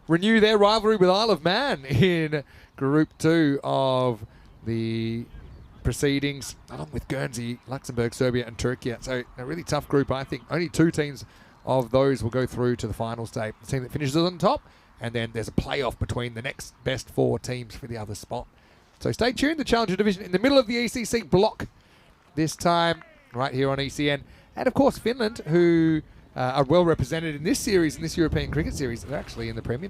renew their rivalry with Isle of Man in Group 2 of the proceedings, along with Guernsey, Luxembourg, Serbia and Turkey. So a really tough group, I think. Only 2 teams of those will go through to the final stage. The team that finishes on top, and then there's a playoff between the next best 4 teams for the other spot. So stay tuned. The Challenger Division in the middle of the ECC block this time, right here on ECN. And, of course, Finland, who are well represented in this series, in this European Cricket Series. They're actually in the Premier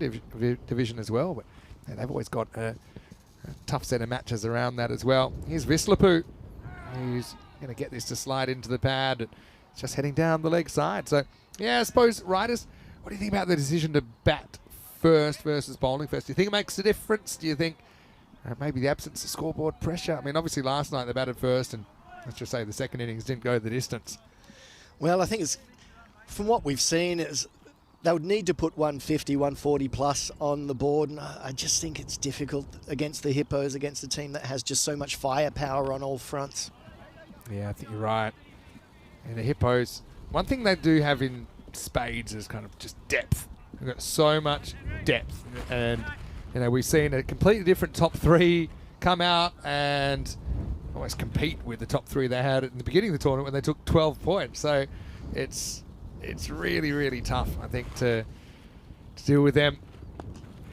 Division as well. But they've always got a tough set of matches around that as well. Here's Vislapu, who's going to get this to slide into the pad. It's just heading down the leg side. So, yeah, I suppose, Riders, what do you think about the decision to bat first versus bowling first? Do you think it makes a difference? Do you think maybe the absence of scoreboard pressure? I mean, obviously last night they batted first, and let's just say the second innings didn't go the distance. Well, I think it's, from what we've seen, is they would need to put 150, 140 plus on the board, and I just think it's difficult against the Hippos, against a team that has just so much firepower on all fronts. Yeah, I think you're right. And the Hippos, one thing they do have in spades is kind of just depth. They've got so much depth, and you know, we've seen a completely different top 3 come out and almost compete with the top 3 they had at the beginning of the tournament when they took 12 points. So it's really, really tough, I think, to deal with them.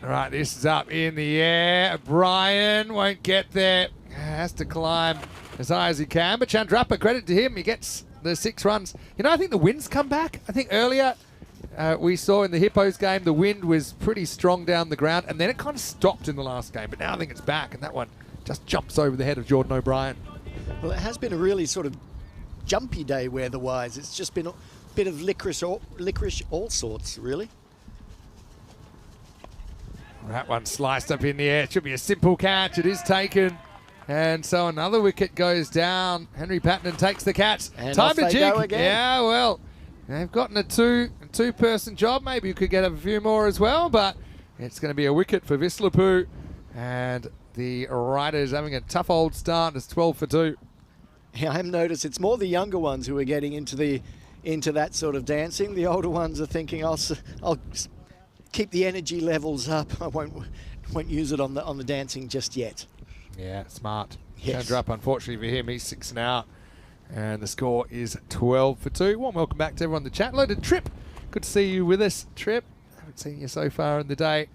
All right, this is up in the air. Brian won't get there. Has to climb as high as he can. But Chandrappa, credit to him, he gets the 6 runs. You know, I think the wind's come back. I think earlier we saw in the Hippos game the wind was pretty strong down the ground, and then it kind of stopped in the last game. But now I think it's back, and that one just jumps over the head of Jordan O'Brien. Well, it has been a really sort of jumpy day weather-wise. It's just been a bit of licorice all sorts, really. That one sliced up in the air. It should be a simple catch. It is taken. And so another wicket goes down. Henry Pattenden takes the catch. And time off to they jig. go again. Yeah, well, they've gotten a two-person job. Maybe you could get a few more as well, but it's going to be a wicket for Vislapu. And the Riders having a tough old start. It's 12 for 2. Yeah, I have noticed it's more the younger ones who are getting into that sort of dancing. The older ones are thinking, I'll keep the energy levels up. I won't use it on the dancing just yet. Yeah, smart. Yes. Chandra up, unfortunately for him, he's 6 and out. And the score is 12 for 2. Warm welcome back to everyone in the chat. Loaded Trip. Good to see you with us, Trip. Haven't seen you so far in the day.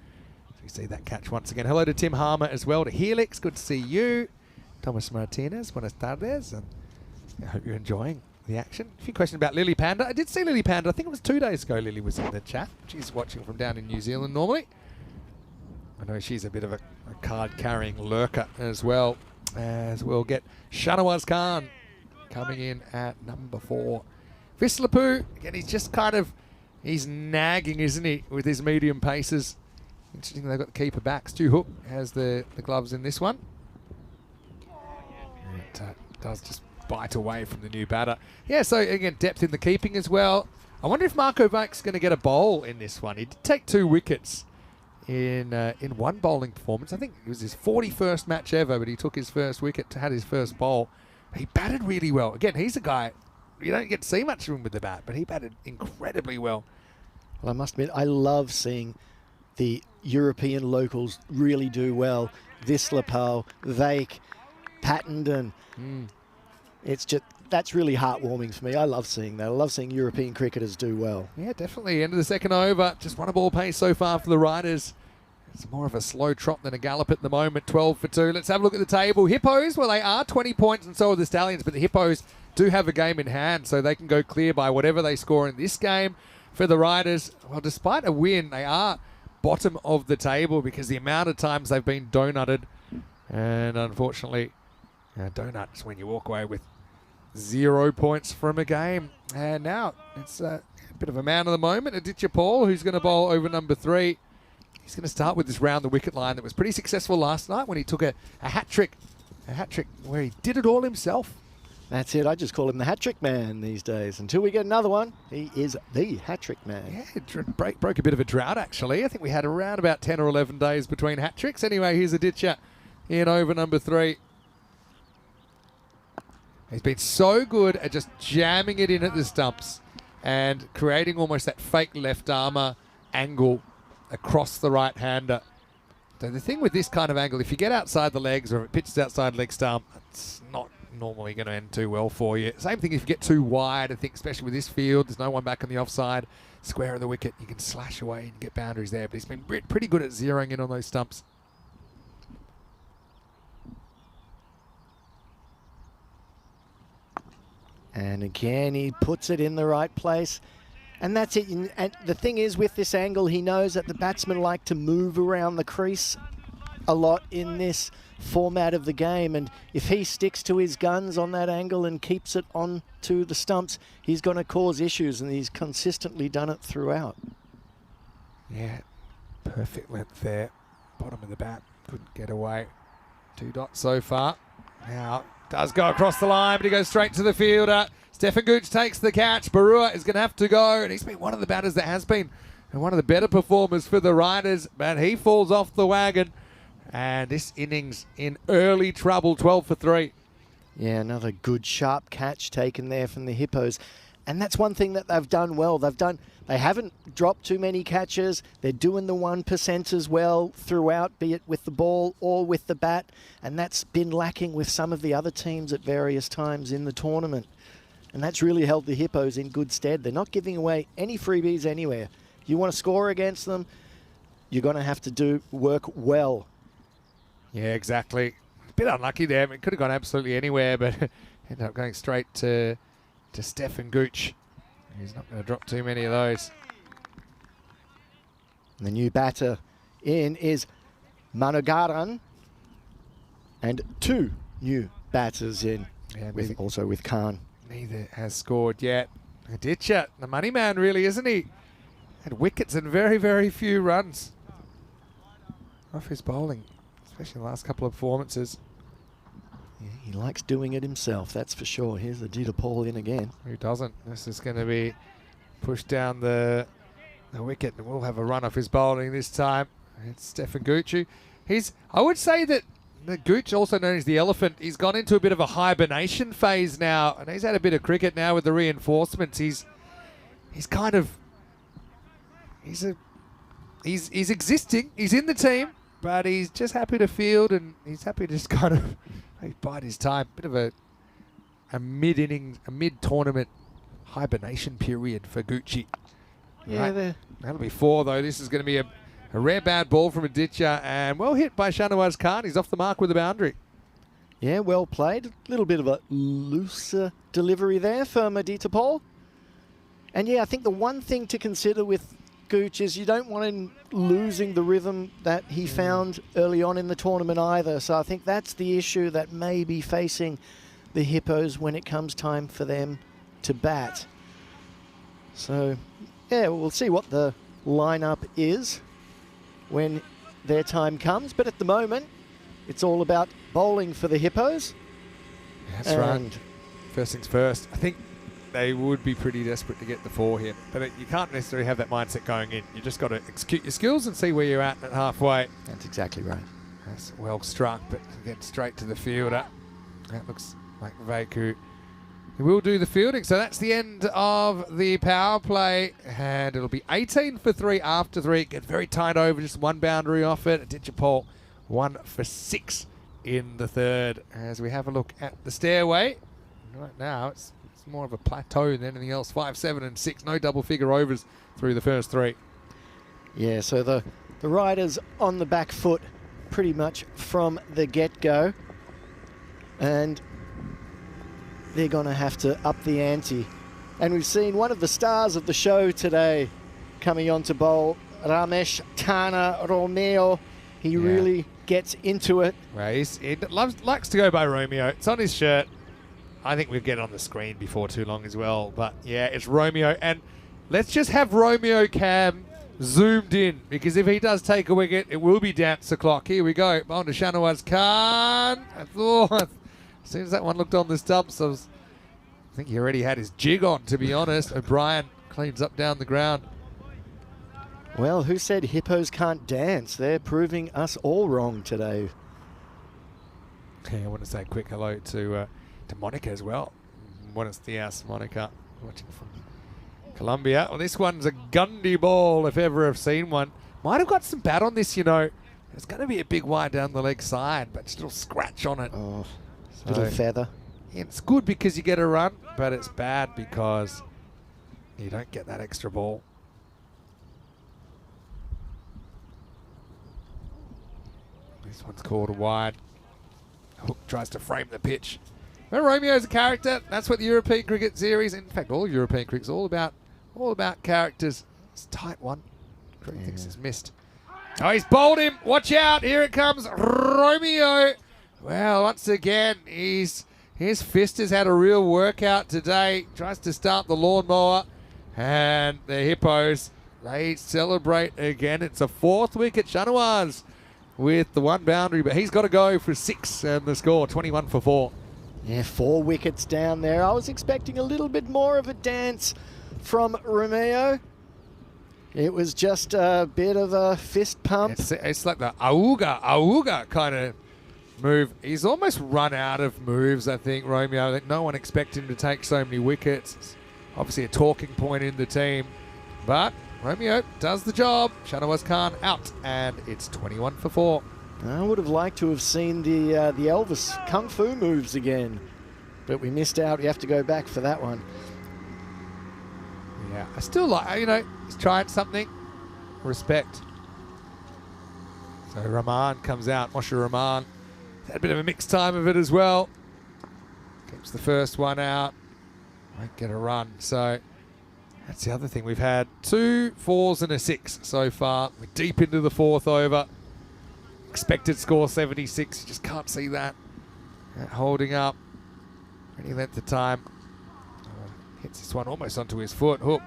We see that catch once again. Hello to Tim Harmer as well, to Helix. Good to see you. Thomas Martinez, buenas tardes. And I hope you're enjoying the action. A few questions about Lily Panda. I did see Lily Panda. I think it was 2 days ago Lily was in the chat. She's watching from down in New Zealand normally. I know she's a bit of a card-carrying lurker as well. As we'll get Shanawaz Khan coming in at number 4. Vislapu, again, he's just he's nagging, isn't he, with his medium paces. Interesting they've got the keeper back. Stu Hook has the gloves in this one. It does just bite away from the new batter. Yeah, so again, depth in the keeping as well. I wonder if Marco Vake's going to get a bowl in this one. He did take 2 wickets in one bowling performance. I think it was his 41st match ever, but he took his first wicket, had his first bowl. He batted really well. Again, he's a guy, you don't get to see much of him with the bat, but he batted incredibly well. Well, I must admit, I love seeing the European locals really do well. Vislapal, Vake, Pattenden. That's really heartwarming for me. I love seeing that. I love seeing European cricketers do well. Yeah, definitely. End of the second over. Just 1 ball pace so far for the Riders. It's more of a slow trot than a gallop at the moment. 12 for 2. Let's have a look at the table. Hippos, well, they are 20 points and so are the Stallions, but the Hippos do have a game in hand, so they can go clear by whatever they score in this game. For the Riders, well, despite a win, they are bottom of the table because the amount of times they've been donutted. And unfortunately, donuts when you walk away with 0 points from a game. And now it's a bit of a man of the moment, Aditya Paul, who's going to bowl over number 3. He's going to start with this round the wicket line that was pretty successful last night when he took a hat-trick where he did it all himself. That's it. I just call him the hat-trick man these days. Until we get another one, he is the hat-trick man. Yeah, it broke a bit of a drought, actually. I think we had around about 10 or 11 days between hat-tricks. Anyway, here's Aditya in over number 3. He's been so good at just jamming it in at the stumps and creating almost that fake left armour angle across the right-hander. So the thing with this kind of angle, if you get outside the legs or if it pitches outside leg stump, it's not normally going to end too well for you. Same thing if you get too wide, I think, especially with this field. There's no one back on the offside. Square of the wicket, you can slash away and get boundaries there. But he's been pretty good at zeroing in on those stumps. And again, he puts it in the right place. And that's it. And the thing is, with this angle, he knows that the batsmen like to move around the crease a lot in this format of the game. And if he sticks to his guns on that angle and keeps it on to the stumps, he's going to cause issues. And he's consistently done it throughout. Yeah, perfect length there. Bottom of the bat, couldn't get away. 2 dots so far. Now, does go across the line, but he goes straight to the fielder. Stefan Gooch takes the catch. Barua is going to have to go, and he's been one of the batters that has been and one of the better performers for the Riders, but he falls off the wagon. And this innings in early trouble, 12 for 3. Yeah, another good sharp catch taken there from the Hippos. And that's one thing that they've done well. They haven't dropped too many catches. They're doing the 1% as well throughout, be it with the ball or with the bat. And that's been lacking with some of the other teams at various times in the tournament. And that's really held the Hippos in good stead. They're not giving away any freebies anywhere. You want to score against them, you're going to have to work well. Yeah, exactly. A bit unlucky there. It could have gone absolutely anywhere, but ended up going straight to Stefan Gooch. He's not going to drop too many of those. And the new batter in is Manogaran. And 2 new batters in, Yeah, also with Khan. Neither has scored yet. Aditya, the money man really, isn't he? Had wickets and very, very few runs off his bowling, especially in the last couple of performances. Yeah, he likes doing it himself, that's for sure. Here's Aditya Paul in again. Who doesn't? This is going to be pushed down the wicket, and we'll have a run off his bowling this time. It's Stefan Gooch. I would say that the Gooch, also known as the Elephant, he's gone into a bit of a hibernation phase now, and he's had a bit of cricket now with the reinforcements. He's he's existing. He's in the team, but he's just happy to field, and he's happy to just kind of bide his time. Bit of a mid-tournament hibernation period for Gucci. Yeah, Right. That'll be 4, though. This is going to be a rare bad ball from Aditya, and well hit by Shahnawaz Khan. He's off the mark with the boundary. Yeah, well played. A little bit of a looser delivery there for Madita Paul. And yeah, I think the one thing to consider with Gooch is you don't want him losing the rhythm that he found early on in the tournament either. So I think that's the issue that may be facing the Hippos when it comes time for them to bat. So yeah, we'll see what the lineup is when their time comes. But at the moment, it's all about bowling for the Hippos. That's right. First things first. I think they would be pretty desperate to get the 4 here, but you can't necessarily have that mindset going in. You just got to execute your skills and see where you're at halfway. That's exactly right. That's well struck, but again, straight to the fielder. That looks like Vaiku. He will do the fielding, so that's the end of the power play, and it'll be 18 for 3 after 3. Get very tight over, just 1 boundary off it. Aditya Paul 1 for 6 in the 3rd. As we have a look at the stairway, right now it's more of a plateau than anything else. 5, 7, and 6. No double figure overs through the first 3. Yeah, so the riders on the back foot pretty much from the get-go. And they're going to have to up the ante. And we've seen one of the stars of the show today coming on to bowl, Ramesh Tana Romeo. He really gets into it. Well, he likes to go by Romeo. It's on his shirt. I think we'll get it on the screen before too long as well. But yeah, it's Romeo. And let's just have Romeo Cam zoomed in, because if he does take a wicket, it will be dance o'clock. Here we go. On to Shahnawaz Khan. I thought, as soon as that one looked on the stumps, I think he already had his jig on, to be honest. O'Brien cleans up down the ground. Well, who said hippos can't dance? They're proving us all wrong today. Okay, I want to say a quick hello to Monica as well. Buenos dias, Monica, watching from Colombia. Well, this one's a Gundy ball, if ever I've seen one. Might have got some bat on this, you know. It's going to be a big wide down the leg side, but just a little scratch on it. Oh, little feather. Yeah, it's good because you get a run, but it's bad because you don't get that extra ball. This one's called a wide. Hook tries to frame the pitch. Well, Romeo's a character. That's what the European Cricket Series, in fact, all European cricket's all about characters. It's a tight one. Cricket thinks it's missed. Oh, he's bowled him. Watch out. Here it comes. Romeo. Well, once again, his fist has had a real workout today. Tries to start the lawnmower. And the Hippos, they celebrate again. It's a 4th wicket. Shahnawaz with the 1 boundary, but he's got to go for 6, and the score 21 for 4. Yeah, 4 wickets down there. I was expecting a little bit more of a dance from Romeo. It was just a bit of a fist pump. It's like the auga kind of move. He's almost run out of moves, I think, Romeo. I think no one expected him to take so many wickets. It's obviously a talking point in the team. But Romeo does the job. Shahnawaz Khan out, and it's 21 for 4. I would have liked to have seen the Elvis Kung Fu moves again, but we missed out. We have to go back for that one. Yeah, I still like, he's trying something. Respect. So Rahman comes out. Moshe Rahman had a bit of a mixed time of it as well. Keeps the first one out. Won't get a run. So that's the other thing. We've had 2 4s and a 6 so far. We're deep into the 4th over. Expected score 76. You just can't see that. Holding up. Any length of time. Hits this one almost onto his foot. Hook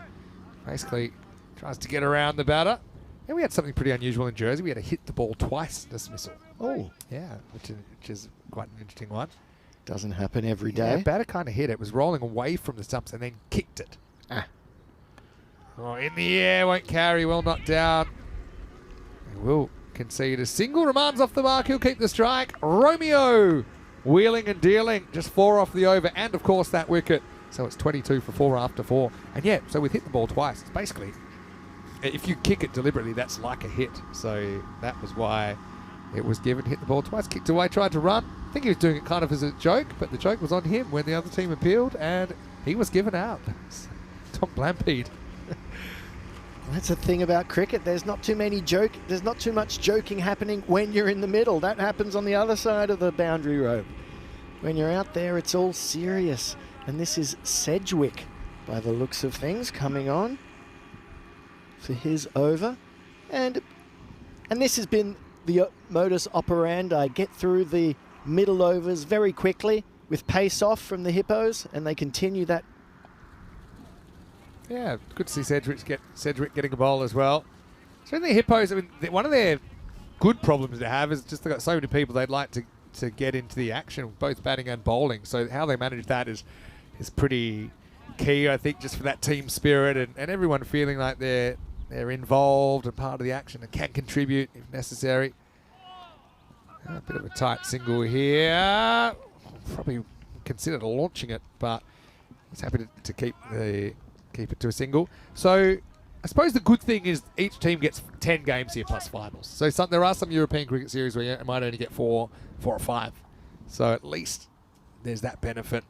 basically tries to get around the batter. And we had something pretty unusual in Jersey. We had to hit the ball twice dismissal. Oh. Yeah, which is quite an interesting one. Doesn't happen every day. Yeah, batter kind of hit it. It was rolling away from the stumps and then kicked it. Oh, in the air, won't carry, well knocked down. He will concede a single. Rahman's off the mark, he'll keep the strike. Romeo wheeling and dealing, just 4 off the over, and of course that wicket. So it's 22 for 4 after 4. And yeah, so we've hit the ball twice. It's basically if you kick it deliberately, that's like a hit. So that was why it was given. Hit the ball twice, kicked away, tried to run. I think he was doing it kind of as a joke, but the joke was on him when the other team appealed, and he was given out. Tom Blampede. That's the thing about cricket. There's not too much joking happening when you're in the middle. That happens on the other side of the boundary rope. When you're out there, it's all serious. And this is Sedgwick, by the looks of things, coming on for his over. And this has been the modus operandi. Get through the middle overs very quickly with pace off from the Hippos, and they continue that. Yeah, good to see Sedgwick getting a bowl as well. So the Hippos, I mean, one of their good problems to have is just they've got so many people they'd like to get into the action, both batting and bowling. So how they manage that is pretty key, I think, just for that team spirit and everyone feeling like they're involved and part of the action and can contribute if necessary. A bit of a tight single here. Probably considered launching it, but he's happy to keep it to a single. So I suppose the good thing is each team gets 10 games here plus finals. So there are some European cricket series where you might only get 4 or 5. So at least there's that benefit.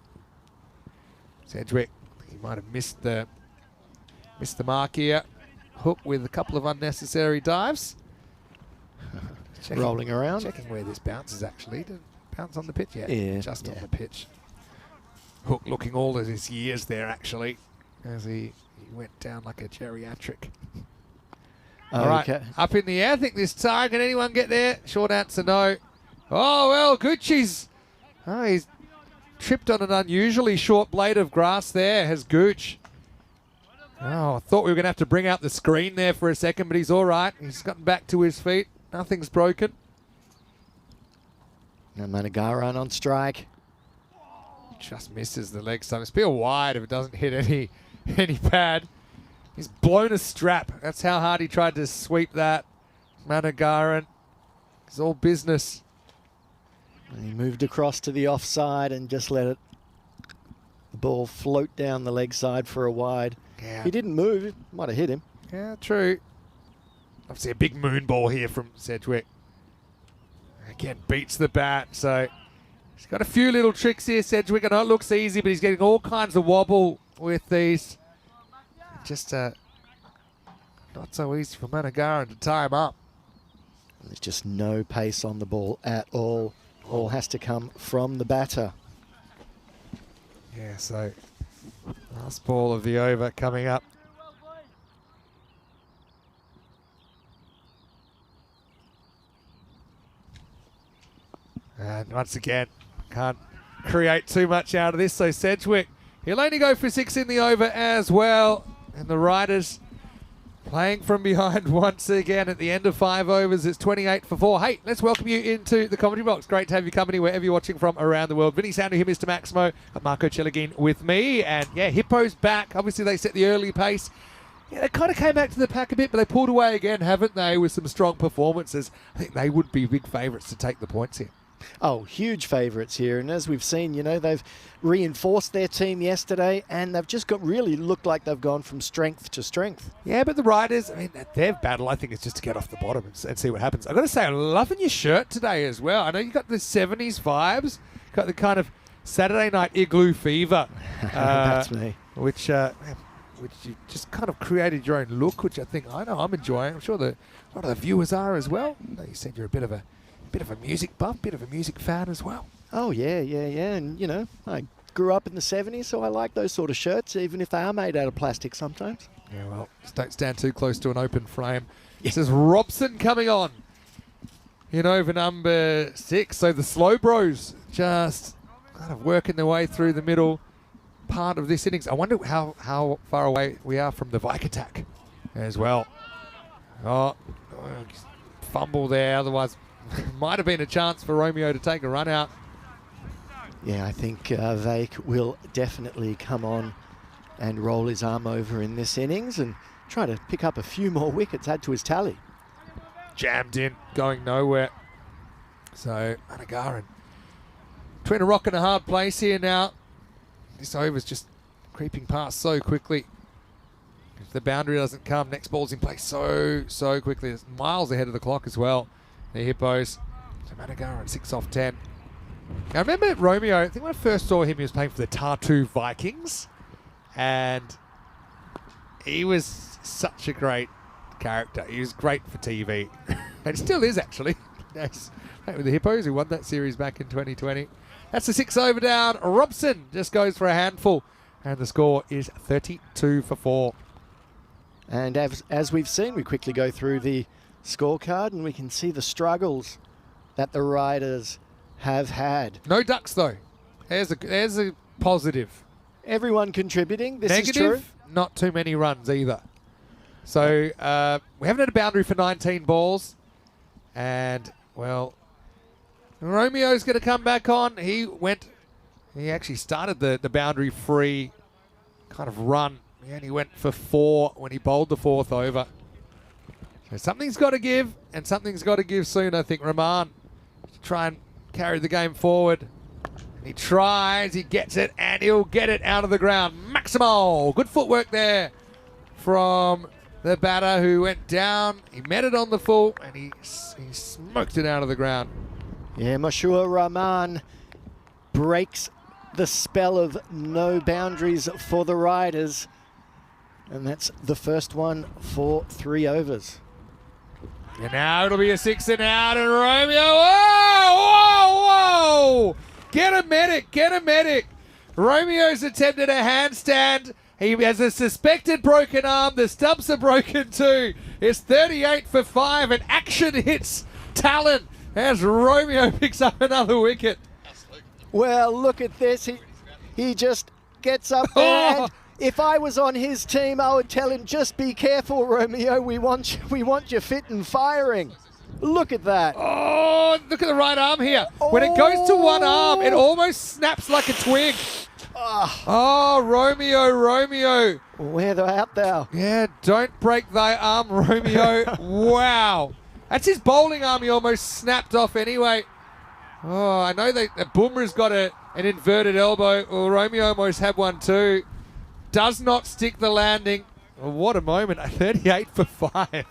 Sedgwick, he might have missed the mark here. Hook with a couple of unnecessary dives. Rolling around. Checking where this bounces actually. Did it bounce on the pitch? Yeah. Just on the pitch. Hook looking all of his years there actually, as he went down like a geriatric. All right, up in the air. I think this time. Can anyone get there? Short answer, no. Oh, well, Gucci's. Oh, he's tripped on an unusually short blade of grass there, has Gooch. Oh, I thought we were going to have to bring out the screen there for a second, but he's all right. He's gotten back to his feet. Nothing's broken. Now Managaran on strike. Just misses the leg stump. It's pure wide if it doesn't hit any pad. He's blown a strap. That's how hard he tried to sweep that. Managaran. It's all business. And he moved across to the offside and just let the ball float down the leg side for a wide. Yeah. He didn't move. It might have hit him. Yeah, true. Obviously a big moon ball here from Sedgwick. Again, beats the bat. So he's got a few little tricks here, Sedgwick. I know it looks easy, but he's getting all kinds of wobble with these. Just not so easy for Managaran to tie him up. There's just no pace on the ball at all. All has to come from the batter. Yeah, so last ball of the over coming up. And once again, can't create too much out of this. So Sedgwick, he'll only go for 6 in the over as well. And the Riders playing from behind once again at the end of 5 overs. It's 28 for 4. Hey, let's welcome you into the commentary box. Great to have you company wherever you're watching from around the world. Vinny Sandu here, Mr. Maximo, Marco Celligin with me. And yeah, Hippo's back. Obviously, they set the early pace. Yeah, they kind of came back to the pack a bit, but they pulled away again, haven't they, with some strong performances. I think they would be big favourites to take the points here. Oh, huge favourites here. And as we've seen, you know, they've reinforced their team yesterday and they've just really looked like they've gone from strength to strength. Yeah, but the Riders, I mean, their battle, I think, is just to get off the bottom and see what happens. I've got to say, I'm loving your shirt today as well. I know you got the 70s vibes, got the kind of Saturday night igloo fever. That's me. Which you just kind of created your own look, which I think I'm enjoying. I'm sure a lot of the viewers are as well. I know you said you're a bit of a music buff, bit of a music fan as well. Oh, yeah. And, you know, I grew up in the 70s, so I like those sort of shirts, even if they are made out of plastic sometimes. Yeah, well, just don't stand too close to an open frame. This is Robson coming on in over number 6. So the Slow Bros just kind of working their way through the middle part of this innings. I wonder how far away we are from the Vike attack as well. Oh, fumble there, otherwise might have been a chance for Romeo to take a run out. Yeah, I think Vake will definitely come on and roll his arm over in this innings and try to pick up a few more wickets, add to his tally. Jammed in, going nowhere. So, Managaran between a rock and a hard place here now. This over's just creeping past so quickly. If the boundary doesn't come, next ball's in play so quickly. It's miles ahead of the clock as well. The Hippos. Managara at 6 off 10. I remember Romeo, I think when I first saw him, he was playing for the Tartu Vikings. And he was such a great character. He was great for TV. And still is, actually. He's playing with the Hippos, who won that series back in 2020. That's the 6 over down. Robson just goes for a handful. And the score is 32 for 4. And as we've seen, we quickly go through the scorecard and we can see the that the riders have had. No ducks, though. There's a positive. Everyone contributing. This Negative, is true. not too many runs either. So we haven't had a boundary for 19 balls. And, well, Romeo's going to come back on. He actually started the boundary free kind of run. And he went for 4 when he bowled the 4th over. So something's got to give, and something's got to give soon, I think, Rahman. To try and carry the game forward. He tries, he gets it, and he'll get it out of the ground. Maximal! Good footwork there from the batter who went down. He met it on the full, and he smoked it out of the ground. Yeah, Mashur Rahman breaks the spell of no boundaries for the riders. And that's the first one for 3 overs. And now it'll be a 6 and out, and Romeo, whoa! Get a medic! Romeo's attempted a handstand. He has a suspected broken arm. The stumps are broken too. It's 38 for 5, and action hits Talon as Romeo picks up another wicket. Well, look at this. He just gets up there. Oh. And if I was on his team, I would tell him, just be careful, Romeo. We want you fit and firing. Look at that. Oh, look at the right arm here. When it goes to one arm, it almost snaps like a twig. Oh, Romeo. Where art thou? Yeah, don't break thy arm, Romeo. Wow. That's his bowling arm. He almost snapped off anyway. Oh, I know that Boomer's got an inverted elbow. Well, Romeo almost had one too. Does not stick the landing. Oh, what a moment. 38 for 5.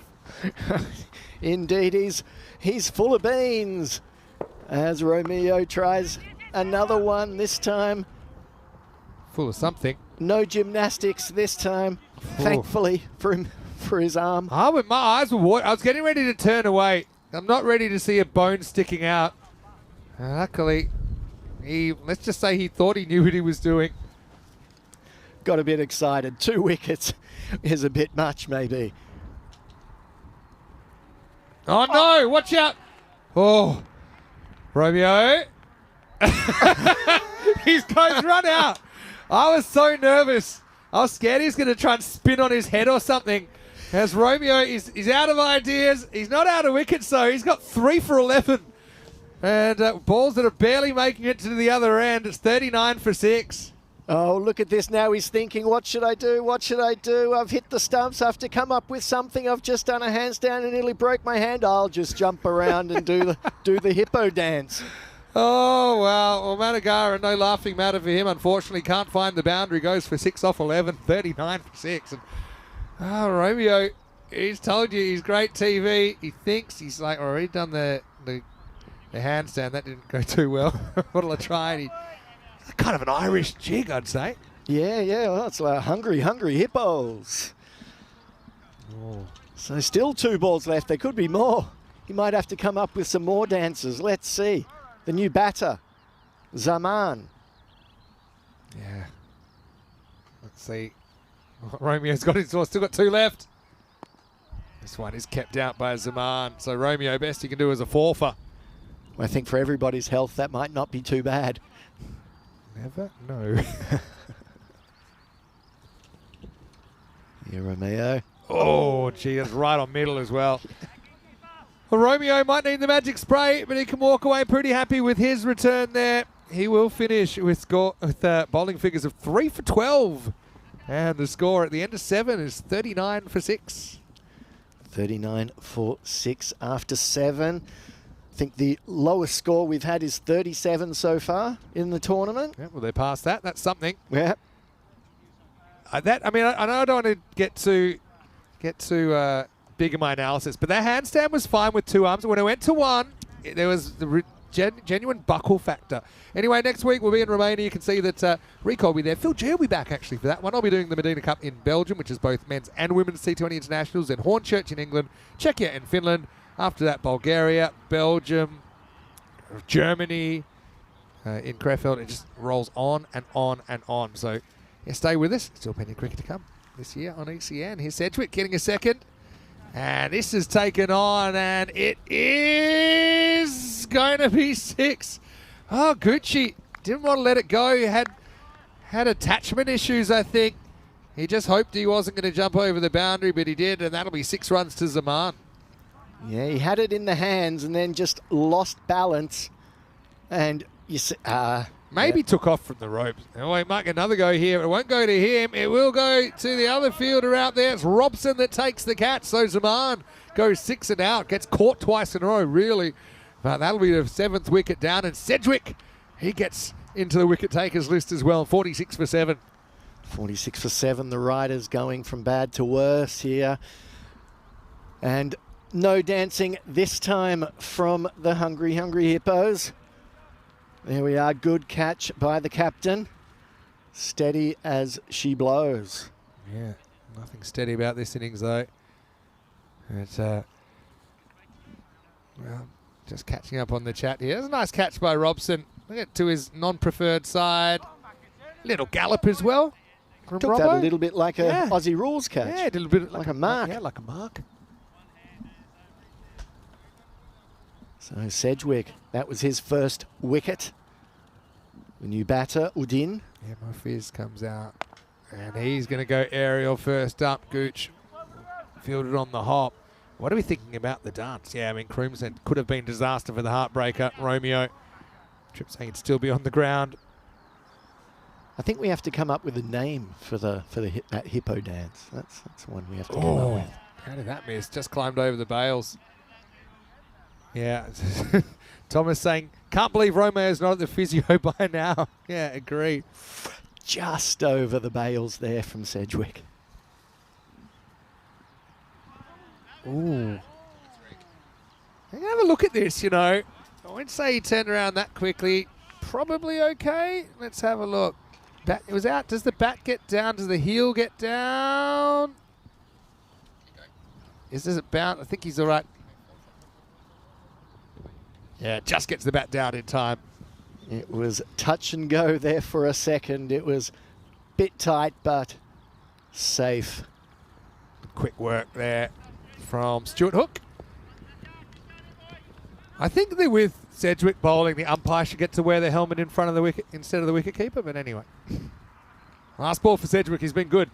Indeed, he's full of beans as Romeo tries another one this time. Full of something. No gymnastics this time, thankfully, for his arm. Oh, but my eyes were watering. I was getting ready to turn away. I'm not ready to see a bone sticking out. Luckily, let's just say he thought he knew what he was doing. Got a bit excited. 2 wickets is a bit much, maybe. Oh, no. Watch out. Oh, Romeo. He's going to run out. I was so nervous. I was scared he's going to try and spin on his head or something. As Romeo is out of ideas. He's not out of wickets, though. He's got 3 for 11. And balls that are barely making it to the other end. It's 39 for 6. Oh, look at this now. He's thinking, what should I do? What should I do? I've hit the stumps. I have to come up with something. I've just done a handstand and nearly broke my hand. I'll just jump around and do the hippo dance. Oh, wow. Well, Managara, no laughing matter for him. Unfortunately, can't find the boundary. Goes for 6 off 11, 39 for 6. And Romeo, he's told you he's great TV. He thinks he's like already done the handstand. That didn't go too well. What'll I try? And kind of an Irish jig, I'd say. Yeah. Well, it's like hungry hippos. Oh. So still 2 balls left. There could be more. He might have to come up with some more dances. Let's see. The new batter, Zaman. Yeah. Let's see. Romeo's got his, still got 2 left. This one is kept out by Zaman. So Romeo, best he can do is a 4-fer. I think for everybody's health, that might not be too bad. Never know. Here, Romeo. Oh, gee, that's right on middle as well. Well, Romeo might need the magic spray, but he can walk away pretty happy with his return there. He will finish with bowling figures of 3 for 12. And the score at the end of 7 is 39 for 6. 39 for 6 after 7. I think the lowest score we've had is 37 so far in the tournament. Yeah, well, they're past that. That's something. Yeah. I know I don't want to get too big in my analysis, but that handstand was fine with 2 arms. When it went to 1, there was the genuine buckle factor. Anyway, next week we'll be in Romania. You can see that Rico will be there. Phil G will be back actually for that one. I'll be doing the Medina Cup in Belgium, which is both men's and women's T20 internationals, then Hornchurch in England, Czechia and Finland. After that, Bulgaria, Belgium, Germany, in Krefeld. It just rolls on and on and on. So yeah, stay with us. Still plenty of cricket to come this year on ECN. Here's Sedgwick getting a second. And this is taken on, and it is going to be 6. Oh, Gucci didn't want to let it go. He had attachment issues, I think. He just hoped he wasn't going to jump over the boundary, but he did, and that'll be 6 runs to Zaman. Yeah, he had it in the hands and then just lost balance. And you see, Maybe took off from the ropes. Oh, he might get another go here. It won't go to him. It will go to the other fielder out there. It's Robson that takes the catch. So Zaman goes 6 and out. Gets caught twice in a row, really. But that'll be the 7th wicket down. And Sedgwick, he gets into the wicket takers list as well. 46 for 7. 46 for 7. The Riders going from bad to worse here. And no dancing this time from the Hungry Hippos. There we are, good catch by the captain. Steady as she blows. Yeah, nothing steady about this innings though. It's well, just catching up on the chat here. It's a nice catch by Robson. Look at to his non-preferred side. Little gallop as well. From Took Robbo. that a little bit like a Aussie rules catch. Yeah, a little bit like a mark. Yeah, like a mark. So Sedgwick, that was his first wicket. The new batter, Udin. Yeah, Murphy's comes out. And he's going to go aerial first up. Gooch fielded on the hop. What are we thinking about the dance? Yeah, I mean, Kroom said could have been disaster for the heartbreaker. Romeo. Trip saying he'd still be on the ground. I think we have to come up with a name for that hippo dance. That's one we have to come up with. How did that miss? Just climbed over the bales. Yeah. Thomas saying, can't believe Romeo's not at the physio by now. Yeah, agreed. Just over the bales there from Sedgwick. Ooh. Have a look at this, you know. I wouldn't say he turned around that quickly. Probably okay. Let's have a look. Bat, it was out. Does the bat get down? Does the heel get down? Does it bounce? I think he's all right. Yeah, just gets the bat down in time. It was touch and go there for a second. It was a bit tight, but safe. Quick work there from Stuart Hook. I think that with Sedgwick bowling, the umpire should get to wear the helmet in front of the wicket instead of the wicket keeper, but anyway. Last ball for Sedgwick, he's been good.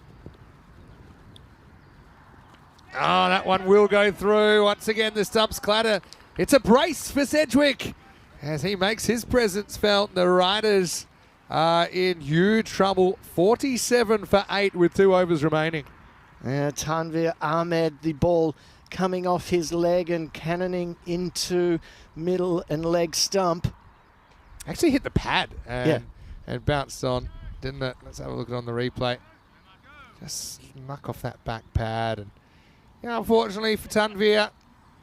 Oh, that one will go through. Once again, the stumps clatter. It's a brace for Sedgwick as he makes his presence felt. The Riders are in huge trouble. 47 for 8 with 2 overs remaining. Tanvir Ahmed, the ball coming off his leg and cannoning into middle and leg stump. Actually hit the pad and bounced on, didn't it? Let's have a look on the replay. Just snuck off that back pad. And yeah, unfortunately for Tanvir,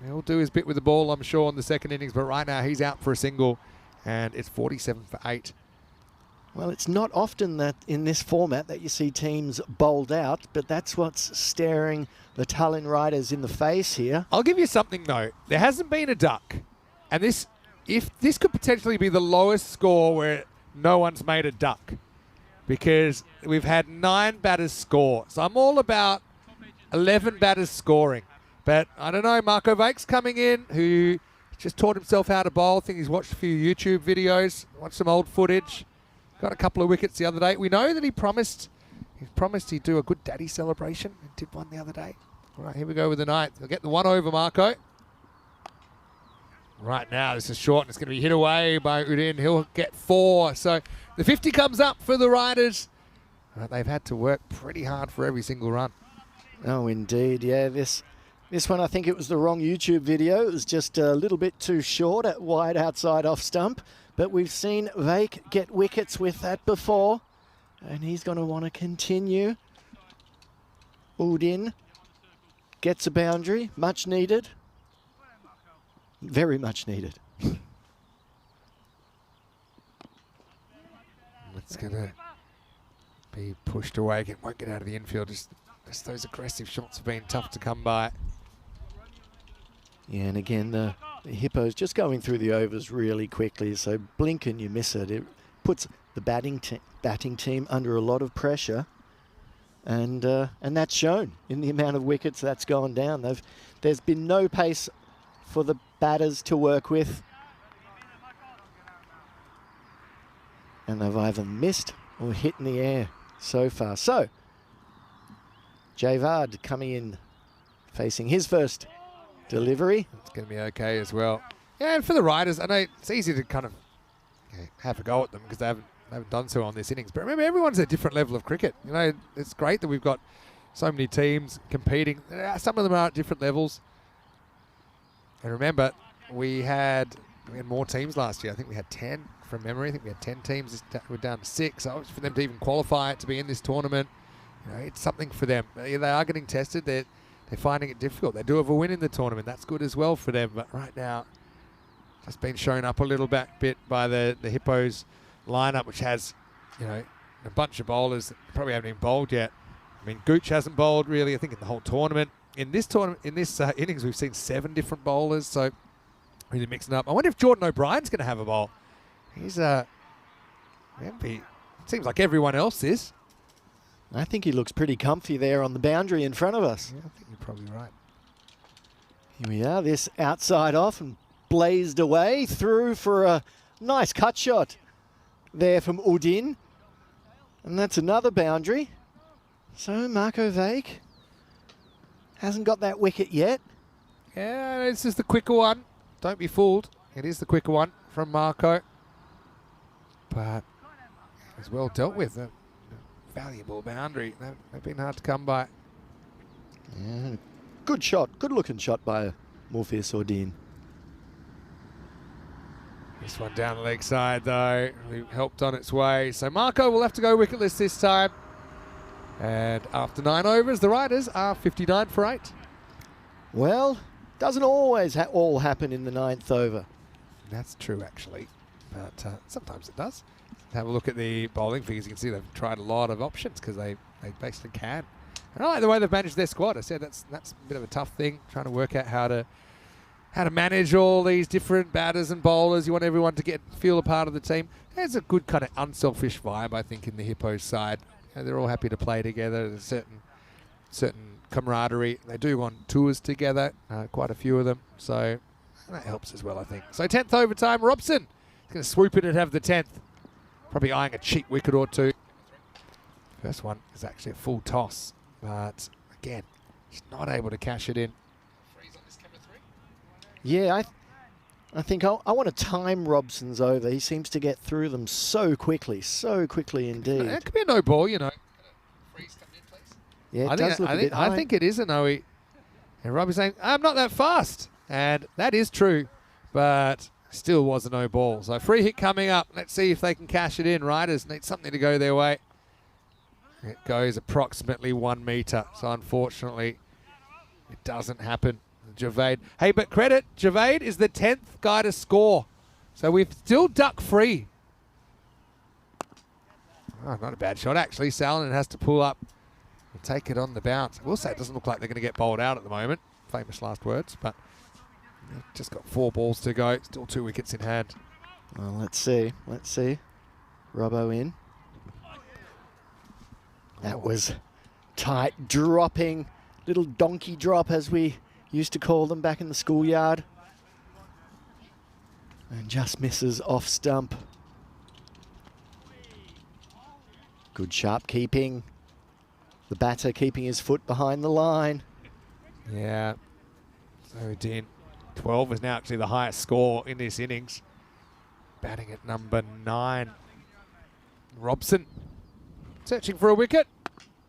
he'll do his bit with the ball, I'm sure, in the second innings, but right now he's out for a single, and it's 47 for 8. Well, it's not often that in this format that you see teams bowled out, but that's what's staring the Tallinn Riders in the face here. I'll give you something, though. There hasn't been a duck, and this could potentially be the lowest score where no one's made a duck, because we've had 9 batters score. So I'm all about 11 batters scoring. But I don't know, Marco Vake's coming in, who just taught himself how to bowl. I think he's watched a few YouTube videos, watched some old footage. Got a couple of wickets the other day. We know that he promised he'd do a good daddy celebration and did one the other day. All right, here we go with the 9th. He'll get the 1 over, Marco. Right now, this is short and it's going to be hit away by Udin. He'll get 4. So the 50 comes up for the Riders. They've had to work pretty hard for every single run. Oh, indeed. Yeah, this one, I think it was the wrong YouTube video. It was just a little bit too short at wide outside off stump. But we've seen Vake get wickets with that before. And he's going to want to continue. Udin gets a boundary, much needed. Very much needed. It's going to be pushed away. It won't get out of the infield. Just those aggressive shots have been tough to come by. Yeah, and again, the Hippos just going through the overs really quickly. So blink and you miss it. It puts the batting team under a lot of pressure. And that's shown in the amount of wickets that's gone down. There's been no pace for the batters to work with. And they've either missed or hit in the air so far. So, Javad coming in, facing his first delivery. It's going to be okay as well. Yeah, and for the Riders, I know it's easy to kind of have a go at them because they haven't done so on this innings. But remember, everyone's at a different level of cricket. You know, it's great that we've got so many teams competing. Some of them are at different levels. And remember, we had more teams last year. I think we had 10 from memory. I think we had 10 teams. We're down to 6. So for them to even qualify to be in this tournament, you know, it's something for them. They are getting tested. They're finding it difficult. They do have a win in the tournament. That's good as well for them. But right now, just been shown up a little bit by the Hippos lineup, which has, you know, a bunch of bowlers that probably haven't even bowled yet. I mean, Gooch hasn't bowled really, I think, in the whole tournament. In this innings, we've seen 7 different bowlers, so really mixing up. I wonder if Jordan O'Brien's going to have a bowl. He's seems like everyone else is. I think he looks pretty comfy there on the boundary in front of us. Yeah, I think you're probably right. Here we are, this outside off and blazed away through for a nice cut shot there from Udin. And that's another boundary. So Marco Vaik hasn't got that wicket yet. Yeah, this is the quicker one. Don't be fooled. It is the quicker one from Marco. But it was well dealt with. A valuable boundary. They've been hard to come by. Yeah, good shot. Good looking shot by Morpheus Udin. This one down the leg side though. Really helped on its way. So Marco will have to go wicketless this time. And after 9 overs, the Riders are 59 for 8. Well, doesn't always all happen in the 9th over. That's true, actually. But sometimes it does. Have a look at the bowling figures. You can see they've tried a lot of options because they basically can. And I like the way they've managed their squad. I said that's a bit of a tough thing, trying to work out how to manage all these different batters and bowlers. You want everyone to feel a part of the team. There's a good kind of unselfish vibe, I think, in the Hippos side. You know, they're all happy to play together. There's a certain camaraderie. They do go on tours together, quite a few of them. So that helps as well, I think. So 10th overtime, Robson is going to swoop in and have the 10th. Probably eyeing a cheap wicket or two. First one is actually a full toss. But again, he's not able to cash it in. Yeah, I think I want to time Robson's over. He seems to get through them so quickly indeed. It could be a no ball, you know. Yeah, it does look a bit high. I think it is a no. And Robbie's saying, I'm not that fast. And that is true, but still was a no ball. So free hit coming up. Let's see if they can cash it in. Riders need something to go their way. It goes approximately 1 metre. So unfortunately, it doesn't happen. Javade. Hey, but credit, Javade is the 10th guy to score. So we've still duck free. Oh, not a bad shot, actually. Salonen has to pull up and take it on the bounce. I will say it doesn't look like they're going to get bowled out at the moment. Famous last words, but they've just got 4 balls to go. Still 2 wickets in hand. Well, let's see. Robbo in. That was tight, dropping. Little donkey drop, as we used to call them back in the schoolyard. And just misses off stump. Good sharp keeping. The batter keeping his foot behind the line. Yeah. So Dean, 12 is now actually the highest score in this innings. Batting at number 9. Robson searching for a wicket.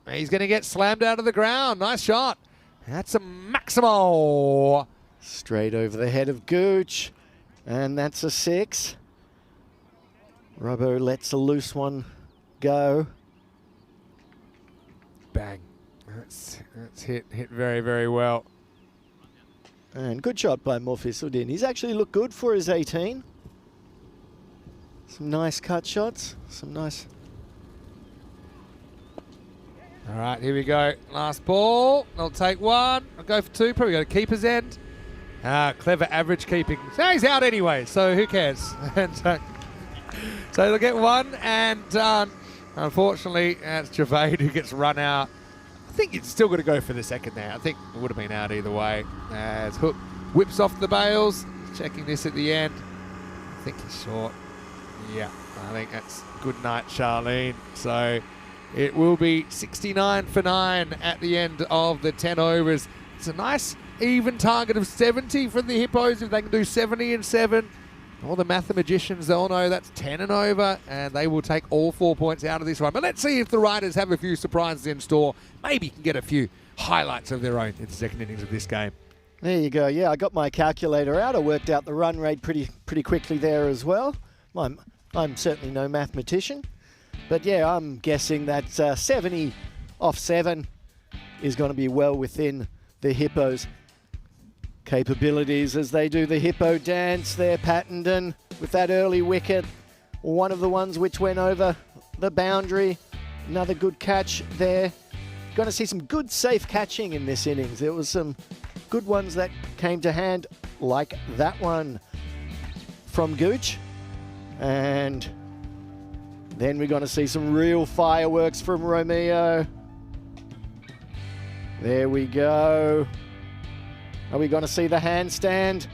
He's going to get slammed out of the ground. Nice shot. That's a Maximo. Straight over the head of Gooch. And that's a 6. Robbo lets a loose one go. Bang. It's hit very, very well. And good shot by Morfisudin. He's actually looked good for his 18. Some nice cut shots. Some nice... All right, here we go. Last ball. I'll take one. I'll go for two. Probably go to keeper's end. Clever average keeping. So he's out anyway, so who cares? And, so they'll get one and done. Unfortunately, it's Javade who gets run out. I think it's still got to go for the second there. I think it would have been out either way. As Hook whips off the bails. Checking this at the end. I think he's short. Yeah, I think that's good night, Charlene. So it will be 69 for 9 at the end of the 10 overs. It's a nice even target of 70 from the Hippos if they can do 70 and 7. All the mathematicians, they'll know that's 10 and over, and they will take all 4 points out of this one. But let's see if the Riders have a few surprises in store. Maybe can get a few highlights of their own in the second innings of this game. There you go. Yeah, I got my calculator out. I worked out the run rate pretty quickly there as well. I'm certainly no mathematician. But yeah, I'm guessing that 70 off 7 is going to be well within the Hippos' capabilities as they do the Hippo dance there. Pattenden with that early wicket. One of the ones which went over the boundary. Another good catch there. Going to see some good safe catching in this innings. There was some good ones that came to hand, like that one from Gooch. And then we're going to see some real fireworks from Romeo. There we go. Are we going to see the handstand?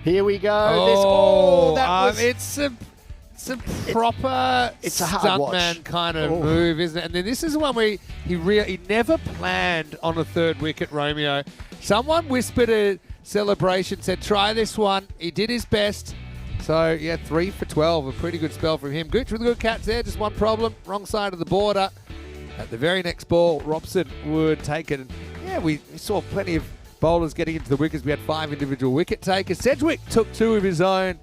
Here we go. It's a proper it's a hard watch. stuntman kind of move, isn't it? And then this is one where he never planned on a third wicket, Romeo. Someone whispered a celebration, said, try this one. He did his best. So, yeah, 3 for 12, a pretty good spell from him. Gooch with a good catch there, just one problem, wrong side of the border. At the very next ball, Robson would take it. And, yeah, we saw plenty of bowlers getting into the wickets. We had 5 individual wicket takers. Sedgwick took 2 of his own.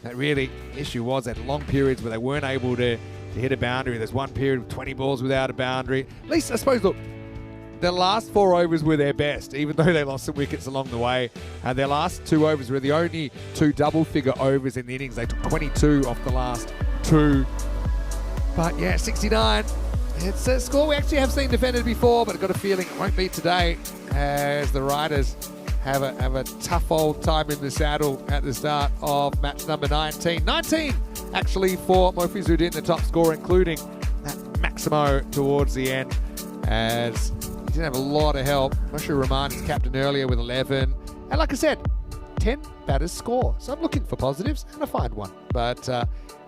That really issue was at long periods where they weren't able to hit a boundary. There's one period of 20 balls without a boundary. At least, I suppose, look, the last 4 overs were their best, even though they lost some wickets along the way. And their last 2 overs were the only 2 double-figure overs in the innings. They took 22 off the last 2. But, yeah, 69. It's a score we actually have seen defended before, but I've got a feeling it won't be today as the Riders have a tough old time in the saddle at the start of match number 19. 19, actually, for Morfisudin, the top scorer, including that Maximo towards the end, as he didn't have a lot of help. Moshe Rahman is captain earlier with 11. And like I said, 10 batters score. So I'm looking for positives, and I find one. But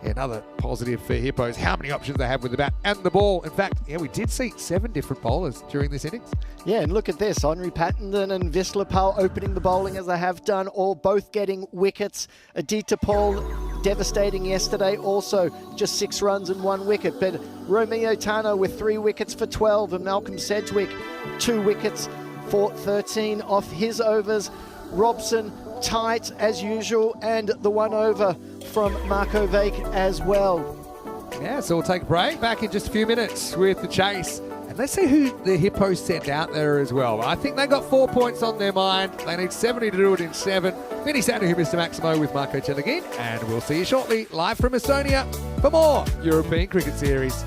another positive for Hippos, how many options they have with the bat and the ball. In fact, yeah, we did see 7 different bowlers during this innings. Yeah, and look at this. Henri Pattenden and Vislapal opening the bowling as they have done, all both getting wickets. Aditya Paul devastating yesterday, also just 6 runs and 1 wicket. But Romeo Tano with 3 wickets for 12, and Malcolm Sedgwick 2 wickets for 13 off his overs. Robson tight as usual, and the 1 over from Marco Vake as well. Yeah, so we'll take a break. Back in just a few minutes with the chase. And let's see who the Hippos sent out there as well. I think they got 4 points on their mind. They need 70 to do it in 7. Vinny Sandu, Mr. Maximo with Marco Chelegin. And we'll see you shortly live from Estonia for more European Cricket Series.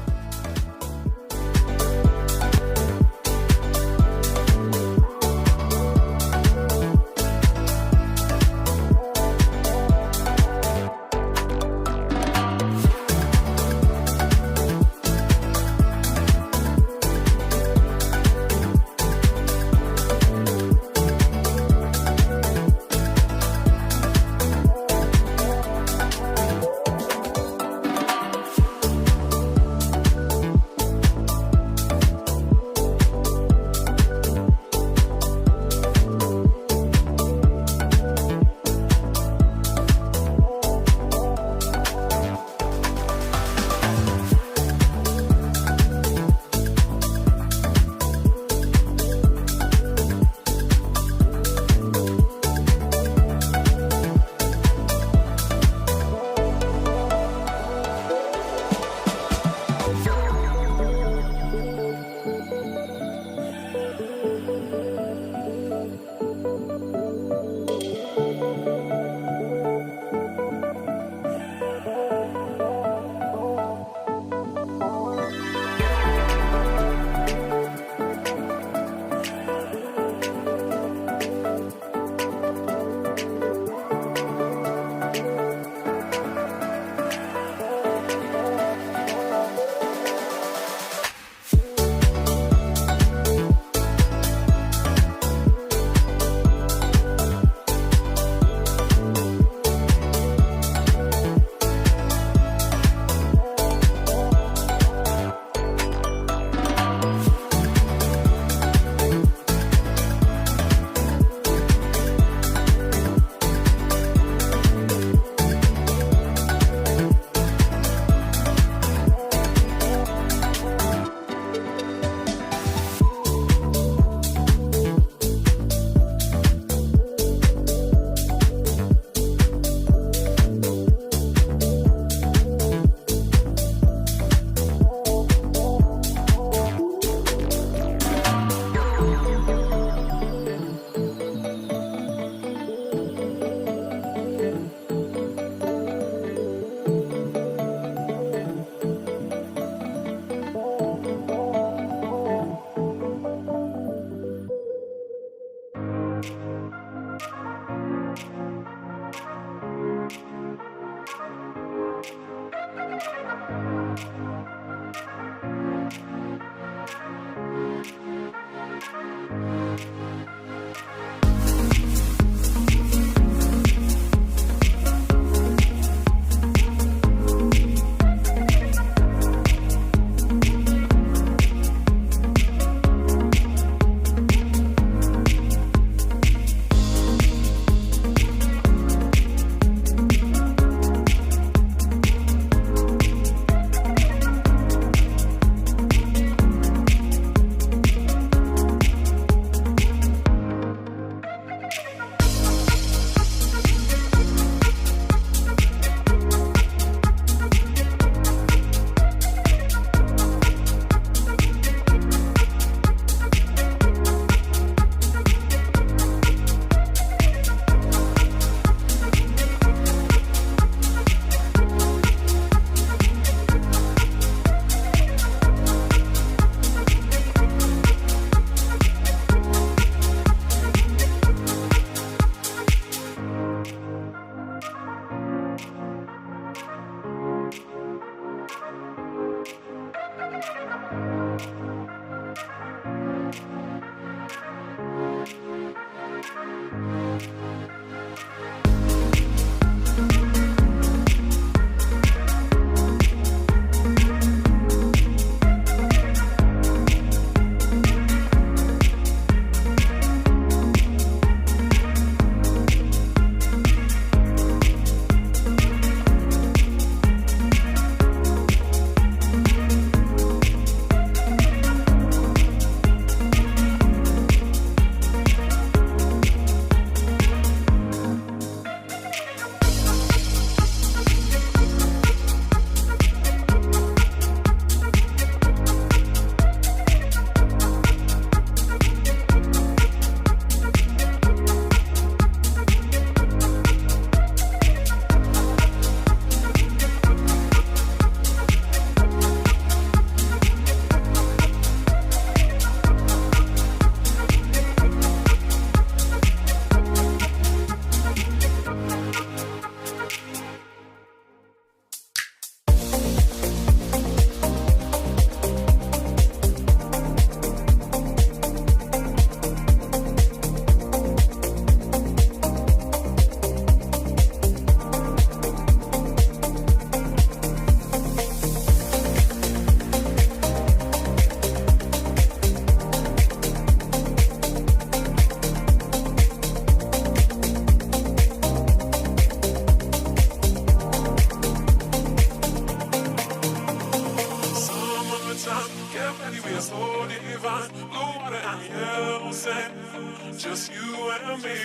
just you and me.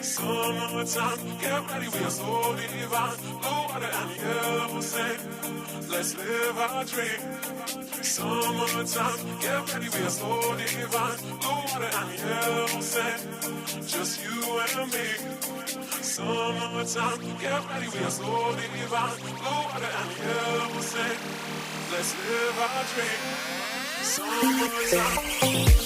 Summertime, get ready, we are so divine. Blue water and yellow sand, let's live our dream. Summertime, get ready, we are so divine. Blue water and yellow sand, just you and me. Summertime, get ready, we are so divine. Blue water and yellow sand, let's live our dream. Summertime.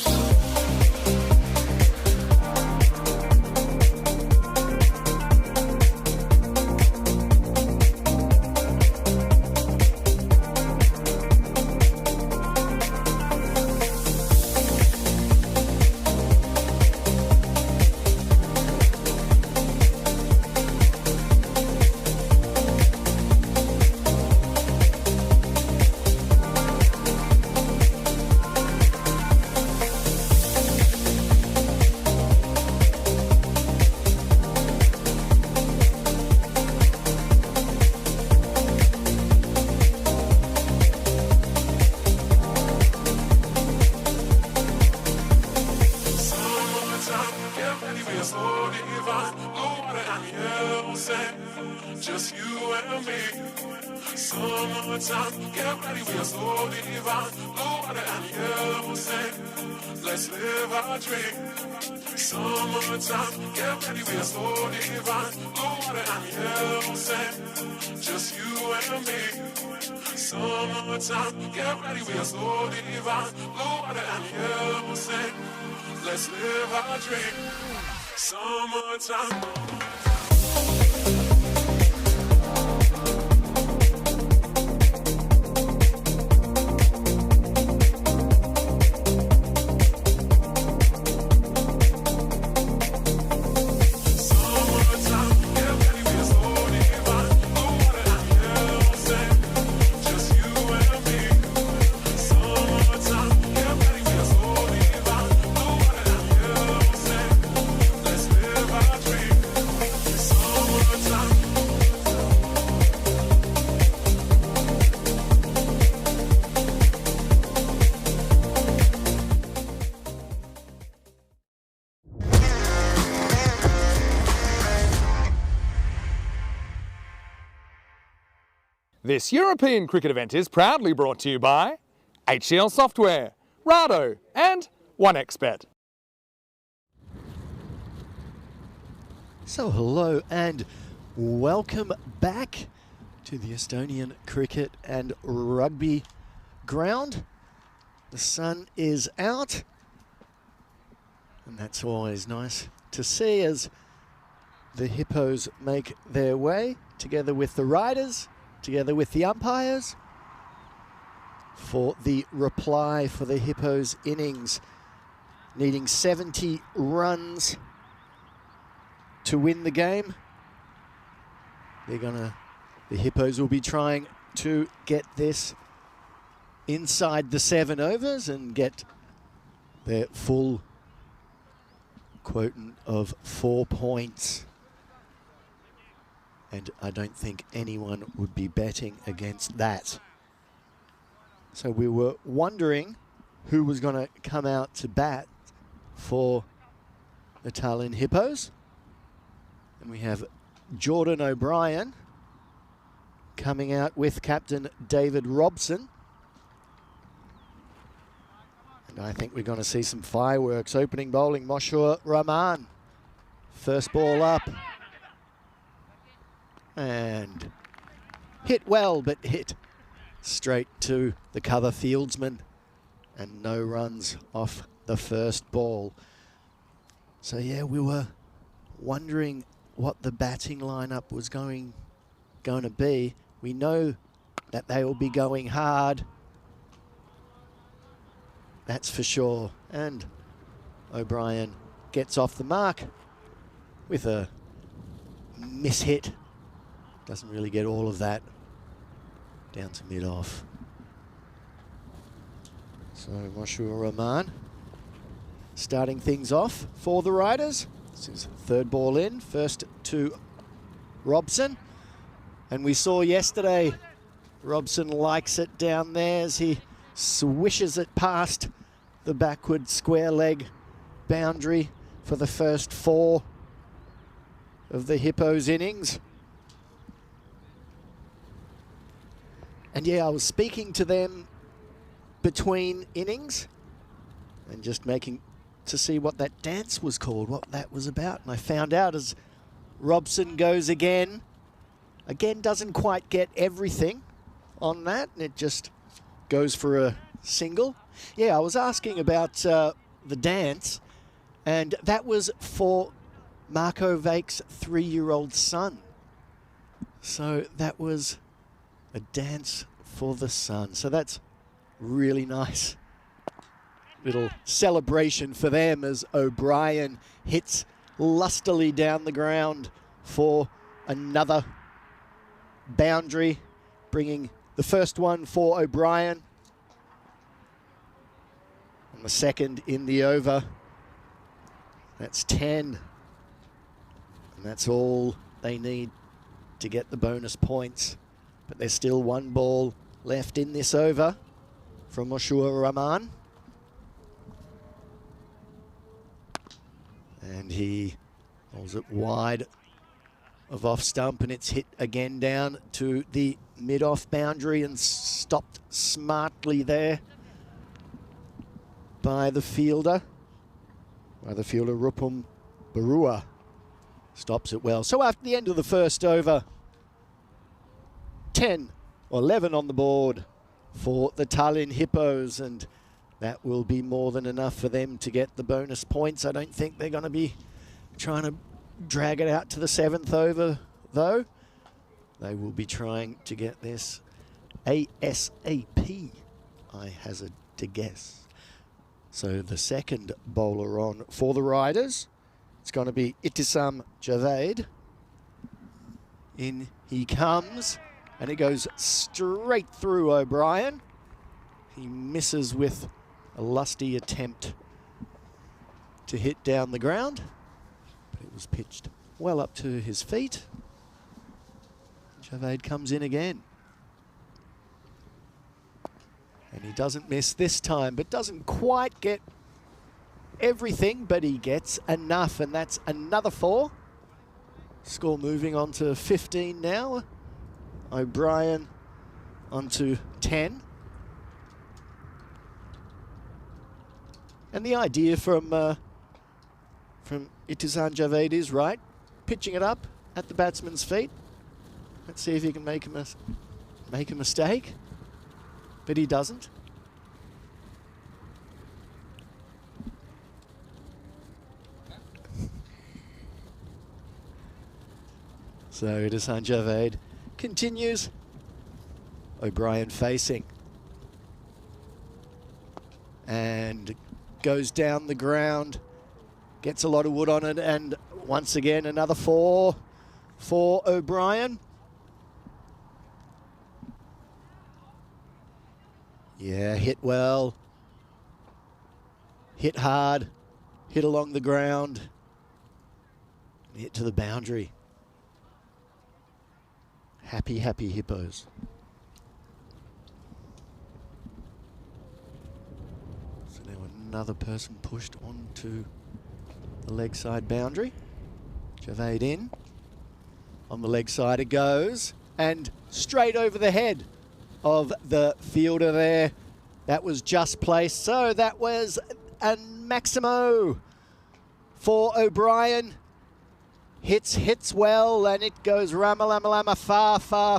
Just you and me. Summertime, get ready, we are so divine. Blue water and yellow sand, let's live our dream. Summertime, get ready, we are so divine. Blue water and yellow sand, just you and me. Summertime, get ready, we are so divine. Blue water and yellow sand, let's live our dream. Summertime. This European cricket event is proudly brought to you by HCL Software, Rado and 1xBet. So hello and welcome back to the Estonian cricket and rugby ground. The sun is out and that's always nice to see as the Hippos make their way together with the riders, together with the umpires, for the reply for the Hippos innings, needing 70 runs to win the game. The Hippos will be trying to get this inside the 7 overs and get their full quotient of 4 points. And I don't think anyone would be betting against that. So we were wondering who was going to come out to bat for the Tallinn Hippos. And we have Jordan O'Brien coming out with captain David Robson. And I think we're going to see some fireworks. Opening bowling, Moshur Rahman. First ball up. And hit well, but hit straight to the cover fieldsman. And no runs off the first ball. So yeah, we were wondering what the batting lineup was going to be. We know that they will be going hard. That's for sure. And O'Brien gets off the mark with a mishit. Doesn't really get all of that down to mid-off. So Moshur Rahman starting things off for the Riders. This is third ball in, first to Robson. And we saw yesterday, Robson likes it down there as he swishes it past the backward square leg boundary for the first 4 of the Hippos innings. And yeah, I was speaking to them between innings and just making to see what that dance was called, what that was about. And I found out as Robson goes again doesn't quite get everything on that, and it just goes for a single. Yeah, I was asking about the dance, and that was for Marco Vake's 3-year-old son. So that was a dance for the son. So that's really nice. Little celebration for them as O'Brien hits lustily down the ground for another boundary, bringing the first one for O'Brien and the second in the over. That's 10. And that's all they need to get the bonus points. But there's still 1 ball left in this over from Moshur Rahman. And he holds it wide of off stump, and it's hit again down to the mid-off boundary and stopped smartly there by the fielder. Rupum Barua stops it well. So after the end of the first over, 10 or 11 on the board for the Tallinn Hippos, and that will be more than enough for them to get the bonus points. I don't think they're going to be trying to drag it out to the 7th over, though. They will be trying to get this ASAP, I hazard to guess. So the second bowler on for the Riders, it's going to be Itisam Javed. In he comes, and it goes straight through O'Brien. He misses with a lusty attempt to hit down the ground, but it was pitched well up to his feet. Javed comes in again. And he doesn't miss this time, but doesn't quite get everything, but he gets enough, and that's another 4. Score moving on to 15 now. O'Brien onto 10. And the idea from Itisam Javed is right, pitching it up at the batsman's feet. Let's see if he can make a mistake, but he doesn't. So Itisam Javed continues. O'Brien facing. And goes down the ground. Gets a lot of wood on it. And once again, another 4 for O'Brien. Yeah, hit well. Hit hard. Hit along the ground. Hit to the boundary. Happy, happy Hippos. So now another person pushed onto the leg side boundary. Javed in. On the leg side it goes. And straight over the head of the fielder there. That was just placed. So that was a Maximo for O'Brien. Hits well, and it goes Ramalama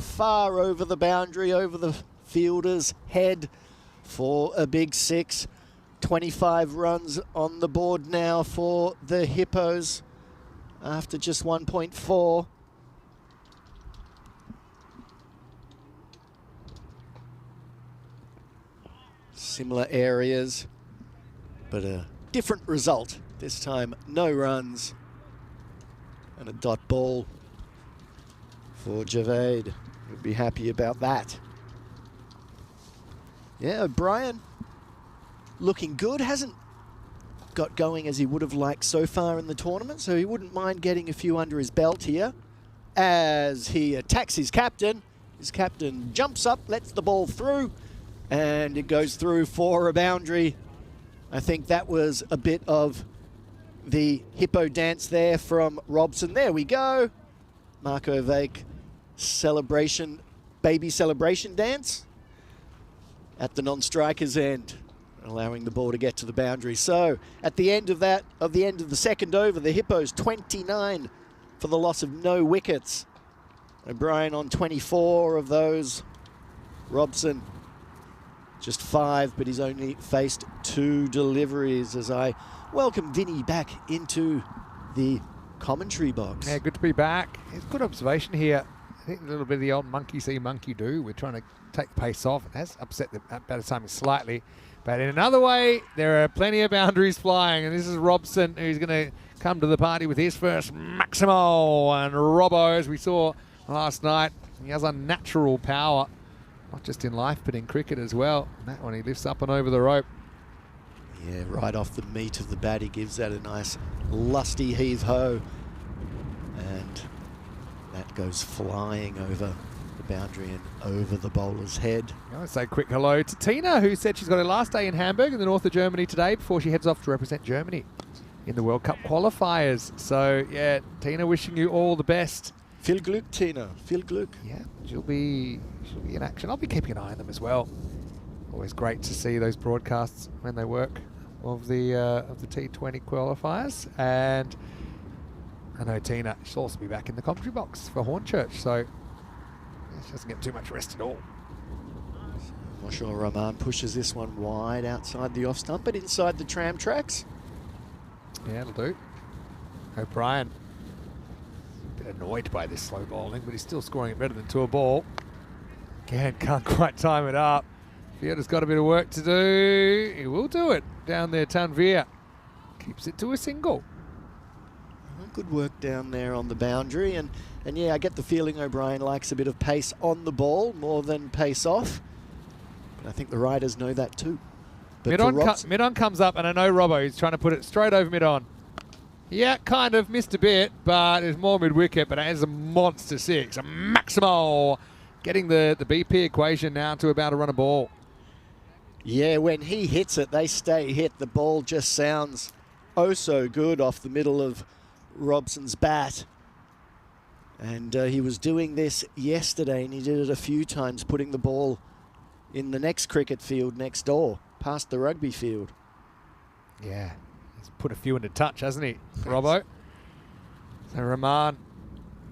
far over the boundary, over the fielder's head for a big 6. 25 runs on the board now for the Hippos after just 1.4. Similar areas, but a different result. This time, no runs. And a dot ball for Javed. Would be happy about that. Yeah, O'Brien looking good. Hasn't got going as he would have liked so far in the tournament, so he wouldn't mind getting a few under his belt here as he attacks his captain. His captain jumps up, lets the ball through, and it goes through for a boundary. I think that was a bit of the hippo dance there from Robson. There we go. Marco Vake celebration, baby celebration dance at the non-striker's end, allowing the ball to get to the boundary. So at the end of that, the end of the second over, the Hippos 29 for the loss of no wickets. O'Brien on 24 of those. Robson just 5, but he's only faced 2 deliveries as I welcome Vinny back into the commentary box. Yeah, good to be back. It's a good observation here. I think a little bit of the old monkey see, monkey do. We're trying to take the pace off. It has upset the batter timing slightly. But in another way, there are plenty of boundaries flying. And this is Robson, who's going to come to the party with his first Maximo. And Robbo, as we saw last night, he has unnatural power, not just in life, but in cricket as well. And that one, he lifts up and over the rope. Yeah, right off the meat of the bat, he gives that a nice lusty heave-ho. And that goes flying over the boundary and over the bowler's head. I want to say a quick hello to Tina, who said she's got her last day in Hamburg in the north of Germany today before she heads off to represent Germany in the World Cup qualifiers. So, yeah, Tina, wishing you all the best. Viel Glück, Tina. Viel Glück. Yeah, she'll be in action. I'll be keeping an eye on them as well. Always great to see those broadcasts when they work of the T20 qualifiers. And I know Tina, she'll also be back in the commentary box for Hornchurch, so she doesn't get too much rest at all. Moshe Rahman pushes this one wide outside the off stump, but inside the tram tracks. Yeah, it'll do. O'Brien, a bit annoyed by this slow bowling, but he's still scoring it better than to a ball. Again, can't quite time it up. Fielder's got a bit of work to do. He will do it down there. Tanvir keeps it to a single. Good work down there on the boundary, and yeah, I get the feeling O'Brien likes a bit of pace on the ball more than pace off. But I think the riders know that too. But mid-on comes up, and I know Robbo is trying to put it straight over mid-on. Yeah, kind of missed a bit, but there's more mid-wicket, but it has a monster 6. A Maximo getting the BP equation now to about a run a ball. Yeah, when he hits it, they stay hit. The ball just sounds oh so good off the middle of Robson's bat. And he was doing this yesterday, and he did it a few times, putting the ball in the next cricket field next door, past the rugby field. Yeah, he's put a few into touch, hasn't he, Robbo? So Rahman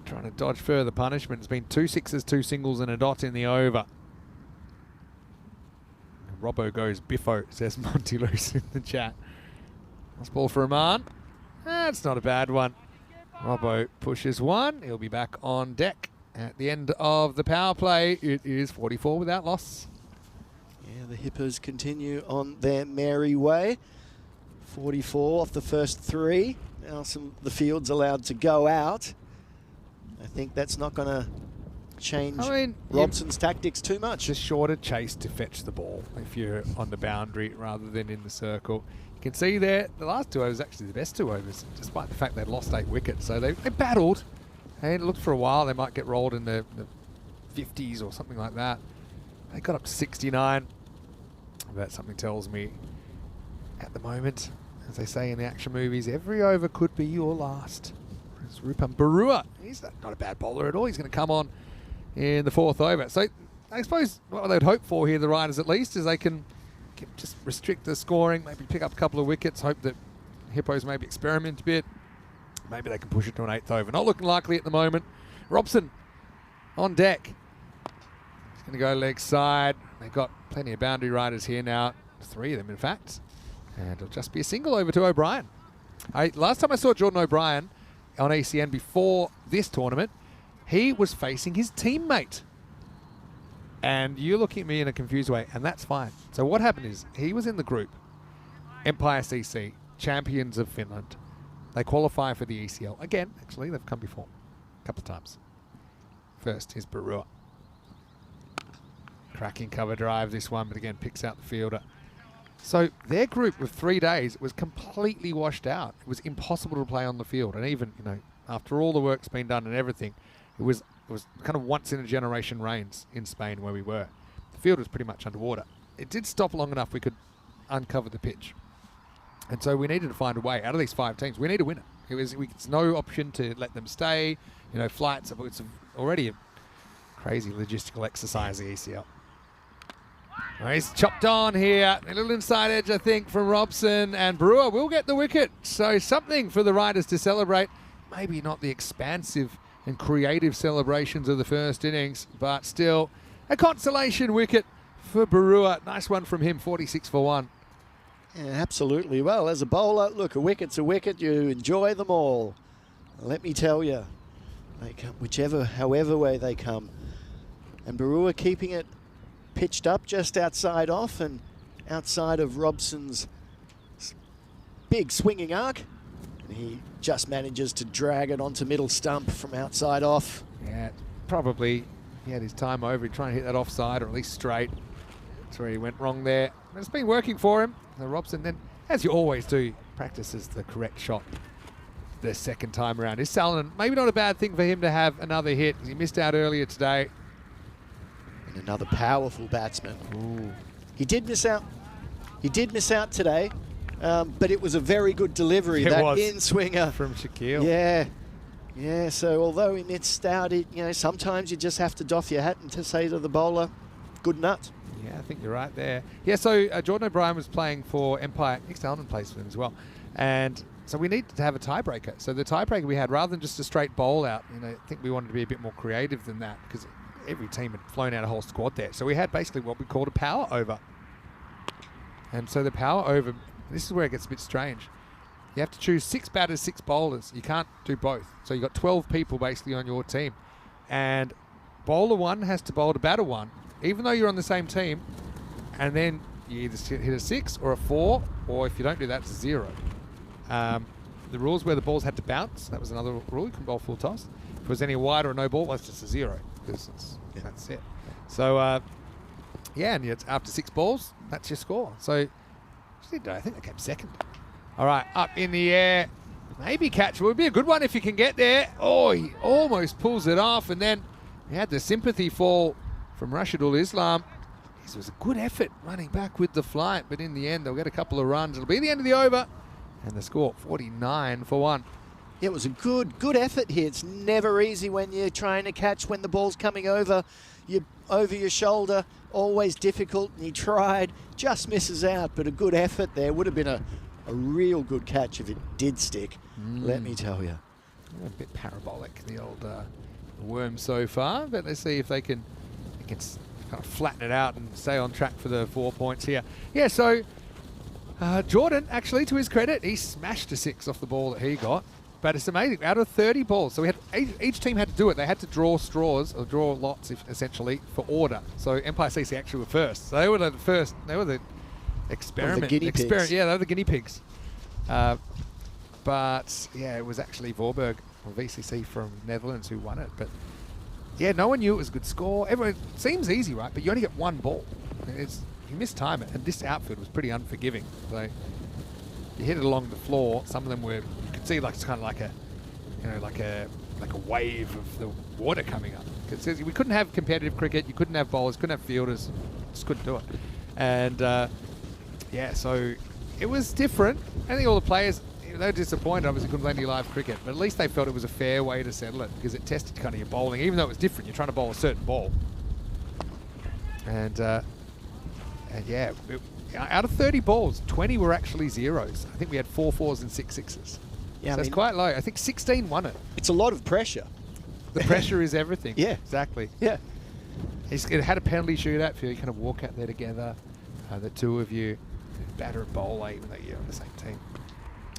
trying to dodge further punishment. It's been 2 6s, 2 singles and a dot in the over. And Robbo goes biffo, says Monty Loose in the chat. Nice ball for Rahman. That's not a bad one. Robbo pushes one. He'll be back on deck at the end of the power play. It is 44 without loss. Yeah, the Hippos continue on their merry way. 44 off the first 3. Now the field's allowed to go out. I think that's not going to change Robson's tactics too much. Just shorter chase to fetch the ball if you're on the boundary rather than in the circle. You can see there, the last 2 overs actually the best 2 overs, despite the fact they'd lost 8 wickets. So they battled, and it looked for a while they might get rolled in the 50s or something like that. They got up to 69. But something tells me at the moment, as they say in the action movies, every over could be your last. It's Rupam Barua. He's not a bad bowler at all. He's going to come on in the 4th over. So I suppose what they'd hope for here, the Riders at least, is they can just restrict the scoring, maybe pick up a couple of wickets, hope that Hippos maybe experiment a bit. Maybe they can push it to an 8th over. Not looking likely at the moment. Robson on deck. He's going to go leg side. They've got plenty of boundary riders here now. 3 of them, in fact. And it'll just be a single over to O'Brien. Last time I saw Jordan O'Brien on ECN before this tournament, he was facing his teammate. And you're looking at me in a confused way, and that's fine. So what happened is, he was in the group, Empire CC, champions of Finland. They qualify for the ECL. Again, actually, they've come before. A couple of times. First is Barua. Cracking cover drive, this one, but again, picks out the fielder. So their group with 3 days was completely washed out. It was impossible to play on the field. And even, after all the work's been done and everything, it was kind of once in a generation rains in Spain where we were. The field was pretty much underwater. It did stop long enough we could uncover the pitch. And so we needed to find a way out of these 5 teams. We need a winner. It's no option to let them stay. You know, flights, it's already a crazy logistical exercise, the ECL. Well, he's chopped on here. A little inside edge, I think, from Robson. And Brewer will get the wicket. So something for the Riders to celebrate. Maybe not the expansive and creative celebrations of the first innings, but still a consolation wicket for Brewer. Nice one from him, 46 for 1. Yeah, absolutely. Well, as a bowler, look, a wicket's a wicket. You enjoy them all. Let me tell you, they come however way they come. And Brewer keeping it pitched up just outside off and outside of Robson's big swinging arc. And he just manages to drag it onto middle stump from outside off. Yeah, probably he had his time over. He'd try and hit that offside or at least straight. That's where he went wrong there. But it's been working for him. So Robson then, as you always do, practices the correct shot the second time around. Is Salonen, maybe not a bad thing for him to have another hit. He missed out earlier today. And another powerful batsman. Ooh. He did miss out. He did miss out today, but it was a very good delivery. It that was. in-swinger From Shaquille. Yeah. So although he missed out, sometimes you just have to doff your hat and to say to the bowler, good nut. Yeah, I think you're right there. Yeah, so Jordan O'Brien was playing for Empire. Nick Stalman plays for them as well. And so we needed to have a tiebreaker. So the tiebreaker we had, rather than just a straight bowl out, I think we wanted to be a bit more creative than that because every team had flown out a whole squad there. So we had basically what we called a power over. And so the power over, this is where it gets a bit strange. You have to choose 6 batters, 6 bowlers. You can't do both. So you've got 12 people basically on your team. And bowler 1 has to bowl to batter 1, even though you're on the same team. And then you either hit a 6 or a 4, or if you don't do that, it's a 0. The rules where the balls had to bounce, that was another rule. You couldn't bowl full toss. If it was any wide or no ball, well, it's just a 0. Because that's it. So, and it's after 6 balls, that's your score. So, I think they came second. All right, up in the air. Maybe catch. It would be a good one if you can get there. Oh, he almost pulls it off. And then he had the sympathy fall from Rashidul Islam. This was a good effort running back with the flight. But in the end, they'll get a couple of runs. It'll be the end of the over. And the score, 49 for 1. It was a good effort here. It's never easy when you're trying to catch when the ball's coming over your shoulder. Always difficult. And he tried, just misses out. But a good effort there. Would have been a real good catch if it did stick. Let me tell you. A bit parabolic, the old worm so far. But let's see if they can kind of flatten it out and stay on track for the 4 points here. Yeah, so Jordan, actually, to his credit, he smashed a 6 off the ball that he got. But it's amazing. Out of 30 balls, so we had each team had to do it. They had to draw straws or draw lots, essentially, for order. So Empire CC actually were first. So they were the first. They were the experiment. The guinea pigs. Yeah, they were the guinea pigs. But yeah, it was actually Voorburg or VCC from Netherlands who won it. But yeah, no one knew it was a good score. Everyone seems easy, right? But you only get 1 ball. You mistime it, and this outfield was pretty unforgiving. So you hit it along the floor. Some of them were, you could see like it's kind of like a wave of the water coming up. Because we couldn't have competitive cricket. You couldn't have bowlers. Couldn't have fielders. Just couldn't do it. And yeah, so it was different. I think all the players, they were disappointed. Obviously, couldn't play any live cricket, but at least they felt it was a fair way to settle it because it tested kind of your bowling, even though it was different. You're trying to bowl a certain ball. And yeah, out of 30 balls, 20 were actually zeros. I think we had 4 4s and 6 6s. Yeah, so it's quite low. I think 16 won it. It's a lot of pressure. The pressure is everything. Yeah. Exactly. Yeah. It had a penalty shootout for you. You kind of walk out there together, the two of you, batter and bowler, even though you're on the same team.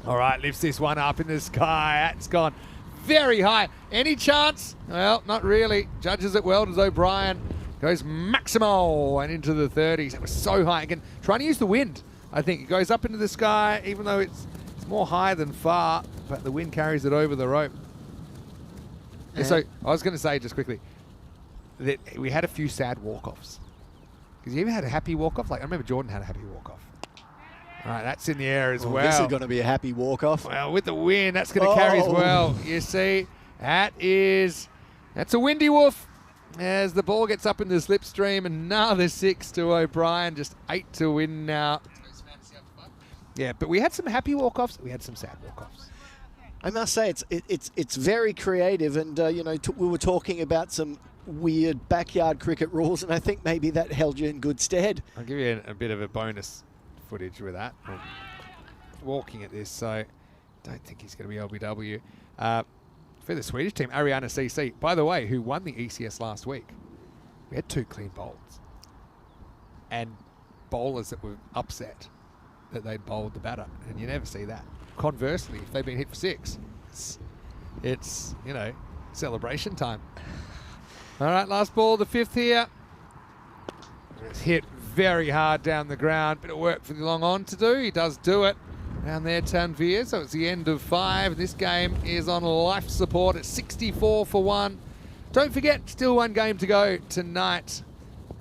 All right, lifts this one up in the sky. It's gone very high. Any chance? Well, not really. Judges it well as O'Brien. Goes Maximo and into the 30s. It was so high. Again, trying to use the wind. I think it goes up into the sky, even though it's more high than far, but the wind carries it over the rope. And so I was going to say just quickly that we had a few sad walk-offs. Because you ever had a happy walk-off? Like I remember Jordan had a happy walk-off. All right, that's in the air as well. This is going to be a happy walk-off. Well, with the wind, that's going to carry as well. You see, that's a windy woof. As the ball gets up in the slipstream, another 6 to O'Brien, just 8 to win now. Yeah, but we had some happy walk-offs. We had some sad walk-offs. I must say it's very creative, and we were talking about some weird backyard cricket rules, and I think maybe that held you in good stead. I'll give you a bit of a bonus footage with that. I'm walking at this, so don't think he's going to be LBW. For the Swedish team, Ariana CC, by the way, who won the ECS last week, we had 2 clean bowls and bowlers that were upset that they'd bowled the batter, and you never see that. Conversely, if they've been hit for 6, it's celebration time. All right, last ball, the 5th here. It's hit very hard down the ground, bit of work for the long on to do. He does do it down there, Tanvir. So it's the end of 5. This game is on life support at 64 for 1. Don't forget, still 1 game to go tonight.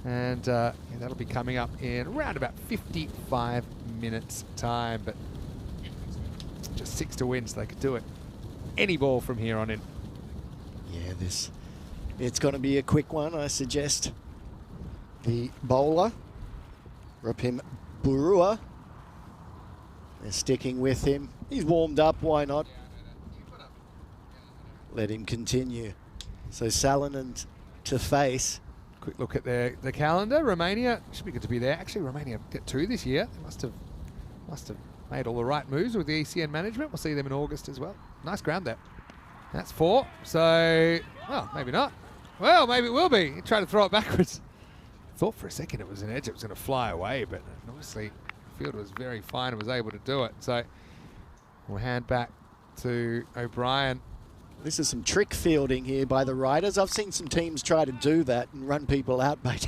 And that'll be coming up in around about 55 minutes time. But just 6 to win, so they could do it any ball from here on in. Yeah, it's going to be a quick one, I suggest. The bowler, Rapim Burua, they're sticking with him. He's warmed up, why not? Let him continue. So Salonen to face. Quick look at the calendar. Romania should be good to be there. Actually, Romania get 2 this year. They must have made all the right moves with the ECN management. We'll see them in August as well. Nice ground there. That's 4. So, well, maybe not. Well, maybe it will be. He tried to throw it backwards. Thought for a second it was an edge. It was going to fly away, but obviously the field was very fine and was able to do it. So we'll hand back to O'Brien. This is some trick fielding here by the riders. I've seen some teams try to do that and run people out by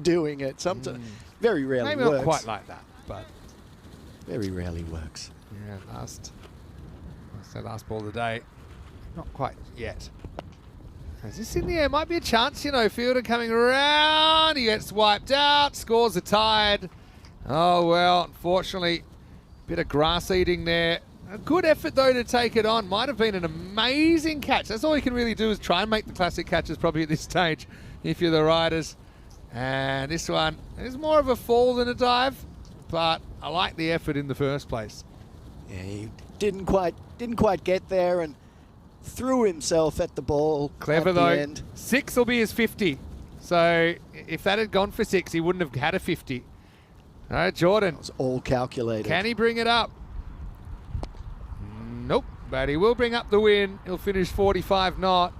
doing it. Sometimes very rarely maybe works. Not quite like that, but very rarely works. Yeah, last ball of the day. Not quite yet. Is this in the air? Might be a chance, Fielder coming around. He gets wiped out. Scores are tied. Oh, well, unfortunately, bit of grass eating there. A good effort, though, to take it on. Might have been an amazing catch. That's all you can really do is try and make the classic catches probably at this stage if you're the riders. And this one is more of a fall than a dive, but I like the effort in the first place. Yeah, he didn't quite get there and threw himself at the ball. Clever at the though. end. 6 will be his 50. So if that had gone for 6, he wouldn't have had a 50. All right, Jordan. It was all calculated. Can he bring it up? Nope, but he will bring up the win. He'll finish 45 not.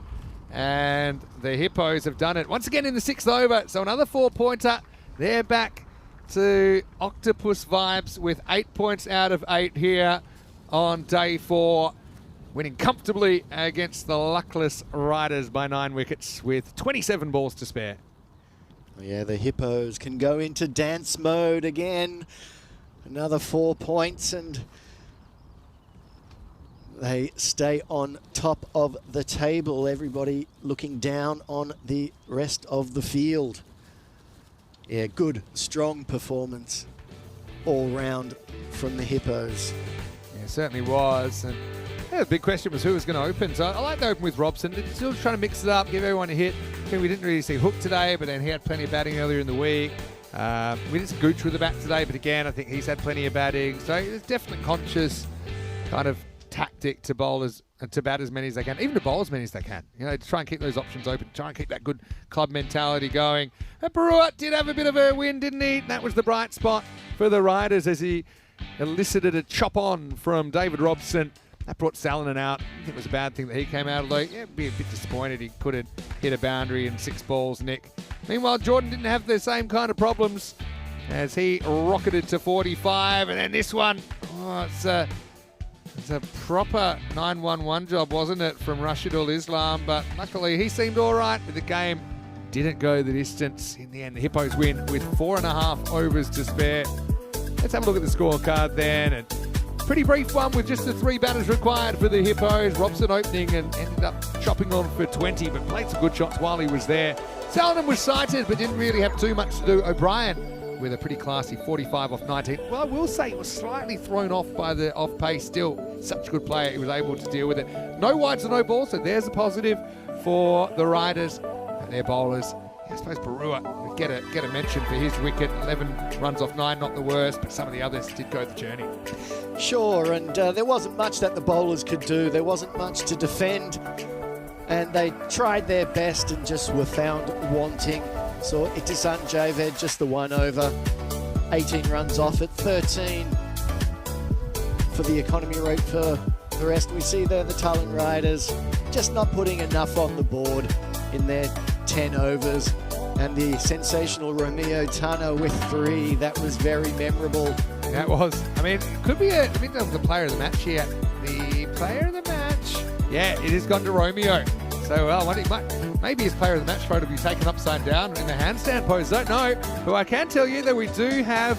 And the Hippos have done it once again in the 6th over. So another 4-pointer. They're back to Octopus vibes with 8 points out of 8 here on day 4. Winning comfortably against the luckless Riders by 9 wickets with 27 balls to spare. Yeah, the Hippos can go into dance mode again. Another 4 points and they stay on top of the table. Everybody looking down on the rest of the field. Yeah, good, strong performance all round from the Hippos. Yeah, it certainly was. And yeah, the big question was who was going to open. So I like to open with Robson. Still trying to mix it up, give everyone a hit. We didn't really see Hook today, but then he had plenty of batting earlier in the week. We didn't see Gooch with the bat today, but again, I think he's had plenty of batting. So it's definitely conscious kind of tactic to bowlers and to bat as many as they can, even to bowl as many as they can. To try and keep those options open, try and keep that good club mentality going. And Barua did have a bit of a win, didn't he? That was the bright spot for the Riders as he elicited a chop on from David Robson. That brought Salonen out. I think it was a bad thing that he came out, although yeah, be a bit disappointed he couldn't hit a boundary in 6 balls, Nick. Meanwhile, Jordan didn't have the same kind of problems as he rocketed to 45. And then this one, it's a proper 9-1-1 job, wasn't it, from Rashidul Islam? But luckily, he seemed all right with the game. Didn't go the distance. In the end, the Hippos win with 4.5 overs to spare. Let's have a look at the scorecard then. And pretty brief one with just the 3 batters required for the Hippos. Robson opening and ended up chopping on for 20, but played some good shots while he was there. Salonen was sighted, but didn't really have too much to do. O'Brien with a pretty classy 45 off 19. Well, I will say it was slightly thrown off by the off pace. Still, such a good player, he was able to deal with it. No wides and no balls, so there's a positive for the Riders. And their bowlers I suppose Barua would get a mention for his wicket. 11 runs off 9, not the worst, but some of the others did go the journey. Sure, and there wasn't much that the bowlers could do. There wasn't much to defend, and they tried their best and just were found wanting. So Itisan Javed, just the 1 over, 18 runs off at 13 for the economy rate for the rest. We see there the Talon Riders just not putting enough on the board in their 10 overs. And the sensational Romeo Tana with 3, that was very memorable. That was. I mean, it could be the player of the match here. The player of the match. Yeah, it has gone to Romeo. So, well, maybe his player of the match photo will be taken upside down in the handstand pose. Don't know. But I can tell you that we do have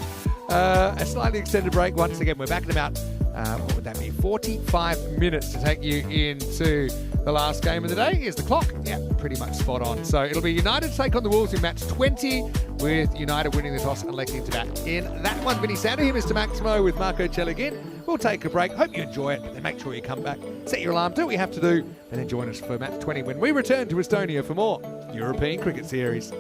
a slightly extended break. Once again, we're back in about, what would that be, 45 minutes to take you into the last game of the day. Here's the clock. Yeah, pretty much spot on. So it'll be United to take on the Wolves in match 20, with United winning the toss and electing to bat in that one. Vinny Sander here, Mr. Maximo with Marco Celegin. We'll take a break. Hope you enjoy it. Then make sure you come back, set your alarm, do what you have to do, and then join us for match 20 when we return to Estonia for more European Cricket Series.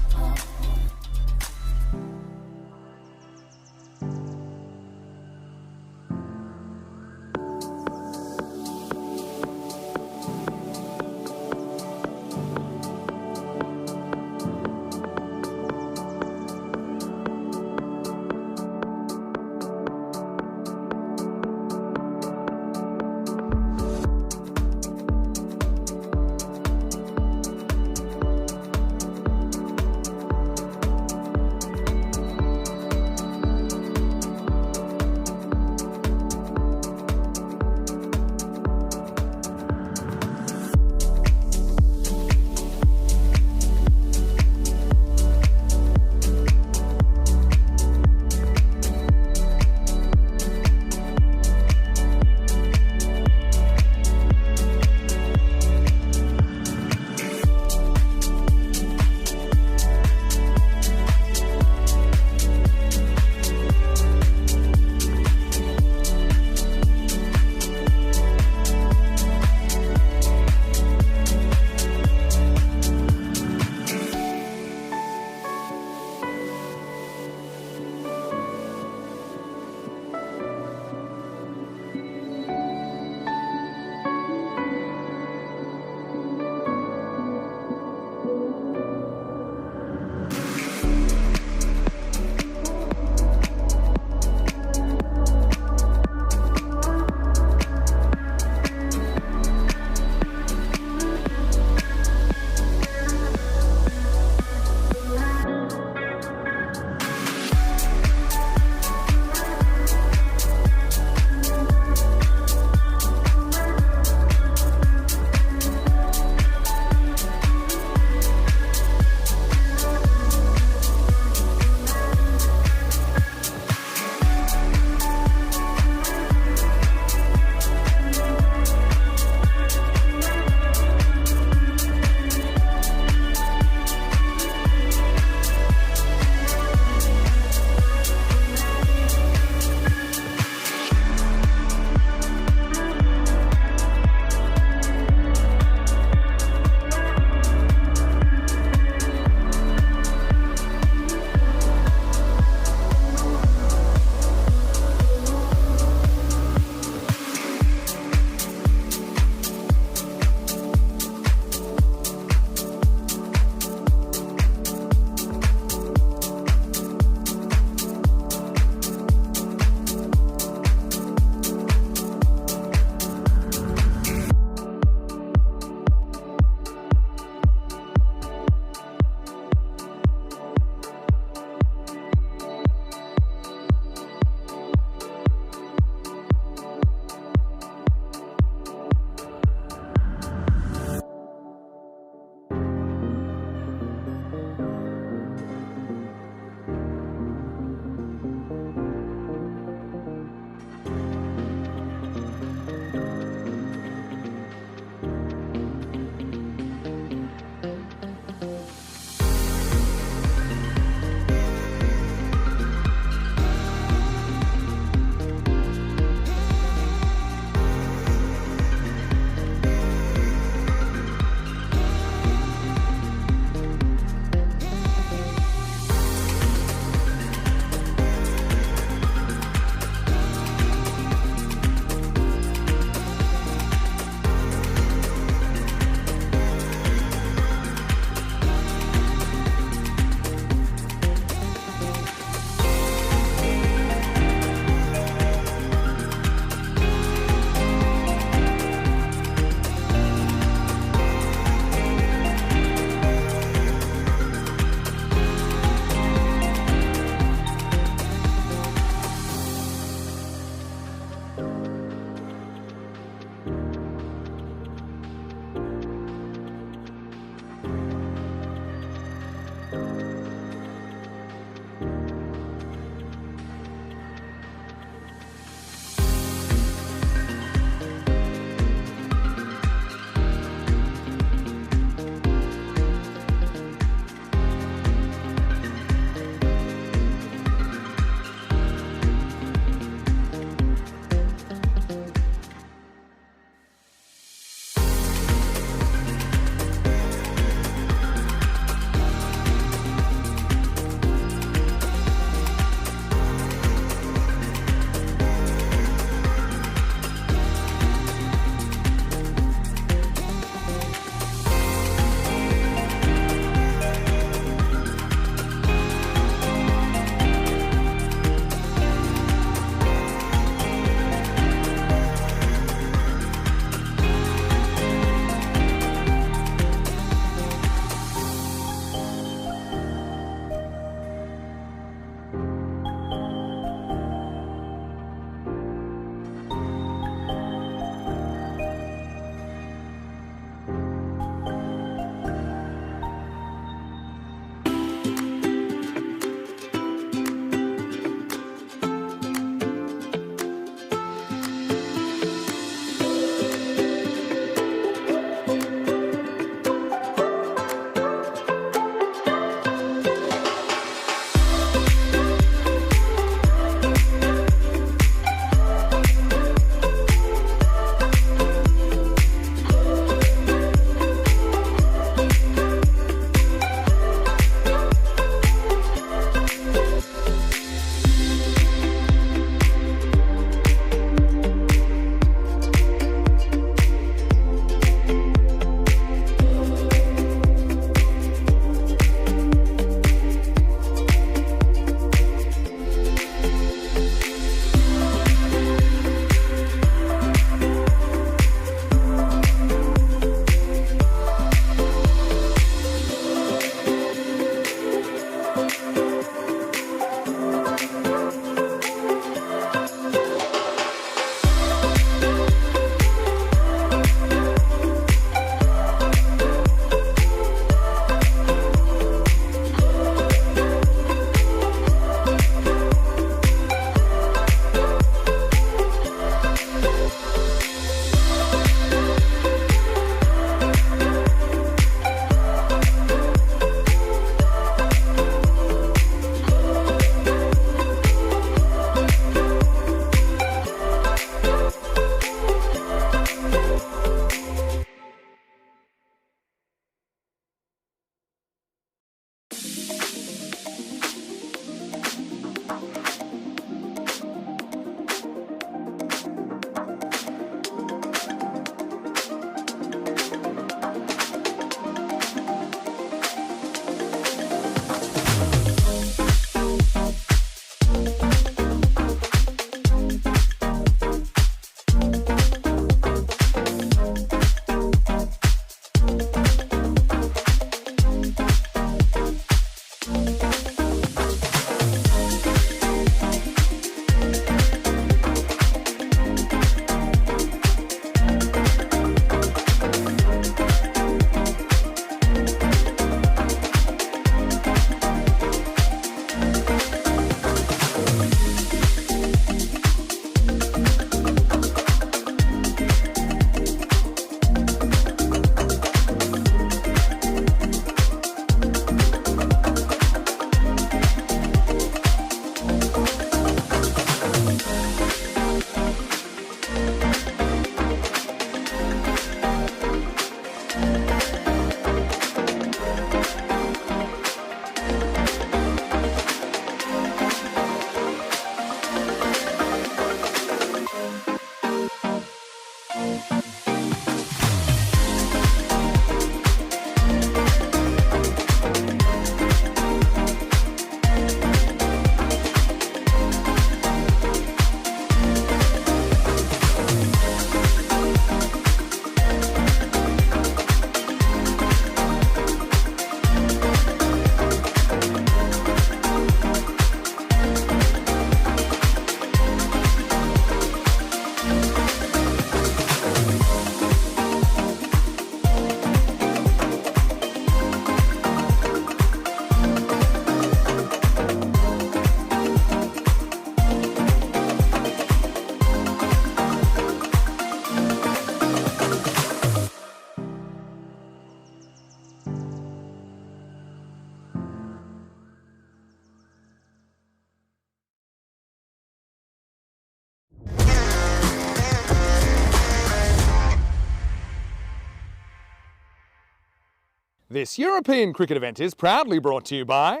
This European cricket event is proudly brought to you by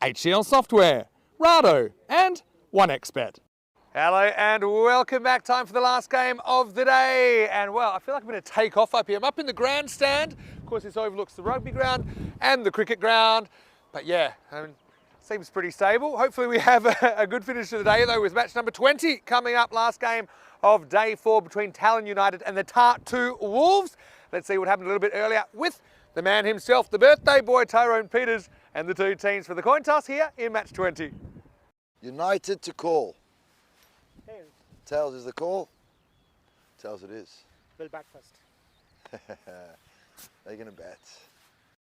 HCL Software, Rado and 1xBet. Hello and welcome back. Time for the last game of the day. And well, I feel like I'm going to take off up here. I'm up in the grandstand. Of course, this overlooks the rugby ground and the cricket ground. But yeah, seems pretty stable. Hopefully we have a good finish to the day though, with match number 20 coming up. Last game of day 4 between Tallinn United and the Tartu Wolves. Let's see what happened a little bit earlier with the man himself, the birthday boy, Tyrone Peters, and the two teams for the coin toss here in match 20. United to call. Tails is the call. Tails it is. We'll bat first. They're going to bat.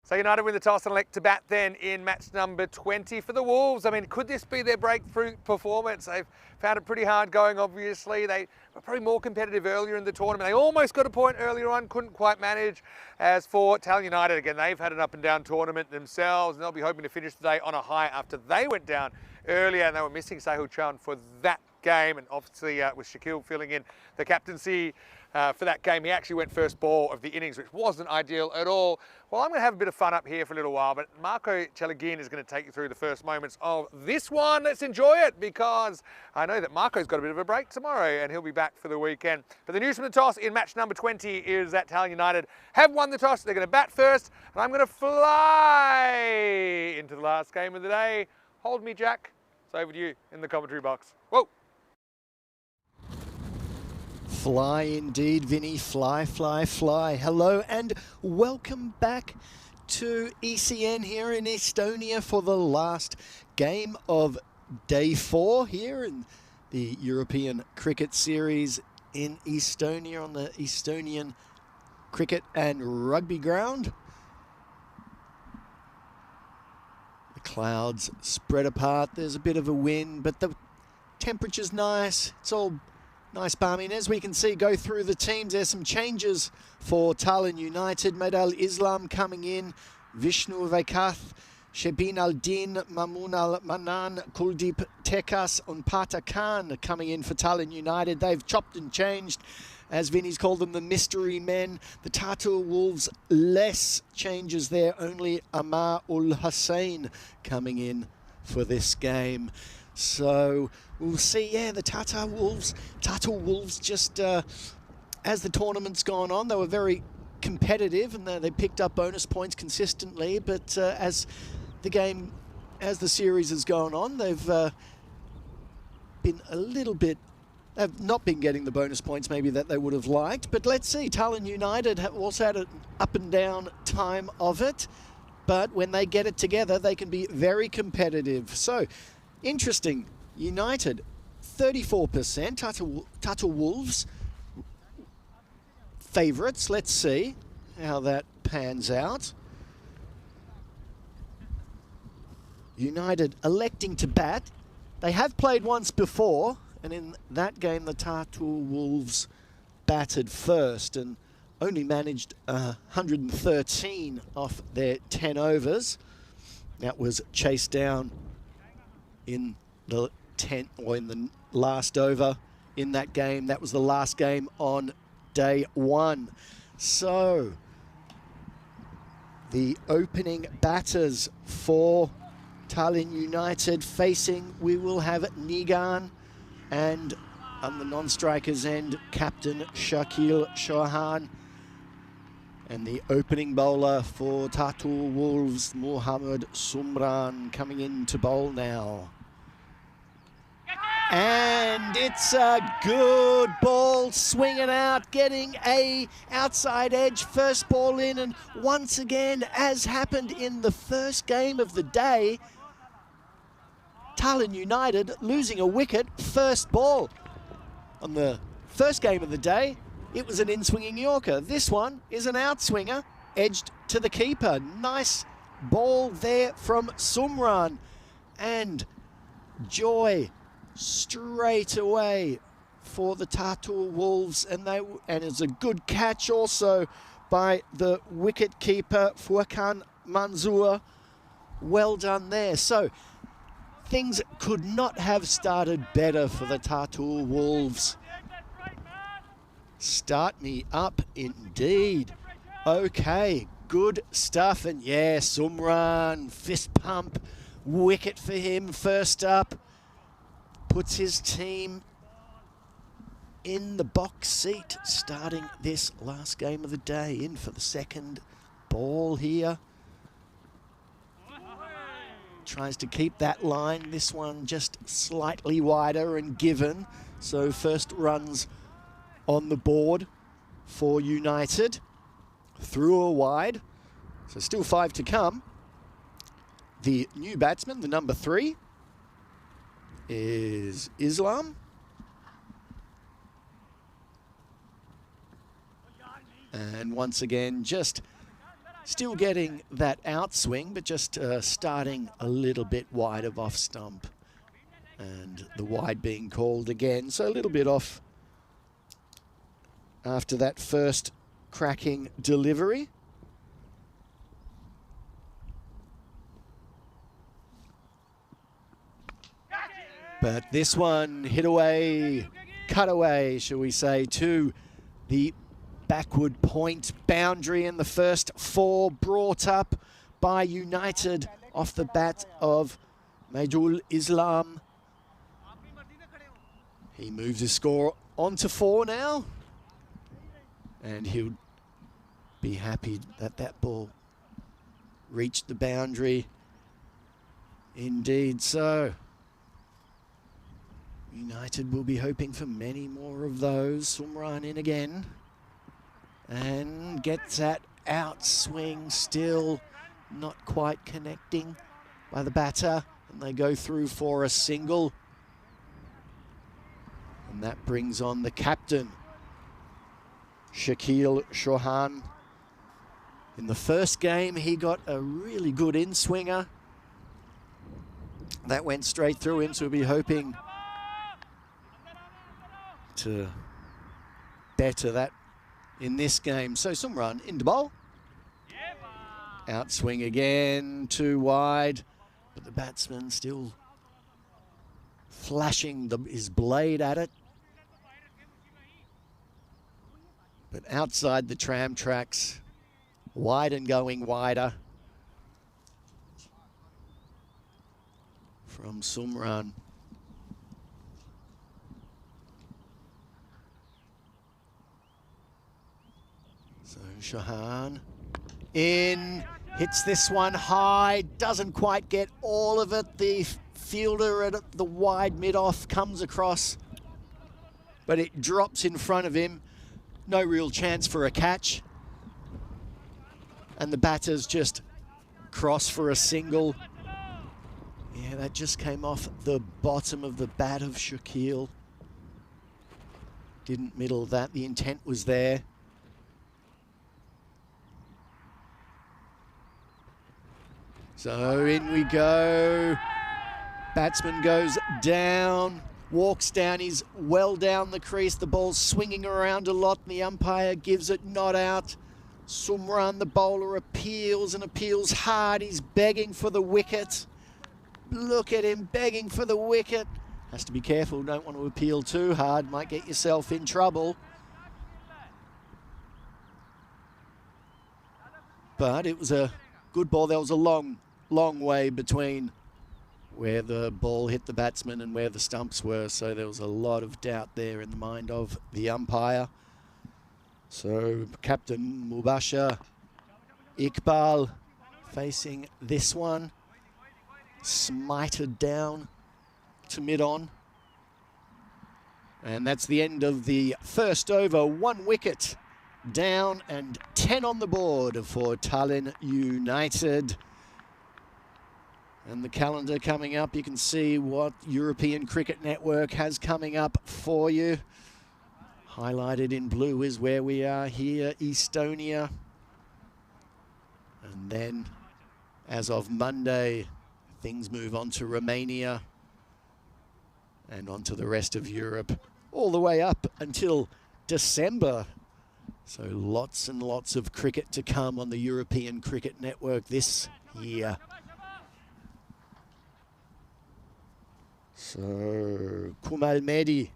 So United win the toss and elect to bat then in match number 20 for the Wolves. I mean, could this be their breakthrough performance? They've found it pretty hard going, obviously. They were probably more competitive earlier in the tournament. They almost got a point earlier on, couldn't quite manage. As for Tallinn United, again, they've had an up and down tournament themselves, and they'll be hoping to finish today on a high after they went down earlier, and they were missing Sahil Chand for that game, and obviously with Shaquille filling in the captaincy for that game. He actually went first ball of the innings, which wasn't ideal at all. Well, I'm going to have a bit of fun up here for a little while, but Marco Chelagin is going to take you through the first moments of this one. Let's enjoy it, because I know that Marco's got a bit of a break tomorrow and he'll be back for the weekend. But the news from the toss in match number 20 is that Tallinn United have won the toss. They're going to bat first, and I'm going to fly into the last game of the day. Hold me, Jack. It's over to you in the commentary box. Whoa. Fly indeed, Vinny. Fly, fly, fly. Hello and welcome back to ECN here in Estonia for the last game of day 4 here in the European Cricket Series in Estonia on the Estonian Cricket and Rugby Ground. The clouds spread apart. There's a bit of a wind, but the temperature's nice. It's all nice balmy, and as we can see, go through the teams, there's some changes for Tallinn United. Medal Islam coming in, Vishnu Vaikath, Shebin Al-Din, Mamun Al-Manan, Kuldeep Tekas and Pata Khan coming in for Tallinn United. They've chopped and changed, as Vinny's called them, the mystery men. The Tartu Wolves, less changes there, only Amar Ul Hussain coming in for this game. So we'll see, yeah, the Tartu Wolves just, as the tournament's gone on, they were very competitive and they picked up bonus points consistently, but as the series has gone on, they've been a little bit, they've not been getting the bonus points maybe that they would have liked. But let's see, Tallinn United have also had an up and down time of it, but when they get it together, they can be very competitive. So, interesting. United, 34%. Tartu Wolves, favourites. Let's see how that pans out. United electing to bat. They have played once before, and in that game, the Tartu Wolves batted first and only managed 113 off their 10 overs. That was chased down in the 10th or in the last over in that game. That was the last game on day 1. So the opening batters for Tallinn United facing, we will have Nigan, and on the non-strikers end, Captain Shakil Chauhan. And the opening bowler for Tartu Wolves, Muhammad Sumran, coming in to bowl now. And it's a good ball, swinging out, getting a outside edge, first ball in, and once again, as happened in the first game of the day, Tallinn United losing a wicket, first ball. On the first game of the day, it was an in-swinging Yorker. This one is an outswinger, edged to the keeper. Nice ball there from Sumran. And joy straight away for the Tartu Wolves, and it's a good catch also by the wicket keeper Furkan Manzoor. Well done there. So things could not have started better for the Tartu Wolves. Start me up indeed. Okay, good stuff. And yeah, Sumran, fist pump, wicket for him first up. Puts his team in the box seat, starting this last game of the day. In for the second ball here. Tries to keep that line. This one just slightly wider and given. So first runs on the board for United. Through a wide. So still 5 to come. The new batsman, the number 3, is Islam. And once again, just still getting that outswing, but just starting a little bit wide of off stump. And the wide being called again. So a little bit off after that first cracking delivery. But this one hit away, cut away, shall we say, to the backward point boundary, in the first 4 brought up by United off the bat of Majul Islam. He moves his score on to 4 now. And he'll be happy that that ball reached the boundary. Indeed so. United will be hoping for many more of those. Sumran in again. And gets that outswing, still not quite connecting by the batter. And they go through for a single. And that brings on the captain, Shakil Chauhan. In the first game, he got a really good in-swinger. That went straight through him, so we'll be hoping to better that in this game. So Sumran into bowl. Outswing again, too wide. But the batsman still flashing his blade at it. But outside the tram tracks, wide and going wider from Sumran. So Chauhan in, hits this one high, doesn't quite get all of it. The fielder at the wide mid-off comes across, but it drops in front of him. No real chance for a catch. And the batters just cross for a single. Yeah, that just came off the bottom of the bat of Shakil. Didn't middle that, the intent was there. So in we go. Batsman goes down, walks down, he's well down the crease. The ball's swinging around a lot and the umpire gives it not out. Sumran, the bowler, appeals and appeals hard. He's begging for the wicket. Look at him begging for the wicket. Has to be careful, don't want to appeal too hard, might get yourself in trouble. But it was a good ball. There was a long way between where the ball hit the batsman and where the stumps were, so there was a lot of doubt there in the mind of the umpire. So Captain Mubashir Iqbal facing this one, smited down to mid-on. And that's the end of the first over. 1 wicket down and 10 on the board for Tallinn United. And the calendar coming up, you can see what European Cricket Network has coming up for you. Highlighted in blue is where we are here, Estonia. And then, as of Monday, things move on to Romania and on to the rest of Europe, all the way up until December. So lots and lots of cricket to come on the European Cricket Network this year. So Kumal Mehdi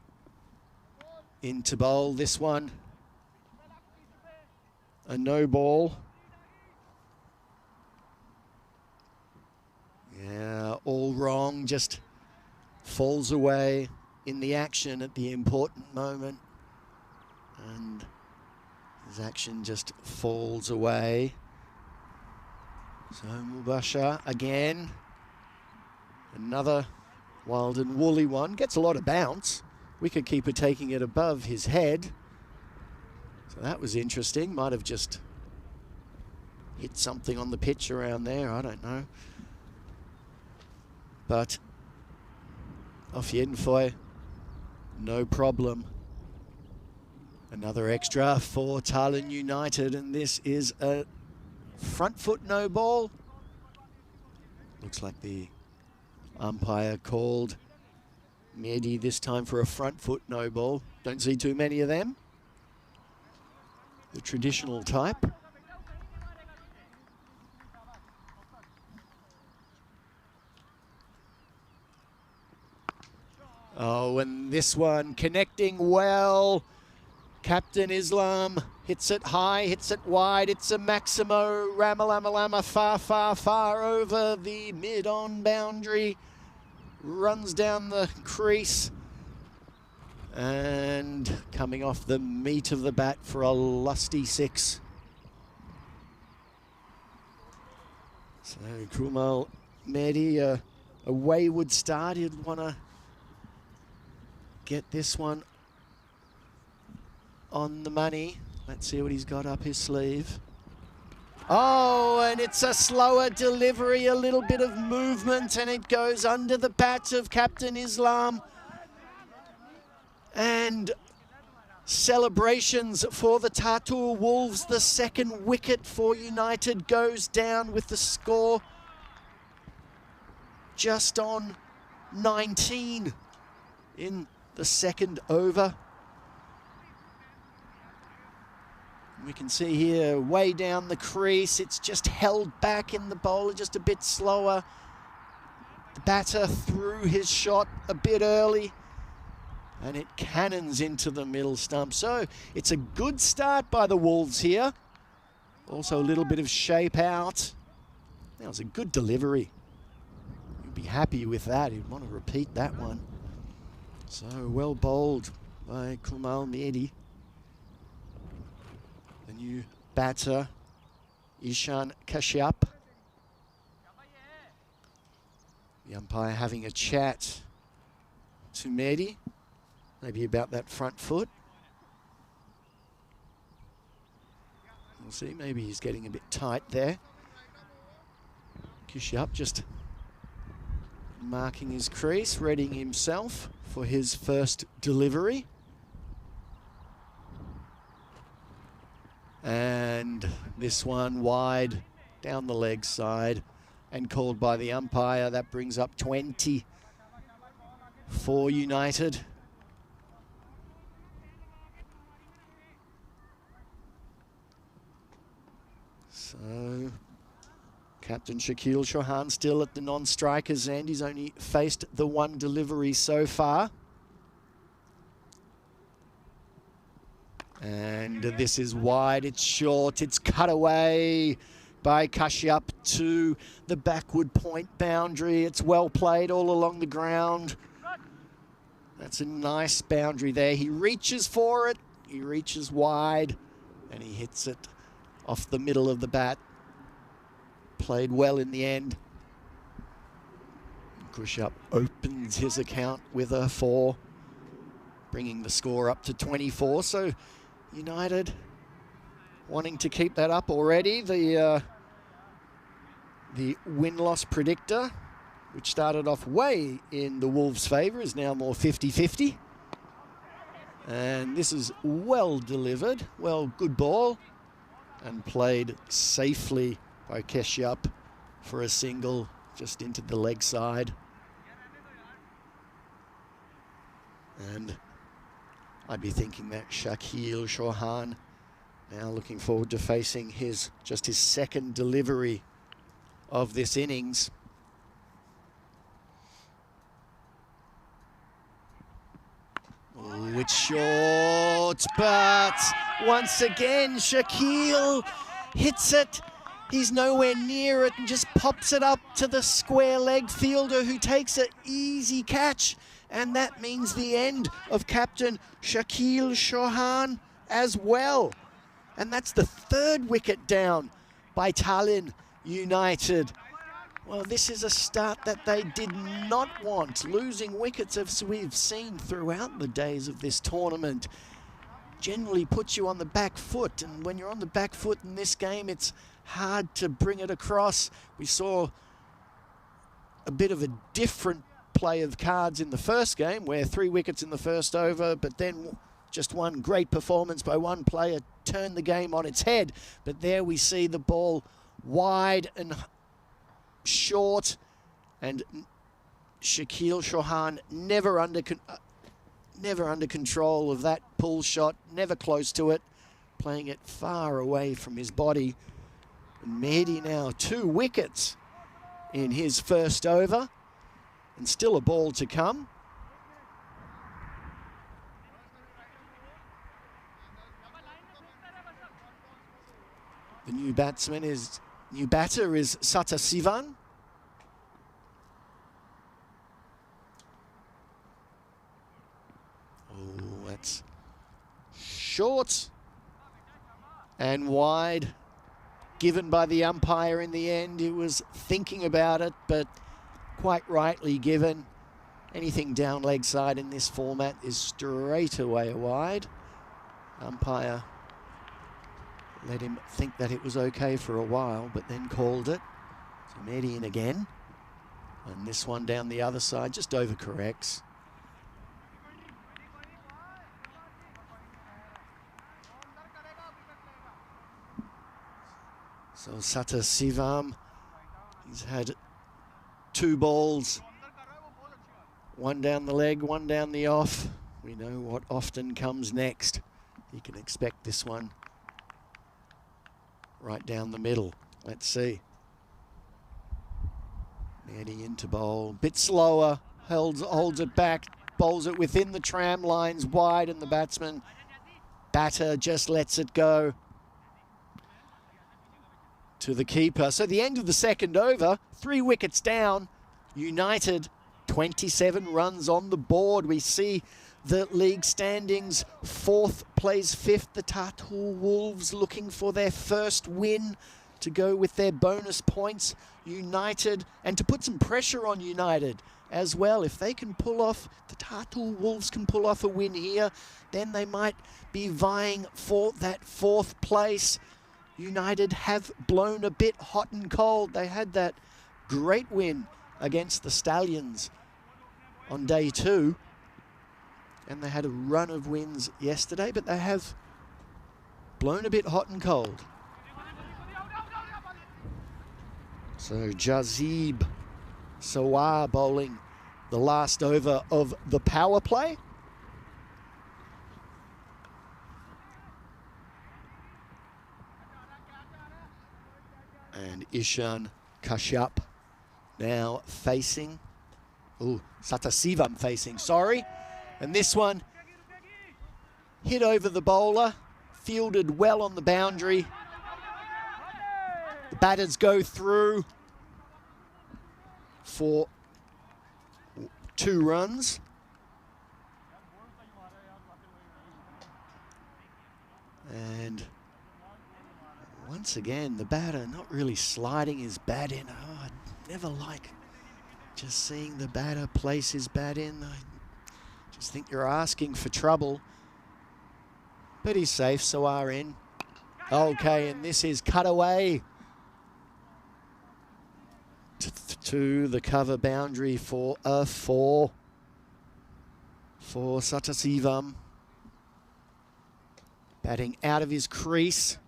into bowl this one. A no ball. all wrong, just falls away in the action at the important moment. And his action just falls away. So Mubasha again. Another wild and woolly one. Gets a lot of bounce. Wicketkeeper taking it above his head. So that was interesting. Might have just hit something on the pitch around there. I don't know. But off Yenfoy, no problem. Another extra for Tallinn United, and this is a front foot no ball. Looks like the umpire called Mehdi this time for a front foot no ball. Don't see too many of them. The traditional type. Oh, and this one connecting well. Captain Islam hits it high, hits it wide. It's a Maximo Ramalamalama far, far, far over the mid-on boundary. Runs down the crease. And coming off the meat of the bat for a lusty 6. So Kumal Mehdi, a wayward start. He'd want to get this one on the money. Let's see what he's got up his sleeve. Oh, and it's a slower delivery, a little bit of movement, and it goes under the bat of Captain Islam. And celebrations for the Tartu Wolves. The second wicket for United goes down with the score just on 19 in the second over. We can see here way down the crease, it's just held back in the bowler, just a bit slower. The batter threw his shot a bit early and it cannons into the middle stump. So it's a good start by the Wolves here. Also a little bit of shape out. That was a good delivery. You'd be happy with that. You'd want to repeat that one. So well bowled by Kumal Mehdi. The new batter, Ishan Kashyap. The umpire having a chat to Mehdi, maybe about that front foot. We'll see, maybe he's getting a bit tight there. Kashyap just marking his crease, readying himself for his first delivery. And this one wide down the leg side and called by the umpire. That brings up 20 for United. So Captain Shakil Chauhan still at the non-strikers end. He's only faced the one delivery so far. And this is wide, it's short, it's cut away by Kashyap to the backward point boundary. It's well played all along the ground. That's a nice boundary there. He reaches for it, he reaches wide, and he hits it off the middle of the bat. Played well in the end. Kashyap opens his account with a 4, bringing the score up to 24. So United wanting to keep that up already. The win-loss predictor, which started off way in the Wolves' favour, is now more 50-50. And this is well delivered, well, good ball, and played safely by Kashyap for a single just into the leg side. And I'd be thinking that Shakil Chauhan now looking forward to facing his second delivery of this innings. Oh, it's short, but once again Shakil hits it He's nowhere near it and just pops it up to the square-legged fielder who takes an easy catch. And that means the end of captain Shakil Chauhan as well. And that's the third wicket down by Tallinn United. Well, this is a start that they did not want. Losing wickets, as we've seen throughout the days of this tournament, generally puts you on the back foot. And when you're on the back foot in this game, it's hard to bring it across. We saw a bit of a different play of cards in the first game, where 3 wickets in the first over, but then just one great performance by one player turned the game on its head. But there we see the ball wide and short, and Shakil Chauhan never under control of that pull shot, never close to it, playing it far away from his body. And Mehdi now 2 wickets in his first over, and still a ball to come. The new batter is Sata Sivan. Oh, that's short and wide. Given by the umpire in the end. He was thinking about it, but quite rightly given. Anything down leg side in this format is straight away wide. Umpire let him think that it was okay for a while, but then called it. So Mehdi in again. And this one down the other side just overcorrects. So Sata Sivam, he's had 2 balls, one down the leg, one down the off. We know what often comes next. You can expect this one right down the middle. Let's see. Mehdi into bowl, bit slower, holds it back, bowls it within the tram lines wide, and the batter just lets it go to the keeper. So the end of the second over, 3 wickets down. United 27 runs on the board. We see the league standings. 4th plays 5th. The Tartu Wolves looking for their first win to go with their bonus points. United, and to put some pressure on United as well. If they can pull off, the Tartu Wolves can pull off a win here, then they might be vying for that 4th place. United have blown a bit hot and cold. They had that great win against the Stallions on day 2. And they had a run of wins yesterday, but they have blown a bit hot and cold. So Jazib Sawar bowling the last over of the power play. And Ishan Kashyap now facing. Oh, Sata Sivam facing, sorry. And this one hit over the bowler, fielded well on the boundary. The batters go through for 2 runs. And once again, the batter not really sliding his bat in. Oh, I never like just seeing the batter place his bat in. I just think you're asking for trouble. But he's safe, so are in. Okay, and this is cut away to the cover boundary for a 4 for Sata Sivam. Batting out of his crease.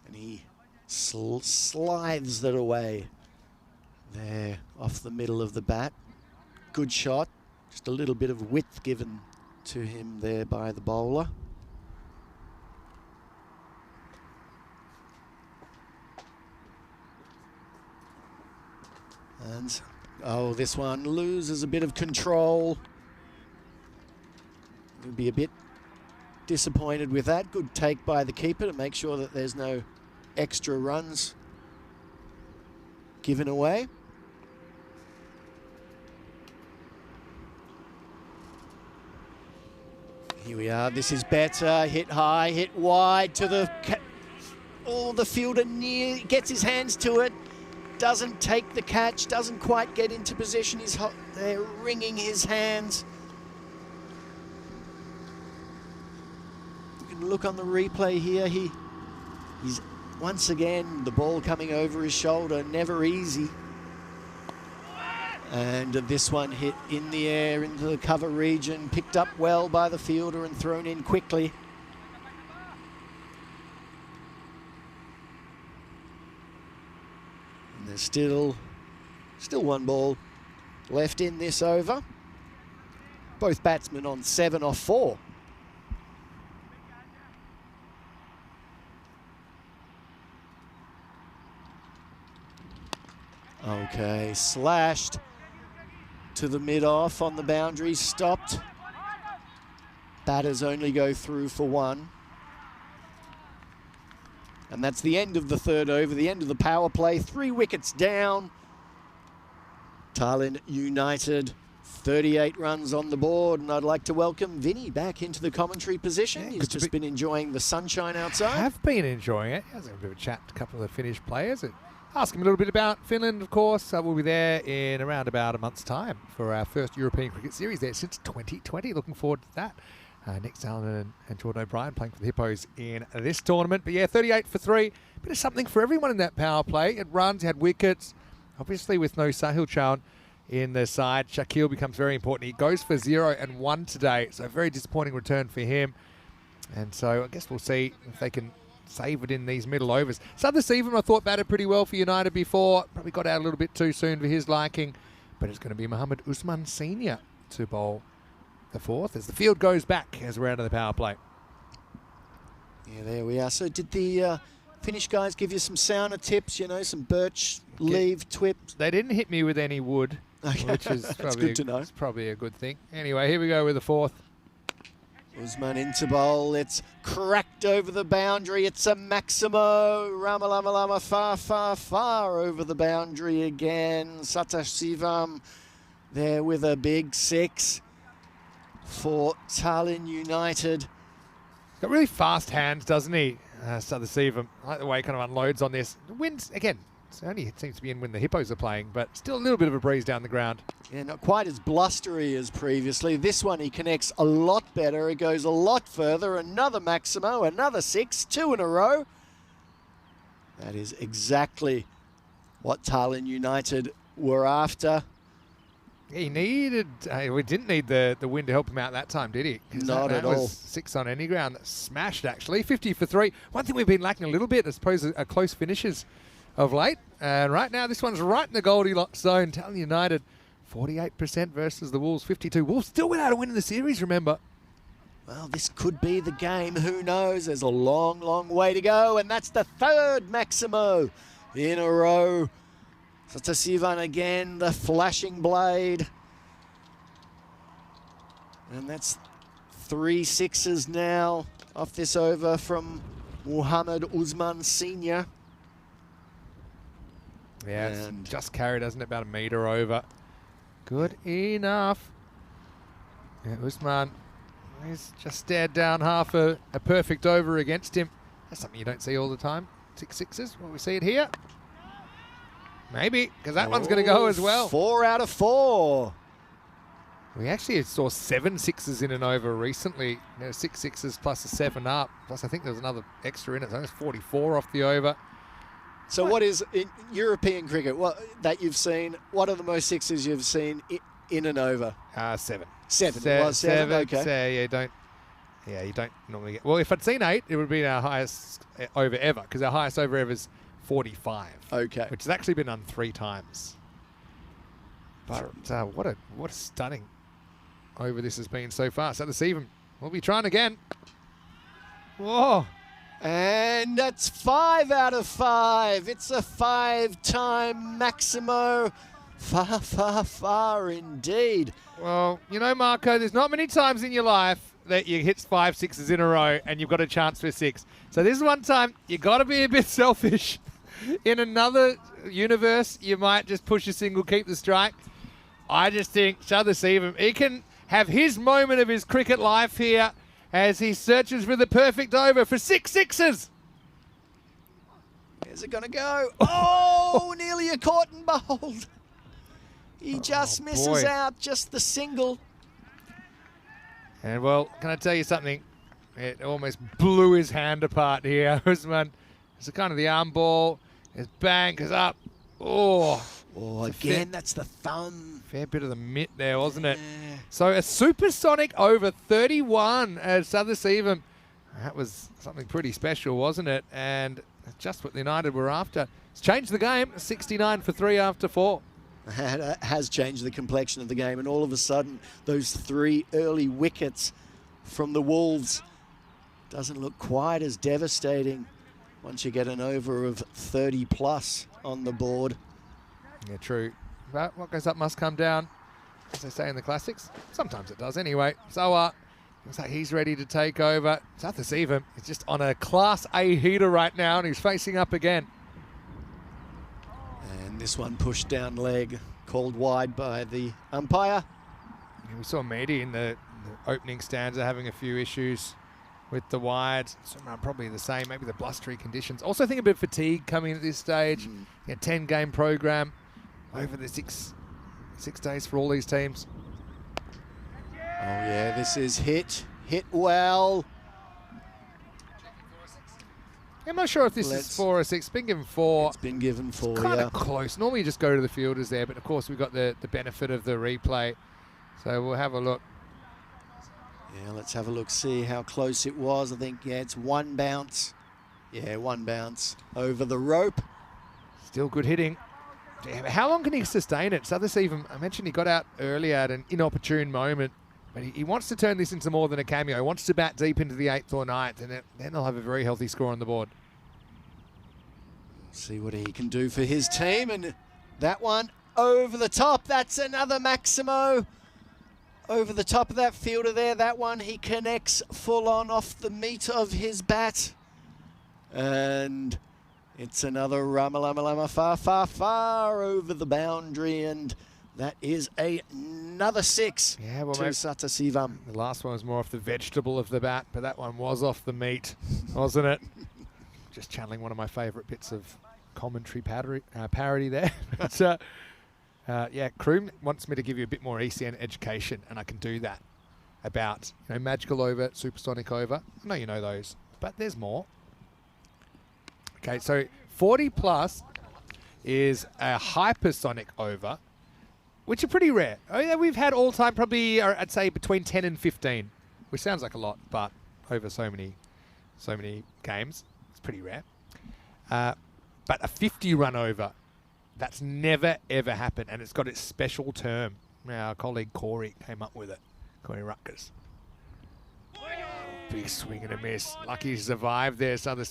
And he slides that away there off the middle of the bat. Good shot. Just a little bit of width given to him there by the bowler. And, oh, this one loses a bit of control. He'll be a bit disappointed with that. Good take by the keeper to make sure that there's no extra runs given away. Here we are. This is better. Hit high, hit wide to the... the fielder near gets his hands to it. Doesn't take the catch. Doesn't quite get into position. They're wringing his hands. You can look on the replay here. He's once again, the ball coming over his shoulder. Never easy. And this one hit in the air into the cover region, picked up well by the fielder and thrown in quickly. And there's still one ball left in this over. Both batsmen on 7 off 4. Okay, slashed to the mid-off on the boundary, stopped. Batters only go through for 1. And that's the end of the third over, the end of the power play. 3 wickets down. Tallinn United, 38 runs on the board. And I'd like to welcome Vinny back into the commentary position. Yeah, He's just been enjoying the sunshine outside. I have been enjoying it. He has a bit of a chat to a couple of the Finnish players. Ask him a little bit about Finland, of course. We'll be there in around about a month's time for our first European cricket series there since 2020. Looking forward to that. Nick Zalman and Jordan O'Brien playing for the Hippos in this tournament. But yeah, 38 for 3. Bit of something for everyone in that power play. It runs, had wickets. Obviously with no Sahil Chauhan in the side, Shakil becomes very important. He goes for 0 and 1 today. So a very disappointing return for him. And so I guess we'll see if they can save it in these middle overs. Southern Seavan, I thought, batted pretty well for United before. Probably got out a little bit too soon for his liking. But it's going to be Mohammed Usman Senior to bowl the 4th as the field goes back as we're out of the power play. Yeah, there we are. So did the Finnish guys give you some sauna tips, you know, some birch leaf twips? They didn't hit me with any wood, Okay. which is That's probably, good to know. It's probably a good thing. Anyway, here we go with the 4th. Usman into bowl. It's cracked over the boundary. It's a Maximo. Ramalama far over the boundary again. Satasivam there with a big 6 for Tallinn United. Got really fast hands, doesn't he? Southern Seavan. I like the way he kind of unloads on this. The wind's, again, it seems to be in when the Hippos are playing, but still a little bit of a breeze down the ground. Yeah, not quite as blustery as previously. This one he connects a lot better. It goes a lot further. Another Maximo, another 6, 2 in a row. That is exactly what Tallinn United were after. He needed, we didn't need the wind to help him out that time, did he? Not that at all. Was 6 on any ground. Smashed, actually. 50 for 3. One thing we've been lacking a little bit, I suppose, are close finishes of late. And right now, this one's right in the Goldilocks zone. Tallinn United, 48% versus the Wolves, 52. Wolves still without a win in the series, remember. Well, this could be the game. Who knows? There's a long, long way to go. And that's the 3rd Maximo in a row. Satasivan again, the flashing blade. And that's 3 6s now off this over from Mohammed Usman Senior. Yeah, And it's just carried, hasn't it? About a metre over. Good enough. Yeah, Usman, he's just stared down half a perfect over against him. That's something you don't see all the time. 6 6s. Will we see it here? Maybe, because that one's going to go as well. 4 out of 4. We actually saw 7 6s in an over recently. You know, 6 6s plus a 7 up. Plus, I think there was another extra in it. So it's 44 off the over. So what is, in European cricket, that you've seen, what are the most 6s you've seen in and over? 7. 7. It was 7, okay. So you don't normally get... Well, if I'd seen 8, it would be our highest over ever, because our highest over ever is 45. Okay. Which has actually been done 3 times. But what a stunning over this has been so far. So the Seavan will be trying again. Whoa. And that's 5 out of 5. It's a 5-time Maximo. Far, far, far indeed. Well, you know, Marco, there's not many times in your life that you hit 5 sixes in a row and you've got a chance for 6. So this is one time you got to be a bit selfish. In another universe, you might just push a single, keep the strike. I just think Southern he can have his moment of his cricket life here as he searches for the perfect over for 6 sixes. Where's it going to go? Oh, nearly a caught and bowled. He just misses out, just the single. And well, can I tell you something? It almost blew his hand apart here, Usman. It's kind of the arm ball. His bang goes up. Oh, Again, that's the thumb. fair bit of the mitt there, wasn't it? So a supersonic over 31 at Southern. That was something pretty special, wasn't it? And just what the United were after. It's changed the game. 69 for 3 after 4. It has changed the complexion of the game, and all of a sudden, those 3 early wickets from the Wolves doesn't look quite as devastating once you get an over of 30 plus on the board. Yeah, true. But what goes up must come down, as they say in the classics. Sometimes it does anyway. So, looks like he's ready to take over. Southern is just on a Class A heater right now, and he's facing up again. And this one pushed down leg, called wide by the umpire. We saw Meady in the opening stanza having a few issues with the wides. So probably the same, maybe the blustery conditions. Also think a bit of fatigue coming at this stage. 10-game program over the six days for all these teams. Oh yeah, this is hit well. I'm not sure if this is 4 or 6. It's been given 4. It's been given 4, It's kind of close. Normally you just go to the fielders there, but of course we've got the benefit of the replay. So we'll have a look. Yeah, let's have a look, see how close it was. I think, yeah, it's 1 bounce. Yeah, 1 bounce over the rope. Still good hitting. Damn, how long can he sustain it? Southern, I mentioned he got out earlier at an inopportune moment, but he wants to turn this into more than a cameo. He wants to bat deep into the 8th or 9th, and then they'll have a very healthy score on the board. See what he can do for his team, and that one over the top. That's another Maximo. Over the top of that fielder there, that one he connects full on off the meat of his bat. And it's another Ramalama far over the boundary, and that is another 6 Yeah, well, to maybe Satasivam. the last one was more off the vegetable of the bat, but that one was off the meat, wasn't it? Just channeling one of my favourite bits of commentary parody there. But, yeah, Kroom wants me to give you a bit more ECN education, and I can do that about magical over, supersonic over. I know you know those, but there's more. Okay, so 40 plus is a hypersonic over, which are pretty rare. Oh yeah, we've had all time probably, I'd say, between 10 and 15, which sounds like a lot, but over so many games, it's pretty rare. But a 50 run over, that's never, ever happened, and it's got its special term. Our colleague Corey came up with it, Corey Rutgers. Big swing and a miss. Lucky he survived there, Southern.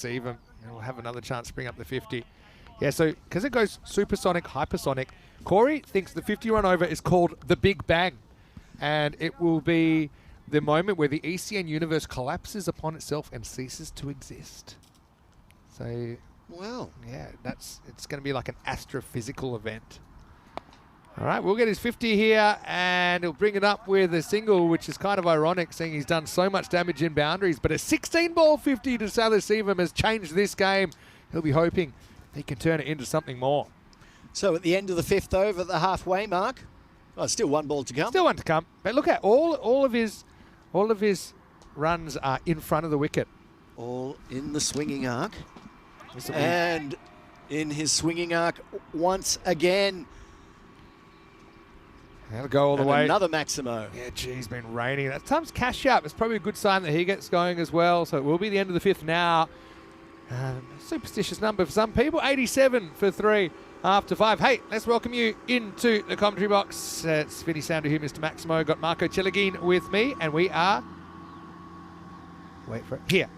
And we'll have another chance to bring up the 50. Yeah, so because it goes supersonic, hypersonic, Corey thinks the 50 run over is called the Big Bang, and it will be the moment where the ECN universe collapses upon itself and ceases to exist. So, Wow. yeah, it's going to be like an astrophysical event. All right, we'll get his 50 here, and he'll bring it up with a single, which is kind of ironic, seeing he's done so much damage in boundaries. But a 16-ball 50 to Southern has changed this game. He'll be hoping he can turn it into something more. So at the end of the 5th over at the halfway mark, still 1 ball to come. Still one to come. But look at all of his runs are in front of the wicket. All in the swinging arc. And in his swinging arc once again. That'll go all the And way. another Maximo. Yeah, geez, been raining. That time's cash up. It's probably a good sign that he gets going as well. So it will be the end of the 5th now. Superstitious number for some people. 87 for 3 after 5. Hey, let's welcome you into the commentary box. It's Vinny Sounder here, Mr. Maximo. Got Marco Chilagin with me, and we are... Wait for it. Here.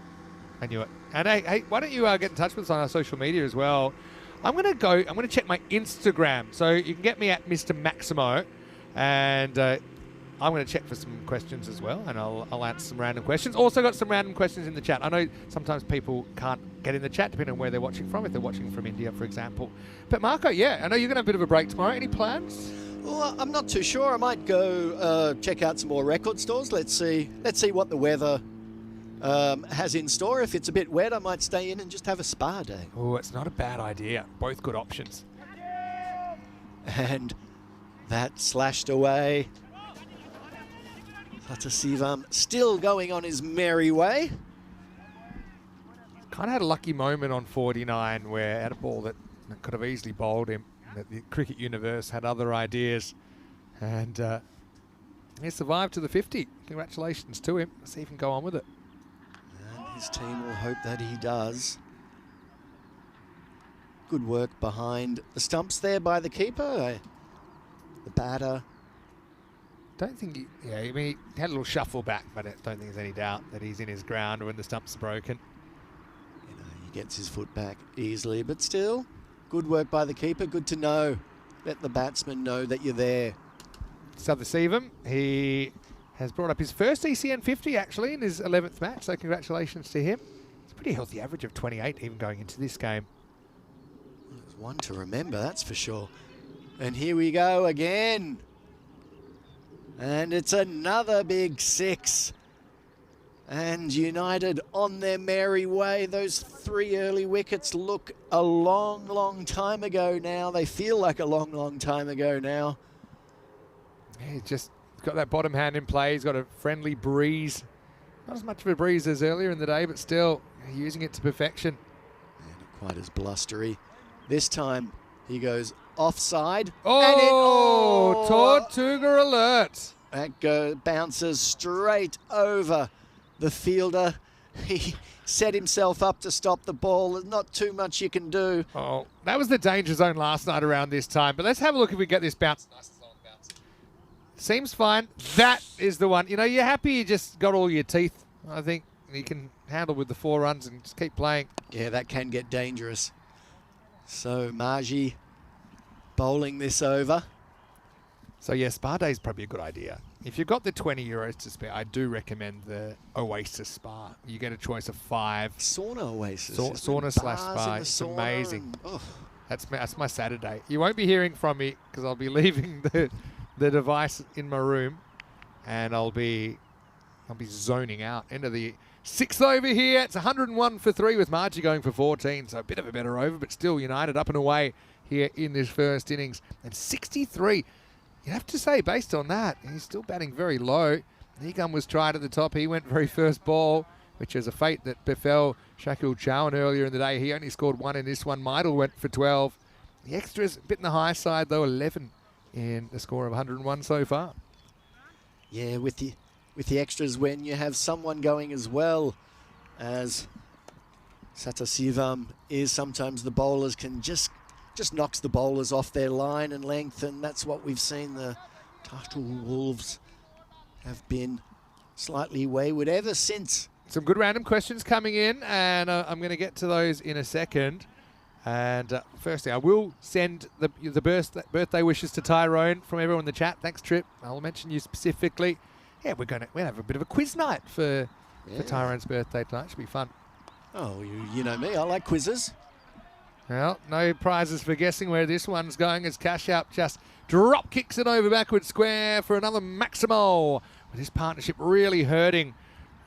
I knew it. And hey, why don't you get in touch with us on our social media as well? I'm going to check my Instagram. So you can get me at Mr. Maximo. And I'm going to check for some questions as well, and I'll answer some random questions. Also got some random questions in the chat. I know sometimes people can't get in the chat depending on where they're watching from, if they're watching from India, for example. But Marco, yeah, I know you're going to have a bit of a break tomorrow. Any plans? Well, I'm not too sure. I might go check out some more record stores. Let's see what the weather has in store. If it's a bit wet, I might stay in and just have a spa day. Oh, it's not a bad idea. Both good options. And that slashed away. Satasivam still going on his merry way. Kind of had a lucky moment on 49 where had a ball that could have easily bowled him. That the cricket universe had other ideas, and he survived to the 50. Congratulations to him. Let's see if he can go on with it. And his team will hope that he does. Good work behind the stumps there by the keeper. The batter. Don't think he had a little shuffle back, but I don't think there's any doubt that he's in his ground when the stumps are broken. You know, he gets his foot back easily, but still, good work by the keeper. Good to know. Let the batsman know that you're there. Satasivam, he has brought up his first ECN 50 actually in his 11th match, so congratulations to him. It's a pretty healthy average of 28 even going into this game. There's one to remember, that's for sure. And here we go again. And it's another big 6. And United on their merry way. Those 3 early wickets look a long, long time ago now. They feel like a long, long time ago now. Yeah, he's just got that bottom hand in play. He's got a friendly breeze. Not as much of a breeze as earlier in the day, but still using it to perfection. Yeah, not quite as blustery. This time he goes offside. Oh, Tortuga alert. That bounces straight over the fielder. He set himself up to stop the ball. There's not too much you can do. Oh, that was the danger zone last night around this time. But let's have a look if we get this bounce. Nice long bounce. Seems fine. That is the one. You know, you're happy you just got all your teeth. I think you can handle with the 4 runs and just keep playing. Yeah, that can get dangerous. So Margie bowling this over. So yeah, spa day is probably a good idea. If you've got the 20 euros to spare, I do recommend the Oasis Spa. You get a choice of 5. Sauna Oasis. Sauna slash spa. It's amazing. That's my Saturday. You won't be hearing from me because I'll be leaving the device in my room, and I'll be zoning out. End of the 6th over here. It's 101 for 3 with Margie going for 14. So a bit of a better over, but still United up and away here in this first innings. And 63. You have to say, based on that, he's still batting very low. Nigam was tried at the top. He went very first ball, which is a fate that befell Shakil Chowan earlier in the day. He only scored 1 in this one. Meidel went for 12. The extras, a bit in the high side, though, 11 in the score of 101 so far. Yeah, with the extras when you have someone going as well as Satasivam is, sometimes the bowlers can just knocks the bowlers off their line and length, and that's what we've seen. The Tartu Wolves have been slightly wayward ever since. Some good random questions coming in, and I'm going to get to those in a second. And firstly, I will send the birthday wishes to Tyrone from everyone in the chat. Thanks, Trip. I'll mention you specifically. Yeah, we're going to have a bit of a quiz night for Tyrone's birthday tonight. Should be fun. Oh, you know me. I like quizzes. Well, no prizes for guessing where this one's going as Cash Out just drop kicks it over backward square for another Maximo. With this partnership really hurting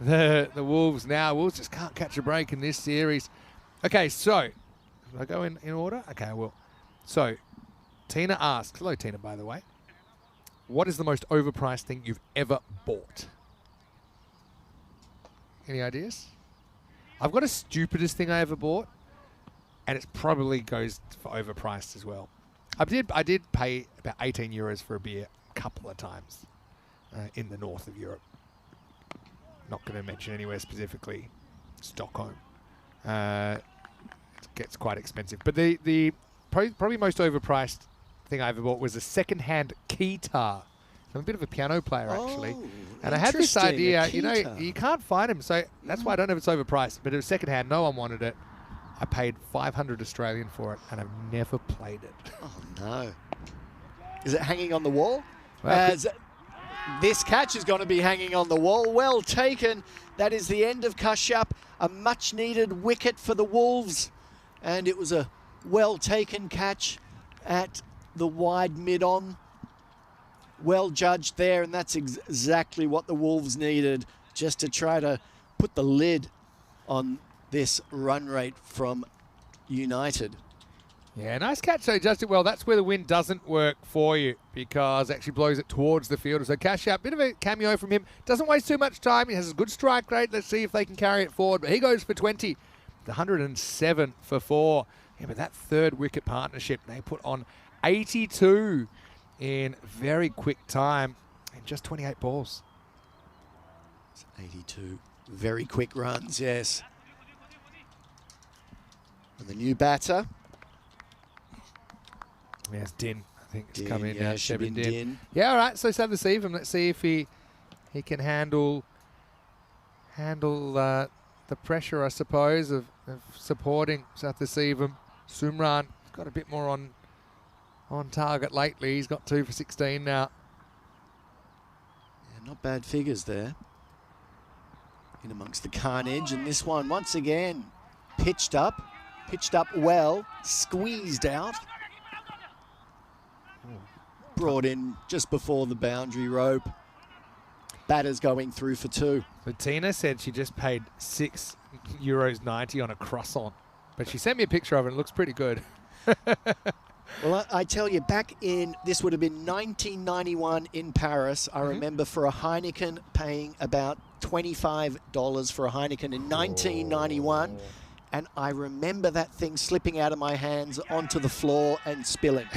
the Wolves now. Wolves just can't catch a break in this series. Okay, so, should I go in order? Okay, I will. So, Tina asks, hello Tina, by the way, what is the most overpriced thing you've ever bought? Any ideas? I've got a stupidest thing I ever bought, and it probably goes for overpriced as well. I did pay about 18 euros for a beer a couple of times in the north of Europe. Not going to mention anywhere specifically. Stockholm. It gets quite expensive. But the probably most overpriced thing I ever bought was a second-hand keytar. I'm a bit of a piano player, actually. And I had this idea, you know, you can't find them, so that's why I don't know if it's overpriced. But it was second-hand. No one wanted it. I paid 500 Australian for it, and I've never played it. Oh, no. Is it hanging on the wall? Well, This catch is going to be hanging on the wall. Well taken. That is the end of Kashyap. A much-needed wicket for the Wolves. And it was a well-taken catch at the wide mid-on. Well judged there, and that's exactly what the Wolves needed, just to try to put the lid on this run rate from United. Yeah, nice catch though, judged it well. That's where the wind doesn't work for you because it actually blows it towards the field. So Kashyap, bit of a cameo from him. Doesn't waste too much time. He has a good strike rate. Let's see if they can carry it forward. But he goes for 20. The 107 for 4. Yeah, but that third wicket partnership, they put on 82 in very quick time in just 28 balls. It's 82 very quick runs, yes. And the new batter. Yes, Din. I think it's Din, come in yeah, now. should be Shebin Din. Yeah, all right. So let's have the see of him. Let's see if he can handle the pressure, I suppose, of supporting South Asivam. Sumran got a bit more on target lately. He's got 2 for 16 now. Yeah, not bad figures there. In amongst the carnage, and this one once again pitched up well, squeezed out. Brought in just before the boundary rope. Batter's going through for 2. But Tina said she just paid €6.90 on a croissant. But she sent me a picture of it and it looks pretty good. Well, I tell you, back in, this would have been 1991 in Paris. I remember for a Heineken paying about $25 for a Heineken in 1991. And I remember that thing slipping out of my hands onto the floor and spilling.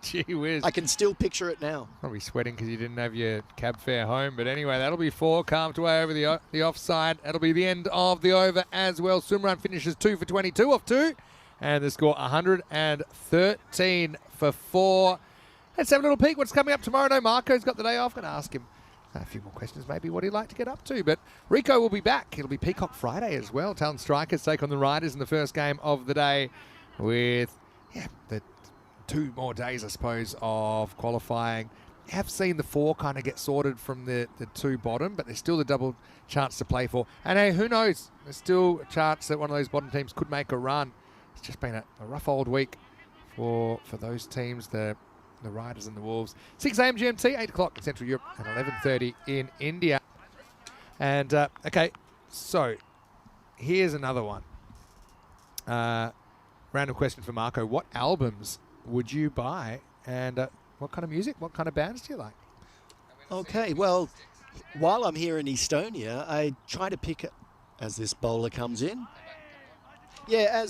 Gee whiz. I can still picture it now. Probably sweating because you didn't have your cab fare home. But anyway, that'll be 4. Calmed away over the offside. That'll be the end of the over as well. Sumran finishes 2 for 22 off 2. And the score 113 for 4. Let's have a little peek what's coming up tomorrow. No, Marco's got the day off. Going to ask him a few more questions, maybe what he'd like to get up to. But Rico will be back. It'll be Peacock Friday as well. Talent Strikers take on the Riders in the first game of the day with, the 2 more days, I suppose, of qualifying. Have seen the 4 kind of get sorted from the 2 bottom, but there's still the double chance to play for. And hey, who knows? There's still a chance that one of those bottom teams could make a run. It's just been a rough old week for those teams, the Riders and the Wolves. 6 a.m. GMT, 8 o'clock in Central Europe, and 11:30 in India. And, okay, so here's another one. Random question for Marco. What albums would you buy, and what kind of music, what kind of bands do you like? Okay, well, while I'm here in Estonia, I try to pick, as this bowler comes in. Yeah,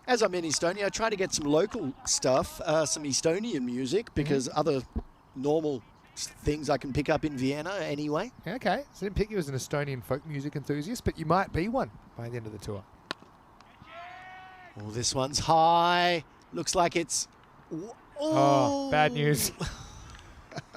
as I'm in Estonia, I try to get some local stuff, some Estonian music, because other normal things I can pick up in Vienna anyway. Okay, so I didn't pick you as an Estonian folk music enthusiast, but you might be one by the end of the tour. Oh, this one's high. Looks like it's... Oh, bad news.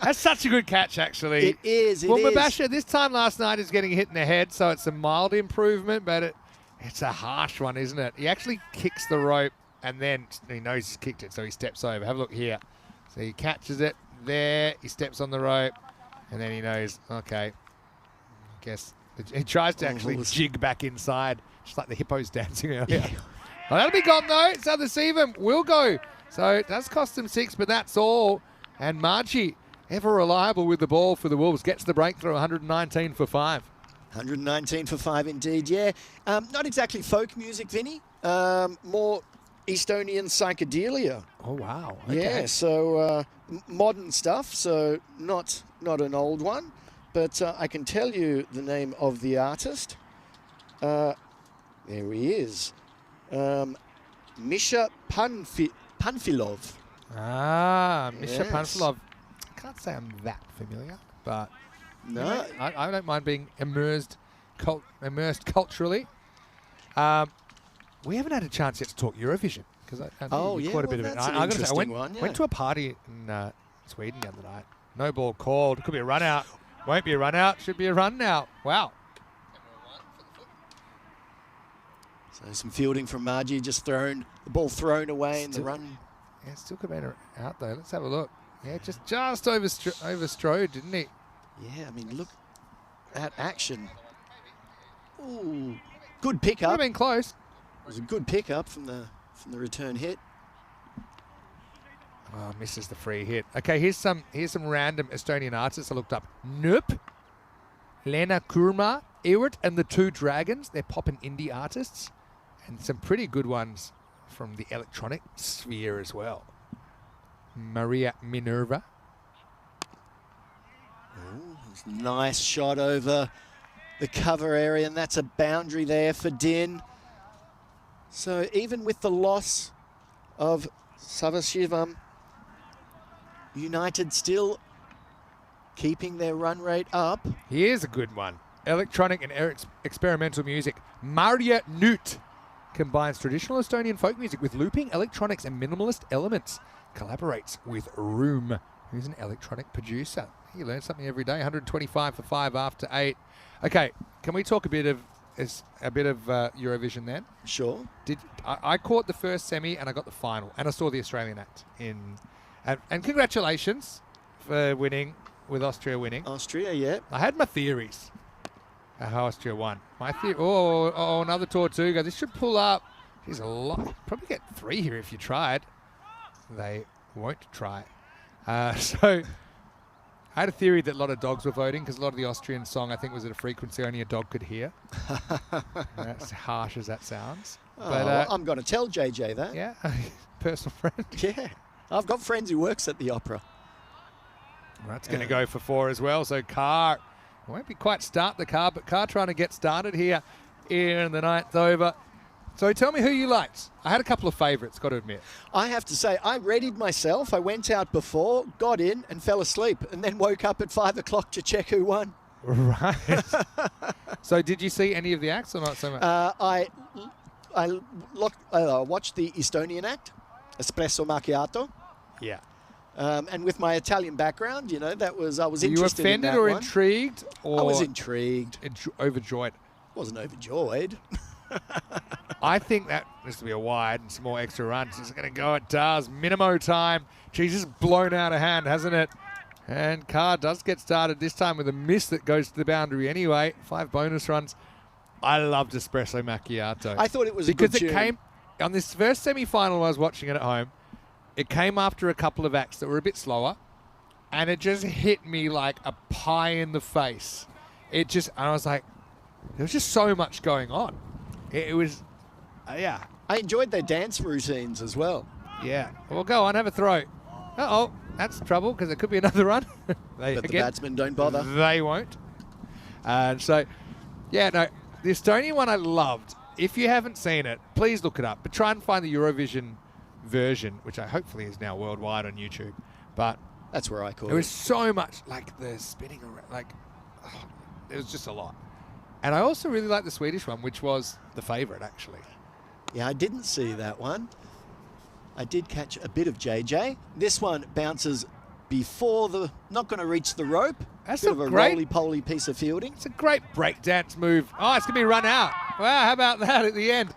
That's such a good catch, actually. It is, Well, Mabasha, this time last night is getting hit in the head, so it's a mild improvement, but it's a harsh one, isn't it? He actually kicks the rope, and then he knows he's kicked it, so he steps over. Have a look here. So he catches it there, he steps on the rope, and then he knows, okay, I guess he tries to actually jig back inside, just like the hippos dancing earlier. Yeah. Well, that'll be gone, though. South Asivam will go. So it does cost them 6, but that's all. And Margie, ever reliable with the ball for the Wolves, gets the breakthrough, 119 for 5. 119 for 5 indeed, yeah. Not exactly folk music, Vinny. More Estonian psychedelia. Oh, wow. Okay. Yeah, so modern stuff, so not an old one. But I can tell you the name of the artist. There he is. Misha Panfilov. Ah, Misha Yes. Panfilov. I can't say I'm that familiar, but No. I don't mind being immersed culturally. We haven't had a chance yet to talk Eurovision because I Oh, did yeah, quite a well, bit of it. that's an I gotta say, interesting I went, one, yeah. went to a party in Sweden the other night. No ball called. Could be a run out. Won't be a run out. Should be a run now. Wow. So some fielding from Margie, just the ball thrown away in the Still- run. Yeah, still could be out though. Let's have a look. Yeah, just overstrode, didn't he? Yeah, I mean, look at action. Ooh, good Could have pickup. been close. It was a good pickup from the return hit. Oh, misses the free hit. Okay, here's some random Estonian artists I looked up. Noop, Lena Kurma, Ewart and the Two Dragons. They're pop and indie artists. And some pretty good ones from the electronic sphere as well. Maria Minerva. Ooh, nice shot over the cover area, and that's a boundary there for Din. So even with the loss of Savashivam, United still keeping their run rate up. Here's a good one. Electronic and experimental music. Marja Nyt combines traditional Estonian folk music with looping, electronics, and minimalist elements. Collaborates with Room, who's an electronic producer. You learn something every day. 125 for 5 after 8. Okay, can we talk a bit of Eurovision then? Sure. I caught the first semi and I got the final, and I saw the Australian act and congratulations for winning, with Austria winning. Austria, yeah. I had my theories how Austria won. My theory. Oh, another Tortuga. This should pull up. There's a lot. Probably get 3 here if you tried. They won't try. So I had a theory that a lot of dogs were voting because a lot of the Austrian song, I think, was at a frequency only a dog could hear. That's harsh as that sounds. Oh, But well, I'm going to tell JJ that. yeah, personal friend. Yeah. I've got friends who works at the opera. That's going to go for 4 as well. So Carr won't be quite start the car, but Carr trying to get started here in the 9th over. So tell me who you liked. I had a couple of favourites, got to admit. I have to say, I readied myself. I went out before, got in and fell asleep, and then woke up at 5 o'clock to check who won. Right. So did you see any of the acts or not so much? I watched the Estonian act, Espresso Macchiato. Yeah. And with my Italian background, you know, I was Were you interested in offended that or one. intrigued? Or I was intrigued. Overjoyed? Wasn't overjoyed. I think that needs to be a wide and some more extra runs. It's going to go. It does. Minimo time. She's just blown out of hand, hasn't it? And Carr does get started this time with a miss that goes to the boundary anyway. 5 bonus runs. I loved Espresso Macchiato. I thought it was because a good it came on this first semi-final. I was watching it at home. It came after a couple of acts that were a bit slower, and it just hit me like a pie in the face. And I was like, there was just so much going on. It was, yeah. I enjoyed their dance routines as well. Yeah. Well, go on, have a throw. Uh-oh, that's trouble because it could be another run. But the batsmen don't bother. They won't. And so, yeah, no, the Estonian one I loved. If you haven't seen it, please look it up. But try and find the Eurovision version, which I hopefully is now worldwide on YouTube. But That's where I call there it. was so much, like the spinning around, it was just a lot. And I also really liked the Swedish one, which was the favourite, actually. Yeah, I didn't see that one. I did catch a bit of JJ. This one bounces before not going to reach the rope. That's bit a of a great- roly-poly piece of fielding. It's a great breakdance move. Oh, it's going to be run out. Wow, how about that at the end?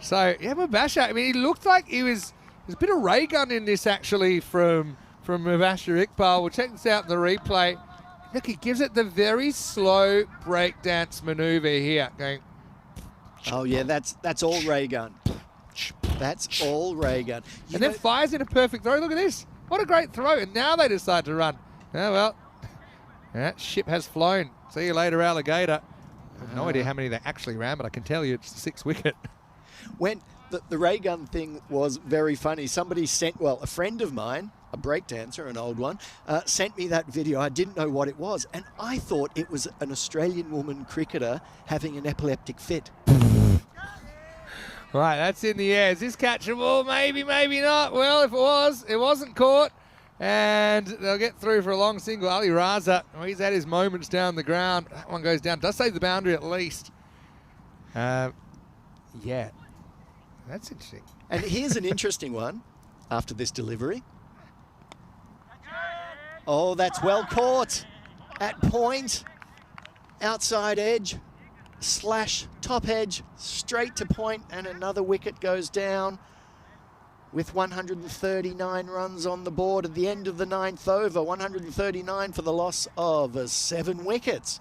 So, yeah, Mubasher, I mean, he looked like there's a bit of ray gun in this, actually, from Mubasher Iqbal. We'll check this out in the replay. Look, he gives it the very slow breakdance maneuver here, going. Oh, yeah, that's all ray gun. That's all ray gun. And then fires in a perfect throw. Look at this. What a great throw. And now they decide to run. Oh, well, that ship has flown. See you later, alligator. I have no idea how many they actually ran, but I can tell you it's the 6th wicket. When the ray gun thing was very funny, somebody sent, a friend of mine, a breakdancer, an old one, sent me that video. I didn't know what it was, and I thought it was an Australian woman cricketer having an epileptic fit. Right, that's in the air. Is this catchable? Maybe, maybe not. Well, if it was, it wasn't caught. And they'll get through for a long single. Ali Raza, he's had his moments down the ground. That one goes down. Does save the boundary at least. Yeah. That's interesting. And here's an interesting one after this delivery. Oh, that's well caught. At point, outside edge, / top edge, straight to point, and another wicket goes down. with 139 runs on the board at the end of the 9th over. 139 for the loss of 7 wickets.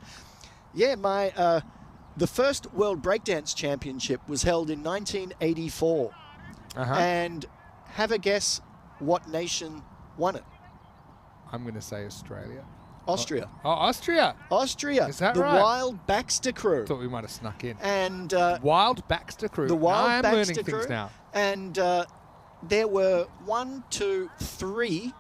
Yeah, the first World Breakdance Championship was held in 1984. And have a guess what nation won it? I'm going to say Australia. Austria. Oh, Austria. Austria. Is that the right? Wild Baxter crew. Thought we might have snuck in. And Wild Baxter crew. the Wild I'm Baxter learning crew. things now. And there were 1, 2, 3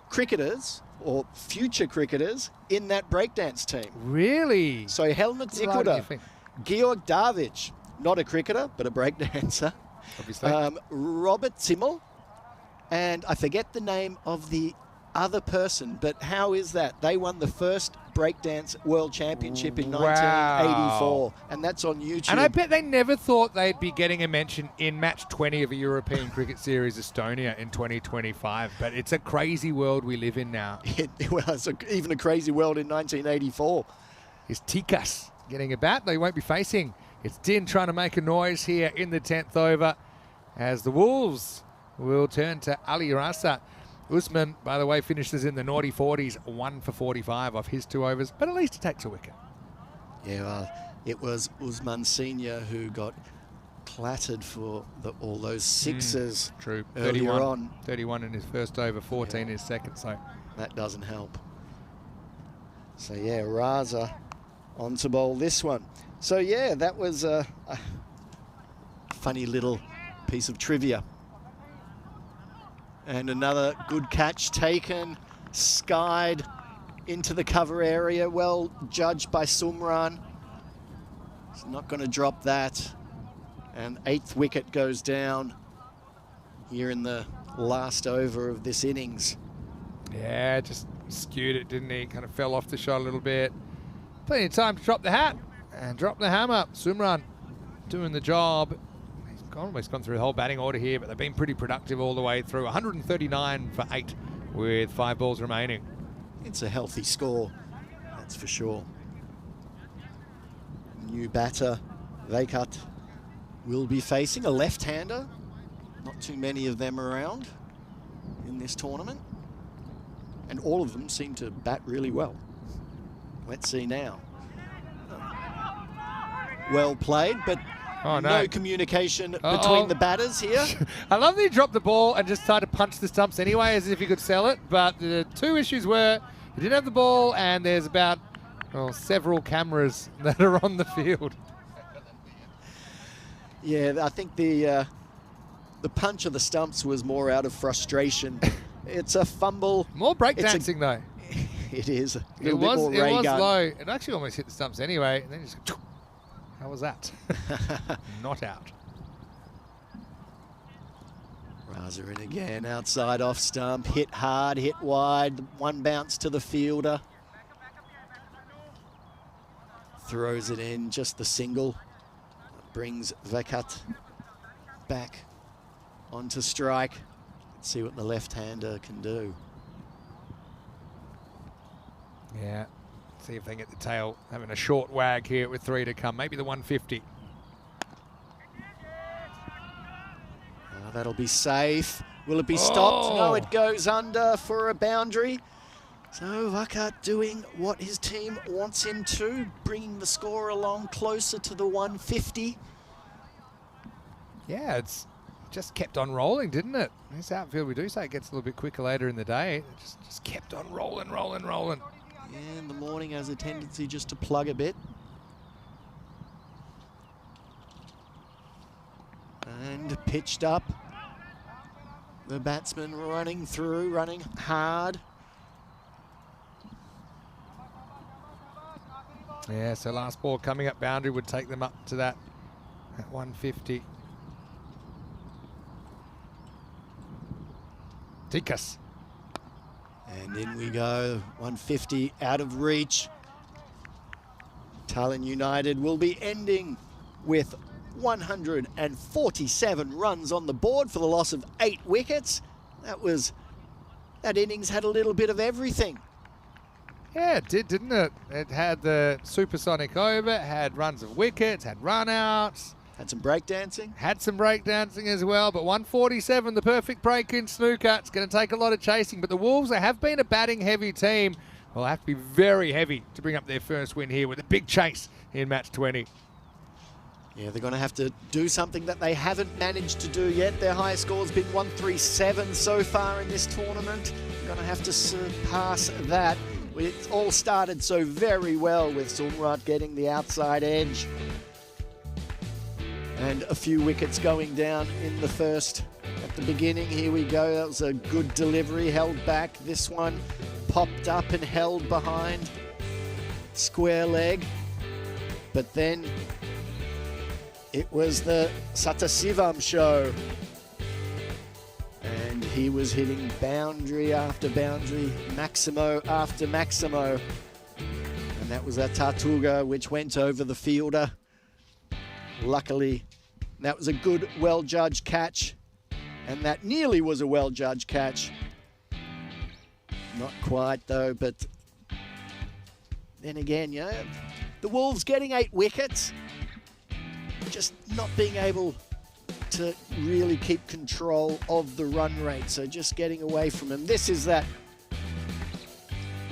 cricketers or future cricketers in that breakdance team. Really? So Helmut Who did you Zikuta, think? Georg Davic, not a cricketer but a breakdancer, Obviously. Robert Zimmel, and I forget the name of the other person, but how is that? They won the first breakdance world championship in 1984, and that's on YouTube. And I bet they never thought they'd be getting a mention in match 20 of a European Cricket Series Estonia in 2025. But it's a crazy world we live in now. Well, it's even a crazy world in 1984. Is Tikas getting a bat? They won't be facing. It's Din trying to make a noise here in the 10th over as the Wolves will turn to Ali Rasa. Usman, by the way, finishes in the naughty 40s, 1 for 45 off his 2 overs, but at least he takes a wicket. Yeah, well, it was Usman Senior who got clattered for all those sixes. True. Earlier on. 31 in his first over, 14 in his second, so that doesn't help. So yeah, Raza on to bowl this one. So yeah, that was a funny little piece of trivia. And another good catch taken, skied into the cover area, well judged by Sumran. He's not going to drop that. And 8th wicket goes down here in the last over of this innings. yeah, just skewed it, didn't he? Kind of fell off the shot a little bit. Plenty of time to drop the hat and drop the hammer. Sumran doing the job. Almost gone through the whole batting order here, but they've been pretty productive all the way through. 139 for 8 with 5 balls remaining. It's a healthy score, that's for sure. New batter, Vekat, will be facing a left-hander. Not too many of them around in this tournament. And all of them seem to bat really well. Let's see now. Well played, but no communication between the batters here. I love that he dropped the ball and just started to punch the stumps anyway as if he could sell it. But the 2 issues were he didn't have the ball and there's about several cameras that are on the field. Yeah, I think the punch of the stumps was more out of frustration. It's a fumble. More breakdancing though. It is. A It little bit more ray was gun. low. It actually almost hit the stumps anyway. And then just how was that? Not out. Raza in again, outside off stump, hit hard, hit wide, 1 bounce to the fielder. Throws it in, just the single. Brings Vekat back onto strike. Let's see what the left-hander can do. Yeah. See if they can get the tail. Having a short wag here with 3 to come. Maybe the 150. That'll be safe. Will it be stopped? No, it goes under for a boundary. So Vekat doing what his team wants him to, bringing the score along closer to the 150. Yeah, it's just kept on rolling, didn't it? This outfield, we do say it gets a little bit quicker later in the day. It just kept on rolling. Yeah, in the morning has a tendency just to plug a bit. And pitched up. The batsman running through, running hard. Yeah, so last ball coming up boundary would take them up to that at 150. Tikas. And in we go, 150 out of reach. Tallinn United will be ending with 147 runs on the board for the loss of 8 wickets. That innings had a little bit of everything. Yeah, it did, didn't it? It had the supersonic over, it had runs of wickets, had run outs, Had some breakdancing. Had some breakdancing as well, but 147, the perfect break in snooker. It's going to take a lot of chasing, but the Wolves, they have been a batting-heavy team. Will have to be very heavy to bring up their first win here with a big chase in match 20. Yeah, they're going to have to do something that they haven't managed to do yet. Their highest score's been 137 so far in this tournament. They're going to have to surpass that. It all started so very well with Sumrat getting the outside edge. And a few wickets going down in the first at the beginning. Here we go. That was a good delivery, held back. This one popped up and held behind. Square leg. But then it was the Satasivam show. And he was hitting boundary after boundary, Maximo after Maximo. And that was a Tartuga which went over the fielder. Luckily, that was a good, well-judged catch. And that nearly was a well-judged catch. Not quite, though, but then again, you know, the Wolves getting 8 wickets, just not being able to really keep control of the run rate. So just getting away from him. This is that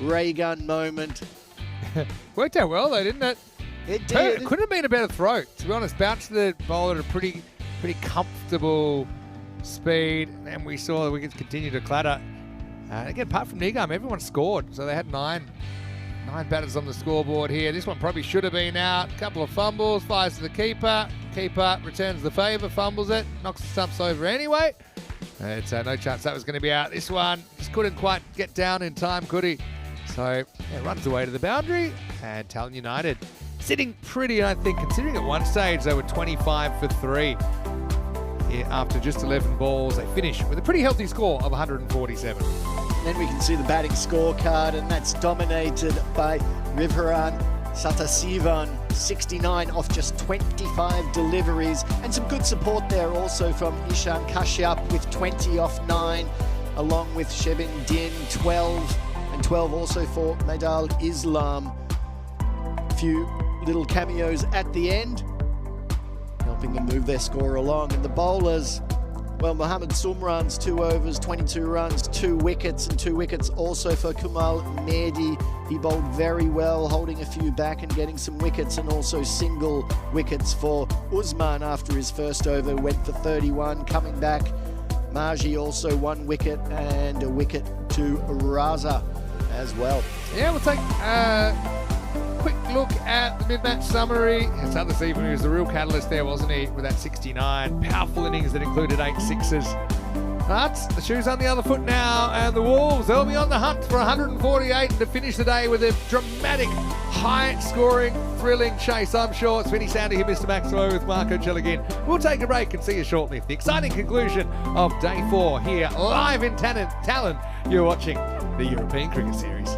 ray gun moment. Worked out well, though, didn't it? It did. It couldn't have been a better throw, to be honest. Bounced the ball at a pretty comfortable speed, and we saw the wickets continue to clatter. Again, apart from Nigam, everyone scored, so they had nine batters on the scoreboard here. This one probably should have been out. A couple of fumbles, fires to the keeper. Keeper returns the favour, fumbles it, knocks the stumps over anyway. It's no chance that was going to be out. This one just couldn't quite get down in time, could he? So yeah, runs away to the boundary, and Talon United sitting pretty, I think, considering at one stage they were 25 for 3. Here, after just 11 balls, they finish with a pretty healthy score of 147. Then we can see the batting scorecard, and that's dominated by Rivaran Satasivan, 69 off just 25 deliveries, and some good support there also from Ishan Kashyap with 20 off 9, along with Shebin Din, 12, and 12 also for Medal Islam. A few little cameos at the end, helping them move their score along. And the bowlers, well, Mohammad Sumran's 2 overs, 22 runs, 2 wickets, and 2 wickets also for Kumal Mehdi. He bowled very well, holding a few back and getting some wickets, and also single wickets for Usman after his first over, went for 31. Coming back, Marji also 1 wicket and a wicket to Raza as well. Yeah, we'll take quick look at the mid-match summary. Satasivan was the real catalyst there, wasn't he, with that 69. Powerful innings that included 8 sixes. But the shoe's on the other foot now, and the Wolves, they'll be on the hunt for 148 to finish the day with a dramatic, high-scoring, thrilling chase. I'm sure it's finished sounding here, Mr. Maxwell, with Marco Celligin. We'll take a break and see you shortly for the exciting conclusion of Day 4 here live in Tallinn. You're watching the European Cricket Series.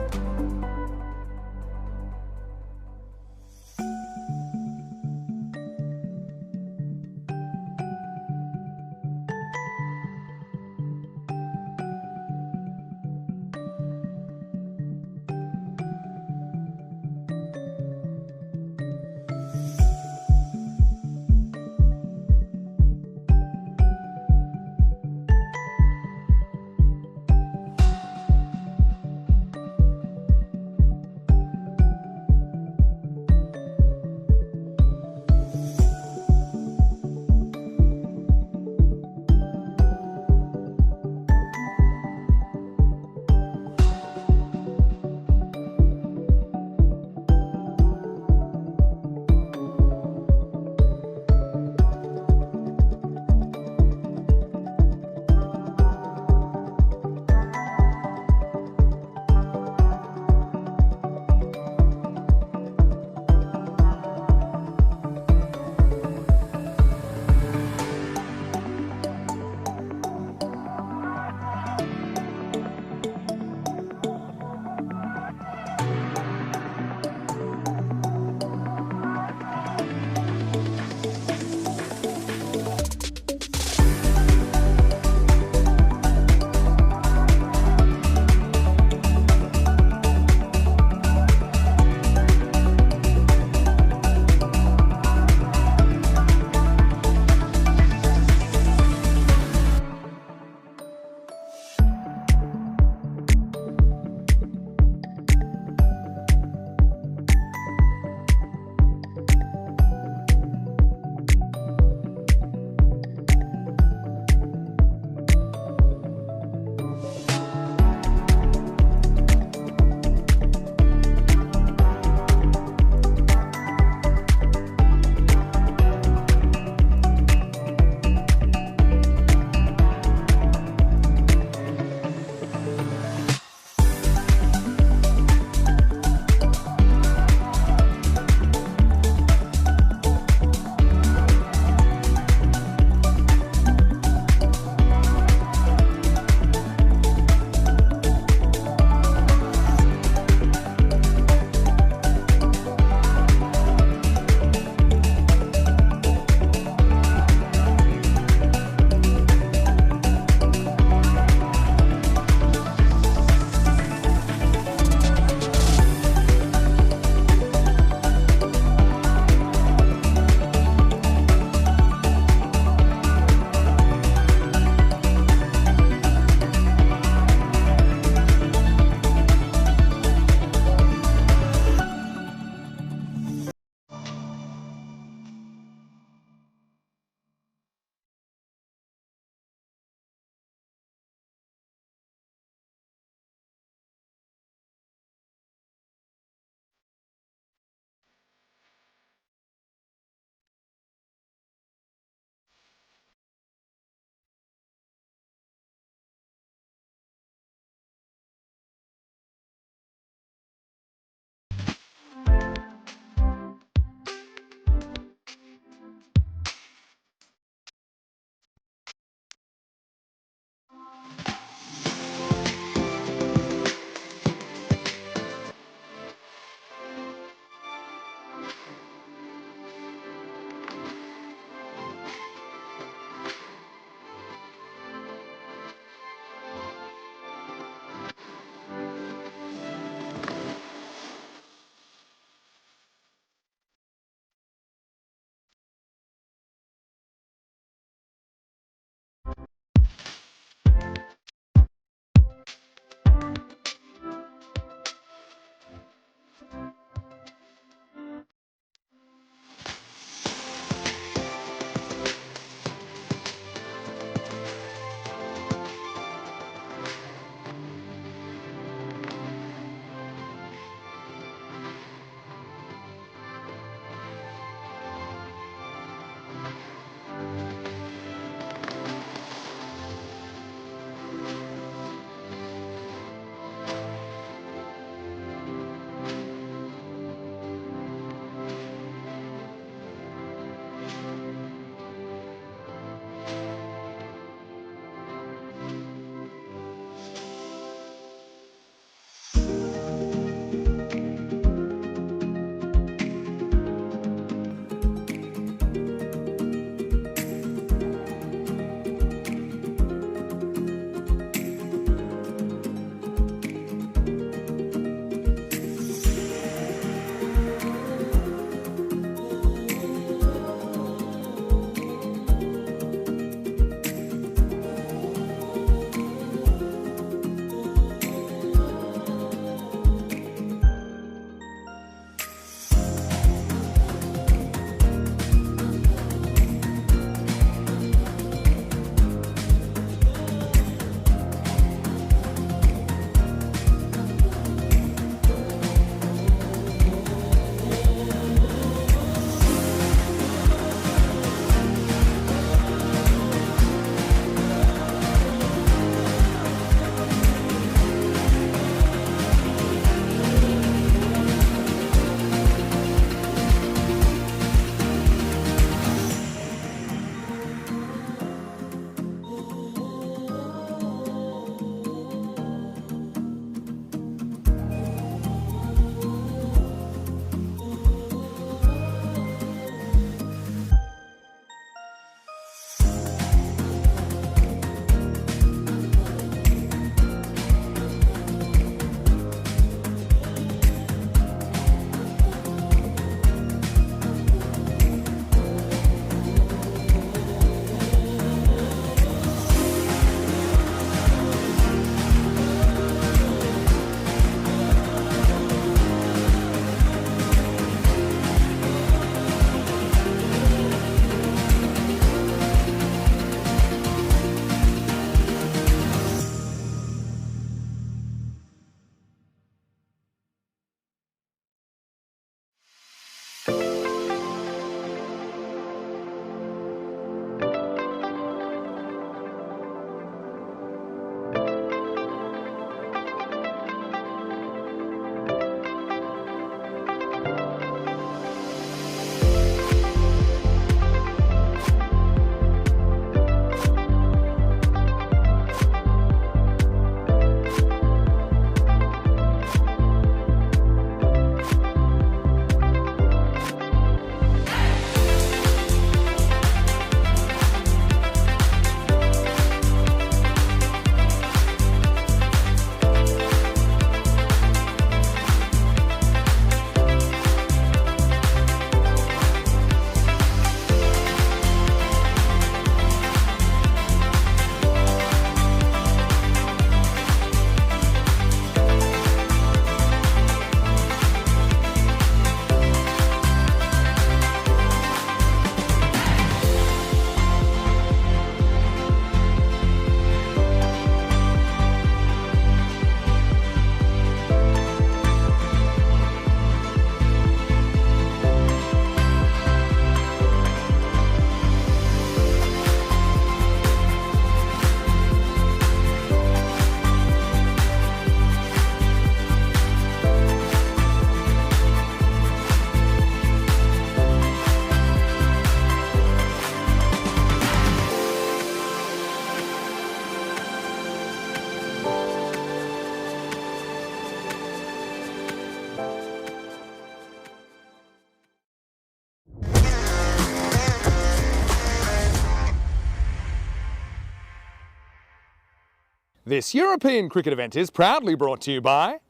This European cricket event is proudly brought to you by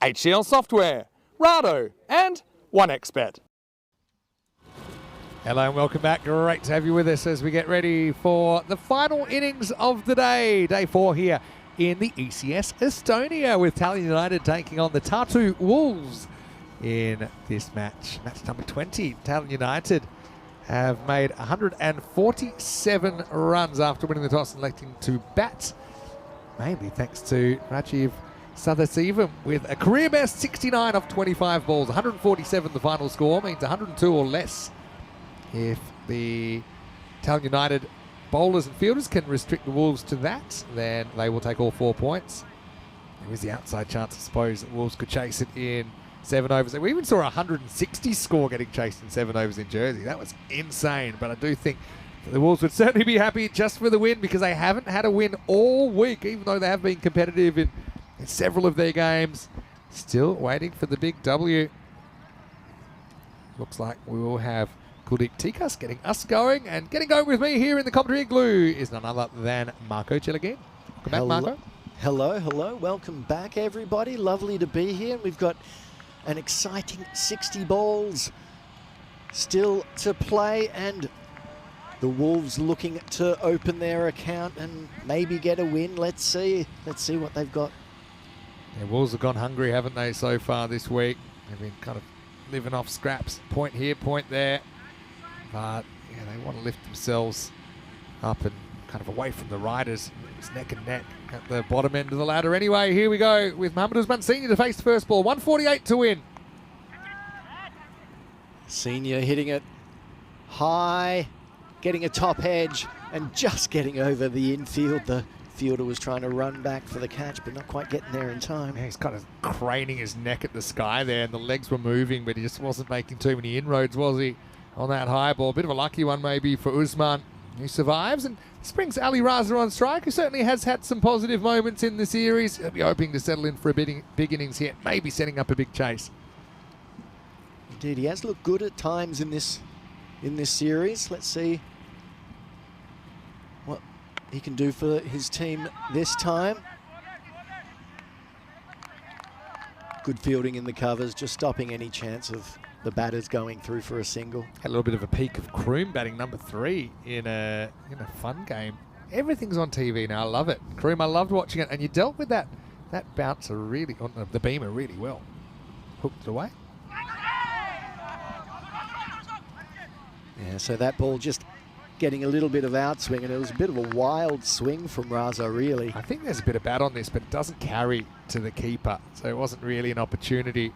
HCL Software, Rado and 1xBet. Hello and welcome back. Great to have you with us as we get ready for the final innings of the day. Day 4 here in the ECS Estonia with Tallinn United taking on the Tartu Wolves in this match. Match number 20. Tallinn United have made 147 runs after winning the toss and electing to bat, mainly thanks to Rajiv Sadasivam with a career best 69 off 25 balls. 147 the final score, means 102 or less. If the Tallinn United bowlers and fielders can restrict the Wolves to that, then they will take all 4 points. There is the outside chance, I suppose, that Wolves could chase it in 7 overs. We even saw a 160 score getting chased in 7 overs in Jersey. That was insane, but I do think that the Wolves would certainly be happy just for the win because they haven't had a win all week, even though they have been competitive in several of their games. Still waiting for the big W. Looks like we will have Kuldeep Tikas getting us going, and getting going with me here in the commentary igloo is none other than Marco Chilagin. Welcome back, Marco. Hello. Welcome back, everybody. Lovely to be here. We've got an exciting 60 balls still to play, and the Wolves looking to open their account and maybe get a win. Let's see what they've got. Yeah, Wolves have gone hungry, haven't they, so far this week? They've been kind of living off scraps, point here, point there. But yeah, they want to lift themselves up and kind of away from the riders. It's neck and neck at the bottom end of the ladder. Anyway, here we go with Mohamed Usman Senior to face the first ball. 148 to win. Senior hitting it high, getting a top edge and just getting over the infield. The fielder was trying to run back for the catch, but not quite getting there in time. Yeah, he's kind of craning his neck at the sky there, and the legs were moving, but he just wasn't making too many inroads, was he, on that high ball? Bit of a lucky one maybe for Usman, who survives, and this brings Ali Raza on strike, who certainly has had some positive moments in the series. He'll be hoping to settle in for a big innings here, maybe setting up a big chase. Indeed, he has looked good at times in this series. Let's see what he can do for his team this time. Good fielding in the covers, just stopping any chance of the batters going through for a single. Had a little bit of a peek of Kroom batting number 3 in a fun game. Everything's on TV now. I love it. Kroom, I loved watching it, and you dealt with that bouncer really on the beamer really well. Hooked it away. Yeah, so that ball just getting a little bit of outswing, and it was a bit of a wild swing from Raza, really. I think there's a bit of bat on this, but it doesn't carry to the keeper, so it wasn't really an opportunity.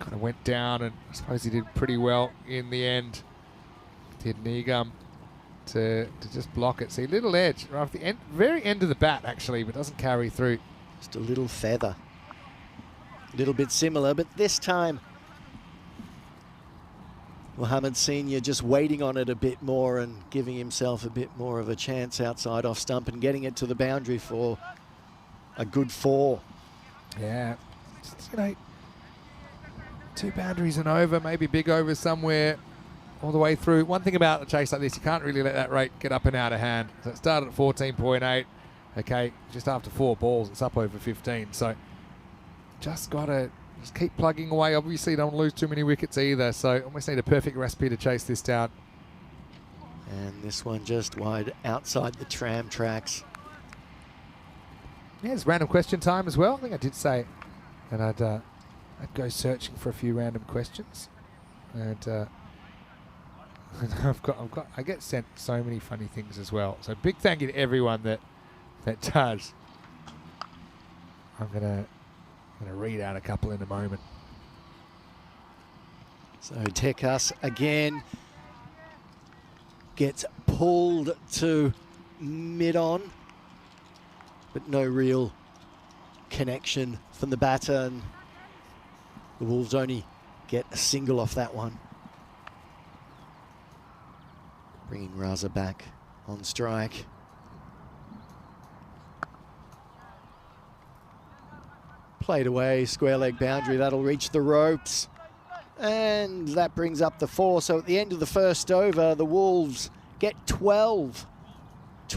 Kind of went down, and I suppose he did pretty well in the end. Did Nigam to just block it. See, little edge right off the end, very end of the bat actually, but doesn't carry through. Just a little feather. A little bit similar, but this time Mohamed Senior just waiting on it a bit more and giving himself a bit more of a chance outside off stump and getting it to the boundary for a good 4. Yeah, just, 2 boundaries and over, maybe big over somewhere all the way through. One thing about a chase like this, you can't really let that rate get up and out of hand. So it started at 14.8. Okay, just after 4 balls, it's up over 15. So just got to keep plugging away. Obviously, don't lose too many wickets either. So almost need a perfect recipe to chase this down. And this one just wide outside the tram tracks. Yeah, it's random question time as well. I think I did say that I'd go searching for a few random questions, and I get sent so many funny things as well. So big thank you to everyone that does. I'm gonna read out a couple in a moment. So Tekas again gets pulled to mid-on, but no real connection from the batter, and the Wolves only get a single off that one. Bringing Raza back on strike. Played away, square leg boundary, that'll reach the ropes. And that brings up the 4. So at the end of the first over, the Wolves get 12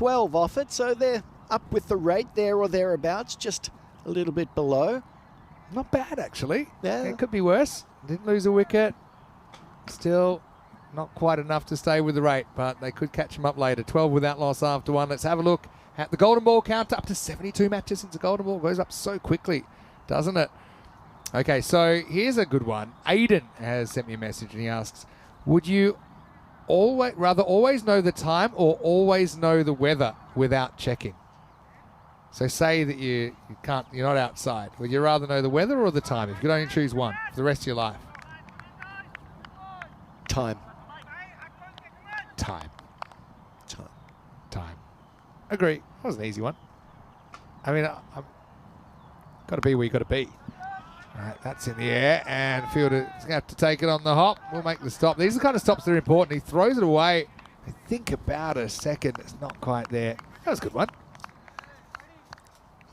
off it. So they're up with the rate there or thereabouts, just a little bit below. Not bad, actually. Yeah. It could be worse. Didn't lose a wicket. Still not quite enough to stay with the rate, but they could catch him up later. 12 without loss after 1. Let's have a look at the golden ball count, up to 72 matches since the golden ball goes up so quickly, doesn't it? Okay, so here's a good one. Aiden has sent me a message and he asks, would you always know the time or always know the weather without checking? So say that you're not outside. Would you rather know the weather or the time? If you could only choose one for the rest of your life. Time. Time. Time. Time. Agree. That was an easy one. I mean, I've got to be where you got to be. All right, that's in the air, and fielder is going to have to take it on the hop. We'll make the stop. These are the kind of stops that are important. He throws it away. I think about a second. It's not quite there. That was a good one.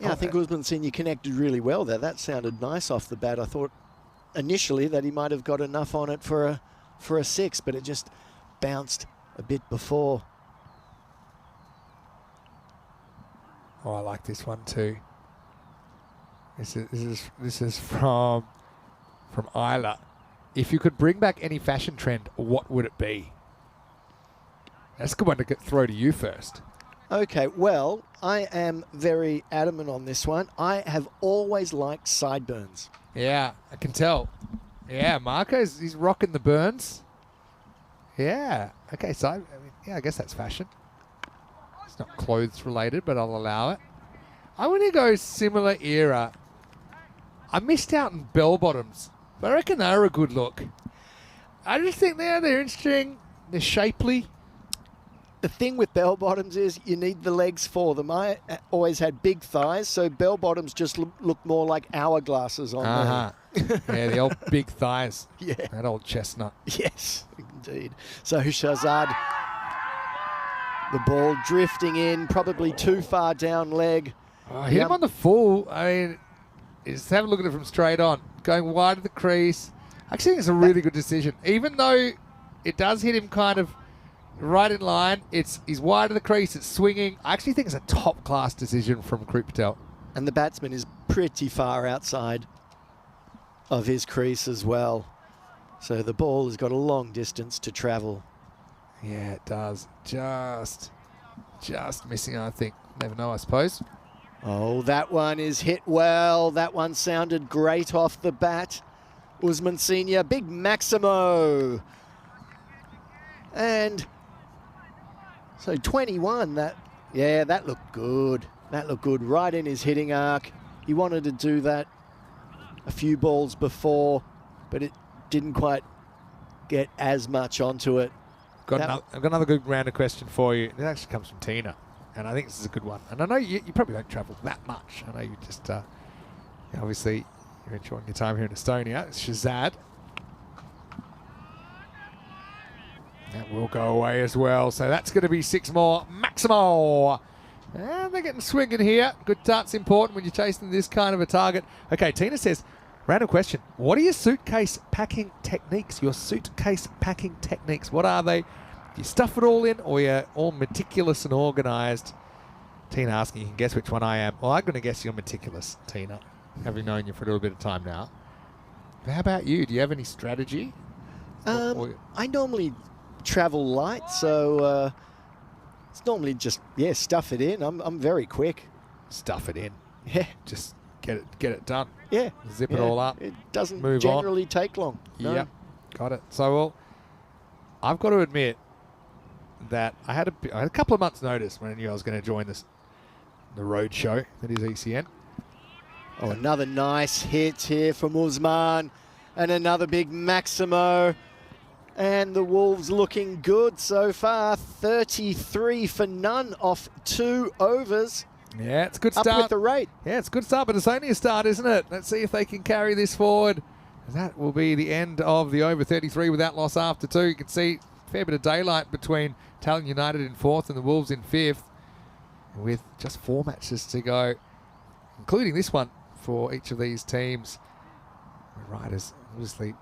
Yeah, I think Usman Senior connected really well there. That sounded nice off the bat. I thought initially that he might have got enough on it for a 6, but it just bounced a bit before. Oh, I like this one too. This is from Isla. If you could bring back any fashion trend, what would it be? That's a good one to throw to you first. Okay, well, I am very adamant on this one. I have always liked sideburns. Yeah, I can tell. Yeah, he's rocking the burns. Yeah. Okay, so I guess that's fashion. It's not clothes related, but I'll allow it. I'm going to go similar era. I missed out on bell bottoms, but I reckon they're a good look. I just think they're interesting. They're shapely. The thing with bell bottoms is you need the legs for them. I always had big thighs, so bell bottoms just look more like hourglasses on Yeah, the old big thighs. Yeah. That old chestnut. Yes, indeed. So Shahzad, the ball drifting in, probably too far down leg. Oh, hit him on the full. I mean, just have a look at it from straight on. Going wide of the crease. I actually think it's a really good decision. Even though it does hit him kind of right in line, he's wide of the crease, it's swinging. I actually think it's a top-class decision from Krip Patel. And the batsman is pretty far outside of his crease as well. So the ball has got a long distance to travel. Yeah, it does. Just missing, I think. Never know, I suppose. Oh, that one is hit well. That one sounded great off the bat. Usman Senior, big Maximo. And so 21, that looked good. That looked good right in his hitting arc. He wanted to do that a few balls before, but it didn't quite get as much onto it. I've got another good round of question for you. It actually comes from Tina, and I think this is a good one. And I know you probably don't travel that much. I know you just, obviously, you're enjoying your time here in Estonia. It's Shahzad. That will go away as well. So that's going to be 6 more. Maximo. And they're getting swinging here. Good dart's important when you're chasing this kind of a target. Okay, Tina says, random question. What are your suitcase packing techniques? Your suitcase packing techniques. What are they? Do you stuff it all in or you're all meticulous and organised? Tina asking, you can guess which one I am. Well, I'm going to guess you're meticulous, Tina, having known you for a little bit of time now. But how about you? Do you have any strategy? I normally travel light, so it's normally just stuff it in. I'm very quick. Stuff it in. Yeah, Just get it done. yeah. Zip it all up. It doesn't Move generally take long. No. Yep, got it. So, well, I've got to admit that I had a couple of months' notice when I knew I was going to join the road show that is ECN. Oh, another nice hit here from Usman, and another big Maximo. And the Wolves looking good so far. 33 for none off 2 overs. Yeah, it's a good Up start. with the rate. Yeah, it's a good start, but it's only a start, isn't it? Let's see if they can carry this forward. That will be the end of the over. 33 without loss after 2. You can see a fair bit of daylight between Tallinn United in 4th and the Wolves in 5th, with just 4 matches to go, including this one for each of these teams. The Riders obviously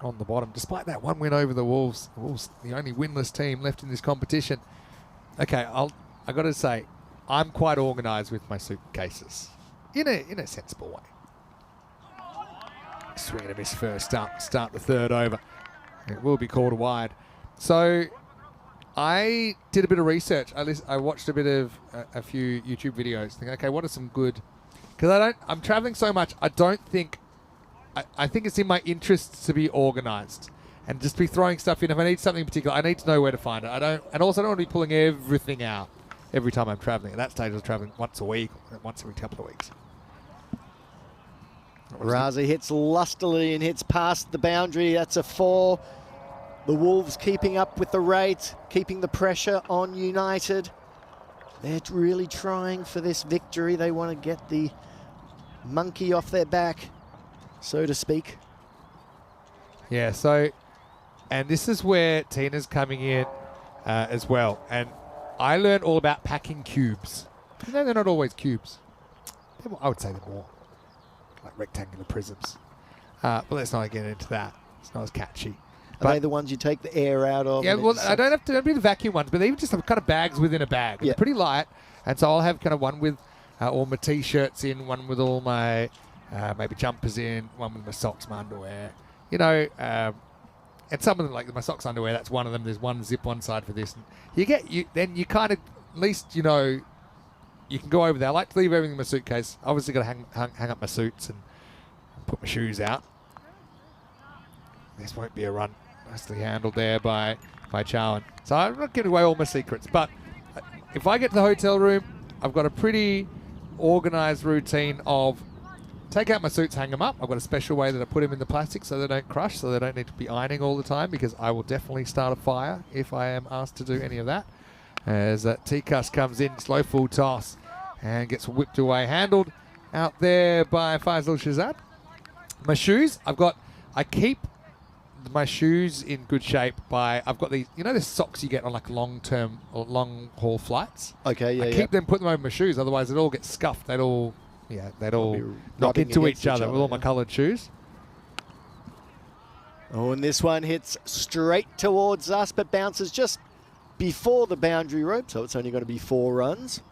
on the bottom, despite that one win over the Wolves. The Wolves, the only winless team left in this competition. Okay, I got to say, I'm quite organised with my suitcases in a sensible way. Swing and a miss first, start the third over. It will be called a wide. So I did a bit of research. I watched a bit of a few YouTube videos. Thinking, okay, what are some good? Because I'm traveling so much. I don't think. I think it's in my interest to be organised and just be throwing stuff in. If I need something in particular, I need to know where to find it. And also I don't want to be pulling everything out every time I'm traveling. At that stage, I was traveling once a week, once every couple of weeks. Raza hits lustily and hits past the boundary. That's a 4. The Wolves keeping up with the rate, keeping the pressure on United. They're really trying for this victory. They want to get the monkey off their back, so to speak. Yeah, so, and this is where Tina's coming in as well. And I learned all about packing cubes. No, they're not always cubes. I would say they're more like rectangular prisms. But let's not get into that. It's not as catchy. Are they the ones you take the air out of? Yeah, well, I don't be the vacuum ones, but they're even just kind of bags within a bag. Yeah. They're pretty light, and so I'll have kind of one with all my t-shirts in, one with all my maybe jumpers in, one with my socks, my underwear. You know, and some of them, like my socks, underwear, that's one of them. There's one zip one side for this. And then you kind of, at least, you know, you can go over there. I like to leave everything in my suitcase. Obviously got to hang up my suits and put my shoes out. This won't be a run. Nicely handled there by Chowan. So I'm not giving away all my secrets, but if I get to the hotel room, I've got a pretty organised routine of take out my suits, hang them up. I've got a special way that I put them in the plastic so they don't crush, so they don't need to be ironing all the time, because I will definitely start a fire if I am asked to do any of that. As T-Cuss comes in, slow full toss, and gets whipped away. Handled out there by Faisal Shahzad. My shoes, I keep my shoes in good shape by, I've got these, you know the socks you get on like long haul flights? Okay, yeah, I keep them, put them over my shoes, otherwise it all gets scuffed. They'd all knock into each other with all my coloured shoes. Oh, and this one hits straight towards us, but bounces just before the boundary rope, so it's only going to be 4 runs.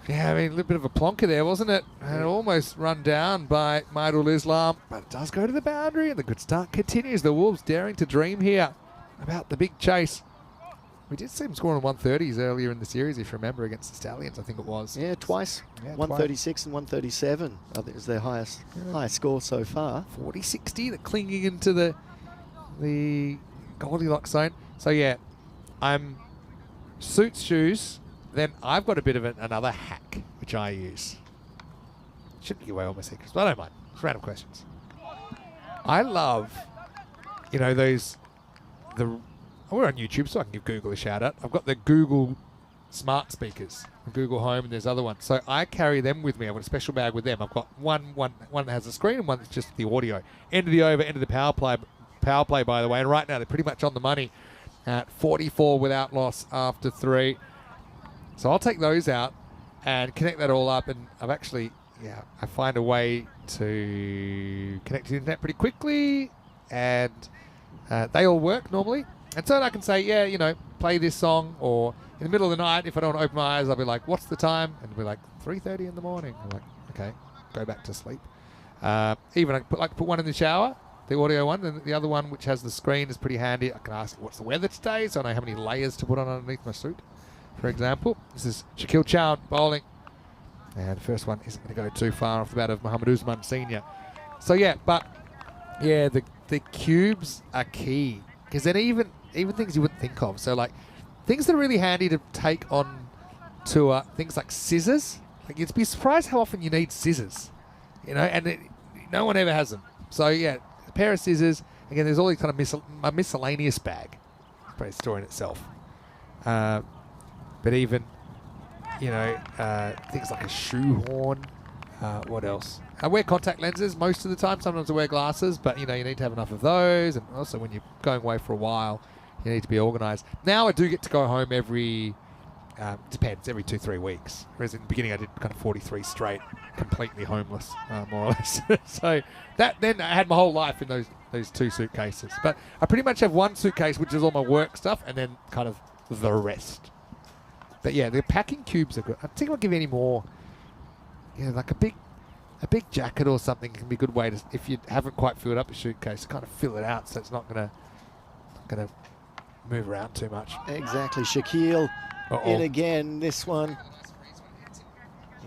Yeah, I mean, a little bit of a plonker there, wasn't it? And almost run down by Maidul Islam, but it does go to the boundary, and the good start continues. The Wolves daring to dream here about the big chase. We did see them score on 130s earlier in the series, if you remember, against the Stallions, I think it was. Yeah, twice. Yeah, 136 and 137, I think is their highest score so far. 40-60, they're clinging into the Goldilocks zone. So yeah, I'm suits, shoes. Then I've got a bit of another hack, which I use. Shouldn't give away all my secrets, but I don't mind. It's random questions. I love, you know, we're on YouTube, so I can give Google a shout out. I've got the Google smart speakers, Google Home, and there's other ones. So I carry them with me. I've got a special bag with them. I've got one that has a screen and one that's just the audio. End of the over, end of the power play, by the way. And right now they're pretty much on the money at 44 without loss after 3. So I'll take those out and connect that all up, and I find a way to connect to the internet pretty quickly, and they all work normally. And so I can say, yeah, you know, play this song, or in the middle of the night, if I don't want to open my eyes, I'll be like, what's the time? And it'll be like 3:30 in the morning. I'm like, okay, go back to sleep. Even I put one in the shower, the audio one, and the other one, which has the screen, is pretty handy. I can ask what's the weather today, so I know how many layers to put on underneath my suit. For example, this is Shaquille Chowan bowling. And the first one isn't going to go too far off the bat of Muhammad Usman Sr. So yeah, but yeah, the cubes are key. Because then even things you wouldn't think of. So like, things that are really handy to take on tour, things like scissors. Like, you'd be surprised how often you need scissors. You know, and no one ever has them. So yeah, a pair of scissors. Again, there's all these kind of a miscellaneous bag. It's probably a story in itself. But even, you know, things like a shoehorn. What else? I wear contact lenses most of the time. Sometimes I wear glasses, but, you know, you need to have enough of those. And also when you're going away for a while, you need to be organised. Now I do get to go home every 2-3 weeks. Whereas in the beginning I did kind of 43 straight, completely homeless, more or less. So then I had my whole life in those 2 suitcases. But I pretty much have one suitcase, which is all my work stuff, and then kind of the rest. But yeah, the packing cubes are good. I think I'll give any more. Yeah, like a big jacket or something can be a good way to, if you haven't quite filled up your suitcase, kind of fill it out so it's not gonna move around too much. Exactly. Shaquille Uh-oh. in again. This one.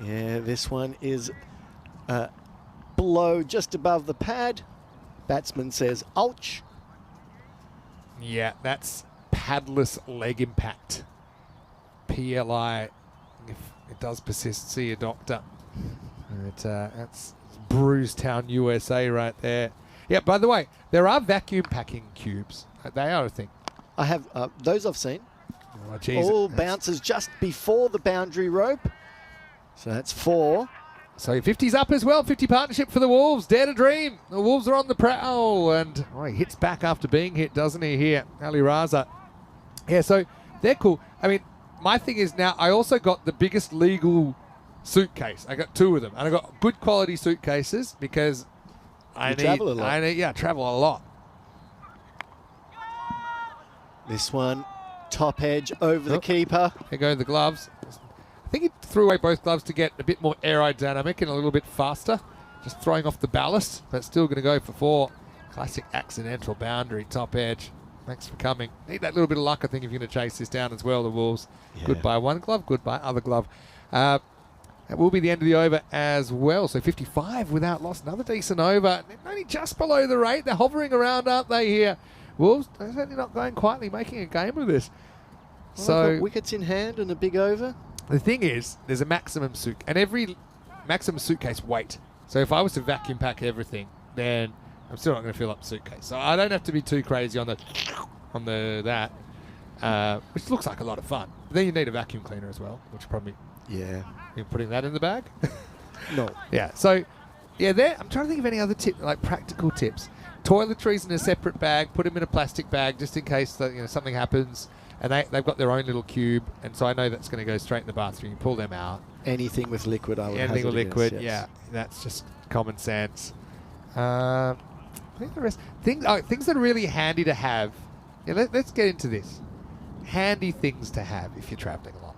Yeah, this one is below, just above the pad. Batsman says, ouch. Yeah, that's padless leg impact. PLI. If it does persist, see a doctor. That's Bruisetown, USA right there. Yeah, by the way, there are vacuum packing cubes. They are a thing. I have those I've seen. Oh, geez, All that's- bounces just before the boundary rope. So that's 4. So 50's up as well. 50 partnership for the Wolves. Dare to dream. The Wolves are on the prowl. And he hits back after being hit, doesn't he, here? Ali Raza. Yeah, so they're cool. I mean, my thing is now I also got the biggest legal suitcase. I got 2 of them. And I got good quality suitcases because I travel a lot. I travel a lot. This one, top edge over the Oh. keeper. There go the gloves. I think he threw away both gloves to get a bit more aerodynamic and a little bit faster. Just throwing off the ballast, but still going to go for 4. Classic accidental boundary, top edge. Thanks for coming. Need that little bit of luck, I think, if you're going to chase this down as well, the Wolves. Yeah. Goodbye one glove, goodbye other glove. That will be the end of the over as well. So 55 without loss. Another decent over. They're only just below the rate. They're hovering around, aren't they, here? Wolves, they're certainly not going quietly, making a game of this. Well, So I've got wickets in hand and a big over. the thing is, there's a maximum and every maximum suitcase weight. So if I was to vacuum pack everything, then I'm still not going to fill up the suitcase. So I don't have to be too crazy on that, which looks like a lot of fun. But then you need a vacuum cleaner as well, which probably Yeah. you're putting that in the bag. No. Yeah. So yeah, I'm trying to think of any other tip, like practical tips. Toiletries in a separate bag. Put them in a plastic bag just in case that, something happens. And they've got their own little cube, and so I know that's going to go straight in the bathroom. You pull them out. Anything with liquid, I would Anything with hazard liquid, against, yeah, yes. that's just common sense. I think the rest things that are really handy to have. Yeah, let's get into this. Handy things to have if you're traveling a lot.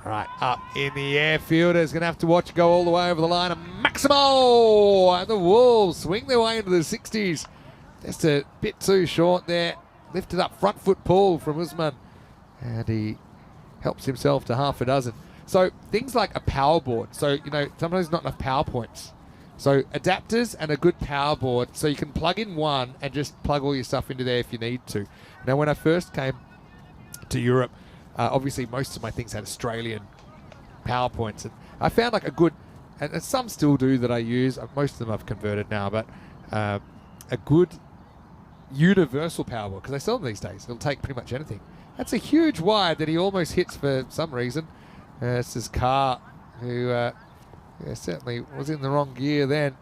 All right, up in the air, fielder's going to have to watch it go all the way over the line. And Maximo and the Wolves swing their way into the 60s. Just a bit too short there. Lifted up front foot pull from Usman, and he helps himself to half a dozen. So things like a power board. So, sometimes not enough power points. So adapters and a good power board. So you can plug in one and just plug all your stuff into there if you need to. Now, when I first came to Europe, obviously most of my things had Australian power points. And I found like a good, and some still do that I use. Most of them I've converted now, but a good universal power board, because they sell them these days. It'll take pretty much anything. That's a huge wide that he almost hits for some reason. This is Carr, who certainly was in the wrong gear then.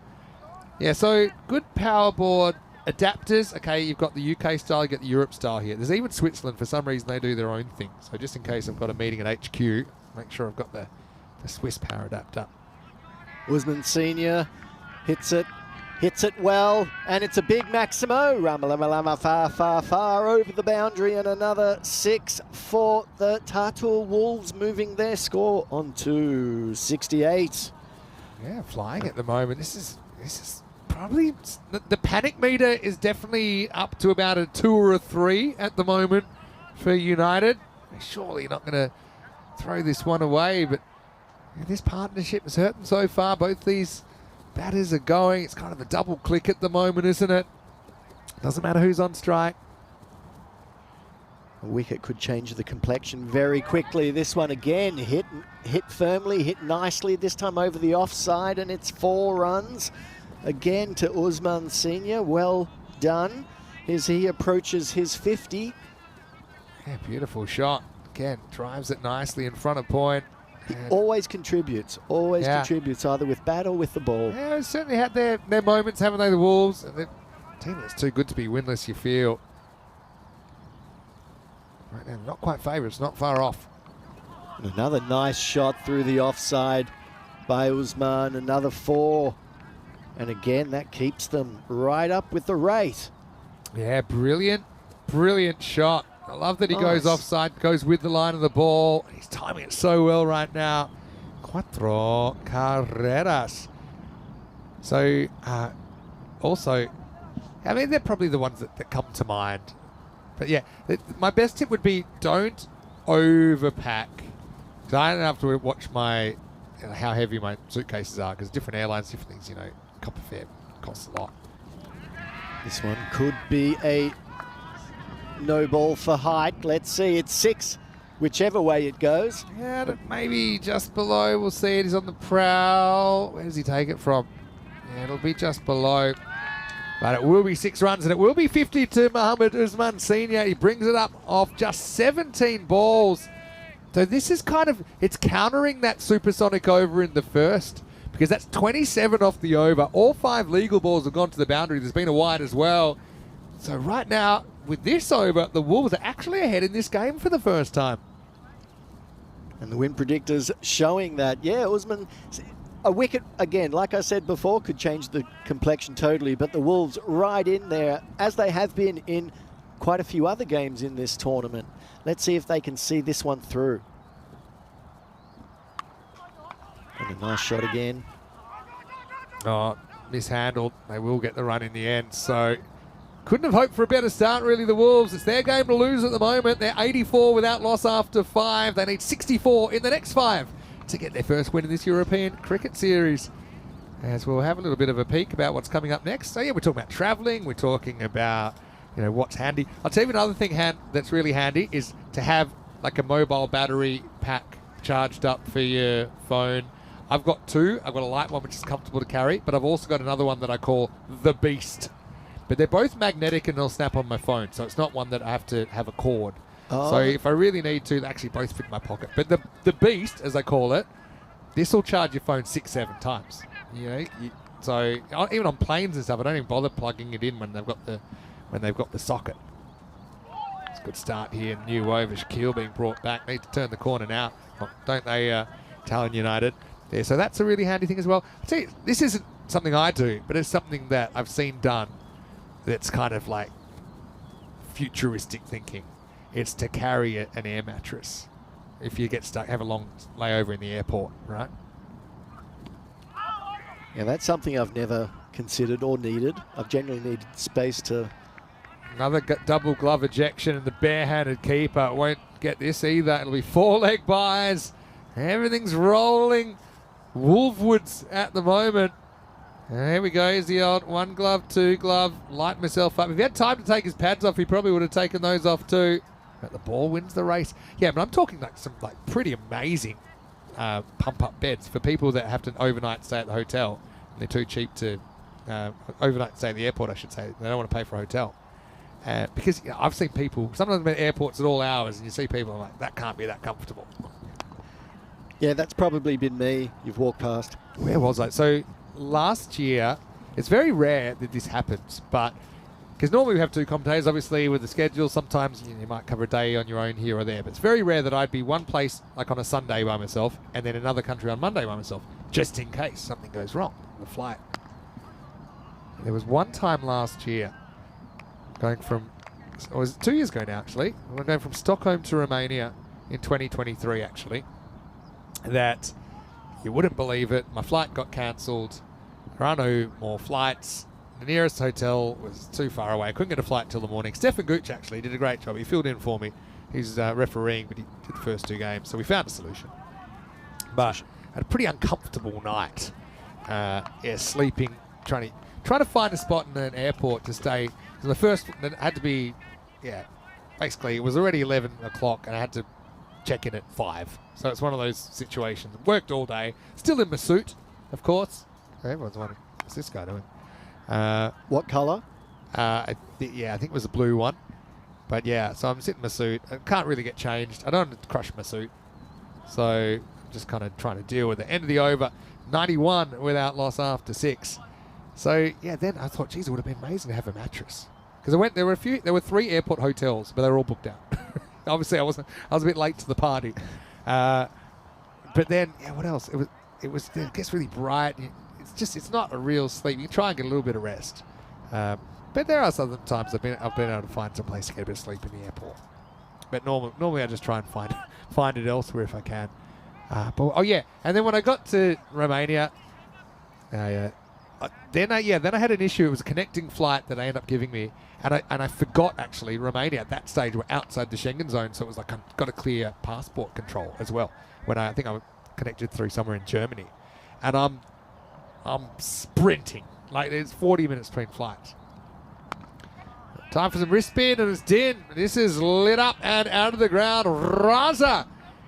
Yeah, so good power board adapters. Okay, you've got the UK style, you get the Europe style here. There's even Switzerland. For some reason, they do their own thing. So just in case I've got a meeting at HQ, make sure I've got the Swiss power adapter. Usman Senior hits it well, and it's a big Maximo. Ramalama far over the boundary, and another 6 for the Tartul Wolves, moving their score on to 68. Yeah, flying at the moment. This is probably the panic meter is definitely up to about a 2 or a 3 at the moment for United. Surely not going to throw this one away, but this partnership has hurt them so far. Both these batters are going. It's kind of a double click at the moment, isn't it? Doesn't matter who's on strike. A wicket could change the complexion very quickly. This one again hit firmly, hit nicely, this time over the offside, and it's 4 runs again to Usman Senior. Well done as he approaches his 50. Yeah, beautiful shot. Again, drives it nicely in front of point. He always contributes either with bat or with the ball. Yeah, certainly had their moments, haven't they, the Wolves? And the team that's too good to be winless, you feel. Right now, not quite favourites, not far off. And another nice shot through the offside by Usman, another 4. And again, that keeps them right up with the rate. Yeah, brilliant shot. I love that he goes Nice. offside, goes with the line of the ball. He's timing it so well right now. Cuatro carreras. So, also, I mean, they're probably the ones that come to mind. But yeah, my best tip would be don't overpack. Because I don't have to watch how heavy my suitcases are, because different airlines, different things, copper fare costs a lot. This one could be a no ball for height. Let's see, it's 6, whichever way it goes. Yeah, but maybe just below. We'll see it. He's on the prowl. Where does he take it from? Yeah, it'll be just below. But it will be 6 runs, and it will be 50 to Mohammed Usman Sr. He brings it up off just 17 balls. So this is it's countering that supersonic over in the first, because that's 27 off the over. All 5 legal balls have gone to the boundary. There's been a wide as well. So right now, with this over, the Wolves are actually ahead in this game for the first time. And the win predictors showing that, yeah, Usman, a wicket, again, like I said before, could change the complexion totally, but the Wolves right in there, as they have been in quite a few other games in this tournament. Let's see if they can see this one through. And a nice shot again. Oh, mishandled. They will get the run in the end. So couldn't have hoped for a better start, really, the Wolves. It's their game to lose at the moment. They're 84 without loss after 5. They need 64 in the next 5 to get their first win in this European Cricket Series. As we'll have a little bit of a peek about what's coming up next. So yeah, we're talking about travelling. We're talking about what's handy. I'll tell you another thing that's really handy is to have like a mobile battery pack charged up for your phone. I've got 2. I've got a light one which is comfortable to carry, but I've also got another one that I call the Beast. But they're both magnetic and they'll snap on my phone, so it's not one that I have to have a cord. Oh. So if I really need to, they actually both fit in my pocket. But the Beast, as I call it, this will charge your phone 6-7 times. So even on planes and stuff, I don't even bother plugging it in when they've got the socket. It's a good start here. New over. Shaquille being brought back. Need to turn the corner now, don't they, Talon United? Yeah, so that's a really handy thing as well. I'll tell you, this isn't something I do, but it's something that I've seen done that's kind of like futuristic thinking. It's to carry an air mattress if you get stuck, have a long layover in the airport, right? Yeah, that's something I've never considered or needed. I've generally needed space to... Another double glove ejection, and the barehanded keeper won't get this either. It'll be 4-leg buys. Everything's rolling Wolfwoods at the moment. And here we go. Here's the old 1 glove, 2 glove. Light myself up. If he had time to take his pads off, he probably would have taken those off too. But the ball wins the race. Yeah, but I'm talking like some pretty amazing pump-up beds for people that have to overnight stay at the hotel. And they're too cheap to overnight stay at the airport, I should say. They don't want to pay for a hotel. Because I've seen people, sometimes I'm at airports at all hours, and you see people, I'm like, that can't be that comfortable. Yeah, that's probably been me. You've walked past. Where was I? So last year, it's very rare that this happens, but because normally we have 2 commentators, obviously with the schedule, sometimes you might cover a day on your own here or there, but it's very rare that I'd be one place like on a Sunday by myself and then another country on Monday by myself, just in case something goes wrong on the flight. There was one time last year, going from, it was 2 years ago now actually, we're going from Stockholm to Romania in 2023 actually, that you wouldn't believe it, my flight got cancelled, there are no more flights, the nearest hotel was too far away, I couldn't get a flight till the morning. Stefan Gooch actually did a great job, he filled in for me, he's refereeing, but he did the first 2 games, so we found a solution. But had a pretty uncomfortable night, sleeping, trying to find a spot in an airport to stay. The first, it had to be, basically it was already 11 o'clock and I had to check in at 5. So it's one of those situations. Worked all day, still in my suit, of course. Everyone's wondering, what's this guy doing? What colour? I think it was a blue one. But yeah, so I'm sitting in my suit. I can't really get changed. I don't want to crush my suit. So I'm just kind of trying to deal with the end of the over. 91 without loss after 6. So yeah, then I thought, geez, it would have been amazing to have a mattress. Because there were 3 airport hotels, but they were all booked out. Obviously, I was a bit late to the party. But then, what else? It gets really bright. It's not a real sleep. You can try and get a little bit of rest. But there are some times I've been able to find some place to get a bit of sleep in the airport. but normally I just try and find it elsewhere if I can. But oh yeah, and then when I got to Romania, then I had an issue. It was a connecting flight that they ended up giving me, and I forgot actually Romania at that stage were outside the Schengen zone, so it was like I've got to clear passport control as well. When I think I was connected through somewhere in Germany, and I'm sprinting like there's 40 minutes between flights. Time for some wrist spin, and it's in. This is lit up and out of the ground. Raza.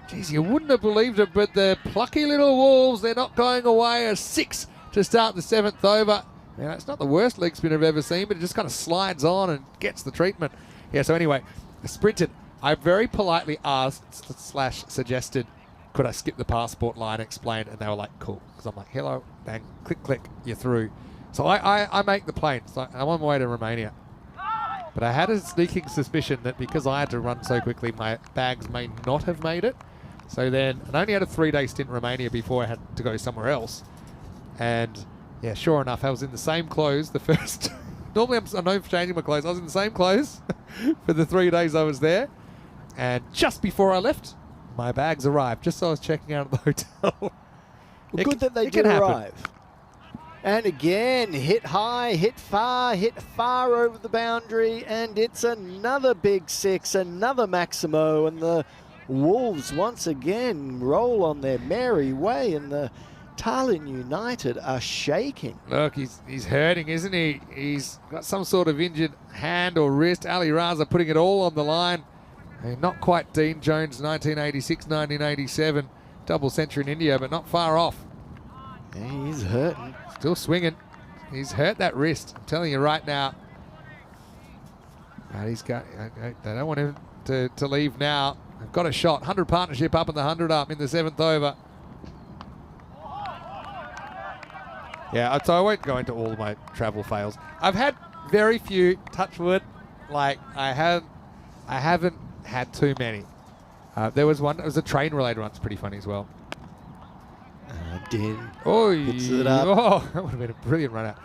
Jeez, you wouldn't have believed it, but the plucky little Wolves, they're not going away. A 6 to start the 7th over. Now, it's not the worst leg spin I've ever seen, but it just kind of slides on and gets the treatment. Yeah, so anyway, I sprinted. I very politely asked / suggested, could I skip the passport line, explain, and they were like, cool. Because I'm like, hello, bang, click, click, you're through. So I make the plane. So I'm on my way to Romania. But I had a sneaking suspicion that because I had to run so quickly, my bags may not have made it. So then, I only had a 3-day stint in Romania before I had to go somewhere else. And yeah, sure enough, I was in the same clothes the first. Normally I'm known for changing my clothes. I was in the same clothes for the 3 days I was there. And just before I left, my bags arrived. Just as I was checking out of the hotel. Well, good that they did arrive. And again, hit high, hit far over the boundary, and it's another big 6, another Maximo, and the Wolves once again roll on their merry way, and the Tallinn United are shaking. Look, he's hurting, isn't he? He's got some sort of injured hand or wrist. Ali Raza putting it all on the line. And not quite Dean Jones, 1986, 1987. Double century in India, but not far off. Yeah, he's hurting. Still swinging. He's hurt that wrist. I'm telling you right now. But he's got. They don't want him to leave now. They've got a shot. 100 partnership up and the 100 up in the 7th over. Yeah, so I won't go into all of my travel fails. I've had very few, touch wood. Like I haven't had too many. There was one. It was a train-related one. It's pretty funny as well. Din Puts it up. Oh, that would have been a brilliant run out.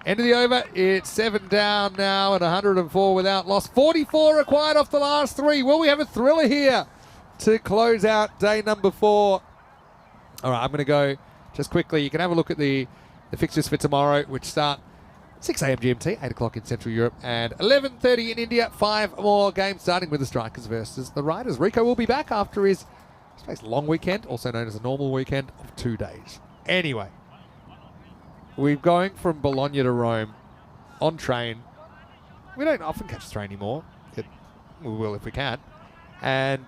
End of the over. It's 7 down now and 104 without loss. 44 required off the last 3. Will we have a thriller here to close out day number 4? All right, I'm going to go just quickly. You can have a look at the fixtures for tomorrow, which start 6 a.m. GMT, 8 o'clock in Central Europe, and 11:30 in India. 5 more games starting with the Strikers versus the Riders. Rico will be back after his long weekend, also known as a normal weekend of 2 days. Anyway, we're going from Bologna to Rome on train. We don't often catch the train anymore. We will if we can. And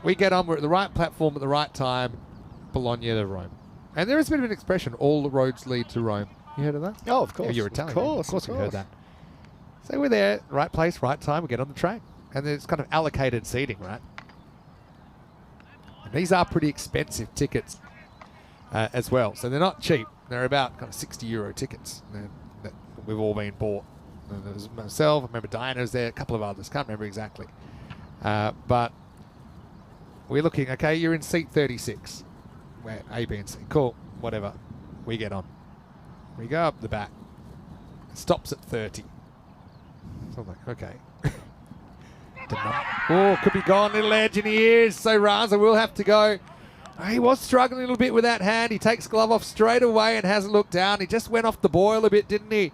we get on, we're at the right platform at the right time, Bologna to Rome. And there is a bit of an expression, all the roads lead to Rome. You heard of that? Oh, of course. Yeah, you're Italian. Of course we heard that. So we're there, right place, right time, we get on the train. And there's kind of allocated seating, right? And these are pretty expensive tickets as well. So they're not cheap. They're about kind of €60 tickets that we've all been bought. And there was myself, I remember Diana was there, a couple of others, can't remember exactly. But we're looking, okay, you're in seat 36. Where A, B, and C. Cool, whatever. We get on. We go up the back. It stops at 30. So I'm like, okay. Oh, could be gone, little edge, and he is. So Raza will have to go. He was struggling a little bit with that hand. He takes glove off straight away and hasn't looked down. He just went off the boil a bit, didn't he?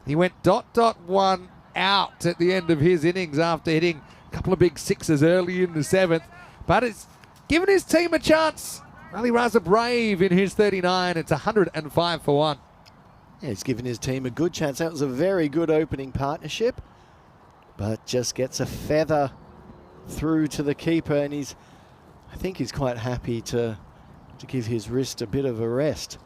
He went ... 1 out at the end of his innings after hitting a couple of big 6s early in the 7th. But it's given his team a chance. Ali Raza brave in his 39. It's 105 for 1. Yeah, he's given his team a good chance. That was a very good opening partnership, but just gets a feather through to the keeper, and I think he's quite happy to give his wrist a bit of a rest.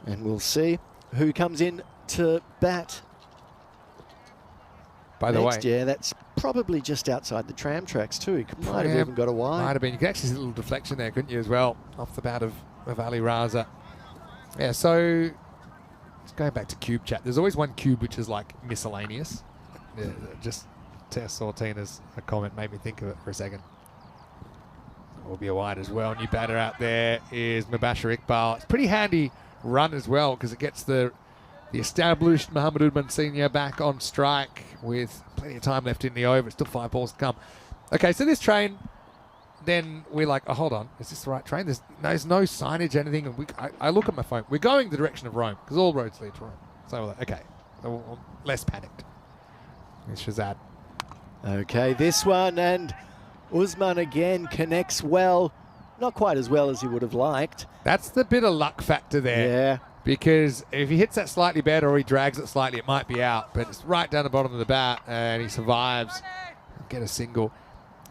And we'll see who comes in to bat. By the way, yeah, that's probably just outside the tram tracks too. He might have even got a wide. Might have been. You could actually see a little deflection there, couldn't you, as well, off the bat of Ali Raza. Yeah, so just going back to cube chat, there's always one cube which is like miscellaneous. Yeah, just Tess or Tina's comment made me think of it for a second. Will be a wide as well. New batter out there is Mubashir Iqbal. It's pretty handy run as well because it gets the The established Mohamed Udman Senior back on strike with plenty of time left in the over. Still 5 balls to come. Okay, so this train, then we're like, oh, hold on, is this the right train? There's no signage, anything. And I look at my phone. We're going the direction of Rome because all roads lead to Rome. So we're like, okay, so we're less panicked. It's Shazad. Okay, this one, and Usman again connects well. Not quite as well as he would have liked. That's the bit of luck factor there. Yeah. Because if he hits that slightly better or he drags it slightly, it might be out. But it's right down the bottom of the bat, and he survives. Get a single.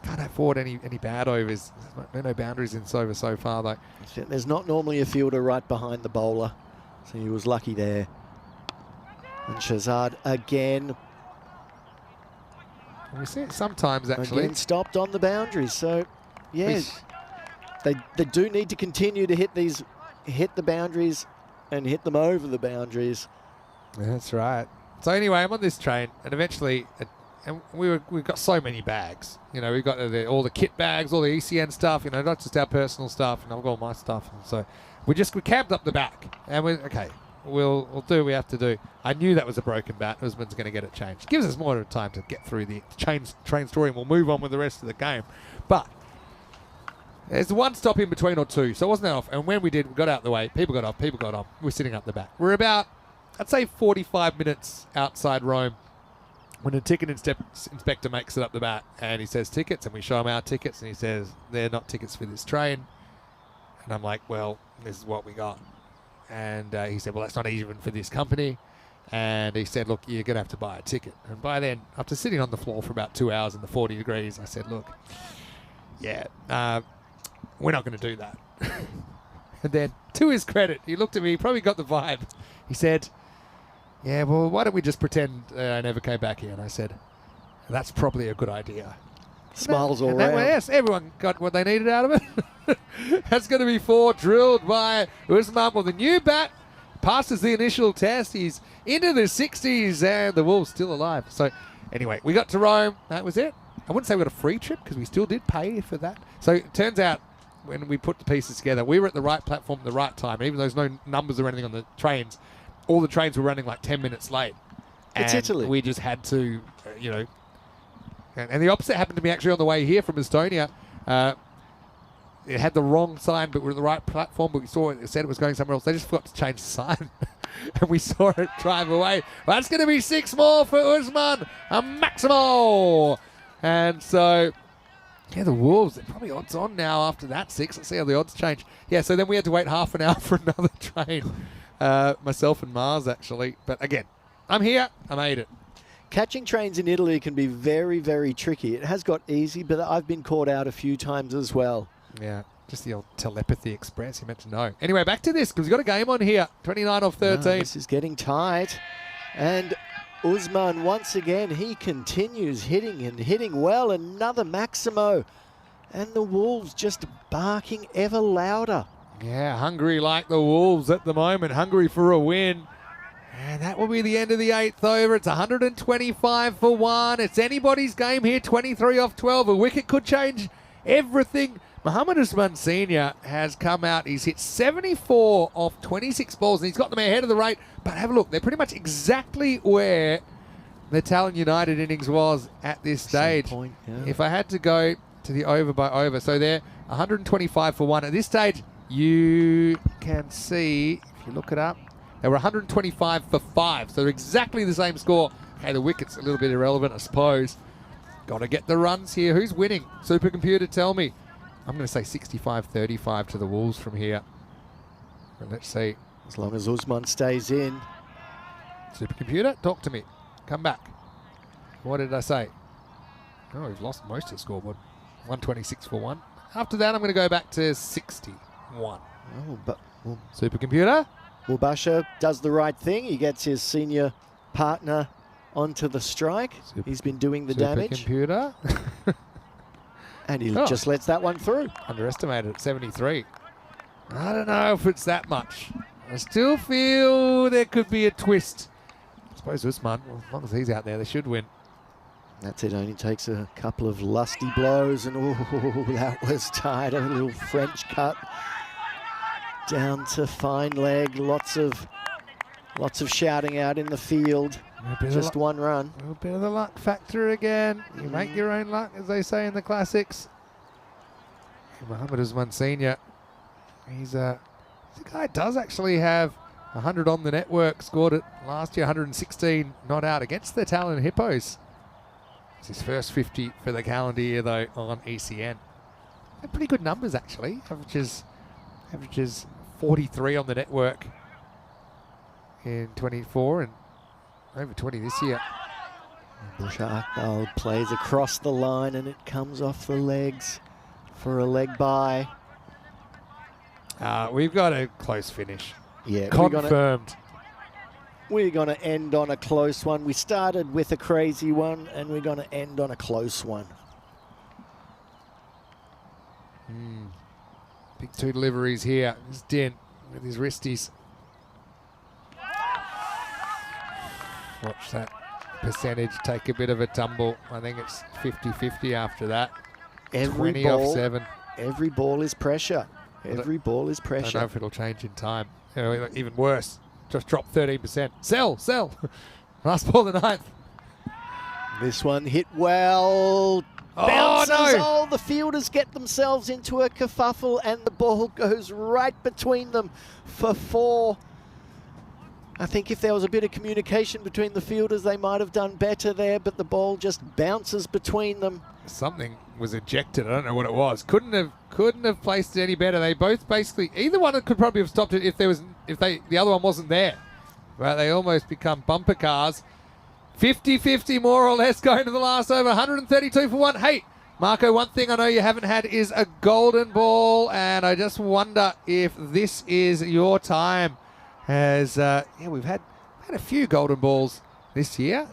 Can't afford any bad overs. There's no boundaries in this over so far, though. There's not normally a fielder right behind the bowler, so he was lucky there. And Shazad again. We see it sometimes, actually. Again stopped on the boundaries. So, yes, they do need to continue to hit the boundaries and hit them over the boundaries. That's right. So anyway, I'm on this train, and eventually, and we've got so many bags. You know, we've got all the kit bags, all the ECN stuff. You know, not just our personal stuff, and I've got all my stuff. And so we camped up the back, and we'll do what we have to do. I knew that was a broken bat. Usman's going to get it changed. Gives us more time to get through the train story, and we'll move on with the rest of the game. But there's one stop in between or two, so it wasn't that off. And when we got out the way, people got off, people got on. We're sitting up the back. We're about, I'd say, 45 minutes outside Rome when a ticket inspector makes it up the bat, and he says tickets, and we show him our tickets, and he says, they're not tickets for this train. And I'm like, well, this is what we got. And he said, well, that's not even for this company. And he said, look, you're going to have to buy a ticket. And by then, after sitting on the floor for about 2 hours in the 40 degrees, I said, look, yeah, we're not going to do that. And then, to his credit, he looked at me, he probably got the vibe. He said, yeah, well, why don't we just pretend I never came back here? And I said, that's probably a good idea. Smiles all around. Yes, everyone got what they needed out of it. That's going to be 4 drilled by Usman with a new bat. Passes the initial test. He's into the 60s, and the Wolves still alive. So, anyway, we got to Rome. That was it. I wouldn't say we got a free trip because we still did pay for that. So, it turns out when we put the pieces together, we were at the right platform at the right time. Even though there's no numbers or anything on the trains, all the trains were running like 10 minutes late. It's and Italy. We just had to, and the opposite happened to me actually on the way here from Estonia. It had the wrong sign, but we're at the right platform, but we saw it said it was going somewhere else. They just forgot to change the sign. And we saw it drive away. That's going to be 6 more for Usman. A Maximo. And so, yeah, the Wolves, they're probably odds on now after that 6. Let's see how the odds change. Yeah, so then we had to wait half an hour for another train. Myself and Mars, actually. But again, I'm here. I made it. Catching trains in Italy can be very, very tricky. It has got easy, but I've been caught out a few times as well. Yeah, just the old telepathy express. You meant to know. Anyway, back to this, because we've got a game on here. 29 off 13. This is getting tight. And Usman, once again, he continues hitting well. Another Maximo. And the Wolves just barking ever louder. Yeah, hungry like the Wolves at the moment. Hungry for a win. And that will be the end of the 8th over. It's 125 for 1. It's anybody's game here. 23 off 12. A wicket could change everything. Mohamed Usman Senior has come out. He's hit 74 off 26 balls, and he's got them ahead of the rate. But have a look. They're pretty much exactly where the Tallinn United innings was at this stage. Point, yeah. If I had to go to the over by over, so they're 125 for 1. At this stage, you can see, if you look it up, they were 125 for 5. So they're exactly the same score. Okay, the wicket's a little bit irrelevant, I suppose. Got to get the runs here. Who's winning? Supercomputer, tell me. I'm going to say 65-35 to the Wolves from here. But let's see. As long as Usman stays in. Supercomputer, talk to me. Come back. What did I say? Oh, we've lost most of the scoreboard. 126 for 1. After that, I'm going to go back to 61. Oh, but Supercomputer. Mubasher does the right thing. He gets his senior partner onto the strike. He's been doing the damage. Supercomputer. And he just lets that one through. Underestimated at 73. I don't know if it's that much. I still feel there could be a twist. I suppose Usman, well, as long as he's out there, they should win. That's it. Only takes a couple of lusty blows. And oh, that was tight. A little French cut. Down to fine leg. Lots of Lots of shouting out in the field. Just one run. A little bit of the luck factor again. You make your own luck, as they say in the classics. Mohammed Usman Senior. He's the guy does actually have 100 on the network. Scored it last year, 116 not out against the Talon Hippos. It's his first 50 for the calendar year though on ECN. They're pretty good numbers actually. Averages 43 on the network in 24 and over 20 this year. Busha Akbal plays across the line and it comes off the legs for a leg bye. We've got a close finish. Yeah, confirmed. We're going to end on a close one. We started with a crazy one and we're going to end on a close one. Big two deliveries here. This Dent with his wristies. Watch that percentage take a bit of a tumble. I think it's 50-50 after that. Every 20 ball, off 7. Every ball is pressure. Every ball is I don't know pressure. if it'll change in time. Even worse, just dropped 13%. Sell. Last ball of the 9th. This one hit well. Bounces. No! The fielders get themselves into a kerfuffle and the ball goes right between them for 4. I think if there was a bit of communication between the fielders, they might have done better there, but the ball just bounces between them. Something was ejected. I don't know what it was. Couldn't have placed it any better. They both basically, either one could probably have stopped it if the other one wasn't there. But they almost become bumper cars. 50-50 more or less going to the last over. 132 for 1. Hey, Marco, one thing I know you haven't had is a golden ball, and I just wonder if this is your time. As we've had a few golden balls this year.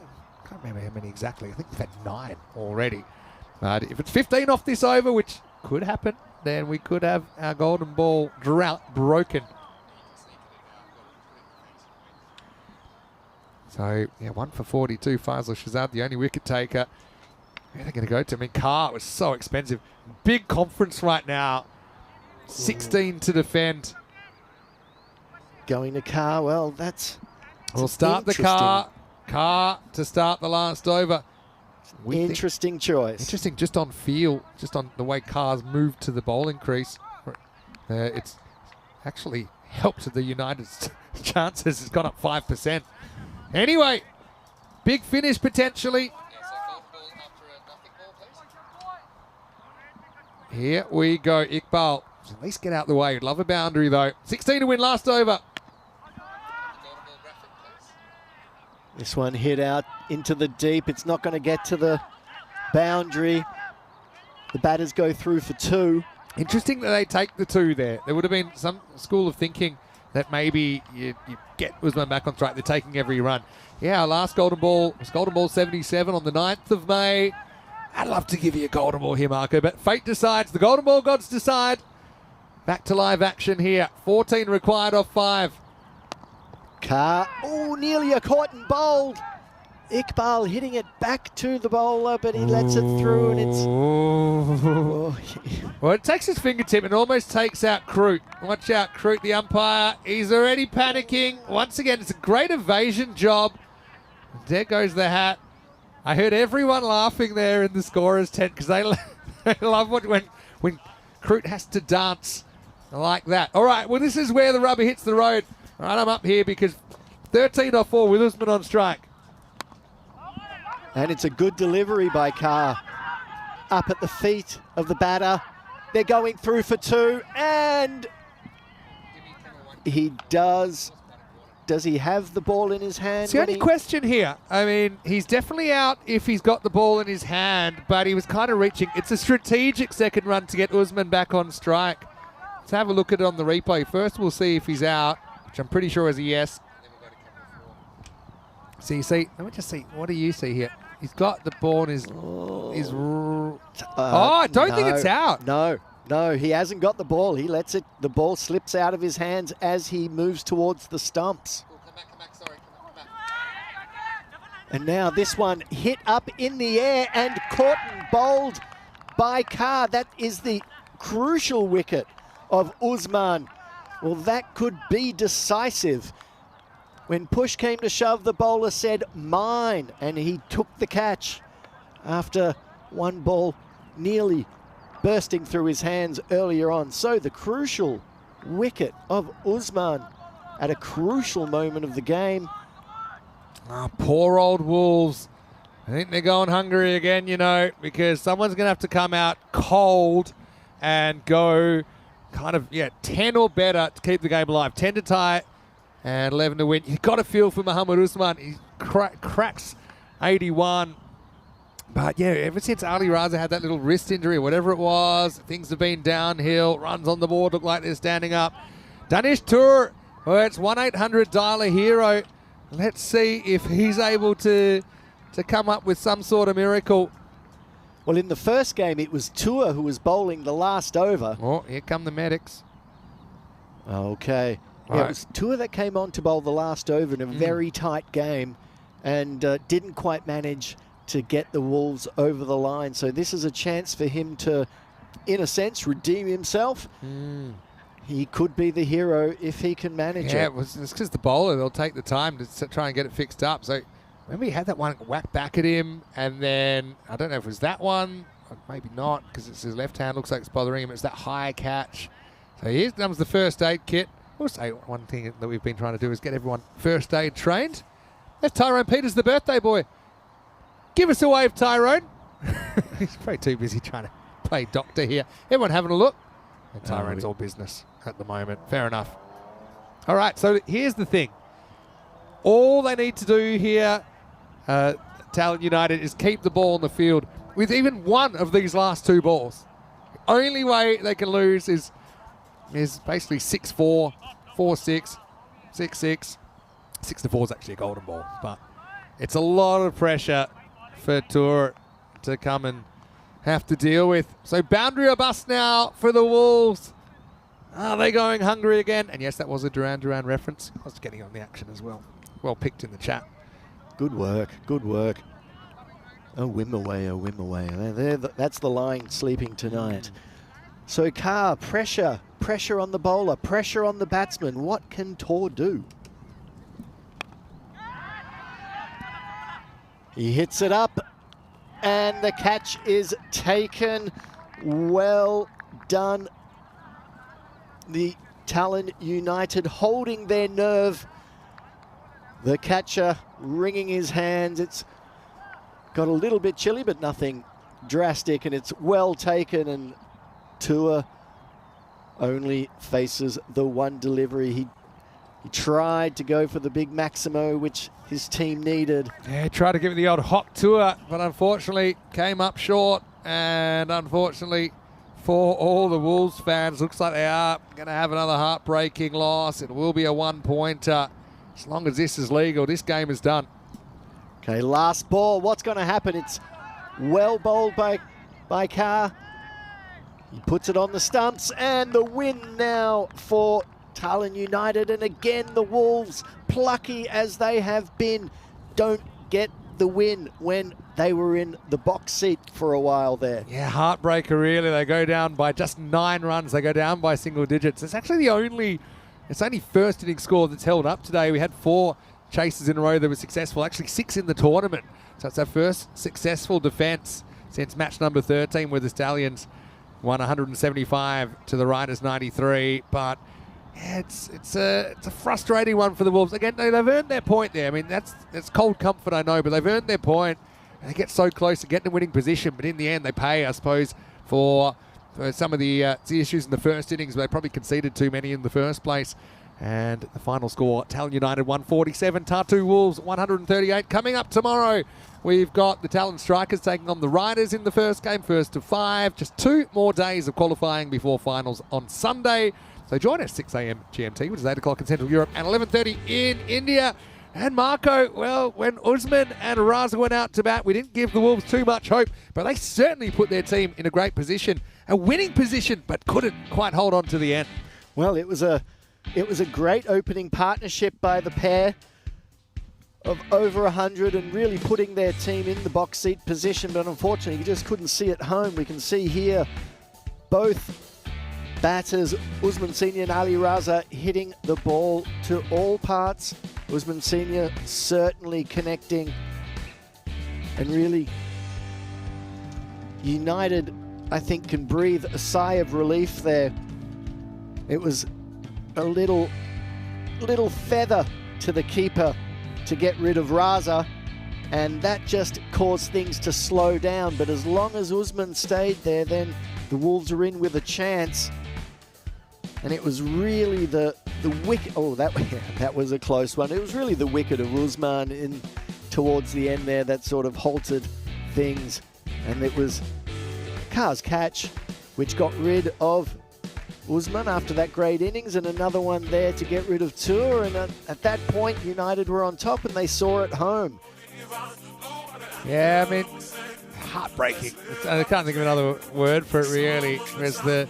Can't remember how many exactly. I think we've had 9 already. But if it's 15 off this over, which could happen, then we could have our golden ball drought broken. So, 1 for 42. Faisal Shazad, the only wicket taker. Where are they going to go to? I mean, Carr was so expensive. Big conference right now. 16 to defend. Going to Carr, well, that's We'll start the Carr to start the last over. Interesting choice. Interesting just on feel, just on the way Carr's moved to the bowling crease. It's actually helped the United's chances. It's gone up 5%. Anyway, big finish potentially. Here we go, Iqbal. At least get out the way. You'd love a boundary though. 16 to win last over. This one hit out into the deep. It's not going to get to the boundary. The batters go through for 2. Interesting that they take the 2 there. There would have been some school of thinking that maybe you get Usman back on strike. They're taking every run. Yeah, our last golden ball was golden ball 77 on the 9th of May. I'd love to give you a golden ball here, Marco, but fate decides. The golden ball gods decide. Back to live action here. 14 required off 5. Carr, nearly a caught and bowled. Iqbal hitting it back to the bowler, but he lets it through and it's... Well, it takes his fingertip and almost takes out Kroot. Watch out, Kroot, the umpire. He's already panicking. Once again, it's a great evasion job. There goes the hat. I heard everyone laughing there in the scorer's tent because they love when Kroot has to dance like that. All right, well, this is where the rubber hits the road. All right, I'm up here because 13 off 4 with Usman on strike. And it's a good delivery by Carr. Up at the feet of the batter. They're going through for 2 and he does. Does he have the ball in his hand? It's the only question here. I mean, he's definitely out if he's got the ball in his hand, but he was kind of reaching. It's a strategic second run to get Usman back on strike. Let's have a look at it on the replay. First, we'll see if he's out, which I'm pretty sure is a yes. So you see, let me just see. What do you see here? He's got the ball in his... I don't think it's out. No, he hasn't got the ball. He lets it, the ball slips out of his hands as he moves towards the stumps. Come back, sorry. Come back. And now this one hit up in the air and caught and bowled by Carr. That is the crucial wicket of Usman. Well, that could be decisive. When push came to shove, the bowler said, mine, and he took the catch after one ball nearly bursting through his hands earlier on. So the crucial wicket of Usman at a crucial moment of the game. Oh, poor old Wolves. I think they're going hungry again, you know, because someone's going to have to come out cold and go kind of, 10 or better to keep the game alive. 10 to tie and 11 to win. You've got to feel for Mohammad Usman. He cracks 81. But yeah, ever since Ali Raza had that little wrist injury, whatever it was, things have been downhill. Runs on the board look like they're standing up. Danish Tour, well, it's 1-800 dial a hero. Let's see if he's able to come up with some sort of miracle. Well, in the first game, it was Tour who was bowling the last over. Oh, here come the medics. Okay. Yeah, Right. it was Tour that came on to bowl the last over in a very tight game and didn't quite manage to get the Wolves over the line. So this is a chance for him to, in a sense, redeem himself. He could be the hero if he can manage it. Yeah, it's because the bowler, they'll take the time to try and get it fixed up. So remember he had that one whack back at him, and then, I don't know if it was that one, or maybe not, because it's his left hand, looks like it's bothering him. It's that high catch. So here comes the first aid kit. We'll say one thing that we've been trying to do is get everyone first aid trained. There's Tyrone Peters, the birthday boy. Give us a wave, Tyrone. He's probably too busy trying to play doctor here. Everyone having a look. And Tyrone's all business at the moment. Fair enough. All right, so here's the thing. All they need to do here, Talent United, is keep the ball on the field with even one of these last two balls. The only way they can lose is basically 6-4, 4-6, 6-6. 6-4 is actually a golden ball, but it's a lot of pressure for Tour to come and have to deal with. So boundary or bust now for the Wolves. Are they going hungry again? And yes, that was a Duran Duran reference. I was getting on the action as well. Well picked in the chat. Good work, good work. A whim away, a whim away. That's the line sleeping tonight. So Carr, pressure on the bowler, pressure on the batsman. What can Tor do? He hits it up, and the catch is taken. Well done. The Talon United holding their nerve. The catcher wringing his hands. It's got a little bit chilly, but nothing drastic, and it's well taken, and Tour only faces the one delivery. He tried to go for the big Maximo, which his team needed. Yeah, tried to give it the old hot Tour, but unfortunately came up short. And unfortunately for all the Wolves fans, looks like they are going to have another heartbreaking loss. It will be a one-pointer. As long as this is legal, this game is done. Okay, last ball. What's going to happen? It's well bowled by Carr. He puts it on the stumps, and the win now for Talon United. And again, the Wolves, plucky as they have been, don't get the win when they were in the box seat for a while there. Yeah, heartbreaker really. They go down by just 9 runs. They go down by single digits. It's actually only first inning score that's held up today. We had 4 chases in a row that were successful, actually 6 in the tournament. So it's our first successful defence since match number 13, where the Stallions won 175 to the Riders 93. But yeah, it's a frustrating one for the Wolves. Again, they've earned their point there. I mean, that's cold comfort, I know, but they've earned their point. And they get so close to getting a winning position, but in the end, they pay, I suppose, for some of the issues in the first innings. They probably conceded too many in the first place. And the final score, Talon United 147, Tartu Wolves 138. Coming up tomorrow, we've got the Talon Strikers taking on the Riders in the first game, 1 to 5. Just 2 more days of qualifying before finals on Sunday. So join us 6 a.m. GMT, which is 8 o'clock in Central Europe, and 11:30 in India. And Marco, well, when Usman and Raza went out to bat, we didn't give the Wolves too much hope, but they certainly put their team in a great position, a winning position, but couldn't quite hold on to the end. Well, it was a great opening partnership by the pair of over 100 and really putting their team in the box seat position, but unfortunately you just couldn't see it home. We can see here both batters, Usman Senior and Ali Raza, hitting the ball to all parts Usman Senior certainly connecting, and really United, I think, can breathe a sigh of relief there. It was a little feather to the keeper to get rid of Raza, and that just caused things to slow down. But as long as Usman stayed there, then the Wolves are in with a chance. And it was really the wicket. Oh, that was a close one. It was really the wicket of Usman in towards the end there that sort of halted things. And it was Carr's catch, which got rid of Usman after that great innings, and another one there to get rid of Tour. And at that point, United were on top, and they saw it home. Yeah, I mean, heartbreaking. I can't think of another word for it, really. Whereas the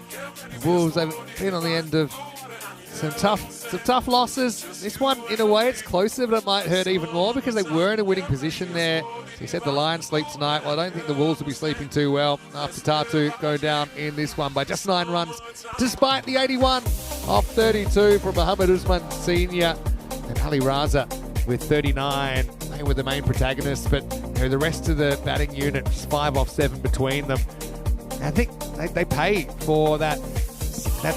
Wolves have been on the end of some tough losses. This one, in a way, it's closer, but it might hurt even more because they were in a winning position there. So he said the Lions sleep tonight. Well, I don't think the Wolves will be sleeping too well after Tartu go down in this one by just 9 runs, despite the 81 off 32 from Mohammad Usman Senior and Ali Raza with 39. They were the main protagonists, but the rest of the batting unit, just 5 off 7 between them. I think they pay for that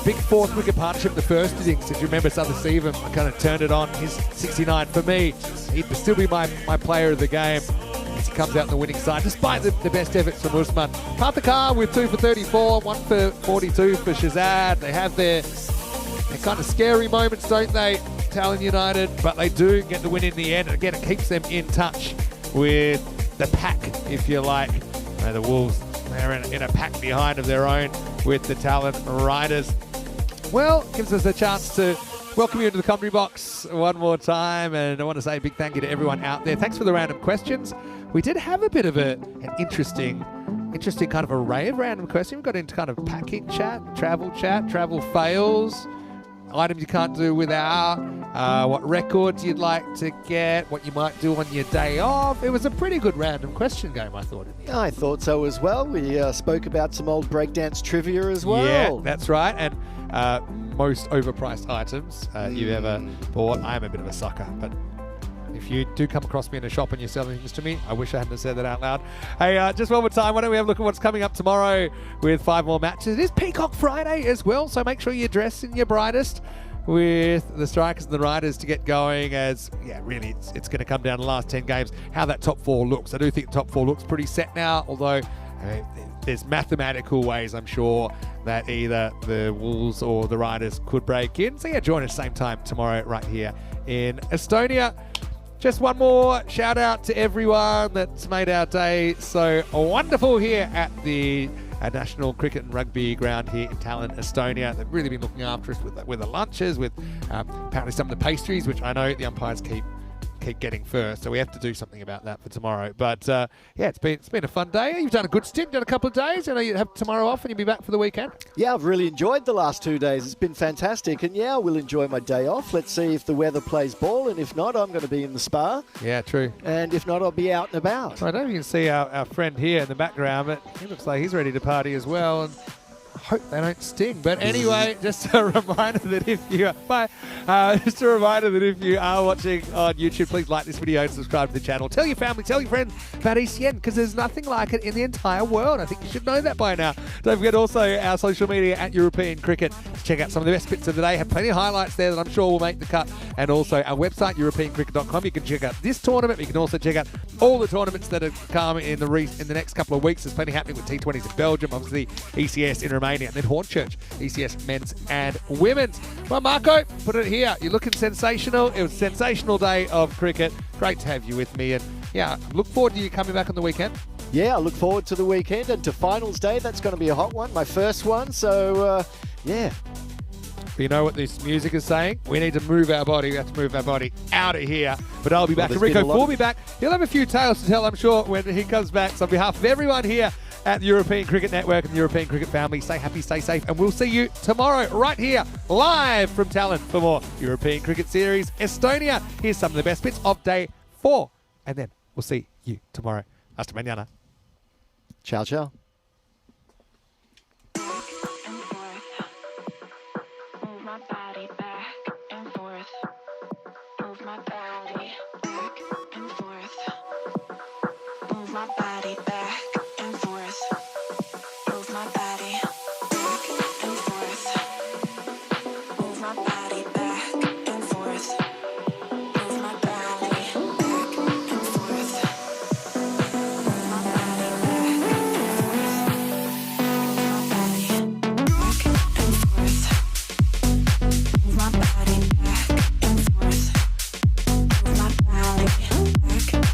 big 4th wicket partnership in the first innings. If you remember, Southern kind of turned it on. His 69 for me, he'd still be my player of the game as he comes out in the winning side, despite the best efforts from Usman. Pathakar with 2 for 34, 1 for 42 for Shazad. They have their kind of scary moments, don't they, Talon United? But they do get the win in the end. And again, it keeps them in touch with the pack, if you like. The Wolves, they're in a pack behind of their own with the Talon Riders. Well, gives us a chance to welcome you into the commentary box one more time, and I want to say a big thank you to everyone out there. Thanks for the random questions. We did have a bit of an interesting kind of array of random questions. We got into kind of packing chat, travel fails, items you can't do without, what records you'd like to get, what you might do on your day off. It was a pretty good random question game, I thought. I thought so as well. We spoke about some old breakdance trivia as well. Yeah, that's right. And most overpriced items you've ever bought. I'm a bit of a sucker, but if you do come across me in a shop and you're selling things to me, I wish I hadn't said that out loud. Hey, just one more time, why don't we have a look at what's coming up tomorrow with 5 more matches. It is Peacock Friday as well, so make sure you're dressed in your brightest with the Strikers and the Riders to get going, as, yeah, really, it's going to come down to the last 10 games, how that top 4 looks. I do think the top 4 looks pretty set now, although there's mathematical ways, I'm sure, that either the Wolves or the Riders could break in. So, yeah, join us same time tomorrow right here in Estonia. Just one more shout out to everyone that's made our day so wonderful here at the National Cricket and Rugby ground here in Tallinn, Estonia. They've really been looking after us with the lunches, with apparently some of the pastries, which I know the umpires keep getting first, so we have to do something about that for tomorrow. But yeah, it's been a fun day. You've done a good stint, done a couple of days, and you have tomorrow off, and you'll be back for the weekend. Yeah, I've really enjoyed the last 2 days. It's been fantastic, and yeah, I will enjoy my day off. Let's see if the weather plays ball, and if not, I'm going to be in the spa. Yeah, true. And if not, I'll be out and about. I don't know if you can see our friend here in the background, but he looks like he's ready to party as well. And I hope they don't sting. But anyway, just a reminder that if you are watching on YouTube, please like this video and subscribe to the channel. Tell your family, tell your friends about ECN, because there's nothing like it in the entire world. I think you should know that by now. Don't forget also our social media at European Cricket to check out some of the best bits of the day. Have plenty of highlights there that I'm sure will make the cut. And also our website, europeancricket.com. You can check out this tournament, but you can also check out all the tournaments that have come in the next couple of weeks. There's plenty happening with T20s in Belgium, obviously ECS in Romania, and then Hornchurch, ECS men's and women's. Well, Marco, put it here. You're looking sensational. It was a sensational day of cricket. Great to have you with me. And yeah, look forward to you coming back on the weekend. Yeah, I look forward to the weekend and to finals day. That's going to be a hot one, my first one. So, yeah. You know what this music is saying? We need to move our body. We have to move our body out of here. But I'll be back. And Rico will be back. He'll have a few tales to tell, I'm sure, when he comes back. So on behalf of everyone here at the European Cricket Network and the European Cricket family, stay happy, stay safe, and we'll see you tomorrow right here, live from Tallinn for more European Cricket Series Estonia. Here's some of the best bits of day 4. And then we'll see you tomorrow. Hasta mañana. Ciao, ciao. Move my body back and forth. Move my body. Move my body back and forth. Move my body back and forth. Move my body back and forth. Move my body back and forth. Move my body back and forth. Move my body back and forth. Move my body back and forth. Move my body back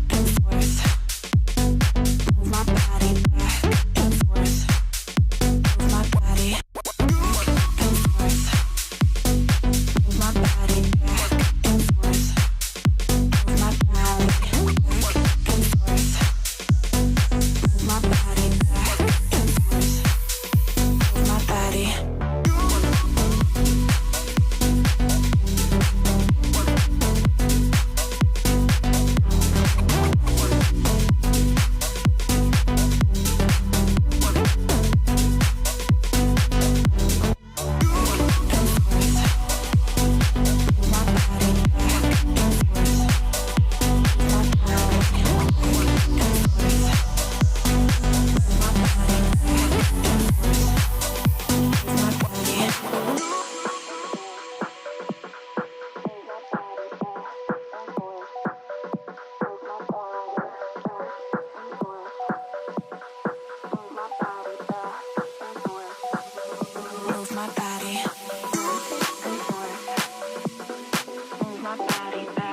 and forth. Move my body back and forth. Move my body back and forth. Move my body back and forth. Move my body back and forth. Move my body back and forth. Move my body. Move my body back and forth. Move my body back.